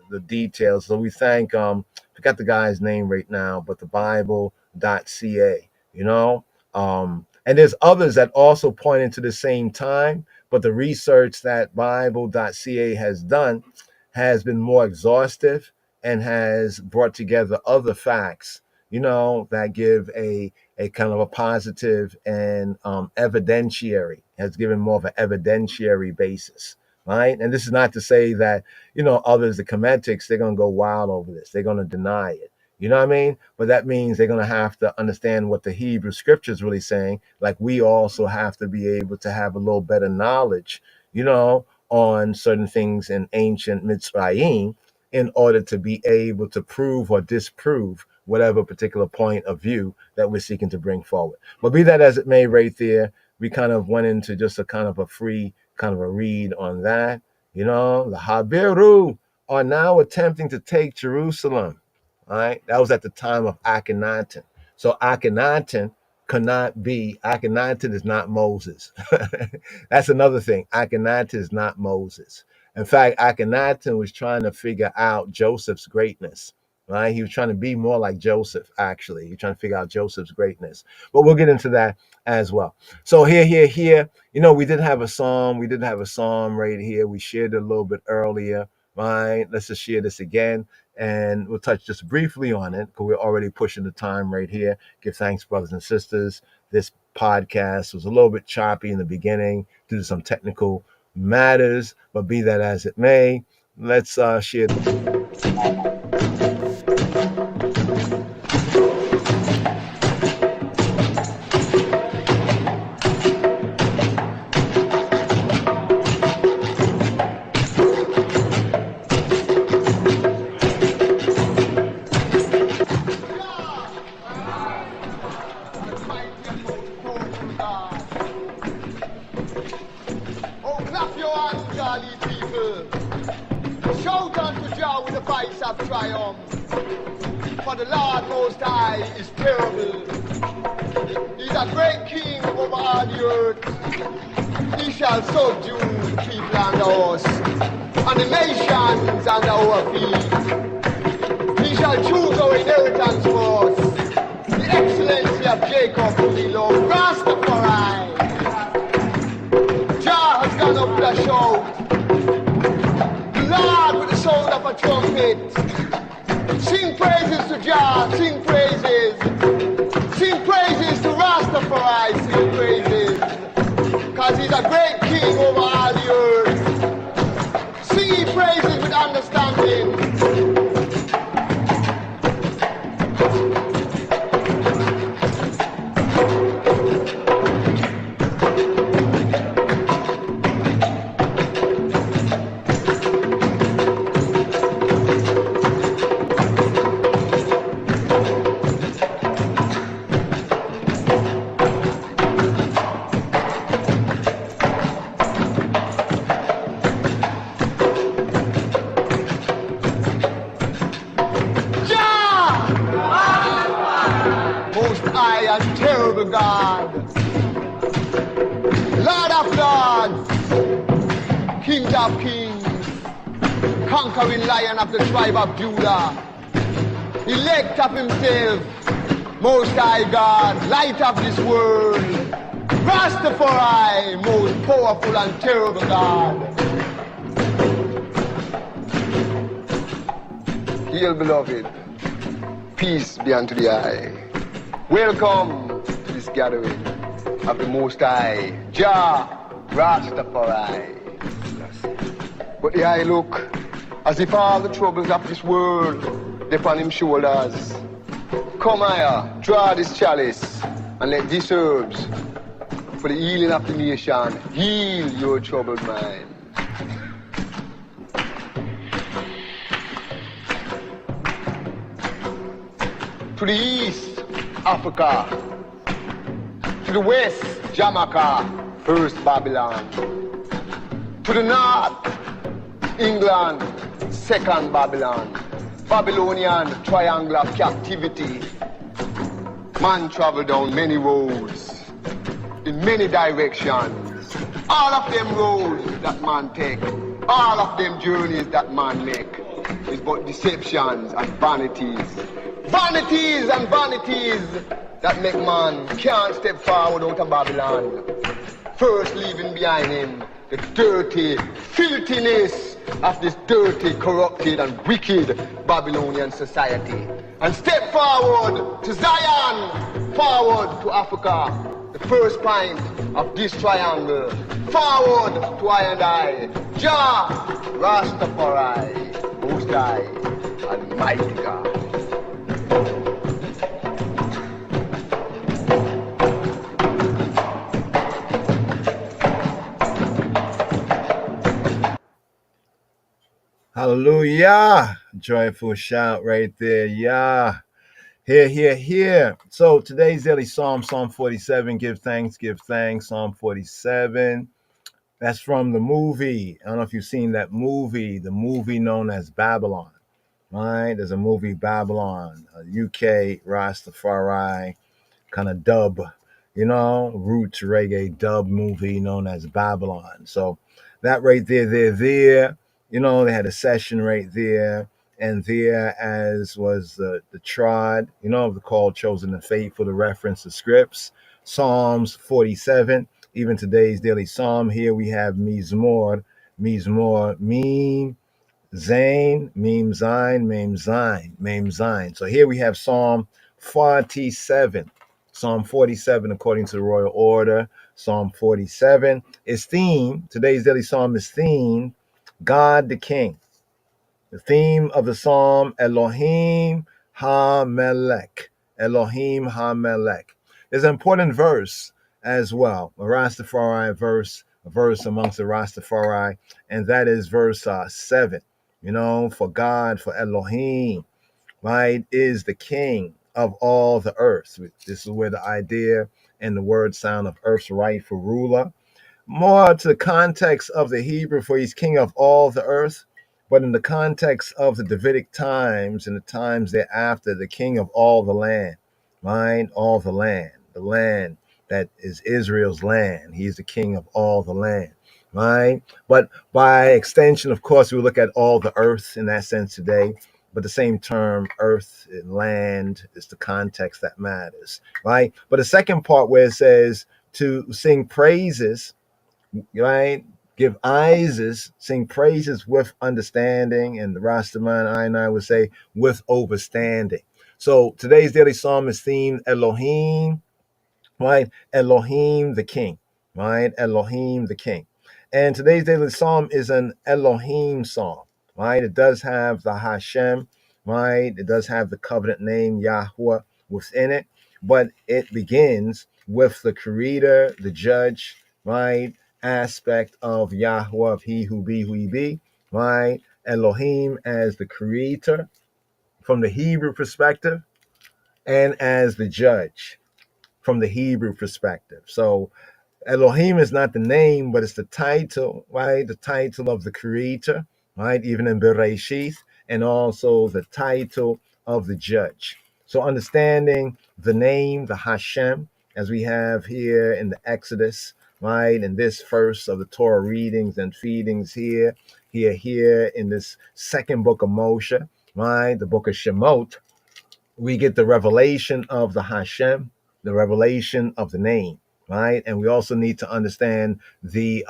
the details. So we thank, forgot the guy's name right now, but the Bible.ca, you know, and there's others that also point into the same time, but the research that Bible.ca has done has been more exhaustive and has brought together other facts, you know, that give a kind of a positive and evidentiary, has given more of an evidentiary basis, right? And this is not to say that, you know, others, the Cometics, they're going to go wild over this. They're going to deny it. You know what I mean? But that means they're going to have to understand what the Hebrew scripture is really saying. Like we also have to be able to have a little better knowledge, you know, on certain things in ancient Mitzrayim in order to be able to prove or disprove whatever particular point of view that we're seeking to bring forward. But be that as it may, right there, we kind of went into just a kind of a free kind of a read on that. You know, the Habiru are now attempting to take Jerusalem. All right, that was at the time of Akhenaten. So Akhenaten cannot be, Akhenaten is not Moses. That's another thing. Akhenaten is not Moses. In fact, Akhenaten was trying to figure out Joseph's greatness, right? He was trying to be more like Joseph, actually. He was trying to figure out Joseph's greatness. But we'll get into that as well. So here, you know, we did have a psalm. We did have a psalm right here. We shared it a little bit earlier, right? Let's just share this again. And we'll touch just briefly on it because we're already pushing the time right here. Give thanks, brothers and sisters. This podcast was a little bit choppy in the beginning due to some technical matters, but be that as it may, let's share. Triumph, for the Lord Most High is terrible. He's a great king over all the earth. He shall subdue the people under us, and the nations under our feet. He shall choose our inheritance for us. The excellency of Jacob who we love. Rastafari. Jah has gone up with a shout. The Lord with the sound of a trumpet. Sing praises to Jah, sing praises. Sing praises to Rastafari, sing praises. Because he's a great king over all the earth. Sing ye praises with understanding. God, Lord of Lords, King of Kings, conquering Lion of the tribe of Judah, elect of himself, Most High God, light of this world, Rastafari, most powerful and terrible God. Hail, beloved, peace be unto the eye. Welcome to this gathering of the Most High, Jah Rastafari. But the eye look as if all the troubles of this world are upon his shoulders. Come here, draw this chalice, and let these herbs, for the healing of the nation, heal your troubled mind. To the east, Africa. To the west, Jamaica, first Babylon. To the north, England, second Babylon. Babylonian triangle of captivity. Man traveled down many roads, in many directions. All of them roads that man take, all of them journeys that man make, is but deceptions and vanities. Vanities and vanities that make man can't step forward out of Babylon. First leaving behind him the dirty filthiness of this dirty, corrupted and wicked Babylonian society. And step forward to Zion, forward to Africa, the first point of this triangle. Forward to I and I, Jah, Rastafari, Most High, Almighty God. Hallelujah. Joyful shout right there. Yeah. Here. So today's daily Psalm, Psalm 47. Give thanks. Psalm 47. That's from the movie. I don't know if you've seen that movie, the movie known as Babylon. Right? There's a movie, Babylon, a UK Rastafari kind of dub, roots reggae dub movie known as Babylon. So that right there, they had a session right there. And there, as was the trod, of the called, chosen, and faithful to reference the scripts, Psalms 47, even today's daily psalm. Here we have Mizmor, Meme, Zain, Meme Zain, Meme Zain, Meme Zain. So here we have Psalm 47. Psalm 47, according to the royal order. Psalm 47 is themed. Today's daily psalm is themed God the King. The theme of the psalm, Elohim HaMelech. Elohim HaMelech. There's an important verse as well, a Rastafari verse, a verse amongst the Rastafari, and that is verse 7. For God, for Elohim, right, is the king of all the earth. This is where the idea and the word sound of earth's rightful ruler. More to the context of the Hebrew, for he's king of all the earth, but in the context of the Davidic times and the times thereafter, the king of all the land, right? All the land that is Israel's land. He's the king of all the land, right? But by extension, of course, we look at all the earth in that sense today. But the same term, earth and land, is the context that matters, right? But the second part where it says to sing praises, right? Give Isis, sing praises with understanding, and the Rastaman I would say with overstanding. So today's daily psalm is themed Elohim, right? Elohim the King, right? Elohim the King. And today's daily psalm is an Elohim psalm, right? It does have the Hashem, right? It does have the covenant name Yahweh within it, but it begins with the creator, the judge, right? Aspect of Yahweh, of he who be, right? Elohim as the creator from the Hebrew perspective, and as the judge from the Hebrew perspective. So Elohim is not the name, but it's the title, right? The title of the creator, right? Even in Bereshith, and also the title of the judge. So understanding the name, the Hashem, as we have here in the Exodus, right? In this first of the Torah readings and feedings here in this second book of Moshe, right? The book of Shemot, we get the revelation of the Hashem, the revelation of the name, right? And we also need to understand the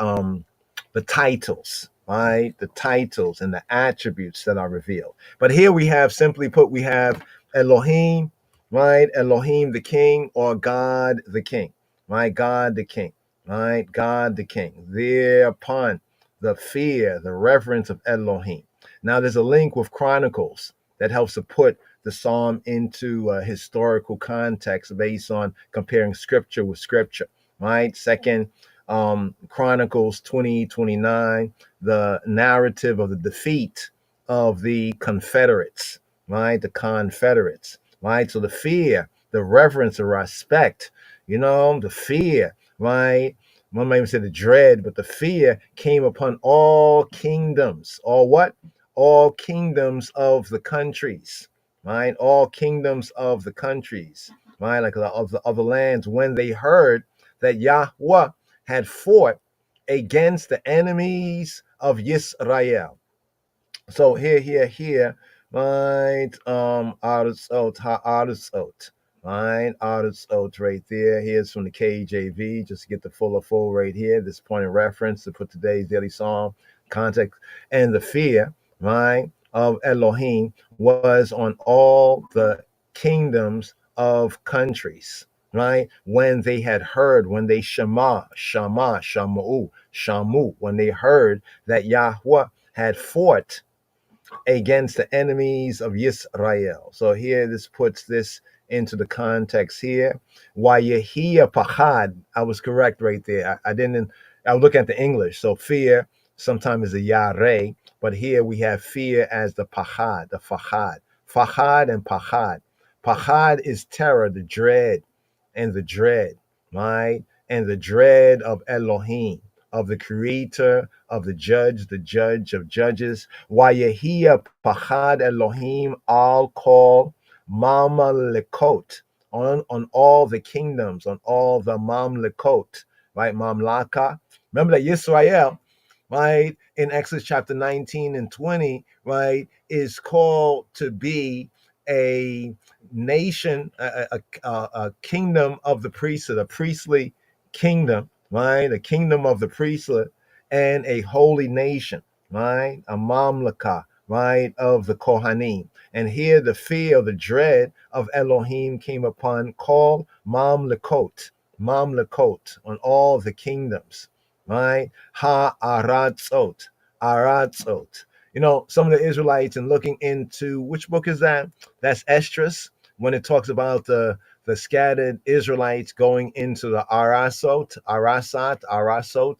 titles, right? The titles and the attributes that are revealed. But here we have, simply put, we have Elohim, right? Elohim the King, or God the King, right? God the King, right? God the King. Thereupon the fear, the reverence of Elohim. Now there's a link with Chronicles that helps to put the psalm into a historical context based on comparing scripture with scripture, right? Second Chronicles 20:29, the narrative of the defeat of the Confederates, right? The Confederates. right? So the fear, the reverence, the respect, the fear, right? One might even say the dread, but the fear came upon all kingdoms. All what? All kingdoms of the countries, right? All kingdoms of the countries, right? Like of the other lands, when they heard that Yahweh had fought against the enemies of Yisrael. So here, right? Artists out, right? Artists out right there. Here's from the KJV, just to get the full right here. This point of reference to put today's daily psalm context. And the fear, right, of Elohim was on all the kingdoms of countries, right? When they had heard, when they shamu, when they heard that Yahweh had fought against the enemies of Yisrael. So here this puts this into the context here. Wayehia pachad. I was correct right there. I didn't. I was looking at the English. So fear sometimes is a yare, but here we have fear as the pachad, the fachad, fachad and pachad. Pachad is terror, the dread, and the dread, right? And the dread of Elohim, of the Creator, of the Judge of judges. Wayehia pachad Elohim al kol mamlekot, on all the kingdoms, on all the mamlekot, right? Mamlaka. Remember that Yisrael, right, in Exodus chapter 19 and 20, right, is called to be a nation, a kingdom of the priesthood, a priestly kingdom, right? A kingdom of the priesthood and a holy nation, right? A mamlaka, right, of the Kohanim. And here the fear, the dread of Elohim came upon called mamlekot, on all the kingdoms, right? Ha-aratzot, aratzot. Some of the Israelites, and looking into, which book is that? That's Esdras, when it talks about the scattered Israelites going into the Arasot,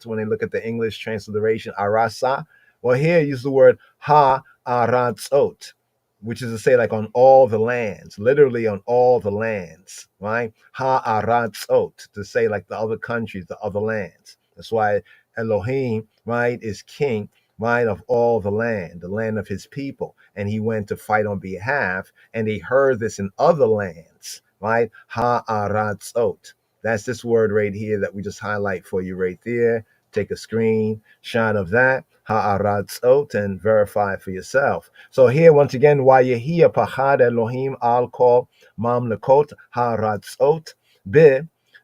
when they look at the English transliteration, Arasa. Well, here use the word Ha-aratzot, which is to say, like, on all the lands, literally on all the lands, right? Ha-aratzot, to say like the other countries, the other lands. That's why Elohim, right, is king, right, of all the land of his people. And he went to fight on behalf, and they heard this in other lands, right? Ha-aratzot. That's this word right here that we just highlight for you right there. Take a screenshot of that, ha'aratzot, and verify it for yourself. So here, once again, Wayehia pachad Elohim al kol mamlekot ha'aratzot be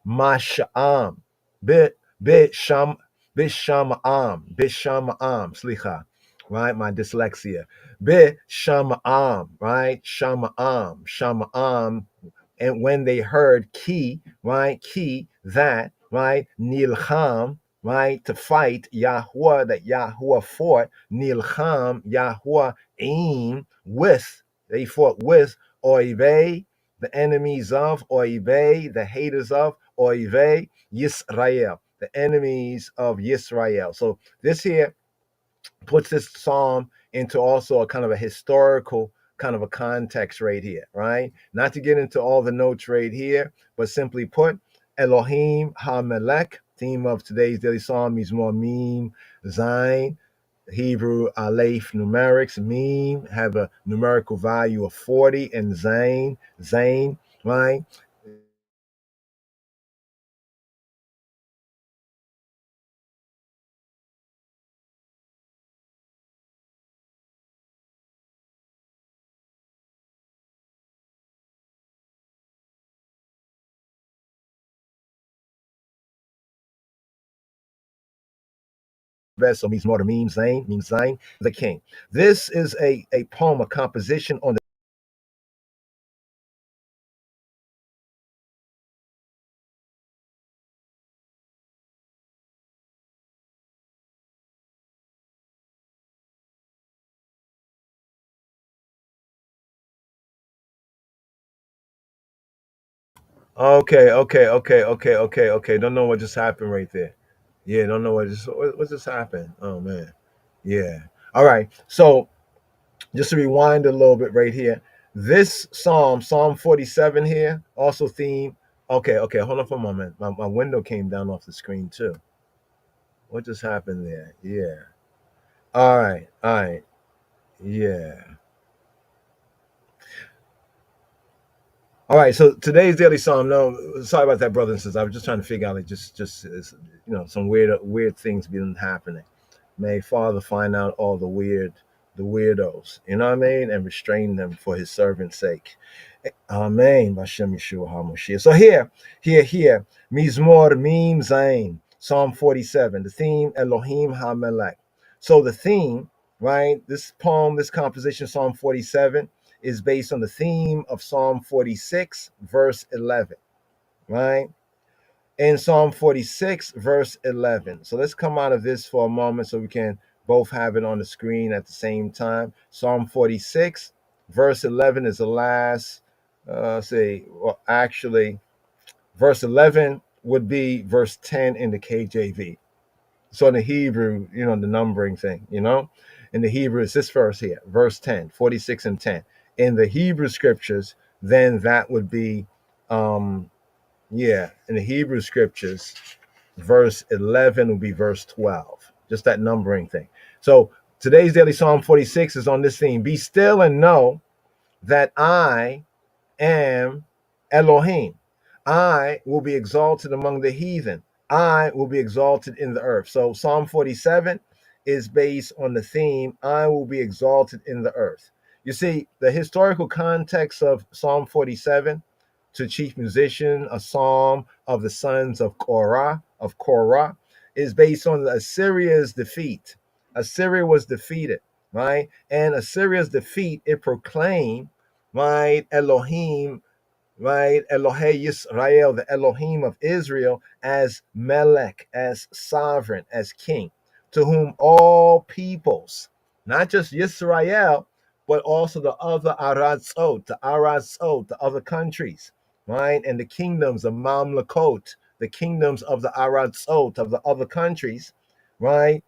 mash'am, be shama'am, slicha, right? My dyslexia. Be shama'am, right? Shama'am, and when they heard ki, right, ki, that, right, nilcham, right, to fight Yahweh, that Yahweh fought, nilcham, Yahweh aim with, they fought with oive, the enemies of oive, the haters of oive, Yisrael, the enemies of Yisrael. So this here puts this psalm into also a kind of a historical kind of a context right here, right? Not to get into all the notes right here, but simply put, Elohim HaMelech, theme of today's daily psalm, means more meme, Zain, Hebrew Aleph numerics, meme have a numerical value of 40, and Zain, right? So means more to meme, Zain, means Zain, the king. This is a poem, a composition on the Okay. Don't know what just happened right there. Yeah, don't know what just happened. Oh man. Yeah. All right. So just to rewind a little bit right here. This Psalm, Psalm 47 here, also theme. Okay, hold on for a moment. My window came down off the screen too. What just happened there? Yeah. All right. Yeah. All right. So today's daily psalm. No, sorry about that, brothers and sisters. I was just trying to figure out like just some weird things been happening. May Father find out all the weirdos. You know what I mean, and restrain them for His servant's sake. Amen. Bashem Yeshua HaMashiach. So here. Mizmor Mim Zain. Psalm 47. The theme Elohim HaMelech. So the theme, right? This poem, this composition, Psalm 47, is based on the theme of Psalm 46, verse 11, right? In Psalm 46, verse 11. So let's come out of this for a moment so we can both have it on the screen at the same time. Psalm 46, verse 11 is the last, actually, verse 11 would be verse 10 in the KJV. So in the Hebrew, the numbering thing, in the Hebrew, it's this verse here, verse 10, 46 and 10. In the Hebrew scriptures, then that would be, in the Hebrew scriptures, verse 11 will be verse 12, just that numbering thing. So today's daily Psalm 46 is on this theme: be still and know that I am Elohim. I will be exalted among the heathen. I will be exalted in the earth. So Psalm 47 is based on the theme, I will be exalted in the earth. You see, the historical context of Psalm 47, to chief musician, a psalm of the sons of Korah, is based on Assyria's defeat. Assyria was defeated, right? And Assyria's defeat, it proclaimed, right, Elohim, right, Elohei Yisrael, the Elohim of Israel, as Melech, as sovereign, as king, to whom all peoples, not just Yisrael, but also the other Aratzot, the other countries, right, and the kingdoms of Mamlekot, the kingdoms of the Aratzot, of the other countries, right,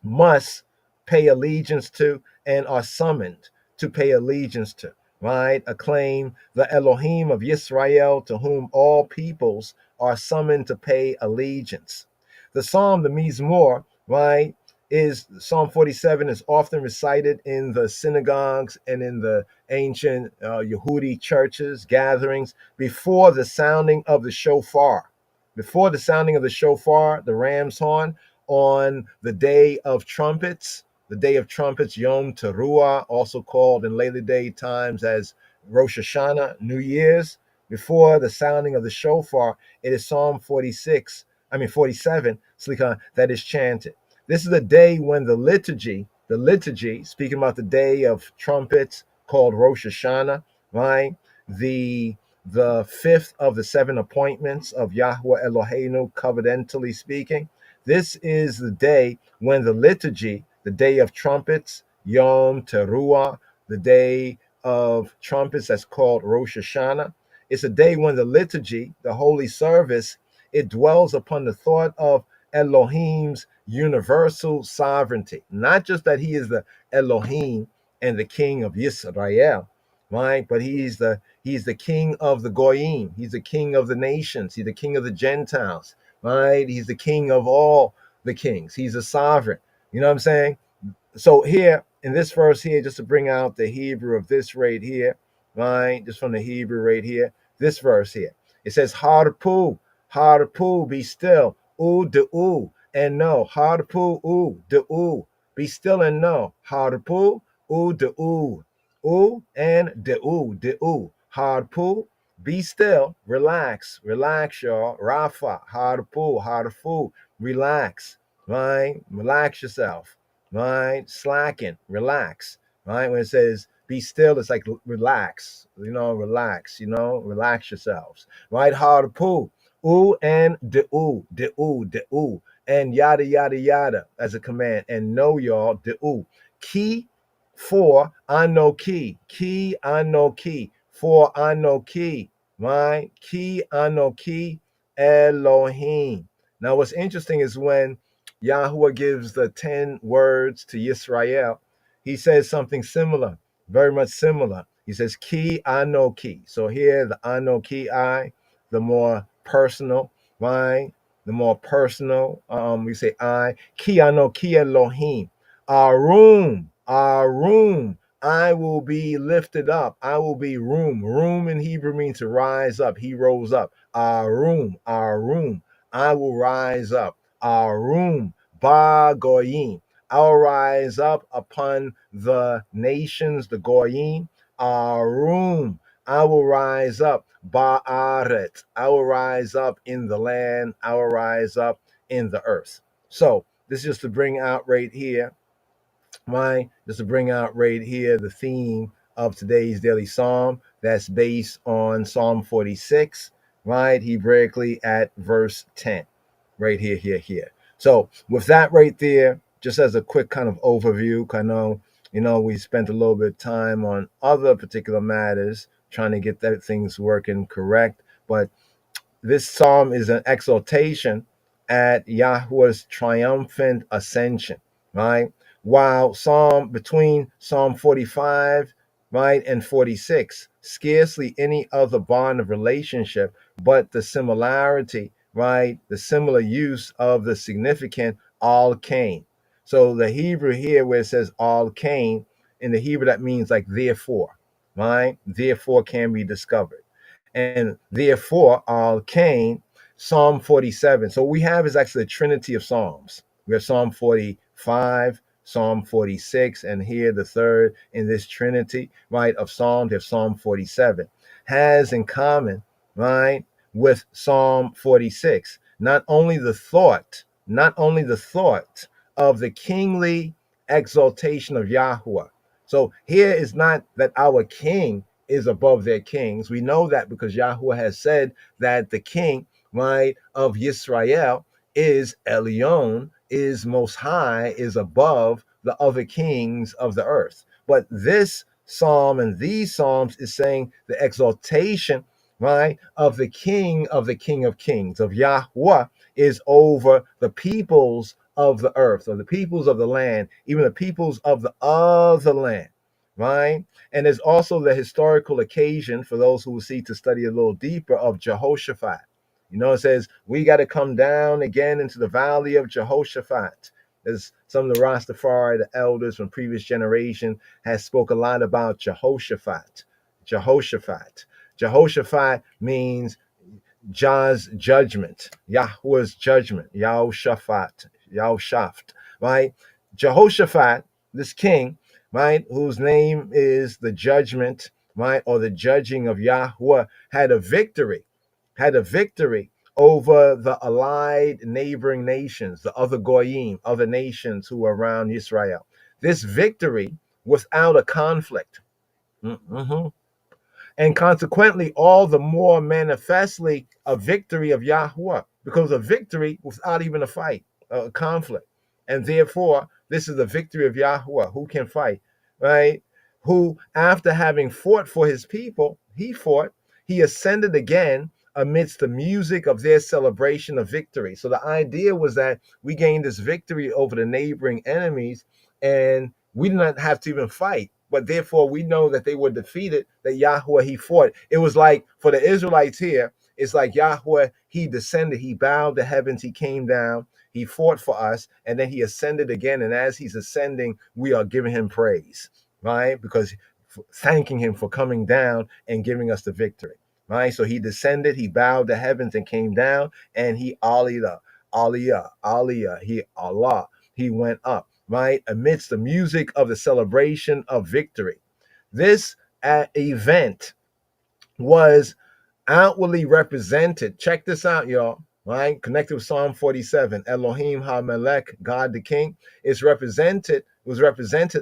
must pay allegiance to and are summoned to pay allegiance to, right? Acclaim the Elohim of Yisrael, to whom all peoples are summoned to pay allegiance. The Psalm, the Mizmor, right, is Psalm 47 is often recited in the synagogues and in the ancient Yehudi churches, gatherings, before the sounding of the shofar. Before the sounding of the shofar, the ram's horn, on the day of trumpets, Yom Teruah, also called in later day times as Rosh Hashanah, New Year's. Before the sounding of the shofar, it is Psalm 47, that is chanted. This is the day when the liturgy, speaking about the day of trumpets called Rosh Hashanah, right? The fifth of the seven appointments of Yahweh Eloheinu, covenantally speaking. This is the day when the liturgy, the day of trumpets, Yom Teruah, the day of trumpets that's called Rosh Hashanah. It's a day when the liturgy, the holy service, it dwells upon the thought of Elohim's universal sovereignty. Not just that he is the Elohim and the king of Yisrael, right? But he's the king of the Goyim. He's the king of the nations. He's the king of the Gentiles, right? He's the king of all the kings. He's a sovereign. You know what I'm saying? So here in this verse here, just to bring out the Hebrew of this right here, right? Just from the Hebrew right here, this verse here. It says, Harpu, be still, and know. Harpu, be still and know. Harpu, and Harpu, be still, relax, y'all. Rafa, harpu, relax, right? Relax yourself, right? Slacken, relax, right? When it says be still, it's like relax, relax yourselves, right? Harpu, and and yada yada yada as a command, and know y'all key for I know key, for I know key, right? Key I know key, Elohim. Now what's interesting is when Yahuwah gives the 10 words to Yisrael, he says something similar, very much similar He says ki anoki. So here the anoki I, the more personal, right? The more personal. We say I. Ki anoki Elohim. Our room. I will be lifted up. I will be room. Room in Hebrew means to rise up. He rose up. Our room. Our room. I will rise up. Our room. Ba goyim. I'll rise up upon the nations, the goyim. Arum. I will rise up. Ba'aret. I will rise up in the land. I will rise up in the earth. So this is just to bring out right here, right? Just to bring out right here the theme of today's daily psalm that's based on Psalm 46, right? Hebraically at verse 10, right here, here. So with that right there, just as a quick kind of overview, I know, we spent a little bit of time on other particular matters trying to get that things working correct, but this psalm is an exaltation at Yahweh's triumphant ascension, right? While between Psalm 45, right, and 46, scarcely any other bond of relationship, but the similarity, right, the similar use of the significant al kain. So the Hebrew here where it says al kain, in the Hebrew that means like therefore, right? Therefore can be discovered. And therefore Cain, Psalm 47. So what we have is actually a trinity of Psalms. We have Psalm 45, Psalm 46, and here the third in this trinity, right, of Psalms, we have Psalm 47. Has in common, right, with Psalm 46, not only the thought of the kingly exaltation of Yahweh. So here is not that our king is above their kings. We know that because Yahweh has said that the king, right, of Yisrael is Elyon, is most high, is above the other kings of the earth. But this psalm and these psalms is saying the exaltation, right, of the king of kings, of Yahweh, is over the peoples of the earth, or the peoples of the land, even the peoples of the other land, right? And there's also the historical occasion for those who will seek to study a little deeper of Jehoshaphat. It says we got to come down again into the valley of Jehoshaphat. There's some of the Rastafari, the elders from previous generation, has spoke a lot about Jehoshaphat. Jehoshaphat. Jehoshaphat means Jah's judgment, Yahweh's judgment, Yahushaphat, Yahushaft, right? Jehoshaphat, this king, right, whose name is the judgment, right, or the judging of Yahweh, had a victory over the allied neighboring nations, the other goyim, other nations who were around Israel. This victory without a conflict. Mhm. And consequently, all the more manifestly a victory of Yahweh, because a victory without even a fight, a conflict. And therefore, this is the victory of Yahweh. Who can fight, right? Who, after having fought for his people, he ascended again amidst the music of their celebration of victory. So the idea was that we gained this victory over the neighboring enemies, and we did not have to even fight, but therefore we know that they were defeated, that Yahweh, he fought. It was like for the Israelites here, it's like Yahweh, he descended, he bowed the heavens, he came down, he fought for us, and then he ascended again. And as he's ascending, we are giving him praise, right? Because thanking him for coming down and giving us the victory, right? So he descended, he bowed the heavens and came down, and he aliyah, aliyah, he Allah, he went up, right? Amidst the music of the celebration of victory. This event was outwardly represented. Check this out, y'all. Right? Connected with Psalm 47. Elohim HaMelech, God the King, was represented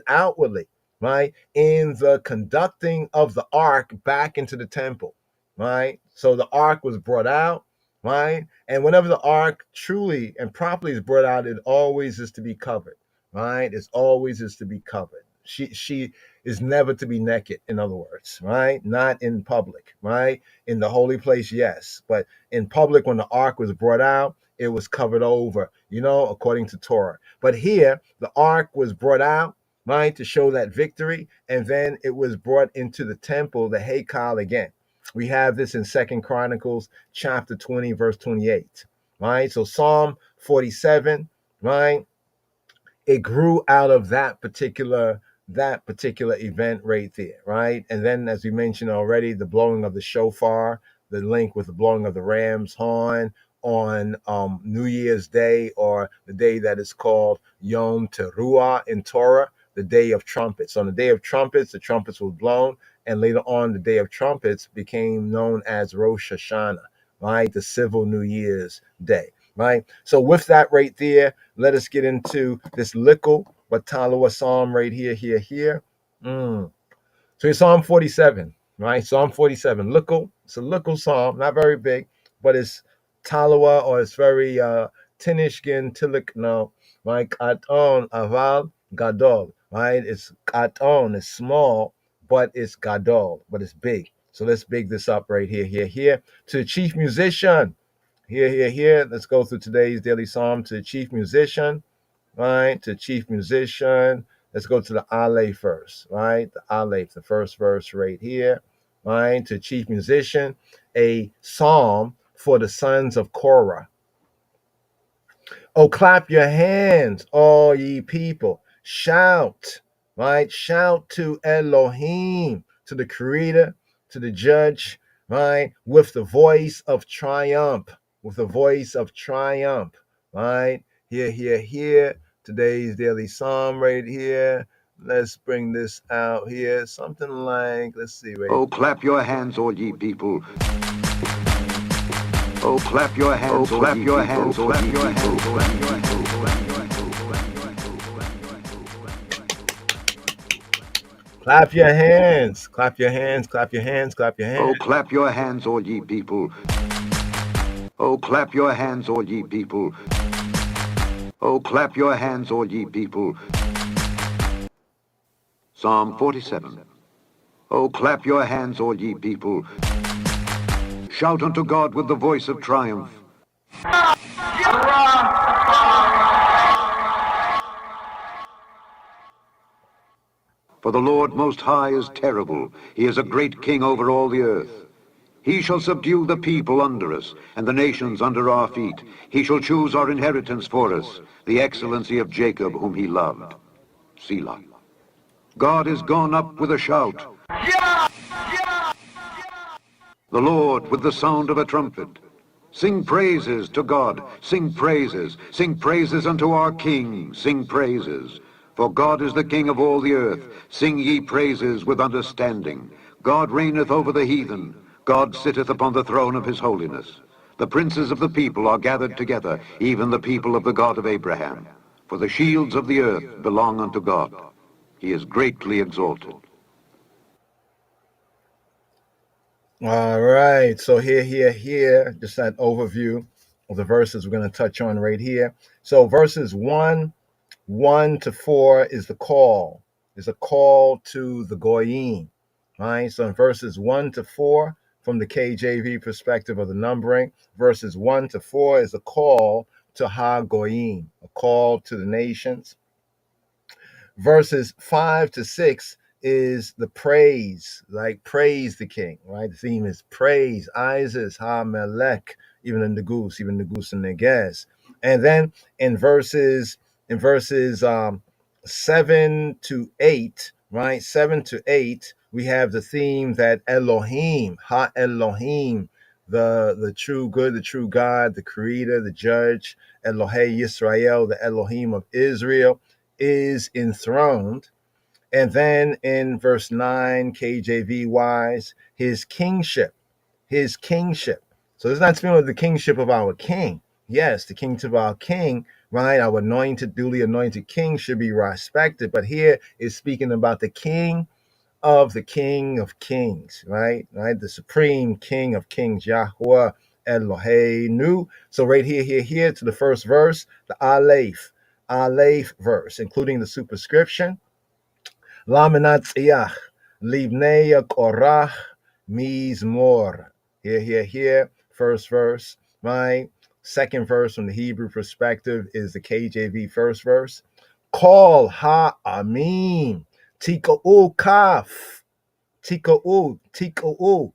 outwardly, right? In the conducting of the ark back into the temple. Right? So the ark was brought out, right? And whenever the ark truly and properly is brought out, it always is to be covered. Right? It always is to be covered. She is never to be naked, in other words, right? Not in public, right? In the holy place, yes. But in public, when the ark was brought out, it was covered over, according to Torah. But here, the ark was brought out, right, to show that victory. And then it was brought into the temple, the Haykal again. We have this in Second Chronicles chapter 20, verse 28, right? So Psalm 47, right? It grew out of that particular event right there, right? And then, as we mentioned already, the blowing of the shofar, the link with the blowing of the ram's horn on New Year's Day, or the day that is called Yom Teruah in Torah, the day of trumpets. On the day of trumpets, the trumpets were blown, and later on, the day of trumpets became known as Rosh Hashanah, right? The civil New Year's Day, right? So with that right there, let us get into this Likkle Watalawa Psalm right here. So it's Psalm 47, right? Psalm 47. Likkle. It's a Likkle Psalm, not very big, but it's Talawa, or it's very Tinishkin, Tilik, no, right? Katon, Aval, Gadol, right? It's Katon, it's small, but it's Gadol, but it's big. So let's big this up right here. To the chief musician, here. Let's go through today's daily psalm. To the chief musician, right? To chief musician. Let's go to the Aleph first, right? The Aleph, the first verse right here, right? To chief musician, a psalm for the sons of Korah. Oh, clap your hands, all ye people. Shout, right? Shout to Elohim, to the creator, to the judge, right? With the voice of triumph, right? Here. Today's daily psalm right here. Let's bring this out here. Something like, let's see, right? Oh, clap your hands, all ye people. Oh, clap your hands, clap your hands, clap your hands, clap your hands. Clap your hands, clap your hands, clap your hands, clap your hands. Oh, clap your hands, all ye people. Oh, clap your hands, all ye people. Oh, clap your hands, all ye people. Psalm 47. Oh, clap your hands, all ye people. Shout unto God with the voice of triumph. For the Lord Most High is terrible. He is a great king over all the earth. He shall subdue the people under us, and the nations under our feet. He shall choose our inheritance for us, the excellency of Jacob, whom he loved. Selah. God is gone up with a shout. The Lord with the sound of a trumpet. Sing praises to God. Sing praises. Sing praises unto our King. Sing praises. For God is the King of all the earth. Sing ye praises with understanding. God reigneth over the heathen. God sitteth upon the throne of his holiness. The princes of the people are gathered together, even the people of the God of Abraham. For the shields of the earth belong unto God. He is greatly exalted. All right. So here, just that overview of the verses we're going to touch on right here. So verses 1 to 4 is the call. Is a call to the Goyim. Right. So in verses 1 to 4, from the KJV perspective of the numbering, verses 1 to 4 is a call to Ha Goyim, a call to the nations. Verses 5 to 6 is the praise, like praise the king, right? The theme is praise, Isis, Ha Melech, even in the goose and the gas. And then in verses 7 to 8, right? 7 to 8, we have the theme that Elohim, Ha Elohim, the true good, the true God, the creator, the judge, Elohei Yisrael, the Elohim of Israel, is enthroned. And then in verse 9, KJV wise, his kingship. So it's not speaking of the kingship of our king. Yes, the kingship of our king, right? Our anointed, duly anointed king should be respected. But here is speaking about the king of kings, right? The supreme king of kings, Yahweh Eloheinu. So right here to the first verse, the Aleph verse, including the superscription. Laminatziyah, Libnei Korach, Mizmor. Here, first verse, right? Second verse from the Hebrew perspective is the KJV first verse. Call ha-amim. Tika'u kaf. Tika-oo,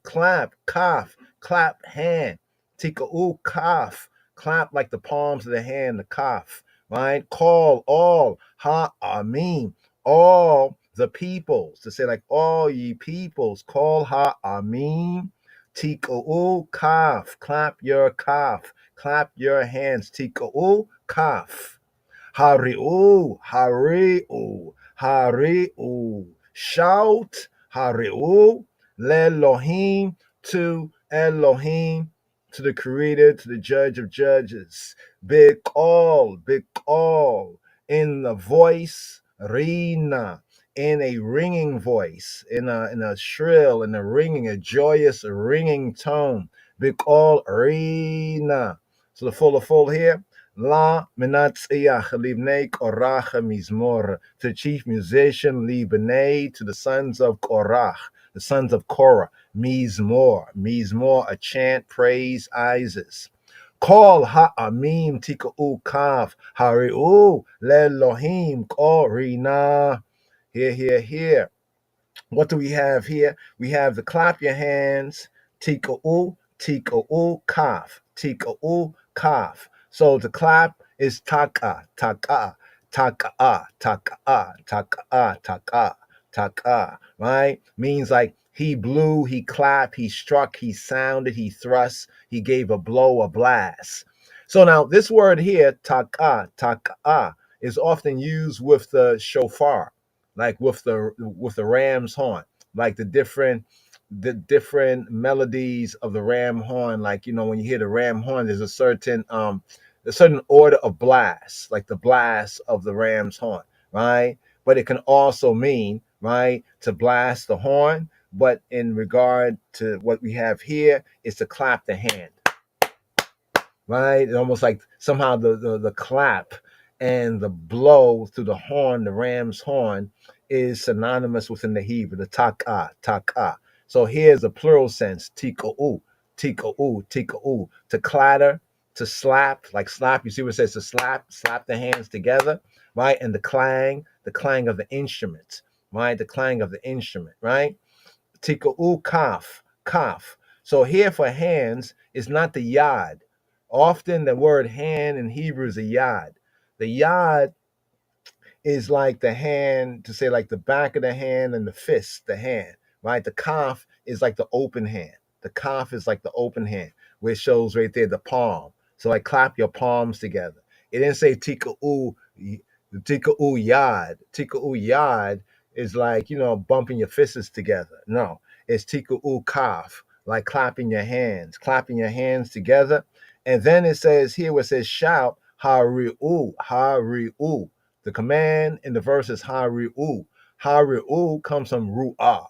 clap, kaf, clap, hand. Tika-oo, kaf, clap like the palms of the hand, the kaf, right? Call all, ha-amim, all the peoples, to say like all ye peoples, call ha-amim. Tika-oo, kaf, clap your kaf, clap your hands. Tika-oo, kaf. Hari'u, Hari'u, Hari'u. Shout, Hari'u, Lelohim, to Elohim, to the Creator, to the Judge of Judges. Big all, in the voice, Rina, in a ringing voice, in a shrill, in a ringing, a joyous ringing tone. Big all, Rina. So the full here. La Menatziyach Libnei Korach Mizmor, to the chief musician Libnei, to the sons of Korach, the sons of Korah, Mizmor, a chant, praise, Isis. Call ha'amim tika'u kaf, hari'u lelohim korina. Here. What do we have here? We have the clap your hands, tika'u, kaf. So the clap is taka, right? Means like he blew, he clapped, he struck, he sounded, he thrust, he gave a blow, a blast. So now this word here, taka, is often used with the shofar, like with the ram's horn, like the different melodies of the ram horn. Like when you hear the ram horn, there's a certain order of blast, like the blast of the ram's horn, right? But it can also mean, right, to blast the horn. But in regard to what we have here, is to clap the hand, right? It's almost like somehow the clap and the blow through the horn, the ram's horn, is synonymous within the Hebrew, the taka. So here's a plural sense, tika'u, to clatter, to slap, like slap. You see what it says, to slap the hands together, right? And the clang of the instrument, right? The clang of the instrument, right? Tika'u kaf. So here for hands is not the yad. Often the word hand in Hebrew is a yad. The yad is like the hand, to say like the back of the hand and the fist, the hand, right? The kaf is like the open hand. The kaf is like the open hand, where it shows right there the palm. So like clap your palms together. It didn't say tika'u yad. Tika'u yad is like, bumping your fists together. No, it's tika'u kaf, like clapping your hands together. And then it says here where it says shout, hari'u. The command in the verse is hari'u. Hari'u comes from ru'ah,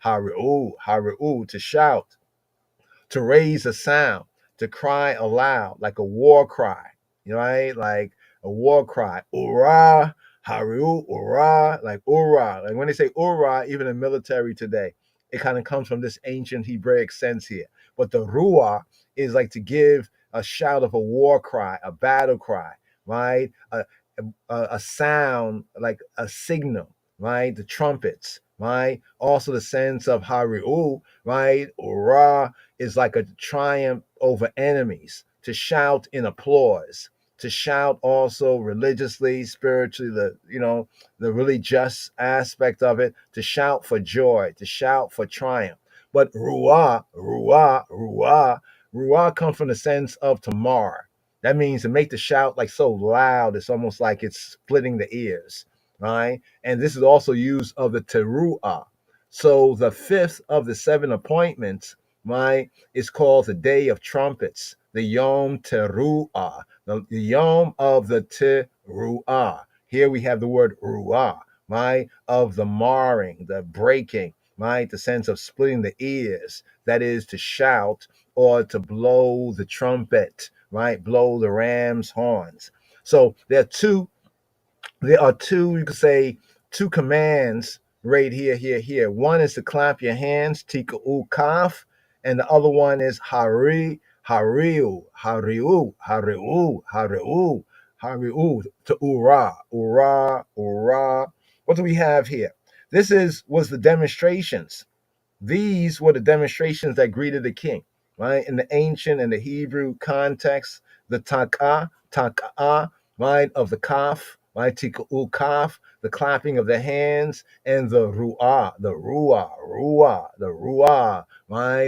hari'u, to shout, to raise a sound, to cry aloud, like a war cry, right? Like a war cry. Ura, Haru, Ura, like Ura. Like when they say Ura, even in military today, it kind of comes from this ancient Hebraic sense here. But the Ruah is like to give a shout of a war cry, a battle cry, right? A sound, like a signal, right? The trumpets, right? Also the sense of Hari'u, right? Ura is like a triumph over enemies, to shout in applause, to shout also religiously, spiritually, the really just aspect of it, to shout for joy, to shout for triumph. But ruah comes from the sense of to mar. That means to make the shout like so loud, it's almost like it's splitting the ears, right? And this is also used of the teruah. So the fifth of the seven appointments, right, is called the Day of Trumpets, the Yom Teruah, the Yom of the Teruah. Here we have the word ruah, right, of the marring, the breaking, right, the sense of splitting the ears, that is to shout or to blow the trumpet, right, blow the ram's horns. So there are two, you could say, two commands right here. One is to clap your hands, tika kaf, and the other one is Hariu, Hariu, Hariu, Hariu, Hariu, to Ura, Ura, Ura. What do we have here? This was the demonstrations. These were the demonstrations that greeted the king, right? In the ancient and the Hebrew context, the tak'ah, right, of the kaf, right, tika'u kaf, the clapping of the hands, and the ruah, right,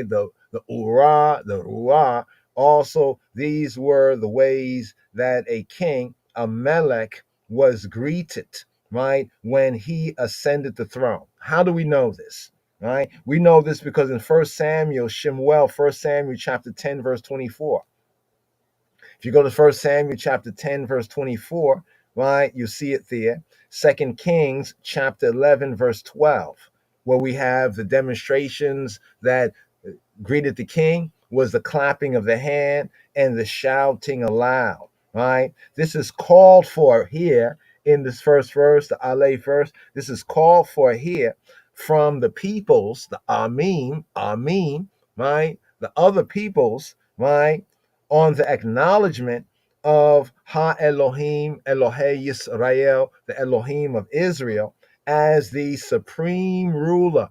the ura, the ruah. Also, these were the ways that a king, a melech, was greeted, right, when he ascended the throne. How do we know this? Right? We know this because in 1 Samuel, Shemuel, 1 Samuel chapter 10, verse 24. If you go to 1 Samuel chapter 10, verse 24, right, you see it there. 2 Kings chapter 11, verse 12, where we have the demonstrations that greeted the king was the clapping of the hand and the shouting aloud, right? This is called for here in this first verse, the Aleph verse. This is called for here from the peoples, the Amim, right? The other peoples, right? On the acknowledgement of Ha Elohim, Elohei Yisrael, the Elohim of Israel, as the supreme ruler,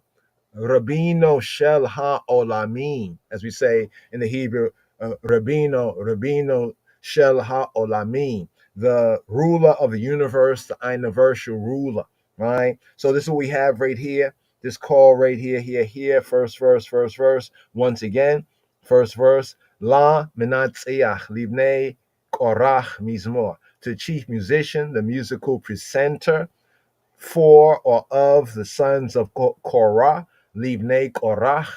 Rabino Shel HaOlamim, as we say in the Hebrew, Rabino Shel HaOlamim, the ruler of the universe, the universal ruler, right? So this is what we have right here, this call right here, first verse. Once again, first verse, La Menatziach Livnei Korach Mizmor, to the chief musician, the musical presenter, for or of the sons of Korah, Livnei Korach,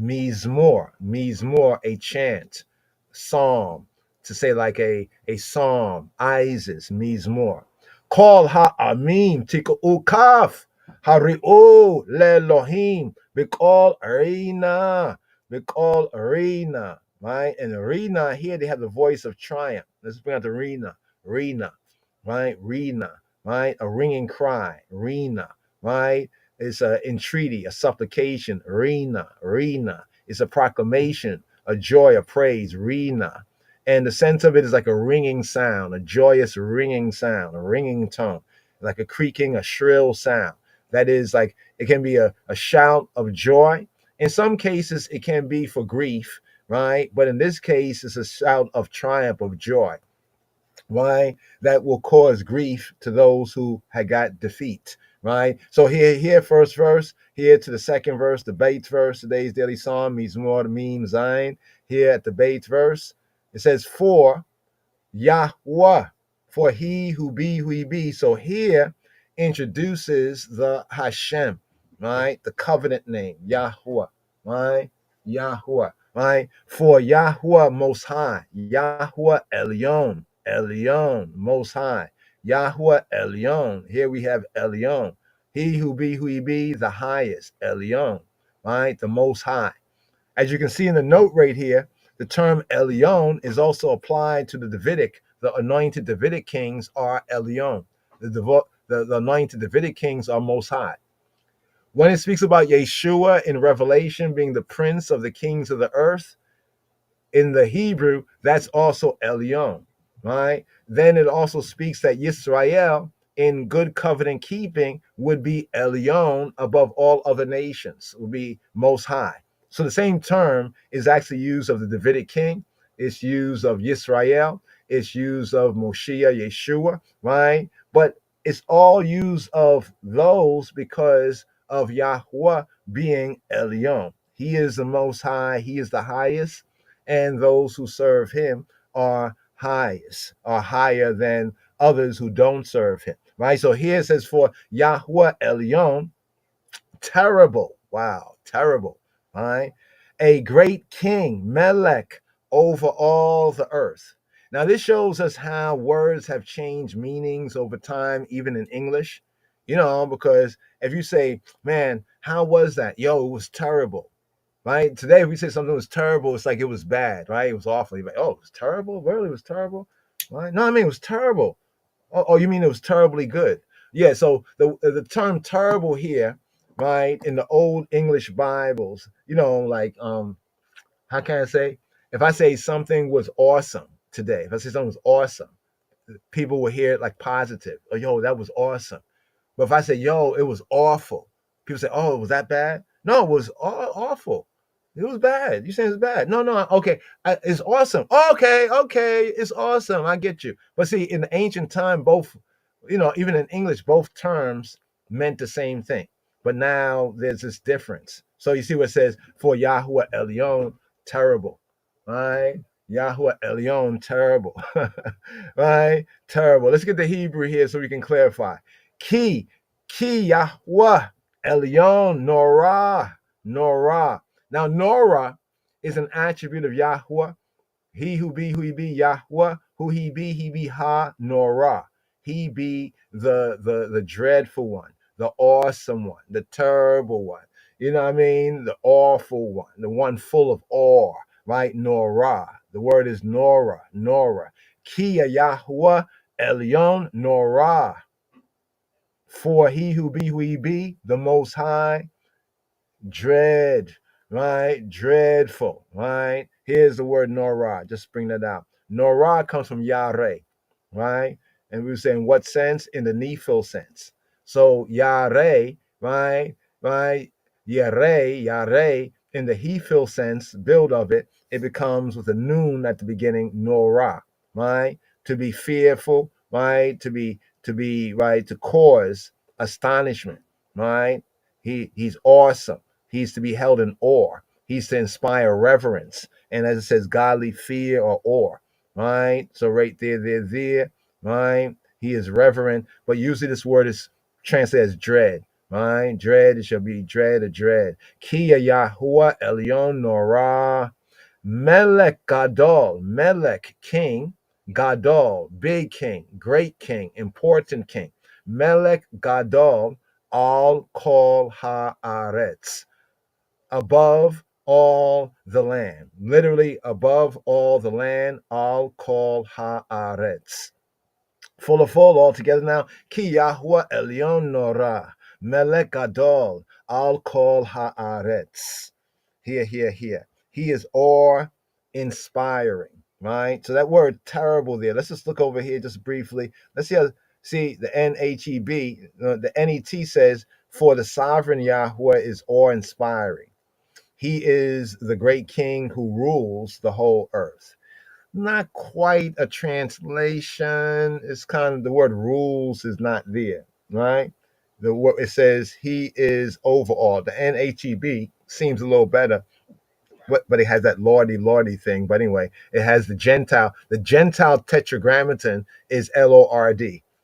Mizmor, a chant, psalm, to say like a psalm, Isis, Mizmor. Call ha'amim, tika'u kaf, hari'u le'elohim, bikol arena, right? And arena, here they have the voice of triumph. Let's bring out the Rena, right? Rena, right? A ringing cry, Rena, right? It's a entreaty, a supplication, Rena. It's a proclamation, a joy, a praise, Rena. And the sense of it is like a ringing sound, a joyous ringing sound, a ringing tone, like a creaking, a shrill sound. That is like, it can be a shout of joy. In some cases, it can be for grief, right? But in this case, it's a shout of triumph, of joy. Why? That will cause grief to those who had got defeat, right? So here, first verse, here to the second verse, the Beit verse, today's daily psalm, Mizmor, Mim, Zayin. Here at the Beit verse, it says, for Yahweh, for he who be. So here introduces the Hashem, right? The covenant name, Yahweh, right? Yahweh, right? For Yahweh Most High, Yahweh Elyon, Most High, Yahweh Elyon. Here we have Elyon, he who be, the highest, Elyon, right? The Most High. As you can see in the note right here, the term Elyon is also applied to the Davidic. The anointed Davidic kings are Elyon. The anointed Davidic kings are Most High. When it speaks about Yeshua in Revelation being the prince of the kings of the earth, in the Hebrew, that's also Elyon, right? Then it also speaks that Yisrael, in good covenant keeping, would be Elyon above all other nations, would be Most High. So the same term is actually used of the Davidic king. It's used of Yisrael. It's used of Moshiach, Yeshua, right? But it's all used of those because of Yahweh being Elyon. He is the Most High. He is the highest, and those who serve Him are higher than others who don't serve Him, right? So here it says, for Yahweh Elyon, terrible. Wow, terrible. All right. A great king, Melech, over all the earth. Now, this shows us how words have changed meanings over time, even in English, because if you say, man, how was that? Yo, it was terrible, right? Today, if we say something was terrible, it's like it was bad, right? It was awful. You're like, oh, it was terrible? Really? It was terrible? Right? No, I mean, it was terrible. Oh, you mean it was terribly good? Yeah, so the term terrible here, right, in the old English Bibles, like how can I say? If I say something was awesome today, if I say something was awesome, people will hear it like positive. Oh, yo, that was awesome. But if I say, yo, it was awful, people say, oh, was that bad? No, it was awful. It was bad. You saying it's bad? No, no, okay. It's awesome. Okay, okay, it's awesome. I get you. But see, in the ancient time, both, even in English, both terms meant the same thing. But now there's this difference. So you see what it says, for Yahuwah Elyon, terrible. Right? Yahuwah Elyon, terrible. Right? Terrible. Let's get the Hebrew here so we can clarify. Ki, Yahweh, Elyon, Norah. Now, Norah is an attribute of Yahweh. He who be, Yahweh. Who he be, Ha, Norah. He be the dreadful one, the awesome one, the terrible one. You know what I mean? The awful one, the one full of awe, right? Norah. The word is Norah. Kia Yahweh, Elyon, Norah. For he who be, the Most High, dread, right? Dreadful, right? Here's the word Norah. Just bring that out. Norah comes from Yare, right? And we were saying what sense? In the Nephil sense. So Yare, right? Yare, in the Hephil sense, build of it, it becomes with a noon at the beginning, Norah, right? To be fearful, right? To be right, to cause astonishment, right? He's awesome. He's to be held in awe. He's to inspire reverence. And as it says, godly fear or awe, right? So right there, right? He is reverent, but usually this word is translated as dread, right? Dread, it shall be dread or dread. Kia Yahuwah Elyon Norah. Melech Gadol, Melech, king. Gadol, big king, great king, important king. Melech Gadol, all call haaretz, above all the land. Literally, above all the land, all call haaretz. Full of full all together now. Ki Yahweh Elyon Norah, Melech Gadol, all call haaretz. Here. He is awe-inspiring, right? So that word terrible there. Let's just look over here just briefly. Let's see the NHEB, the NET says, for the sovereign Yahweh is awe-inspiring. He is the great king who rules the whole earth. Not quite a translation. It's kind of the word rules is not there, right? It says he is over all. The NHEB seems a little better, but it has that lordy thing. But anyway, it has the Gentile. The Gentile tetragrammaton is Lord.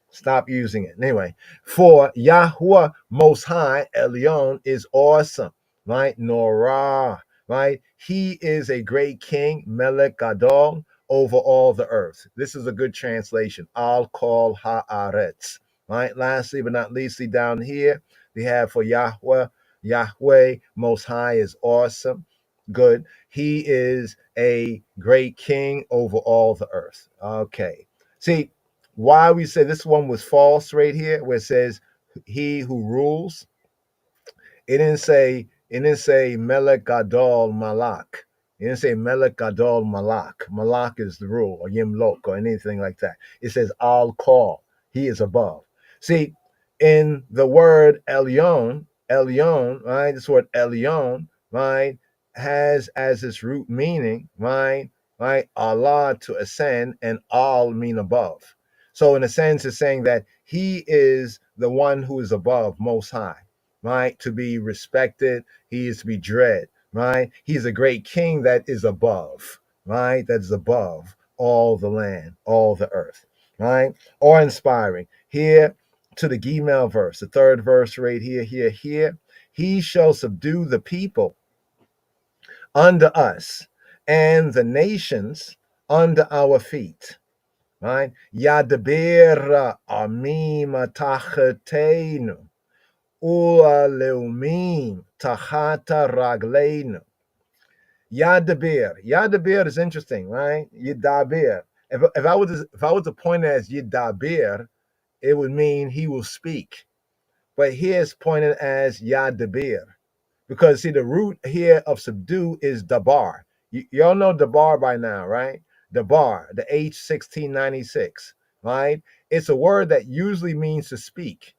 Stop using it. Anyway, for Yahweh Most High, Elyon is awesome, right? Norah, right? He is a great king, Melech Gadol, over all the earth. This is a good translation. Al Kol Haaretz, right? Lastly, but not leastly, down here, we have for Yahweh Most High is awesome. Good. He is a great king over all the earth. Okay. See, why we say this one was false right here, where it says he who rules. It didn't say Melech Gadol Malak. It didn't say Melech Gadol Malak. Malak is the rule, or Yimlok, or anything like that. It says Al Kol. He is above. See, in the word Elyon, right? This word Elyon, right, has as its root meaning, right? Allah to ascend, and Al mean above. So in a sense, it's saying that he is the one who is above, most high, right? To be respected, he is to be dread, right? He's a great king that is above, right? That's above all the land, all the earth, right? Or inspiring. Here to the Gimel verse, the third verse right here. He shall subdue the people under us and the nations under our feet. Right? Yadabir amim tachatenu ula leumim tachata ragleinu. Yadabir is interesting, right? Yadabir. If I was to point it as Yadabir, it would mean he will speak. But here it's pointed as Yadabir. Because see, the root here of subdue is dabar. Y'all know Dabar by now, right? Dabar, the H1696, right? It's a word that usually means to speak.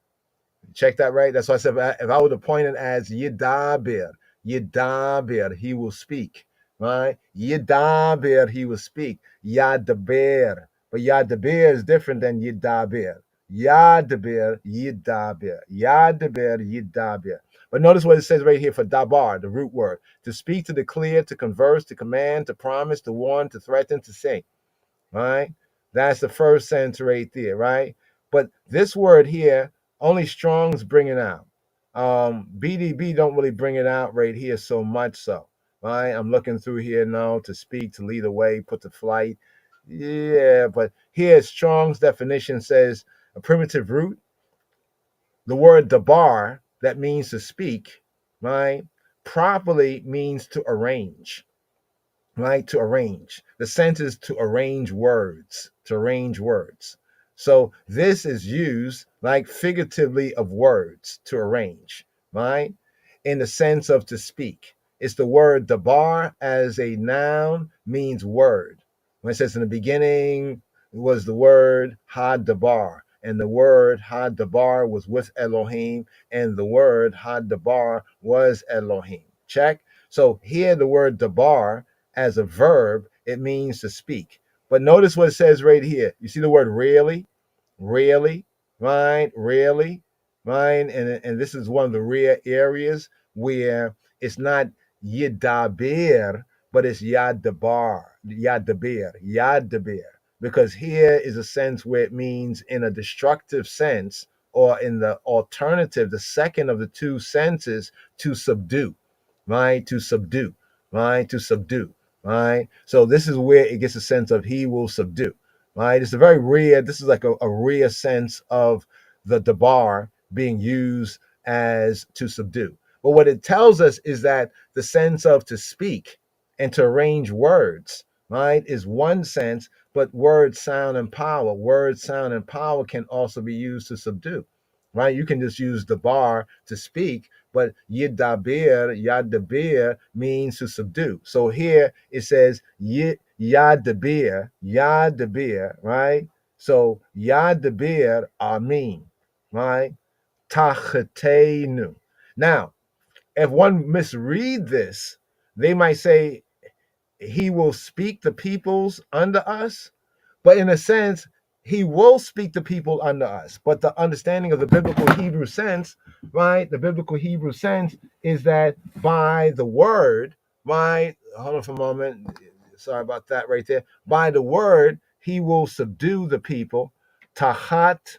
Check that, right? That's why I said if I would have pointed as Yidabir, Yidabir, he will speak, right? Yidabir, he will speak. Yadaber. But Yadaber is different than Yidabir. Yadaber, Yidabir. Yadaber, Yidabir. But notice what it says right here for dabar, the root word. To speak, to declare, to converse, to command, to promise, to warn, to threaten, to say. Right? That's the first sentence right there, right? But this word here, only Strong's bringing out. BDB don't really bring it out right here so much so, right? I'm looking through here now to speak, to lead away, put to flight. Yeah, but here Strong's definition says a primitive root, the word dabar, that means to speak, right? Properly means to arrange, right? To arrange. The sense is to arrange words, to arrange words. So this is used like figuratively of words to arrange, right? In the sense of to speak. It's the word dabar as a noun means word. When it says in the beginning was the word had dabar, and the word had dabar was with Elohim, and the word had dabar was Elohim. Check. So here the word dabar as a verb, it means to speak. But notice what it says right here. You see the word really, really, right? Really, right? And this is one of the rare areas where it's not yidabir, but it's yadabar, yadabir, yadabir. Because here is a sense where it means in a destructive sense, or in the alternative, the second of the two senses, to subdue, right? To subdue, right? To subdue, right? So this is where it gets a sense of he will subdue, right? It's a very rare, this is like a rare sense of the dabar being used as to subdue. But what it tells us is that the sense of to speak and to arrange words, right, is one sense, but word, sound, and power. Word, sound, and power can also be used to subdue, right? You can just use the bar to speak, but yidabir, yadabir means to subdue. So here it says yadabir, yadabir, right? So yadabir amin, right? Tachetenu. Now, if one misread this, they might say he will speak the peoples under us, but in a sense, he will speak the people under us. But the understanding of the biblical Hebrew sense, right? The biblical Hebrew sense is that by the word, right? Hold on for a moment. Sorry about that right there. By the word, he will subdue the people. Tahat,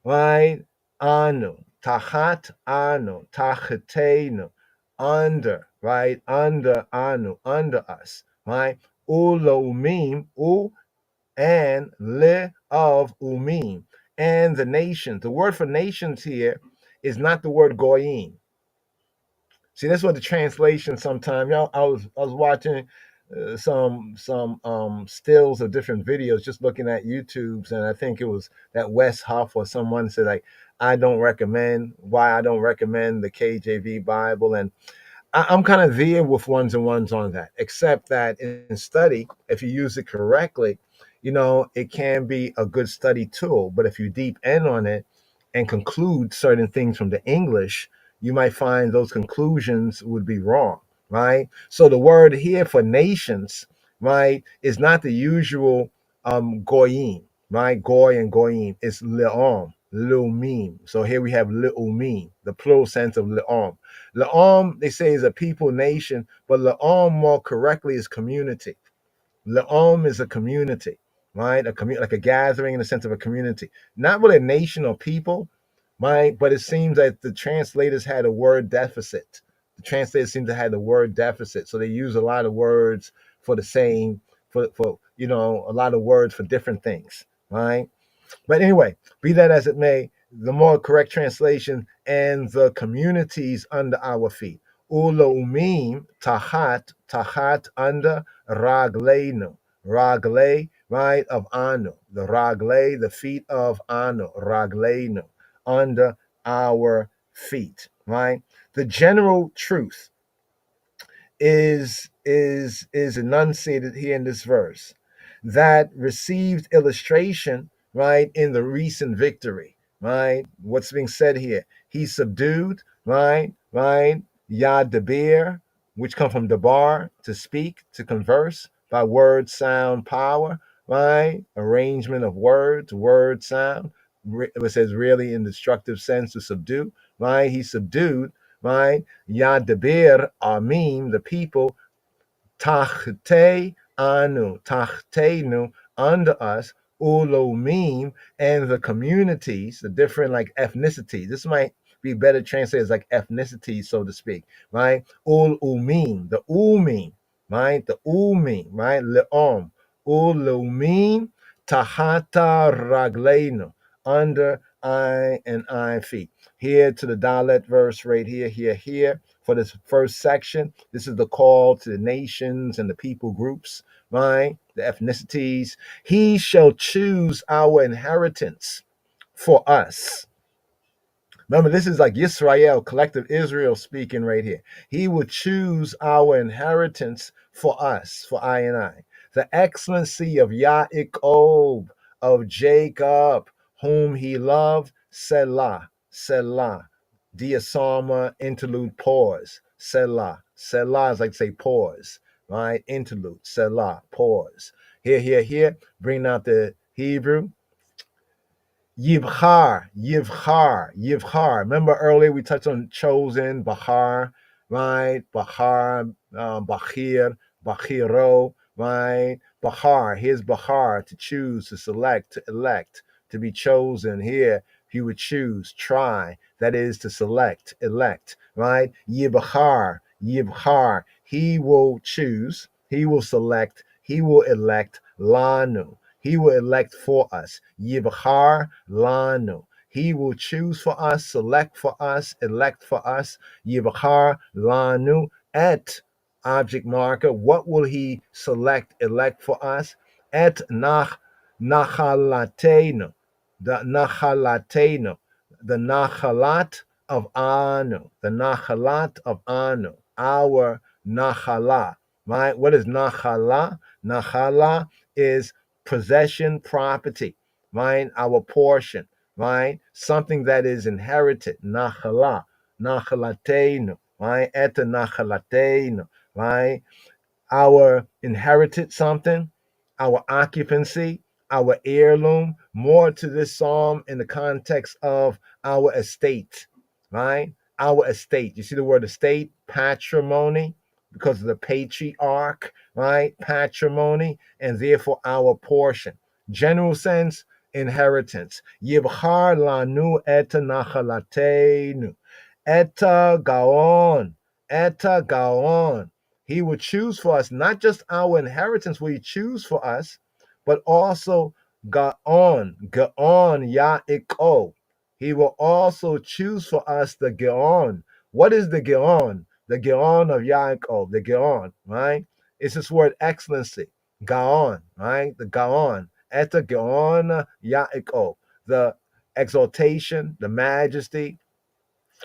right? Anu. Tahat anu. Tachetenu. Under, right? Under anu. Under us, right? Ulomim. And le of umim, and the nations. The word for nations here is not the word goyim. See, that's what the translation sometimes. Y'all, I was watching some stills of different videos, just looking at YouTube's, and I think it was that Wes Huff or someone said like, I don't recommend the KJV Bible, and I'm kind of there with ones and ones on that, except that in study, if you use it correctly, it can be a good study tool. But if you deep end on it and conclude certain things from the English, you might find those conclusions would be wrong, right? So the word here for nations, right, is not the usual goyim, right? Goy and goyim. It's le'om, le'umim. So here we have le'umim, the plural sense of le'om. Le'om, they say, is a people nation, but le'om more correctly is community. Le'om is a community, right? Like a gathering in the sense of a community. Not really a nation or people, right? But it seems that the translators had a word deficit. The translators seem to have the word deficit. So they use a lot of words for the same, for a lot of words for different things, right? But anyway, be that as it may, the more correct translation, and the communities under our feet. Ulaumim, tahat under ragleinu. Ragle, right, of Anu. The ragle, the feet of Anu. Ragleinu, under our feet, right? The general truth is enunciated here in this verse that received illustration, right, in the recent victory, right? What's being said here? He subdued, right, Yad Debir, which come from Debar, to speak, to converse, by word, sound, power, right? Arrangement of words, word, sound. It says really in the destructive sense to subdue, right? He subdued, right? Yad Debir, Amim, the people, tachtenu, under us, ulomim, and the communities, the different like ethnicities. This might be better translated as like ethnicities, so to speak, right? Umim, the umim, right? The umim, right? Leom, ulomim, tahata ragleinu, under I and I feet. Here to the Dalet verse right here for this first section. This is the call to the nations and the people groups, right? The ethnicities. He shall choose our inheritance for us. Remember, this is like Yisrael, collective Israel speaking right here. He will choose our inheritance for us, for I and I. The excellency of Yaakov, of Jacob, whom he loved, Selah, Selah. Diasama, interlude, pause. Selah. Selah is like say pause, right? Interlude, Selah, pause. Here. Bring out the Hebrew. Yivchar. Remember earlier we touched on chosen, Bahar, right? Bahar, Bachir, Bachiro, right? Bahar, here's Bahar, to choose, to select, to elect, to be chosen. Here, he would choose, try, that is to select, elect, right? Yibchar, he will choose, he will select, he will elect, Lanu. He will elect for us. Yibchar lanu. He will choose for us, select for us, elect for us. Yibchar lanu. Et object marker. What will he select, elect for us? Et nachalatenu. The nachalatenu. The nachalat of Anu. The nachalat of Anu. Our nachala. Right? What is nachala? Nachala is possession, property, right? Our portion, right? Something that is inherited, nachala, nachalateinu, right? Eta nachalateinu, right? Our inherited something, our occupancy, our heirloom, more to this psalm in the context of our estate, right? Our estate. You see the word estate, patrimony, because of the patriarch, right? Patrimony, and therefore our portion. General sense, inheritance. Yibchar lanu eta nachalateinu. Eta gaon. He will choose for us, not just our inheritance will he choose for us, but also Gaon Ya'iko. He will also choose for us the Gaon. What is the Gaon? The Gaon of Yaakov, the Gaon, right? It's this word excellency, Gaon, right? The Gaon, Eta Gaon Yaakov, the exaltation, the majesty,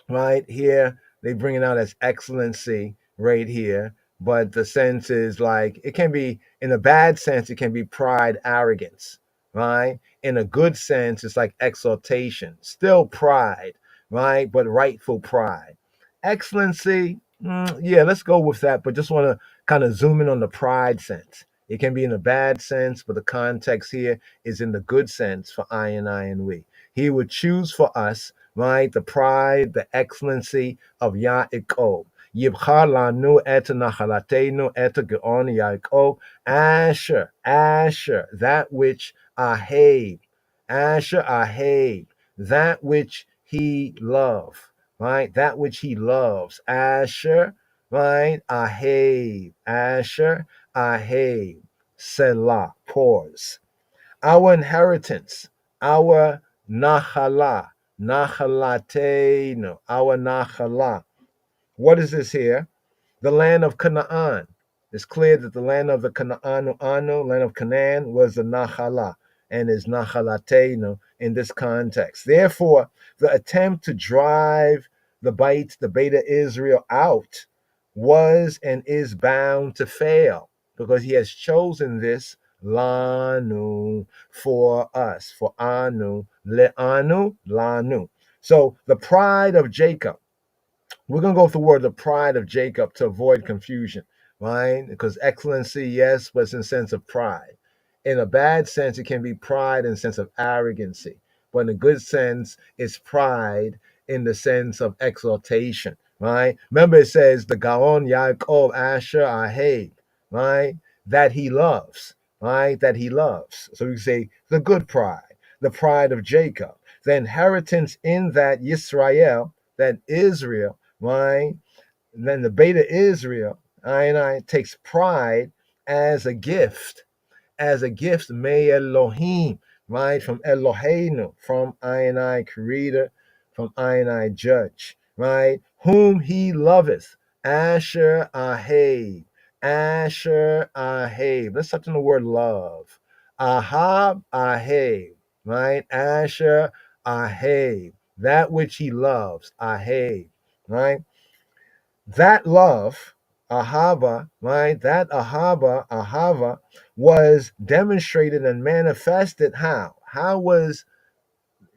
right here they bring it out as excellency right here, but the sense is like it can be in a bad sense, it can be pride, arrogance, right? In a good sense, it's like exaltation, still pride, right? But rightful pride. Excellency, yeah, let's go with that, but just want to kind of zoom in on the pride sense. It can be in a bad sense, but the context here is in the good sense for I and we. He would choose for us, right? The pride, the excellency of Yaakov. Yibchar lanu et nachalatenu et geon Yaakov. Asher, that which Ahav. Asher Ahav, that which he loved, right? That which he loves. Asher, right? Ahav. Asher Ahav. Selah. Pause. Our inheritance, our nachala, nachalateinu, our nachala. What is this here? The land of Canaan. It's clear that the land of the Canaanu, land of Canaan, was the nachala and is nachalateinu in this context. Therefore, the attempt to drive the Beta Israel out was and is bound to fail because he has chosen this lanu for us, for anu, le'anu, lanu. So the pride of Jacob, we're going to go with the word the pride of Jacob to avoid confusion, right? Because excellency, yes, but it's in the sense of pride. In a bad sense, it can be pride in the sense of arrogancy. But in a good sense, it's pride in the sense of exaltation, right? Remember, it says the Gaon Yaakov Asher Ahab, right? That he loves, right? That he loves. So we say the good pride, the pride of Jacob, the inheritance in that Yisrael, that Israel, right? And then the beta Israel, I takes pride as a gift, may Elohim, right? From Eloheinu, from I creator, from I judge, right? Whom he loveth, Asher Ahab, Asher Ahab. Let's touch on the word love. Ahab Ahab, right? Asher Ahab, that which he loves, Ahab, right? That love, ahava, right? That ahava was demonstrated and manifested how? How was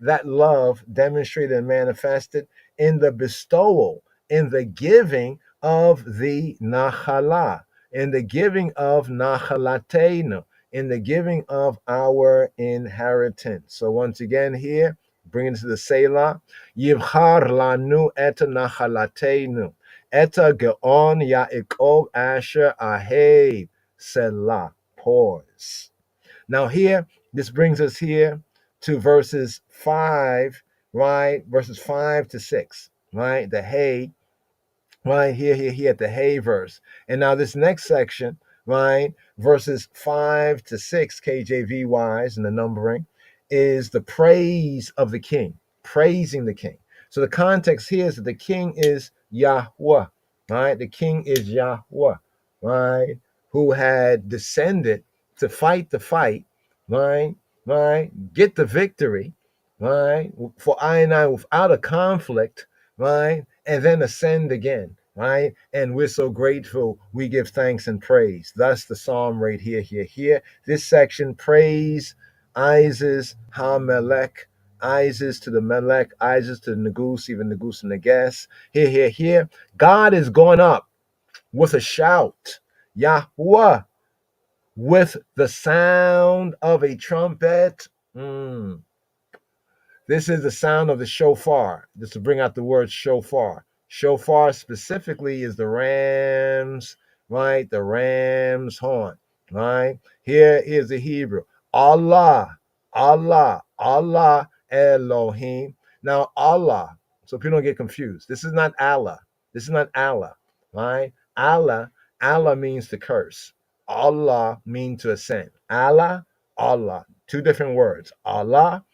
that love demonstrated and manifested in the bestowal, in the giving of the nachala, in the giving of nachalatenu, in the giving of our inheritance. So once again here, bringing it to the Selah, yivchar lanu et nachalatenu, et geon Yaakov asher aheb, Selah. Pause. Now, here, this brings us here to verses 5, right? Verses 5 to 6, right? The hay, right? Here at the hay verse. And now, this next section, right? Verses 5 to 6, KJV wise, and the numbering, is the praise of the king, praising the king. So, the context here is that the king is Yahweh, right? The king is Yahweh, right? Who had descended to fight the fight, right? Right? Get the victory, right? For I without a conflict, right? And then ascend again, right? And we're so grateful. We give thanks and praise. Thus the psalm right here. This section, praise Isis HaMelech, Isis to the Melech, Isis to the Negus, even Negus and the guest. Here. God is going up with a shout. Yahweh with the sound of a trumpet. This is the sound of the shofar, just to bring out the word shofar. Shofar specifically is the ram's, right? The ram's horn, right? Here is the Hebrew. Allah, Allah, Elohim. Now, Allah, so people don't get confused. This is not Allah. This is not Allah, right? Allah means to curse. Allah means to ascend. Allah, two different words. Allah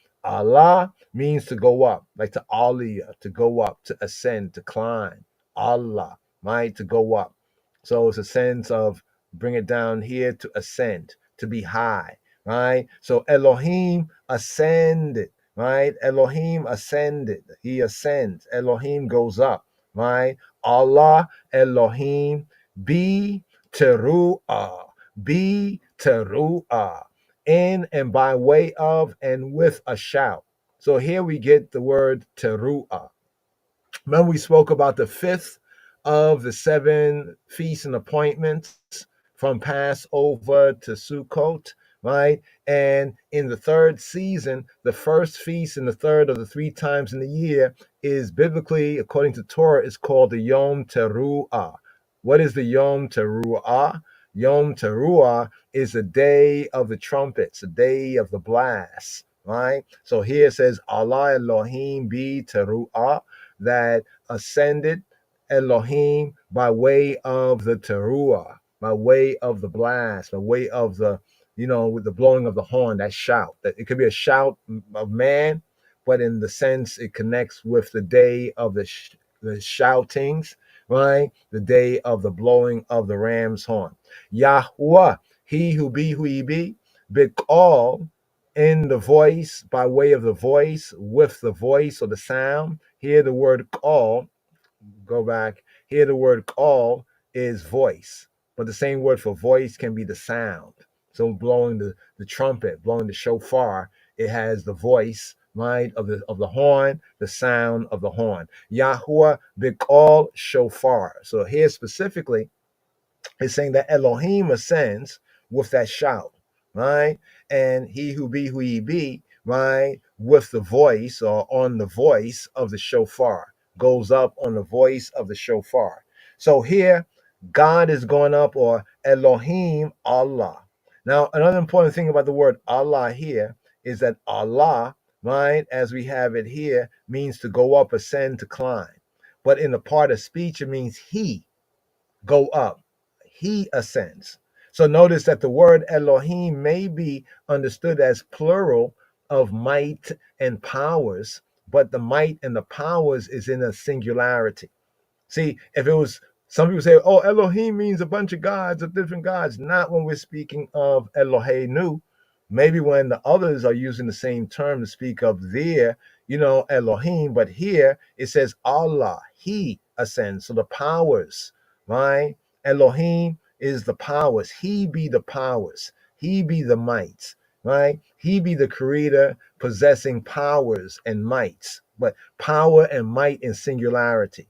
means to go up, like to aliyah, to go up, to ascend, to climb. Allah, right? To go up. So it's a sense of bring it down here to ascend, to be high, right? So Elohim ascended, right? Elohim ascended. He ascends. Elohim goes up, right? Allah, Elohim, be teruah, be teruah, in and by way of and with a shout. So here we get the word teruah. Remember, we spoke about the fifth of the 7 feasts and appointments from Passover to Sukkot, right? And in the third season, the first feast and the third of the 3 times in the year is biblically, according to Torah, is called the Yom Teruah. What is the Yom Teruah? Yom Teruah is the day of the trumpets, the day of the blast, right? So here it says, Allah Elohim be Teruah, that ascended Elohim by way of the teruah, by way of the blast, by way of the, with the blowing of the horn, that shout. That it could be a shout of man, but in the sense it connects with the day of the shoutings, right? The day of the blowing of the ram's horn. Yahweh, he who be who he be, Bikal, in the voice, by way of the voice, with the voice or the sound. Hear the word call. Go back. Hear the word call is voice, but the same word for voice can be the sound. So blowing the trumpet, blowing the shofar, it has the voice, right, of the horn, the sound of the horn. Yahuwah bikol shofar. So here specifically, it's saying that Elohim ascends with that shout, right? And he who he be, right, with the voice or on the voice of the shofar, goes up on the voice of the shofar. So here, God is going up, or Elohim, Allah. Now, another important thing about the word Allah here is that Allah, right, as we have it here, means to go up, ascend, to climb. But in the part of speech, it means he go up. He ascends. So notice that the word Elohim may be understood as plural of might and powers, but the might and the powers is in a singularity. See, if it was, some people say, oh, Elohim means a bunch of gods, of different gods. Not when we're speaking of Eloheinu. Maybe when the others are using the same term to speak of their, Elohim. But here it says Allah, He ascends. So the powers, right? Elohim is the powers. He be the powers. He be the mights, right? He be the creator possessing powers and mights, but power and might in singularity.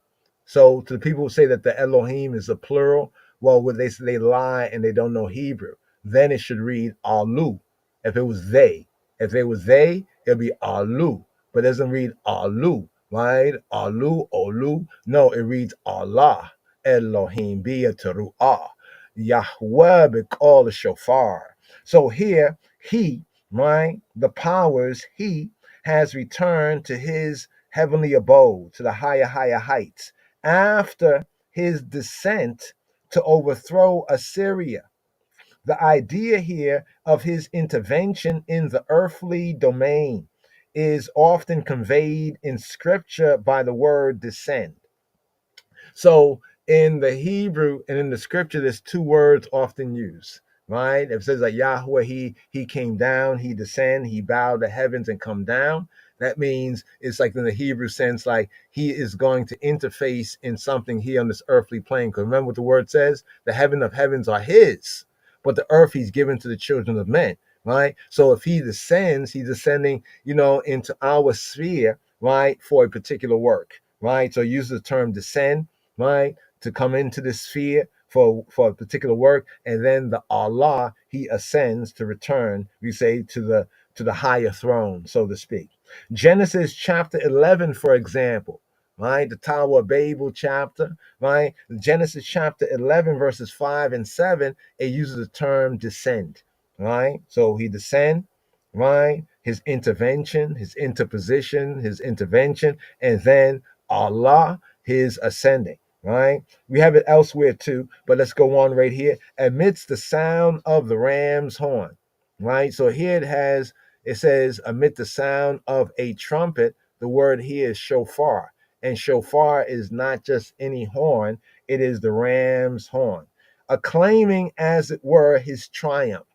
So to the people who say that the Elohim is a plural, well, when they lie and they don't know Hebrew, then it should read Alu. If it was they, it'll be Alu, but it doesn't read Alu, right? Alu, Olu. No, it reads Allah. Elohim be a teruah. Yahweh be called a shofar. So here, he, right? The powers, he has returned to his heavenly abode, to the higher heights after his descent to overthrow Assyria. The idea here of his intervention in the earthly domain is often conveyed in scripture by the word descend. So in the Hebrew and in the scripture, there's two words often used, right? It says like Yahweh, he came down, he descend, he bowed the heavens and come down. That means it's like in the Hebrew sense, like he is going to interface in something here on this earthly plane. Because remember what the word says? The heaven of heavens are his, but the earth he's given to the children of men, right? So if he descends, he's descending, into our sphere, right, for a particular work, right? So use the term descend, right, to come into this sphere for a particular work, and then the Allah, he ascends to return, we say, to the higher throne, so to speak. Genesis chapter 11, for example, right, the Tower of Babel chapter, right, Genesis chapter 11 verses 5 and 7, it uses the term descend, right? So he descend, right, his intervention, his interposition, his intervention, and then Allah, his ascending, right? We have it elsewhere too, but let's go on right here. Amidst the sound of the ram's horn, right? So here it says, amid the sound of a trumpet, the word here is shofar. And shofar is not just any horn, it is the ram's horn, acclaiming, as it were, his triumph.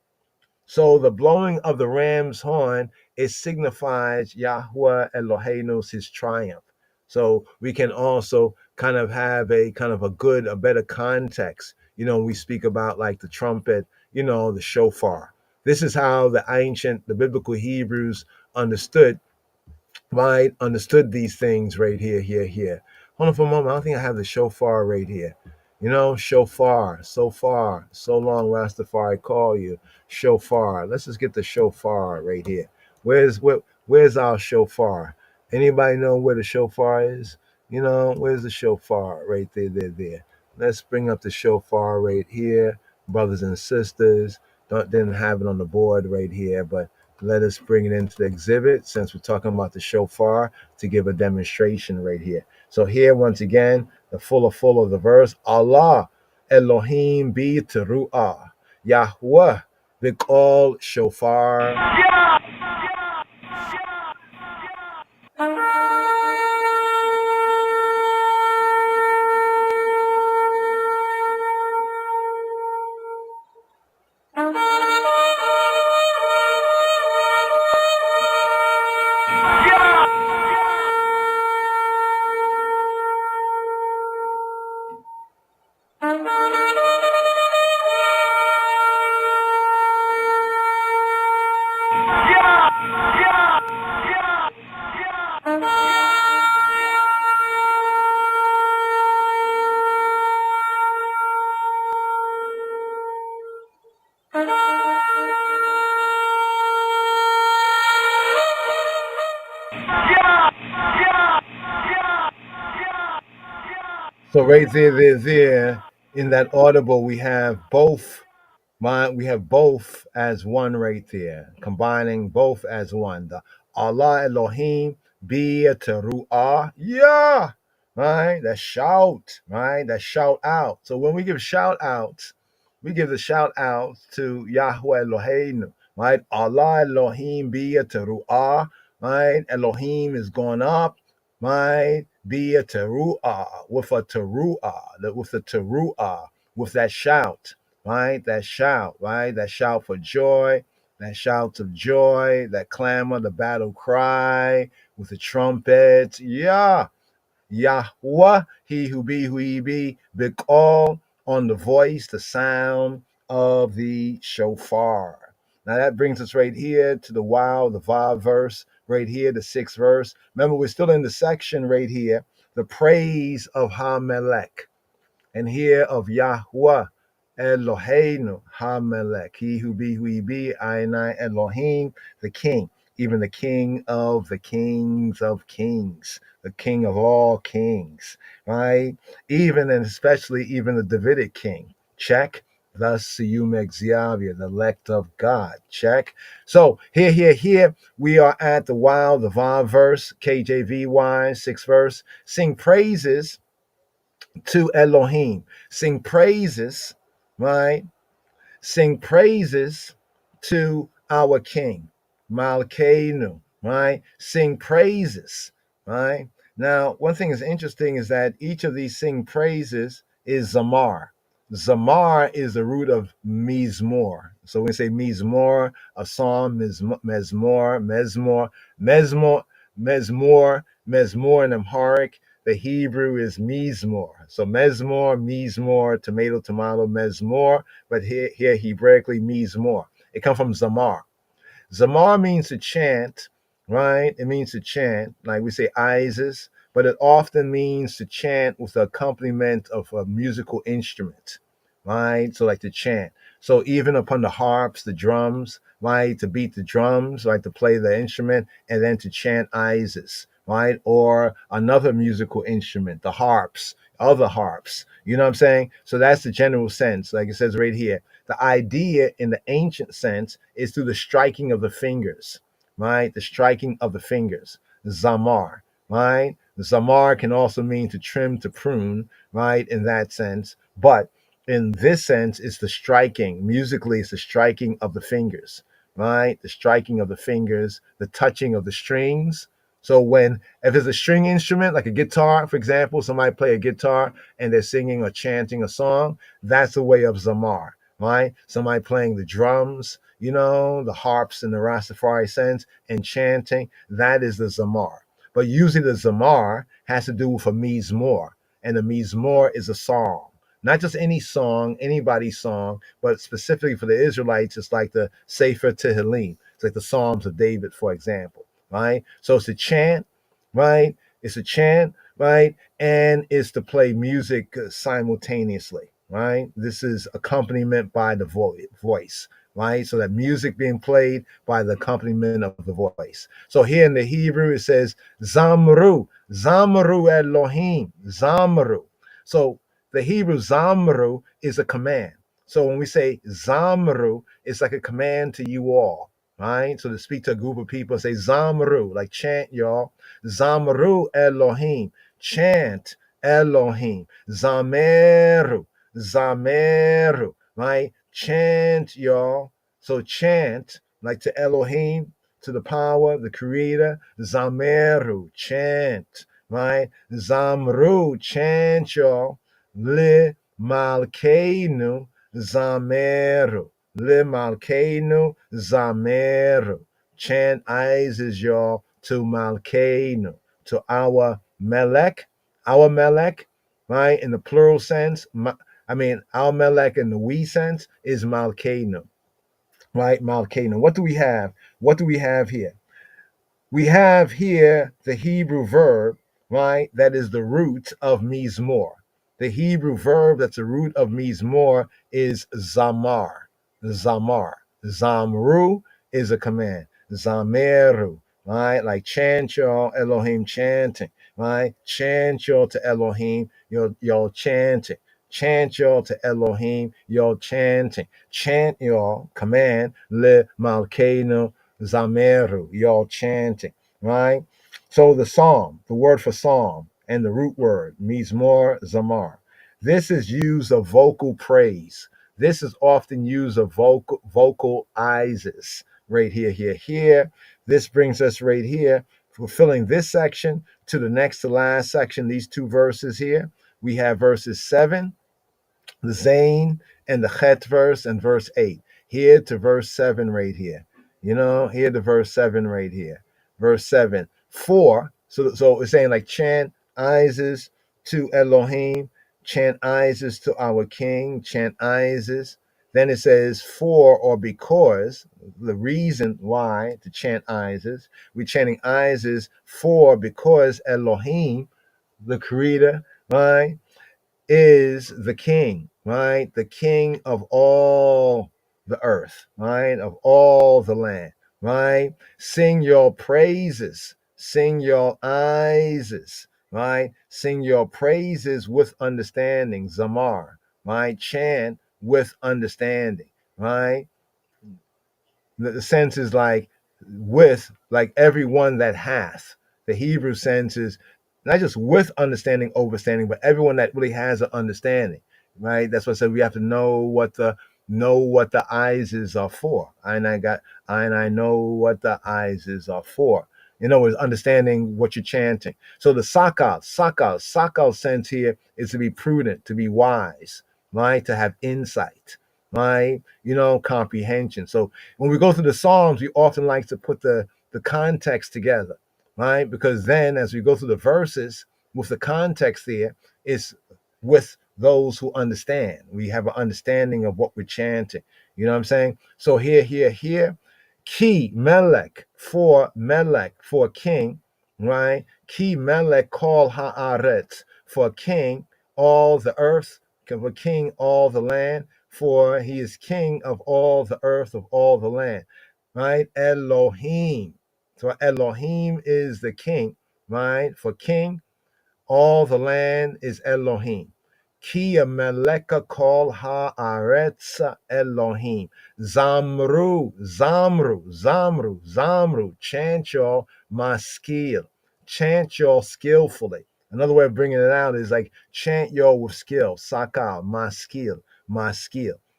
So the blowing of the ram's horn, it signifies Yahweh Eloheinu's his triumph. So we can also kind of have a better context. We speak about like the trumpet, the shofar. This is how the biblical Hebrews understood, right? Understood these things right here. Hold on for a moment. I don't think I have the shofar right here. Shofar, so far, so long, Rastafari call you. Shofar. Let's just get the shofar right here. Where's our shofar? Anybody know where the shofar is? Where's the shofar? Right there. Let's bring up the shofar right here, brothers and sisters. Didn't have it on the board right here, but let us bring it into the exhibit since we're talking about the shofar to give a demonstration right here. So here, once again, the full of the verse, Allah, Elohim be teruah, Yahweh, Bikol shofar. So right there, in that audible, we have both. We have both as one right there, combining both as one. The Allah Elohim be teruah, yeah, right? That shout, right? That shout out. So when we give shout outs, we give the shout outs to Yahweh Elohim, right? Allah Elohim be teruah, right? Elohim is going up, right? Be teruah with a teruah, with a teruah, with that shout, right? That shout, right? That shout for joy, that shouts of joy, that clamor, the battle cry with the trumpets. Yeah, Yahweh, he who he be, big all on the voice, the sound of the shofar. Now that brings us right here to the wow, the vav verse, right here, the sixth verse. Remember, we're still in the section right here, the praise of Hamelech and hear of Yahweh Eloheinu Hamelech, he who he be, Ainai Elohim, the King, even the King of the kings, the King of all kings, right? Even and especially even the Davidic King. Check. Thus, Siyum Exavia, the elect of God. Check. So here, we are at the wild, the Vav verse, KJVY, sixth verse. Sing praises to Elohim. Sing praises, right? Sing praises to our King, Malkeinu, right? Sing praises, right? Now, one thing is interesting is that each of these sing praises is Zamar. Zamar is the root of Mizmor. So when we say Mizmor, a psalm, Mezmor in Amharic, the Hebrew is Mizmor. So Mezmor, tomato, Mezmor, but here Hebraically Mizmor. It comes from Zamar. Zamar means to chant, right? It means to chant, like we say Isis, but it often means to chant with the accompaniment of a musical instrument, right? So like to chant. So even upon the harps, the drums, right? To beat the drums, right? To play the instrument and then to chant Isis, right? Or another musical instrument, the harps, other harps. You know what I'm saying? So that's the general sense, like it says right here. The idea in the ancient sense is through the striking of the fingers, right? The striking of the fingers, zamar, right? Zamar can also mean to trim, to prune, right? In that sense. But in this sense, it's the striking. Musically, it's the striking of the fingers, right? The striking of the fingers, the touching of the strings. So if it's a string instrument, like a guitar, for example, somebody play a guitar and they're singing or chanting a song, that's a way of zamar, right? Somebody playing the drums, the harps in the Rastafari sense, and chanting, that is the Zamar. But usually the Zamar has to do with a Mizmor, and the Mizmor is a song. Not just any song, anybody's song, but specifically for the Israelites, it's like the Sefer Tehillim. It's like the Psalms of David, for example, right? So it's a chant, right? It's a chant, right? And it's to play music simultaneously, right? This is accompaniment by the voice, right? So that music being played by the accompaniment of the voice. So here in the Hebrew, it says Zamru, Zamru Elohim, Zamru. So the Hebrew Zamru is a command. So when we say Zamru, it's like a command to you all, right? So to speak to a group of people, say Zamru, like chant, y'all. Zamru Elohim, chant Elohim. Zameru, Zameru, right? Chant, y'all. So chant, like to Elohim, to the power, the creator. Zameru, chant, right? Zamru, chant, y'all. Le Malkeinu, Zameru. Le Malkeinu, Zameru. Chant Isis, y'all, to Malkeinu, to our Melech, right? In the plural sense, our Melech in the we sense is Malkeinu, right? Malkeinu. What do we have? What do we have here? We have here the Hebrew verb, right? That is the root of mizmor. The Hebrew verb that's the root of mizmor is zamar. Zamar. Zamru is a command. Zameru, right? Like chant, y'all, Elohim chanting, right? Chant y'all to Elohim, y'all chanting. Chant y'all to Elohim, y'all chanting. Chant y'all, command, le malkeinu zameru, y'all chanting, right? So the psalm, the word for psalm, and the root word, mizmor, zamar. This is used of vocal praise. This is often used of vocalizes right here, here, here. This brings us right here, fulfilling this section to the next to last section, these two verses here. We have verses 7, the Zain, and the Chet verse, and verse 8. Here to verse 7 right here. Here to verse 7 right here. Verse 7. So it's saying like chant Isis to Elohim, chant Isis to our king, chant Isis. Then it says for or because, the reason why to chant Isis. We're chanting Isis for because Elohim, the creator, right? Is the king, right? The king of all the earth, right? Of all the land, right? Sing your praises, sing your Isis, right? Sing your praises with understanding, Zamar, right? Chant with understanding, right? The sense is like with, like everyone that hath. The Hebrew sense is not just with understanding, overstanding, but everyone that really has an understanding, right? That's what I said. We have to know what the eyes is are for. I know what the eyes is are for. Is understanding what you're chanting. So the sakal sense here is to be prudent, to be wise, right? To have insight, right? Comprehension. So when we go through the Psalms, we often like to put the context together, right? Because then as we go through the verses with the context there, it's with those who understand. We have an understanding of what we're chanting. You know what I'm saying? So here, Ki Melech for king, right? Ki Melech call Haaretz for king, all the earth, for king, all the land, for he is king of all the earth, of all the land, right? Elohim. So Elohim is the king, right? For king, all the land is Elohim. Ki meleka kol haaretz Elohim. Zamru. Chant your maskil. Chant your skillfully. Another way of bringing it out is like chant your with skill. Sakal, maskil.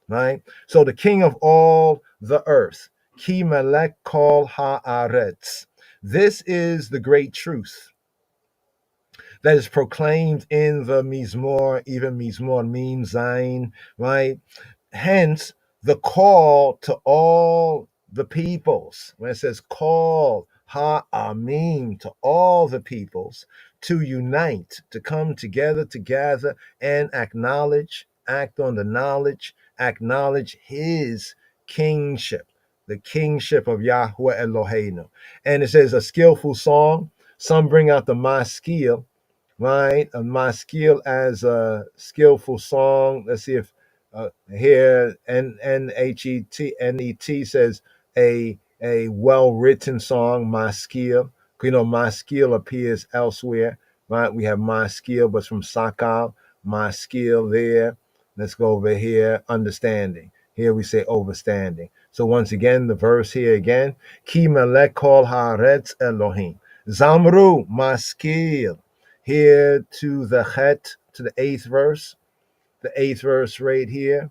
Right? So the king of all the earth. Ki melek kol haaretz. This is the great truth that is proclaimed in the Mizmor. Even Mizmor means Zain, right? Hence, the call to all the peoples. When it says call, ha'amim, to all the peoples, to unite, to come together, to gather and acknowledge, act on the knowledge, acknowledge his kingship, the kingship of Yahweh Eloheinu. And it says a skillful song. Some bring out the maskil, right? My skill as a skillful song. Let's see if here NHETNET says a well written song. My skill, my skill appears elsewhere, right? We have my skill, but it's from Sakal. My skill there. Let's go over here. Understanding. Here we say overstanding. So once again, the verse here again. Ki melech kol haaretz Elohim. Zamru, my skill. Here to the Chet, to the eighth verse right here.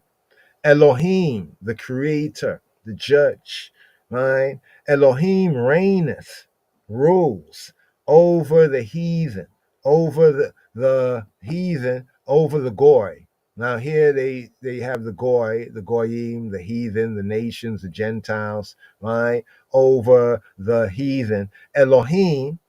Elohim, the creator, the judge, right? Elohim reigneth, rules over the heathen, over the heathen, over the goy. Now here they have the goyim, the heathen, the nations, the Gentiles, right? Over the heathen. Elohim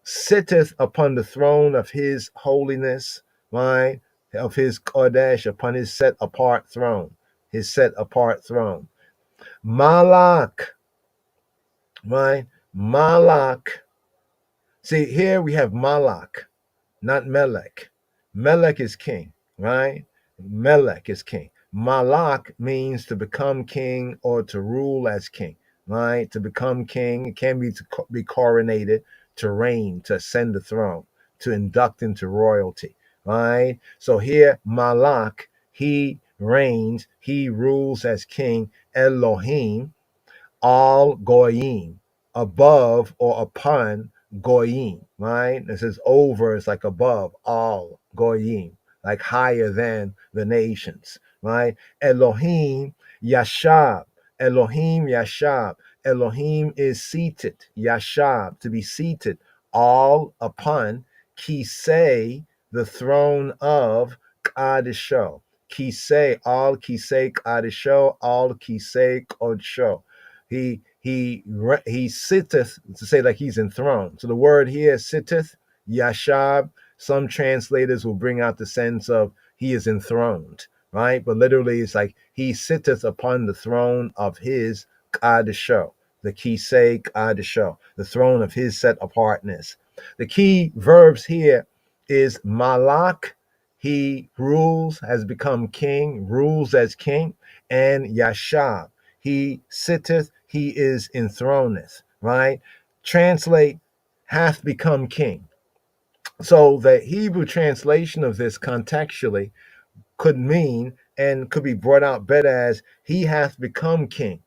sitteth upon the throne of his holiness, right? Of his Kodesh, upon his set apart throne, his set apart throne. Malak, right? Malak. See, here we have Malak, not Melech. Melech is king, right? Melech is king. Malak means to become king or to rule as king, right? To become king, it can be to be coronated, to reign, to ascend the throne, to induct into royalty, right? So here, Malak, he reigns, he rules as king, Elohim, all goyim, above or upon goyim, right? It says over is like above, all goyim, like higher than the nations, right? Elohim yashab, Elohim yashab, Elohim is seated, yashab, to be seated, all upon kisei, the throne of Kadisho. Kisei, all kisei Kadisho, all kisei kodsho. He sitteth, to say like he's enthroned. So the word here sitteth, yashab. Some translators will bring out the sense of he is enthroned, right? But literally it's like he sitteth upon the throne of his kadisho, the kisei kadisho, the throne of his set apartness. The key verbs here is malak, he rules, has become king, rules as king, and yashab, he sitteth, he is enthroneth, right? Translate, hath become king. So the Hebrew translation of this contextually could mean and could be brought out better as he hath become king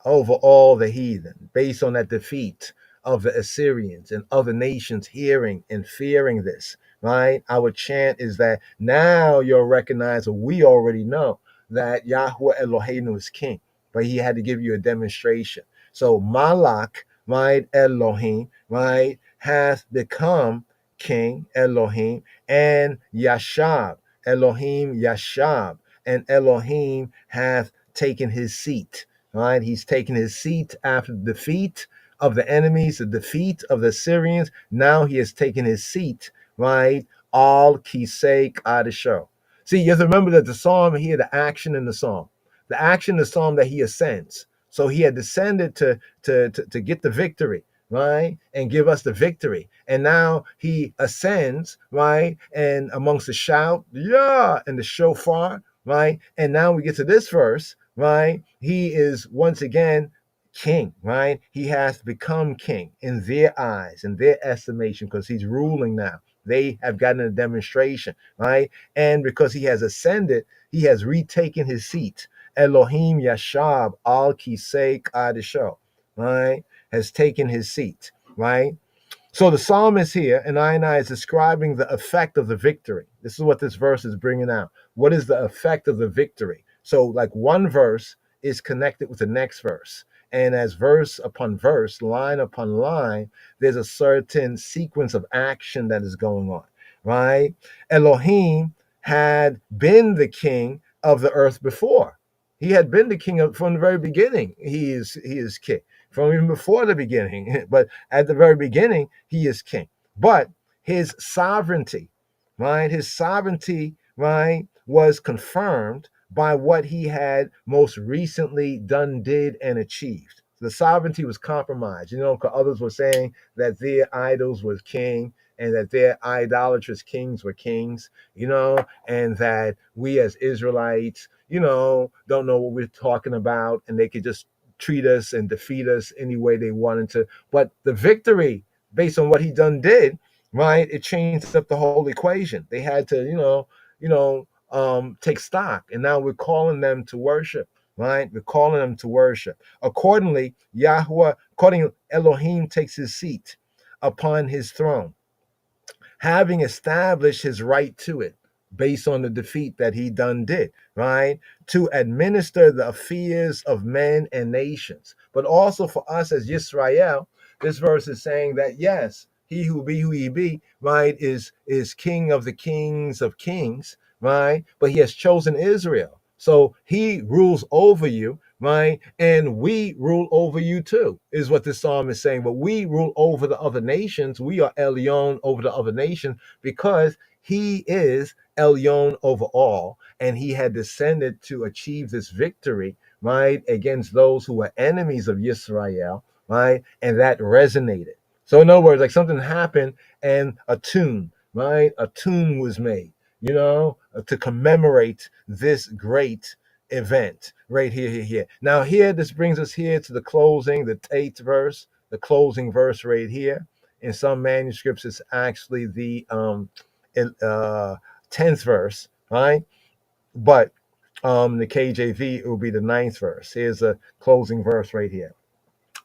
over all the heathen, based on that defeat of the Assyrians and other nations hearing and fearing this, right? Our chant is that now you'll recognize, or we already know, that Yahweh Eloheinu is king, but he had to give you a demonstration. So Malak, right, Elohim, right, hath become king, Elohim, and Yashab, Elohim Yashab, and Elohim hath taken his seat, right? He's taken his seat after the defeat of the enemies, the defeat of the Syrians. Now he has taken his seat, right? Al kisei kadisho. See, you have to remember that the psalm here, the action in the psalm, the action in the psalm that he ascends. So he had descended to get the victory, right? And give us the victory. And now he ascends, right? And amongst the shout, yeah, and the shofar, right? And now we get to this verse, right? He is once again king, right? He has become king in their eyes, in their estimation, because he's ruling now. They have gotten a demonstration, right? And because he has ascended, he has retaken his seat. Elohim Yashab al Kisei Kadisho, right? Has taken his seat, right? So the psalmist here, and I is describing the effect of the victory. This is what this verse is bringing out. What is the effect of the victory? So, like one verse is connected with the next verse. And as verse upon verse, line upon line, there's a certain sequence of action that is going on, right? Elohim had been the king of the earth before. He had been the king from the very beginning. He is king from even before the beginning. But at the very beginning, he is king. But his sovereignty, right? His sovereignty, right, was confirmed by what he had most recently done, did, and achieved. The sovereignty was compromised. You know, others were saying that their idols was king and that their idolatrous kings were kings, you know, and that we as Israelites, you know, don't know what we're talking about, and they could just treat us and defeat us any way they wanted to. But the victory, based on what he done did, right, it changed up the whole equation. They had to, take stock, and now we're calling them to worship. Right, we're calling them to worship. Accordingly, Elohim takes his seat upon his throne, having established his right to it based on the defeat that he done did, right? To administer the affairs of men and nations. But also for us as Yisrael, this verse is saying that yes, he who be who he be, right, is king of the kings of kings, right? But he has chosen Israel. So he rules over you, right? And we rule over you too, is what this psalm is saying. But we rule over the other nations. We are Elyon over the other nations because he is Elyon over all. And he had descended to achieve this victory, right, against those who were enemies of Yisrael, right? And that resonated. So in other words, like something happened and a tune, right? A tune was made, to commemorate this great event right here. Now here, this brings us here to the closing, the 8th verse, the closing verse right here. In some manuscripts, it's actually the 10th verse, right? But the KJV, it will be the ninth verse. Here's a closing verse right here.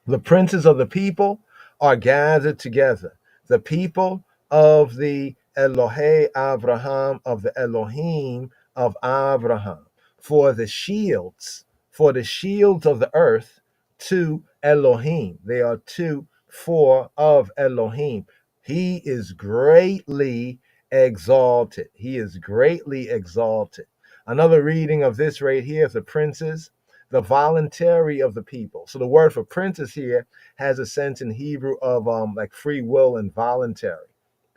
The princes of the people are gathered together. The people of the Elohe Abraham, of the Elohim of Abraham, for the shields of the earth to Elohim. They are two, four of Elohim. He is greatly exalted. He is greatly exalted. Another reading of this right here is the princes, the voluntary of the people. So the word for princes here has a sense in Hebrew of like free will and voluntary.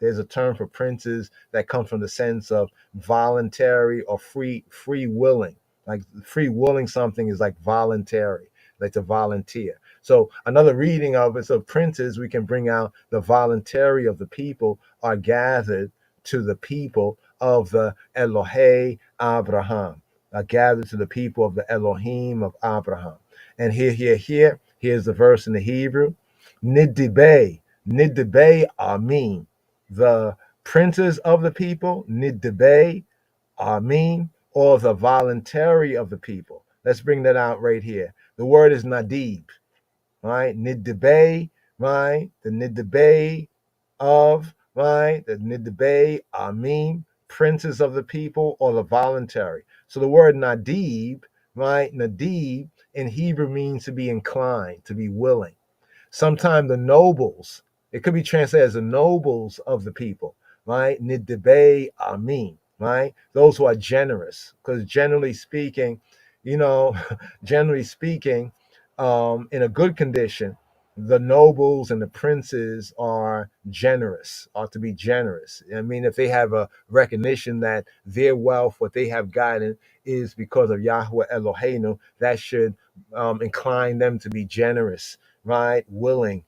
There's a term for princes that comes from the sense of voluntary or free willing. Like free willing something is like voluntary, like to volunteer. So another reading of it, so princes, we can bring out the voluntary of the people are gathered to the people of the Elohe Abraham, are gathered to the people of the Elohim of Abraham. And here's the verse in the Hebrew. Nidibay Amin. The princes of the people, Nidibay Amin, or the voluntary of the people. Let's bring that out right here. The word is Nadib, right? Nidibay, right? The Nidibay of, right? The Nidibay Amin, princes of the people, or the voluntary. So the word Nadib, right? Nadib in Hebrew means to be inclined, to be willing. Sometimes the nobles, it could be translated as the nobles of the people, right? Nidibay Amin, right? Those who are generous, because generally speaking, generally speaking, in a good condition, the nobles and the princes are generous, ought to be generous. I mean, if they have a recognition that their wealth, what they have gotten, is because of Yahweh Eloheinu, that should incline them to be generous, right? Willing,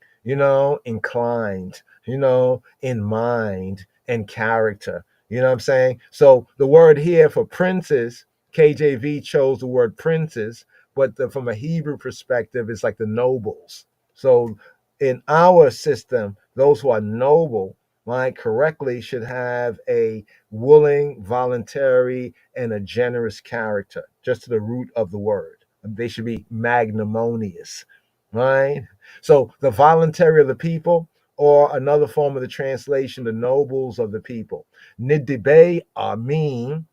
inclined, in mind and character. You know what I'm saying? So the word here for princes, KJV chose the word princes, but from a Hebrew perspective, it's like the nobles. So in our system, those who are noble, right, correctly should have a willing, voluntary, and a generous character, just to the root of the word. They should be magnanimous, right? So the voluntary of the people, or another form of the translation, the nobles of the people. Nidibe Amin,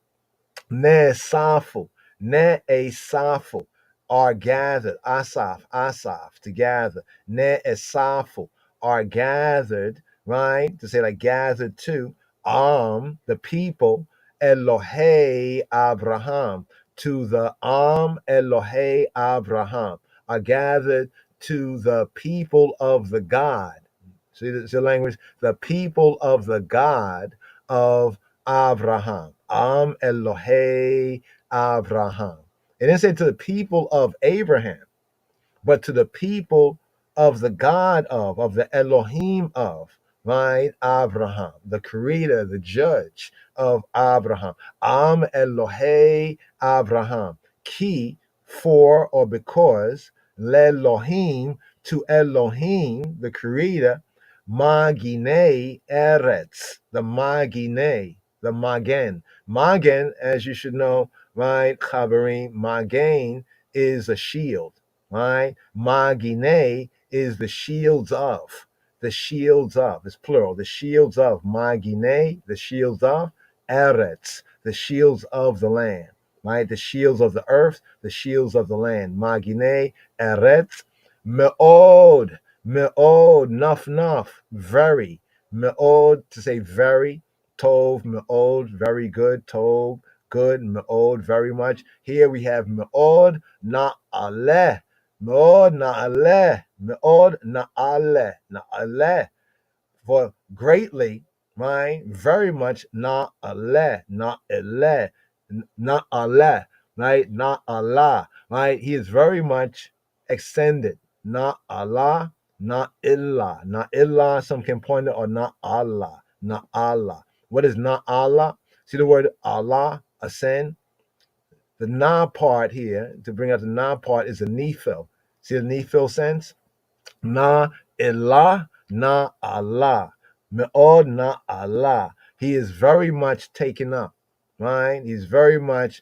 Ne Safu, Ne Esafu are gathered. Asaf, to gather. Ne Esafu are gathered, right? To say like gathered to the people, Elohe Abraham, to the Elohe Abraham, are gathered to the people of the God. See the language? The people of the God of Abraham. Elohe Abraham. It didn't say to the people of Abraham, but to the people of the God of the Elohim of, right? Abraham, the creator, the judge of Abraham. Elohe Abraham. Ki, for or because, Lelohim, to Elohim, the creator, Magine Eretz, the Magine, the Magen. Magen, as you should know, right? Chabarim, Magen is a shield, right? Magine is the shields of. The shields of. It's plural. The shields of. Magine, the shields of. Eretz, the shields of the land, right? The shields of the earth, the shields of the land. Magine, Eretz, Me'od, Me'od, nuf, very. Me'od, to say very. Tov, Me'od, very good. Tov, good. Me'od, very much. Here we have Me'od, Na'aleh. Me'od, Na'aleh. Me'od, Na'aleh. Na'aleh. For greatly, right? Very much, Na'aleh. Na'aleh. Na'aleh. Right? Na'allah. Right? He is very much extended. Not Allah, not illah. Not illah, some can point it, or not Allah. Not Allah. What is not Allah? See the word Allah, ascend? The na part here, to bring out the na part, is a nephil. See the nephil sense? Na illah, na Allah. Me'od na Allah. He is very much taken up, right? He's very much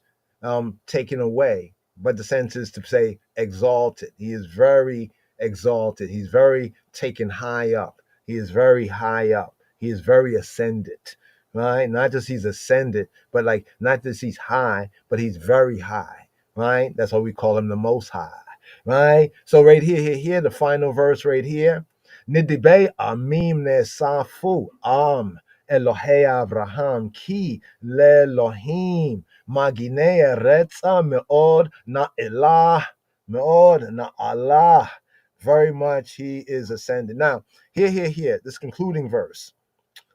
taken away. But the sense is to say exalted. He is very exalted. He's very taken high up. He is very high up. He is very ascended, right? Not just he's ascended, but like not just he's high, but he's very high, right? That's why we call him the Most High, right? So right here, the final verse right here. Nidibe amim ne safu Elohei Avraham ki le Elohim Maginea retza meod na Allah. Very much he is ascended. Now, here, this concluding verse.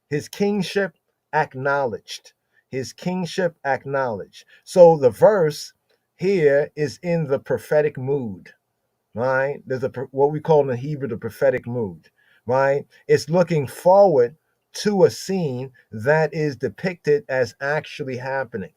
His kingship acknowledged. His kingship acknowledged. So the verse here is in the prophetic mood, right? There's what we call in Hebrew the prophetic mood, right? It's looking forward to a scene that is depicted as actually happening,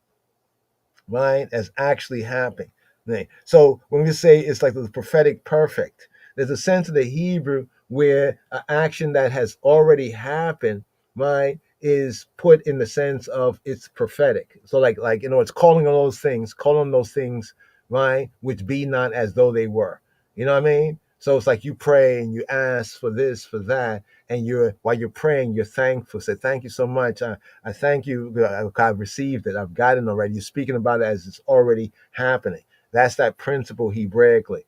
right? As actually happening. Right? So when we say it's like the prophetic perfect, there's a sense of the Hebrew where an action that has already happened, right, is put in the sense of it's prophetic. So it's calling those things, right, which be not as though they were. You know what I mean? So it's like you pray and you ask for this, for that, and while you're praying, you're thankful. Say, thank you so much. I thank you. I've received it. I've gotten it already. You're speaking about it as it's already happening. That's that principle Hebraically.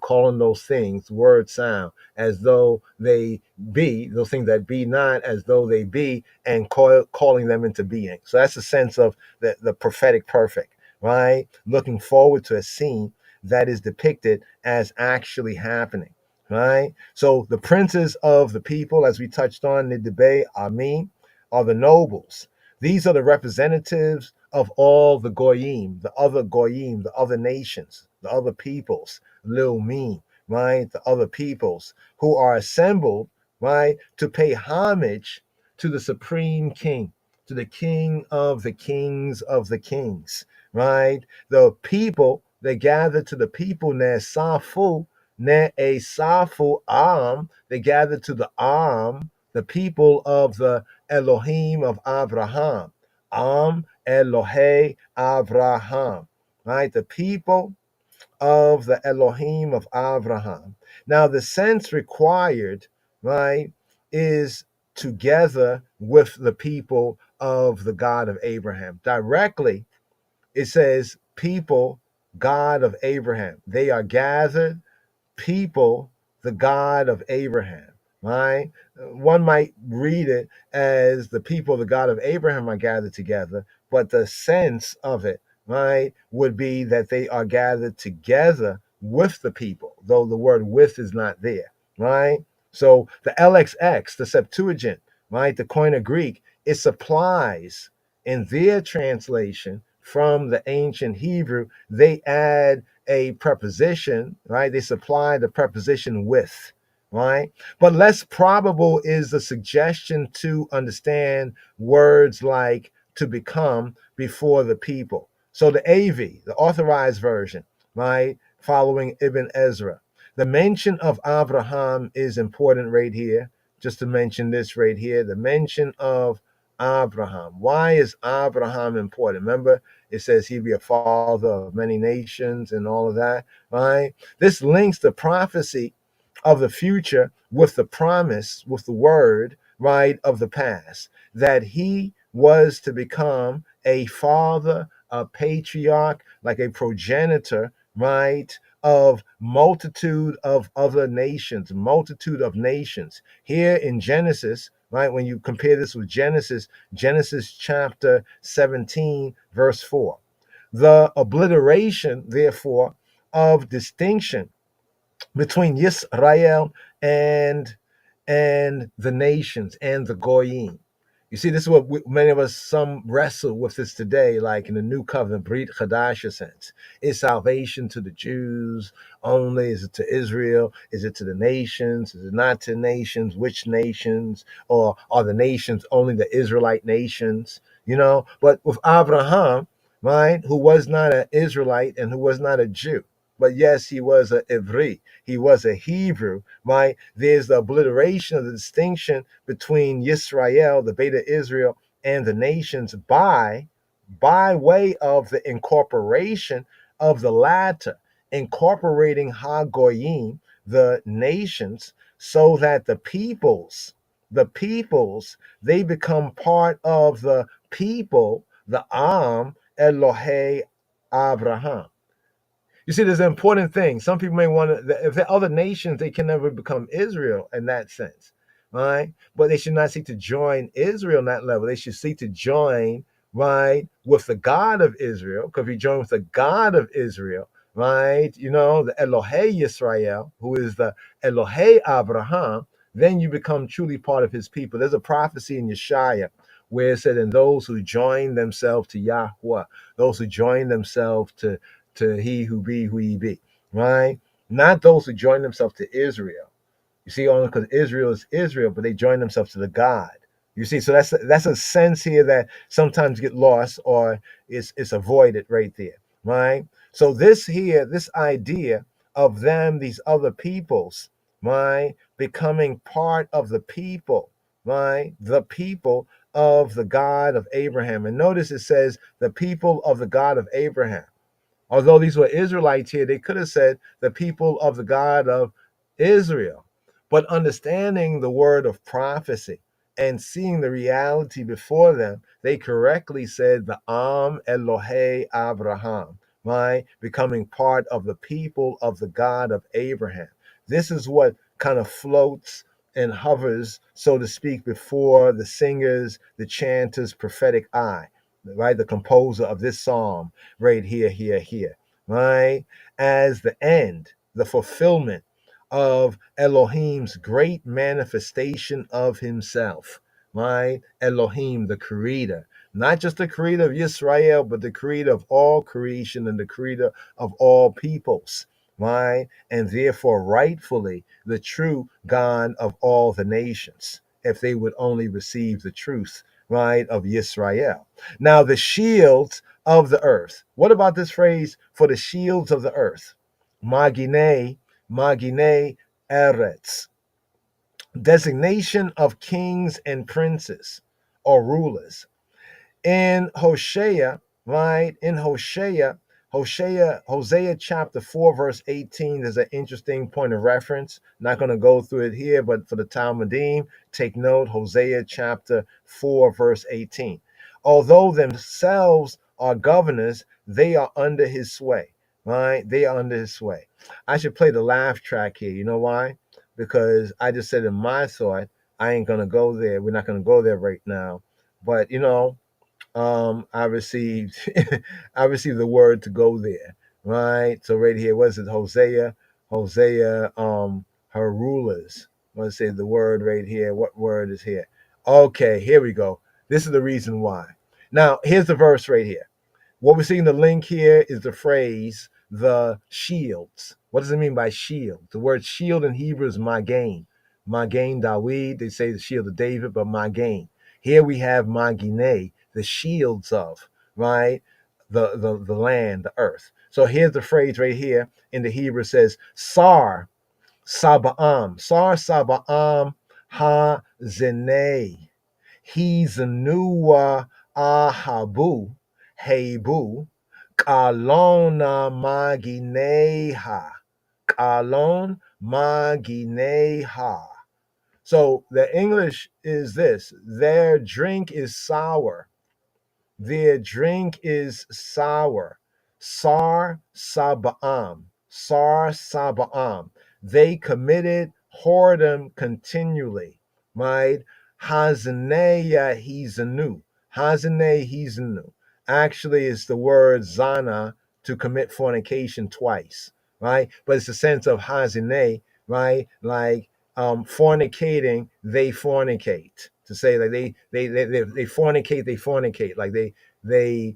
Calling those things, word sound, as though they be, those things that be not as though they be, and calling them into being. So that's the sense of the prophetic perfect, right? Looking forward to a scene that is depicted as actually happening, right? So the princes of the people, as we touched on in the debate, are the nobles. These are the representatives of all the goyim, the other nations, the other peoples, lil me, right? The other peoples who are assembled, right, to pay homage to the supreme king, to the king of the kings of the kings, right? The people, they gather to the people, ne safu, ne a safu am, they gather to the the people of the Elohim of Abraham. Elohei Abraham. Right? The people of the Elohim of Abraham. Now, the sense required, right, is together with the people of the God of Abraham. Directly, it says, people, God of Abraham. They are gathered people, the God of Abraham, right? One might read it as the people, the God of Abraham are gathered together, but the sense of it, right, would be that they are gathered together with the people, though the word with is not there, right? So the LXX, the Septuagint, right, the Koine Greek, it supplies in their translation from the ancient Hebrew, they add a preposition, right? They supply the preposition with, right? But less probable is the suggestion to understand words like to become before the people. So the AV, the authorized version, right? Following Ibn Ezra. The mention of Abraham is important right here. Just to mention this right here, the mention of Abraham. Why is Abraham important? Remember, it says he'd be a father of many nations and all of that, right? This links the prophecy of the future with the promise, with the word, right, of the past, that he was to become a father, a patriarch, like a progenitor, right, of multitude of other nations, multitude of nations. Here in Genesis, right, when you compare this with Genesis chapter 17, verse 4. The obliteration, therefore, of distinction between Yisrael and the nations and the goyim. You see, this is what many of us, some wrestle with this today, like in the new covenant, Brit Chadasha sense. Is salvation to the Jews only? Is it to Israel? Is it to the nations? Is it not to nations? Which nations? Or are the nations only the Israelite nations? But with Abraham, right, who was not an Israelite and who was not a Jew, but yes, he was a Ivri. He was a Hebrew, right? There's the obliteration of the distinction between Yisrael, the Beta Israel, and the nations by way of the incorporation of the latter, incorporating Hagoyim, the nations, so that the peoples, they become part of the people, the Am Elohe Abraham. You see, there's an important thing. Some people may want to, if they're other nations, they can never become Israel in that sense, right? But they should not seek to join Israel on that level. They should seek to join, right, with the God of Israel. Because if you join with the God of Israel, right, you know, the Elohe Yisrael, who is the Elohe Abraham, then you become truly part of his people. There's a prophecy in Yeshaya where it said, and those who join themselves to Yahweh, those who join themselves to he who be who he be, right? Not those who join themselves to Israel. You see, only because Israel is Israel, but they join themselves to the God. You see, so that's a sense here that sometimes get lost or it's avoided right there, right? So this here, this idea of them, these other peoples, right, becoming part of the people, right, the people of the God of Abraham. And notice it says the people of the God of Abraham. Although these were Israelites here, they could have said the people of the God of Israel. But understanding the word of prophecy and seeing the reality before them, they correctly said the Am Elohe Abraham, right? Becoming part of the people of the God of Abraham. This is what kind of floats and hovers, so to speak, before the singers, the chanters' prophetic eye, right? The composer of this psalm right here, right? As the end, the fulfillment of Elohim's great manifestation of himself, right? Elohim, the creator, not just the creator of Israel, but the creator of all creation and the creator of all peoples, right? And therefore, rightfully, the true God of all the nations, if they would only receive the truth, right, of Israel. Now, the shields of the earth. What about this phrase for the shields of the earth? Magine, magine eretz. Designation of kings and princes or rulers. In Hosea, right? In Hosea chapter 4, verse 18, there's an interesting point of reference. Not going to go through it here, but for the Talmudim, take note, Hosea chapter 4, verse 18. Although themselves are governors, they are under his sway, right? They are under his sway. I should play the laugh track here. You know why? Because I just said in my thought, I ain't going to go there. We're not going to go there right now. But, you know, I received I received the word to go there, right? So right here, what is it? Hosea, her rulers. Let's say the word right here. What word is here? Okay, here we go. This is the reason why. Now, here's the verse right here. What we're seeing the link here is the phrase the shields. What does it mean by shield? The word shield in Hebrew is magain. Magain Dawid, they say the shield of David, but magain. Here we have magine, the shields of, right? The land, the earth. So here's the phrase right here in the Hebrew says, Sar Saba'am ha zenei. He's a new ahabu, hebu, kalona magineha, kalon magineha. So the English is this: their drink is sour. Their drink is sour. Sar Saba'am. Sar Saba'am. They committed whoredom continually. Right? Hazaneya Hizanu. Hazane Hizanu. Actually, it's the word zana to commit fornication twice. Right? But it's the sense of hazane, right? Like fornicating, they fornicate. To say like they fornicate, like they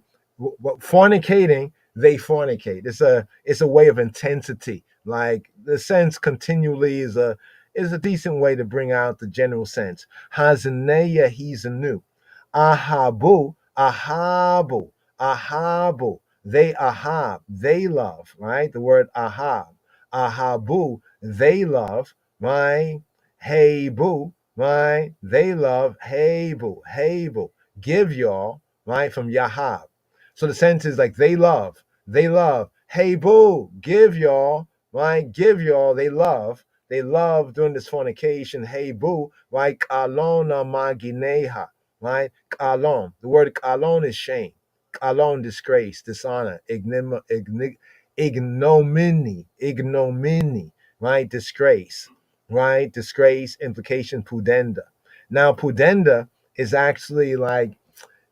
fornicating, they fornicate. It's a way of intensity. Like the sense continually is a decent way to bring out the general sense. Hazaneya he's a new. Ahabu, ahabu, ahabu. they ahab, they love, right? The word ahab, ahabu, they love, right? Hey boo, right? They love, hey boo, hey boo. Give y'all, right? From Yahab. So the sentence is like they love, hey boo, give y'all, right? Give y'all, they love doing this fornication, hey boo, right? Kalona magineha, right? Kalon. The word kalon is shame. Kalon, disgrace, dishonor, ignominy, right? Disgrace, right? Disgrace, implication, pudenda. Now, pudenda is actually like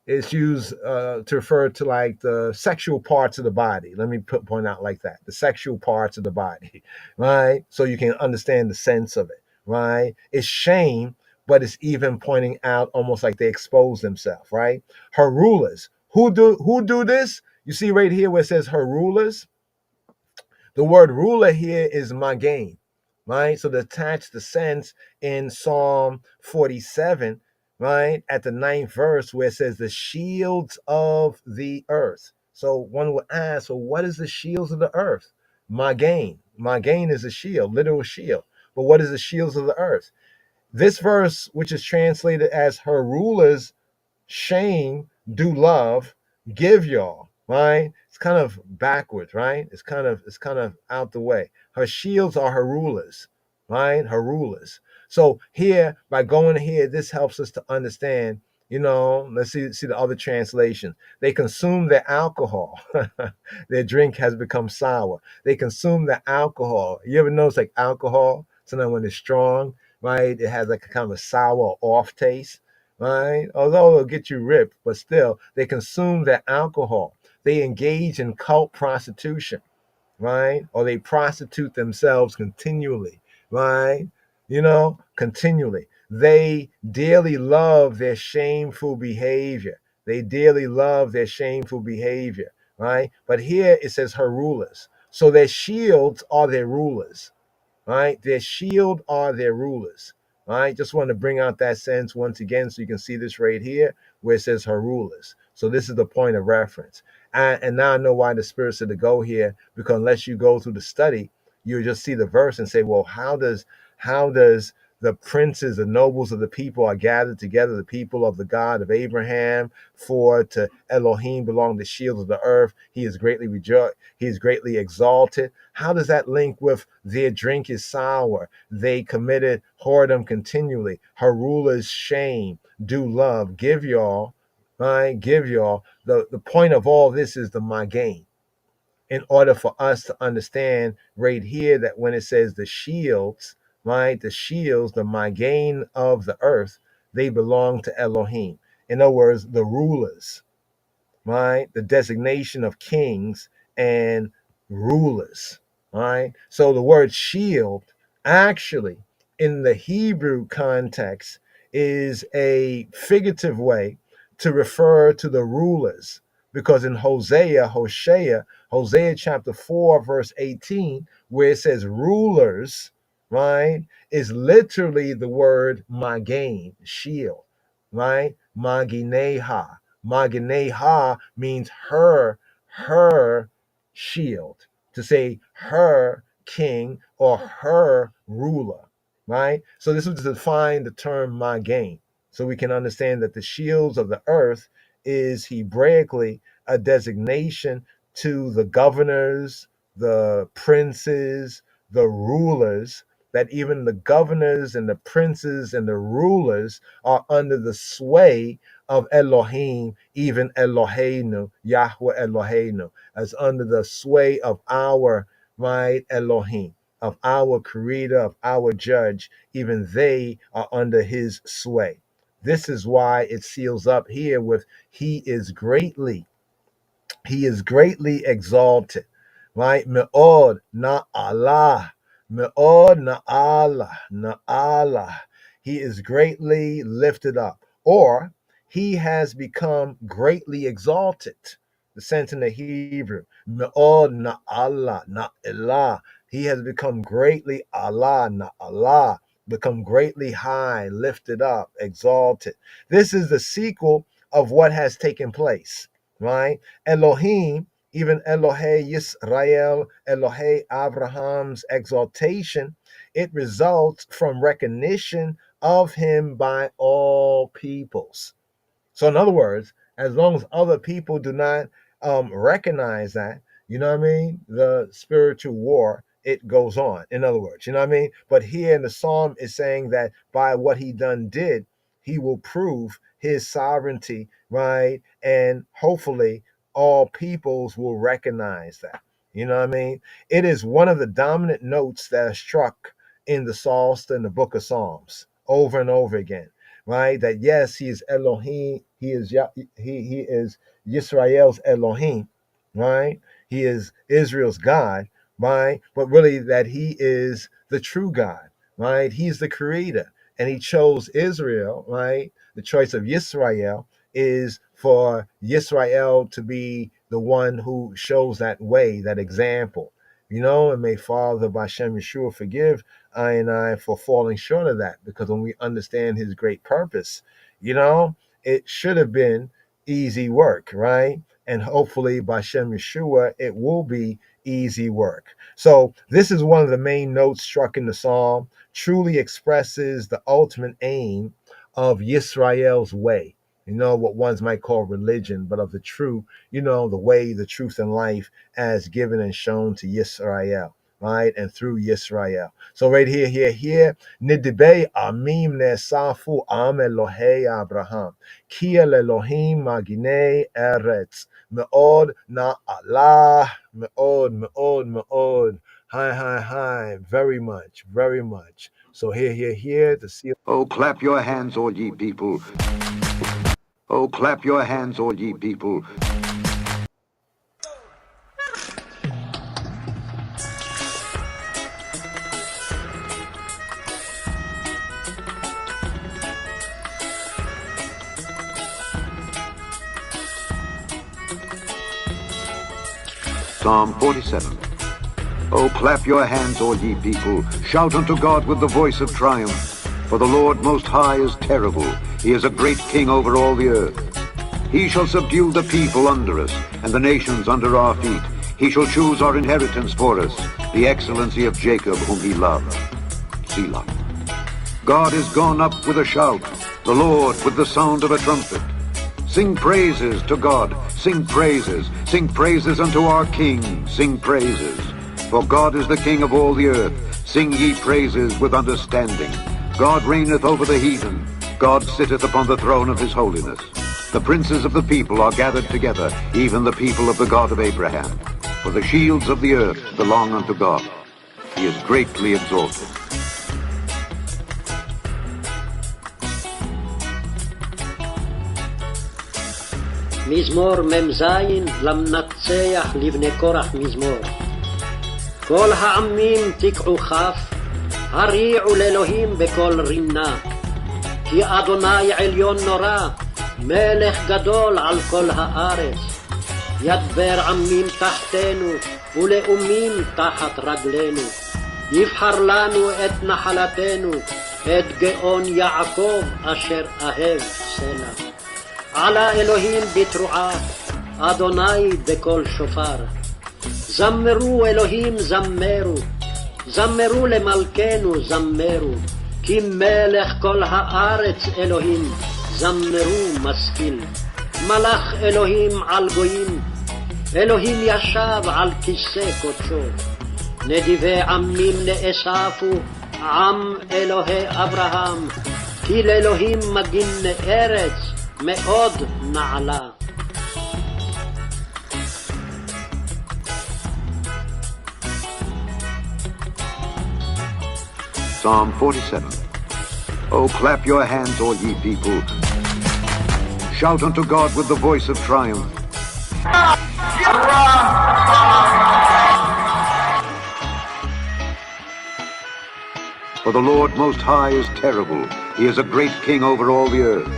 it's used to refer to like the sexual parts of the body. Let me point out like that: the sexual parts of the body, right? So you can understand the sense of it, right? It's shame, but it's even pointing out almost like they expose themselves, right? Her rulers, who do this? You see right here where it says her rulers. The word ruler here is magain, right? So to attach the sense in Psalm 47, right, at the ninth verse where it says the shields of the earth. So one would ask, well, what is the shields of the earth? Magain. Magain is a shield, literal shield. But what is the shields of the earth? This verse, which is translated as her rulers shame, do love, give y'all, right? It's kind of backwards, right? It's kind of out the way. Her shields are her rulers, right? Her rulers. So here, by going here, this helps us to understand, let's see the other translation. They consume their alcohol. Their drink has become sour. They consume the alcohol. You ever notice like alcohol? Sometimes when it's strong, right? It has like a kind of a sour off taste, right? Although it'll get you ripped, but still, they consume their alcohol. They engage in cult prostitution, right? Or they prostitute themselves continually, right? Continually. They dearly love their shameful behavior. They dearly love their shameful behavior, right? But here it says her rulers. So their shields are their rulers, right? Their shield are their rulers, right? Just want to bring out that sense once again so you can see this right here where it says her rulers. So this is the point of reference. And now I know why the Spirit said to go here, because unless you go through the study, you just see the verse and say, well, how does the princes, the nobles of the people are gathered together, the people of the God of Abraham, for to Elohim belong the shield of the earth. He is greatly rejoiced, he is greatly exalted. How does that link with their drink is sour? They committed whoredom continually. Her rulers shame, do love, give y'all, right? Give y'all. The point of all this is the magain. In order for us to understand right here that when it says the shields, right? The shields, the magain of the earth, they belong to Elohim. In other words, the rulers, right? The designation of kings and rulers, right? So the word shield actually in the Hebrew context is a figurative way to refer to the rulers, because in Hosea chapter 4 verse 18, where it says rulers, right, is literally the word magain, shield, right? Magineha. Magineha means her shield, to say her king or her ruler, right? So this would define the term Magain, so we can understand that the shields of the earth is Hebraically a designation to the governors, the princes, the rulers, that even the governors and the princes and the rulers are under the sway of Elohim, even Eloheinu, Yahweh Eloheinu, as under the sway of our, right, Elohim, of our creator, of our judge. Even they are under his sway. This is why it seals up here with he is greatly exalted, right? Me'od na Allah, me'od na Allah, na Allah. He is greatly lifted up, or he has become greatly exalted. The sense in the Hebrew, me'od na Allah, na Allah. He has become greatly Allah, na Allah, become greatly high, lifted up, exalted. This is the sequel of what has taken place, right? Elohim, even Elohe Yisrael, Elohe Abraham's exaltation, it results from recognition of him by all peoples. So, in other words, as long as other people do not recognize that, you know what I mean, the spiritual war, it goes on. In other words, you know what I mean? But here in the psalm is saying that by what he done did, he will prove his sovereignty, right? And hopefully all peoples will recognize that. You know what I mean? It is one of the dominant notes that are struck in the Psalms and the book of Psalms over and over again, right? That yes, he is Elohim, he is Yisrael's Elohim, right? He is Israel's God, right? But really that he is the true God, right? He's the creator, and he chose Israel, right? The choice of Yisrael is for Yisrael to be the one who shows that way, that example. You know, and may Father Bashem Yeshua forgive I and I for falling short of that, because when we understand his great purpose, you know, it should have been easy work, right? And hopefully by Shem Yeshua, it will be easy work. So this is one of the main notes struck in the psalm, truly expresses the ultimate aim of Yisrael's way. You know, what ones might call religion, but of the true, you know, the way, the truth, and life as given and shown to Yisrael, right? And through Yisrael. So right here, Nidibei Amim Nesafu Am Elohei Abraham. Kia Elohim Magine Eretz. Me'od Na'alah. Me'od. Hi. Very much. So here, to see. Oh, clap your hands, all ye people. Oh, clap your hands, all ye people. Psalm 47. Oh, clap your hands, all ye people. Shout unto God with the voice of triumph. For the Lord Most High is terrible. He is a great king over all the earth. He shall subdue the people under us, and the nations under our feet. He shall choose our inheritance for us, the excellency of Jacob whom he loved. Selah. God is gone up with a shout, the Lord with the sound of a trumpet. Sing praises to God, sing praises unto our King, sing praises. For God is the King of all the earth, sing ye praises with understanding. God reigneth over the heathen, God sitteth upon the throne of his holiness. The princes of the people are gathered together, even the people of the God of Abraham. For the shields of the earth belong unto God. He is greatly exalted. מזמור מ"ז למנצח לבני קורח מזמור. כל העמים תקעו כף, הריעו לאלוהים בקול רינה. כי אדוני עליון נורא, מלך גדול על כל הארץ. ידבר עמים תחתנו ולאומים תחת רגלינו. יבחר לנו את נחלתנו, את גאון יעקב אשר אהב סלע. עלה אלוהים בתרועה, אדוני בקול שופר. זמרו אלוהים זמרו, זמרו למלכנו זמרו, כי מלך כל הארץ אלוהים, זמרו משכיל. מלך אלוהים על גויים, אלוהים ישב על כיסא קודשו. נדיבי עמים נאספו, עם אלוהי אברהם, כי לאלוהים מגין ארץ, מאוד נעלה. Psalm 47. Oh, clap your hands, all ye people. Shout unto God with the voice of triumph. For the Lord Most High is terrible. He is a great king over all the earth.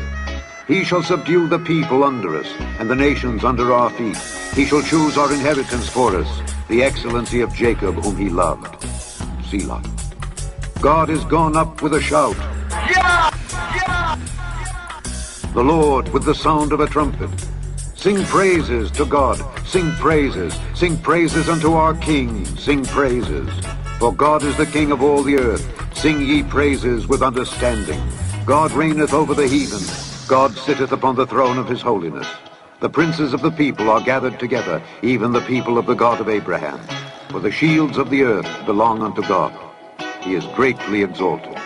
He shall subdue the people under us, and the nations under our feet. He shall choose our inheritance for us, the excellency of Jacob whom he loved. Selah. God is gone up with a shout. The Lord with the sound of a trumpet. Sing praises to God. Sing praises. Sing praises unto our King. Sing praises. For God is the King of all the earth. Sing ye praises with understanding. God reigneth over the heathen. God sitteth upon the throne of his holiness. The princes of the people are gathered together, even the people of the God of Abraham. For the shields of the earth belong unto God. He is greatly exalted.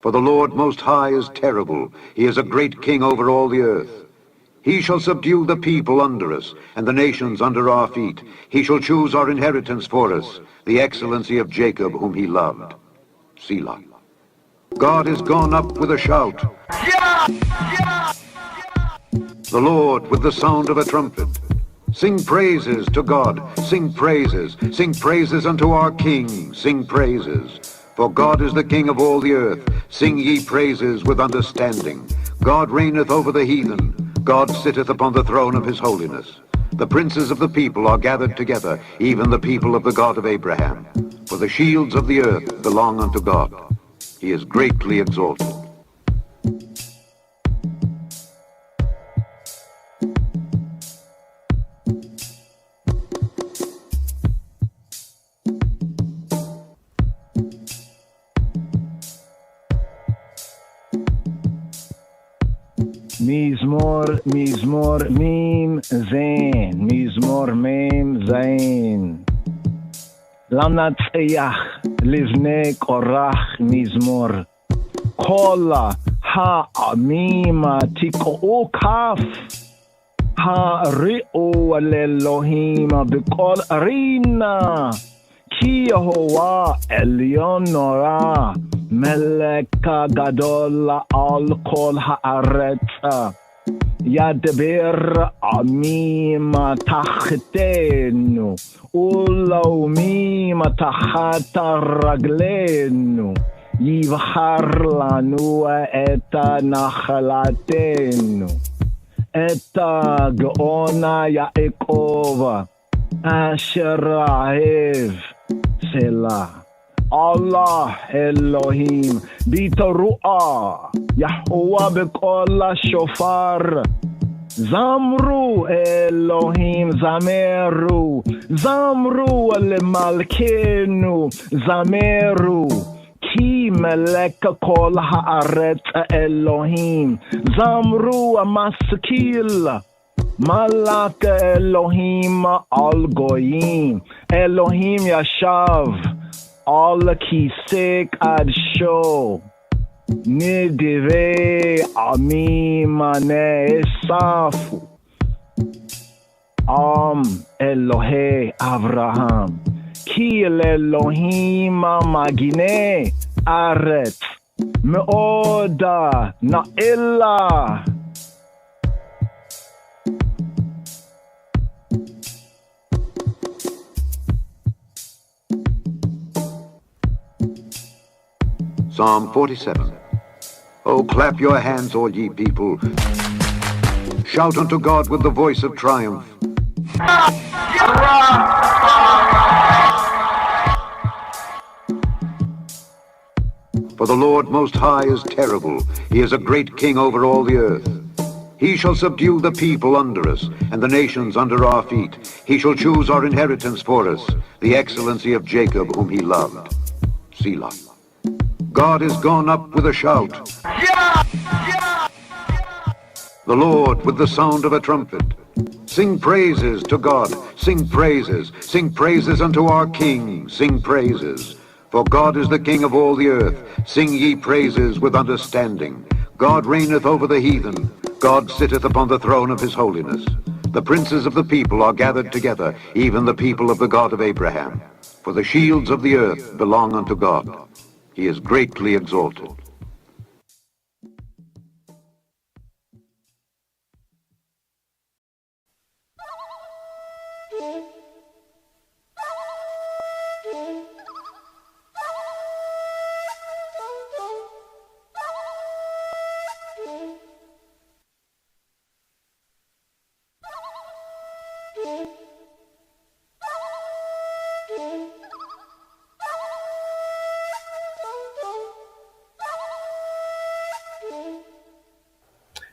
For the Lord Most High is terrible. He is a great king over all the earth. He shall subdue the people under us, and the nations under our feet. He shall choose our inheritance for us, the excellency of Jacob whom he loved. Selah. God is gone up with a shout. The Lord with the sound of a trumpet. Sing praises to God. Sing praises. Sing praises unto our King. Sing praises. For God is the King of all the earth. Sing ye praises with understanding. God reigneth over the heathen. God sitteth upon the throne of his holiness. The princes of the people are gathered together, even the people of the God of Abraham. For the shields of the earth belong unto God. He is greatly exalted. מזמור, מזמור, מים, זין, מזמור, מים, זין. למנצח, לבני קורח, מזמור. כל העמים תקעו כף, הריעו לאלוהים בקול רינה, כי יהוה עליון נורא, מלך גדול על כל הארץ. ידבר עמים תחתנו, ולאומים תחת רגלינו. יבחר לנו את נחלתנו, את גאון יעקב, אשר אהב סלה. Allah Elohim בתרועה, יהוה בקול השופר. זמרו אלוהים, זמרו, זמרו למלכנו, זמרו. כי מלך כל הארץ אלוהים, זמרו המשכיל. מלך אלוהים על גויים, אלוהים ישב על כיסא קדשו. Nidire Amimane Esafu. Elohe Avraham. Ki Elohim Magine Aret. Meoda Na'illa. Psalm 47. Oh, clap your hands, all ye people. Shout unto God with the voice of triumph. For the Lord Most High is terrible. He is a great king over all the earth. He shall subdue the people under us, and the nations under our feet. He shall choose our inheritance for us, the excellency of Jacob, whom he loved. Selah. God is gone up with a shout. The Lord with the sound of a trumpet. Sing praises to God. Sing praises. Sing praises unto our King. Sing praises. For God is the King of all the earth. Sing ye praises with understanding. God reigneth over the heathen. God sitteth upon the throne of his holiness. The princes of the people are gathered together, even the people of the God of Abraham. For the shields of the earth belong unto God. He is greatly exalted.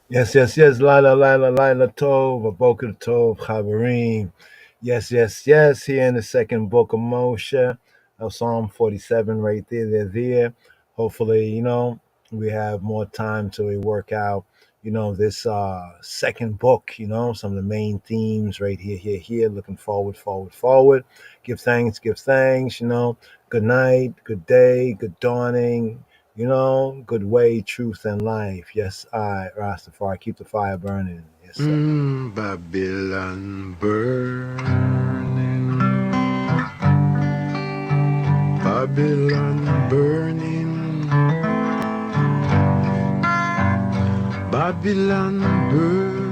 Yes, yes, yes. Lila, Lila, Lila Tov, Aboka Tov, Chaverim. Yes, yes, yes. Here in the second book of Moshe, Psalm 47, right there. Hopefully, we have more time till we work out, this second book, some of the main themes right here. Looking forward. Give thanks. Good night, good day, good dawning. Good way, truth, and life. Yes, I, Rastafari, keep the fire burning. Yes, sir. Babylon burning, Babylon burning, Babylon burn.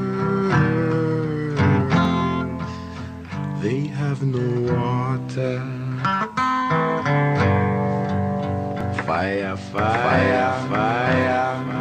They have no water. Fire, fire, fire.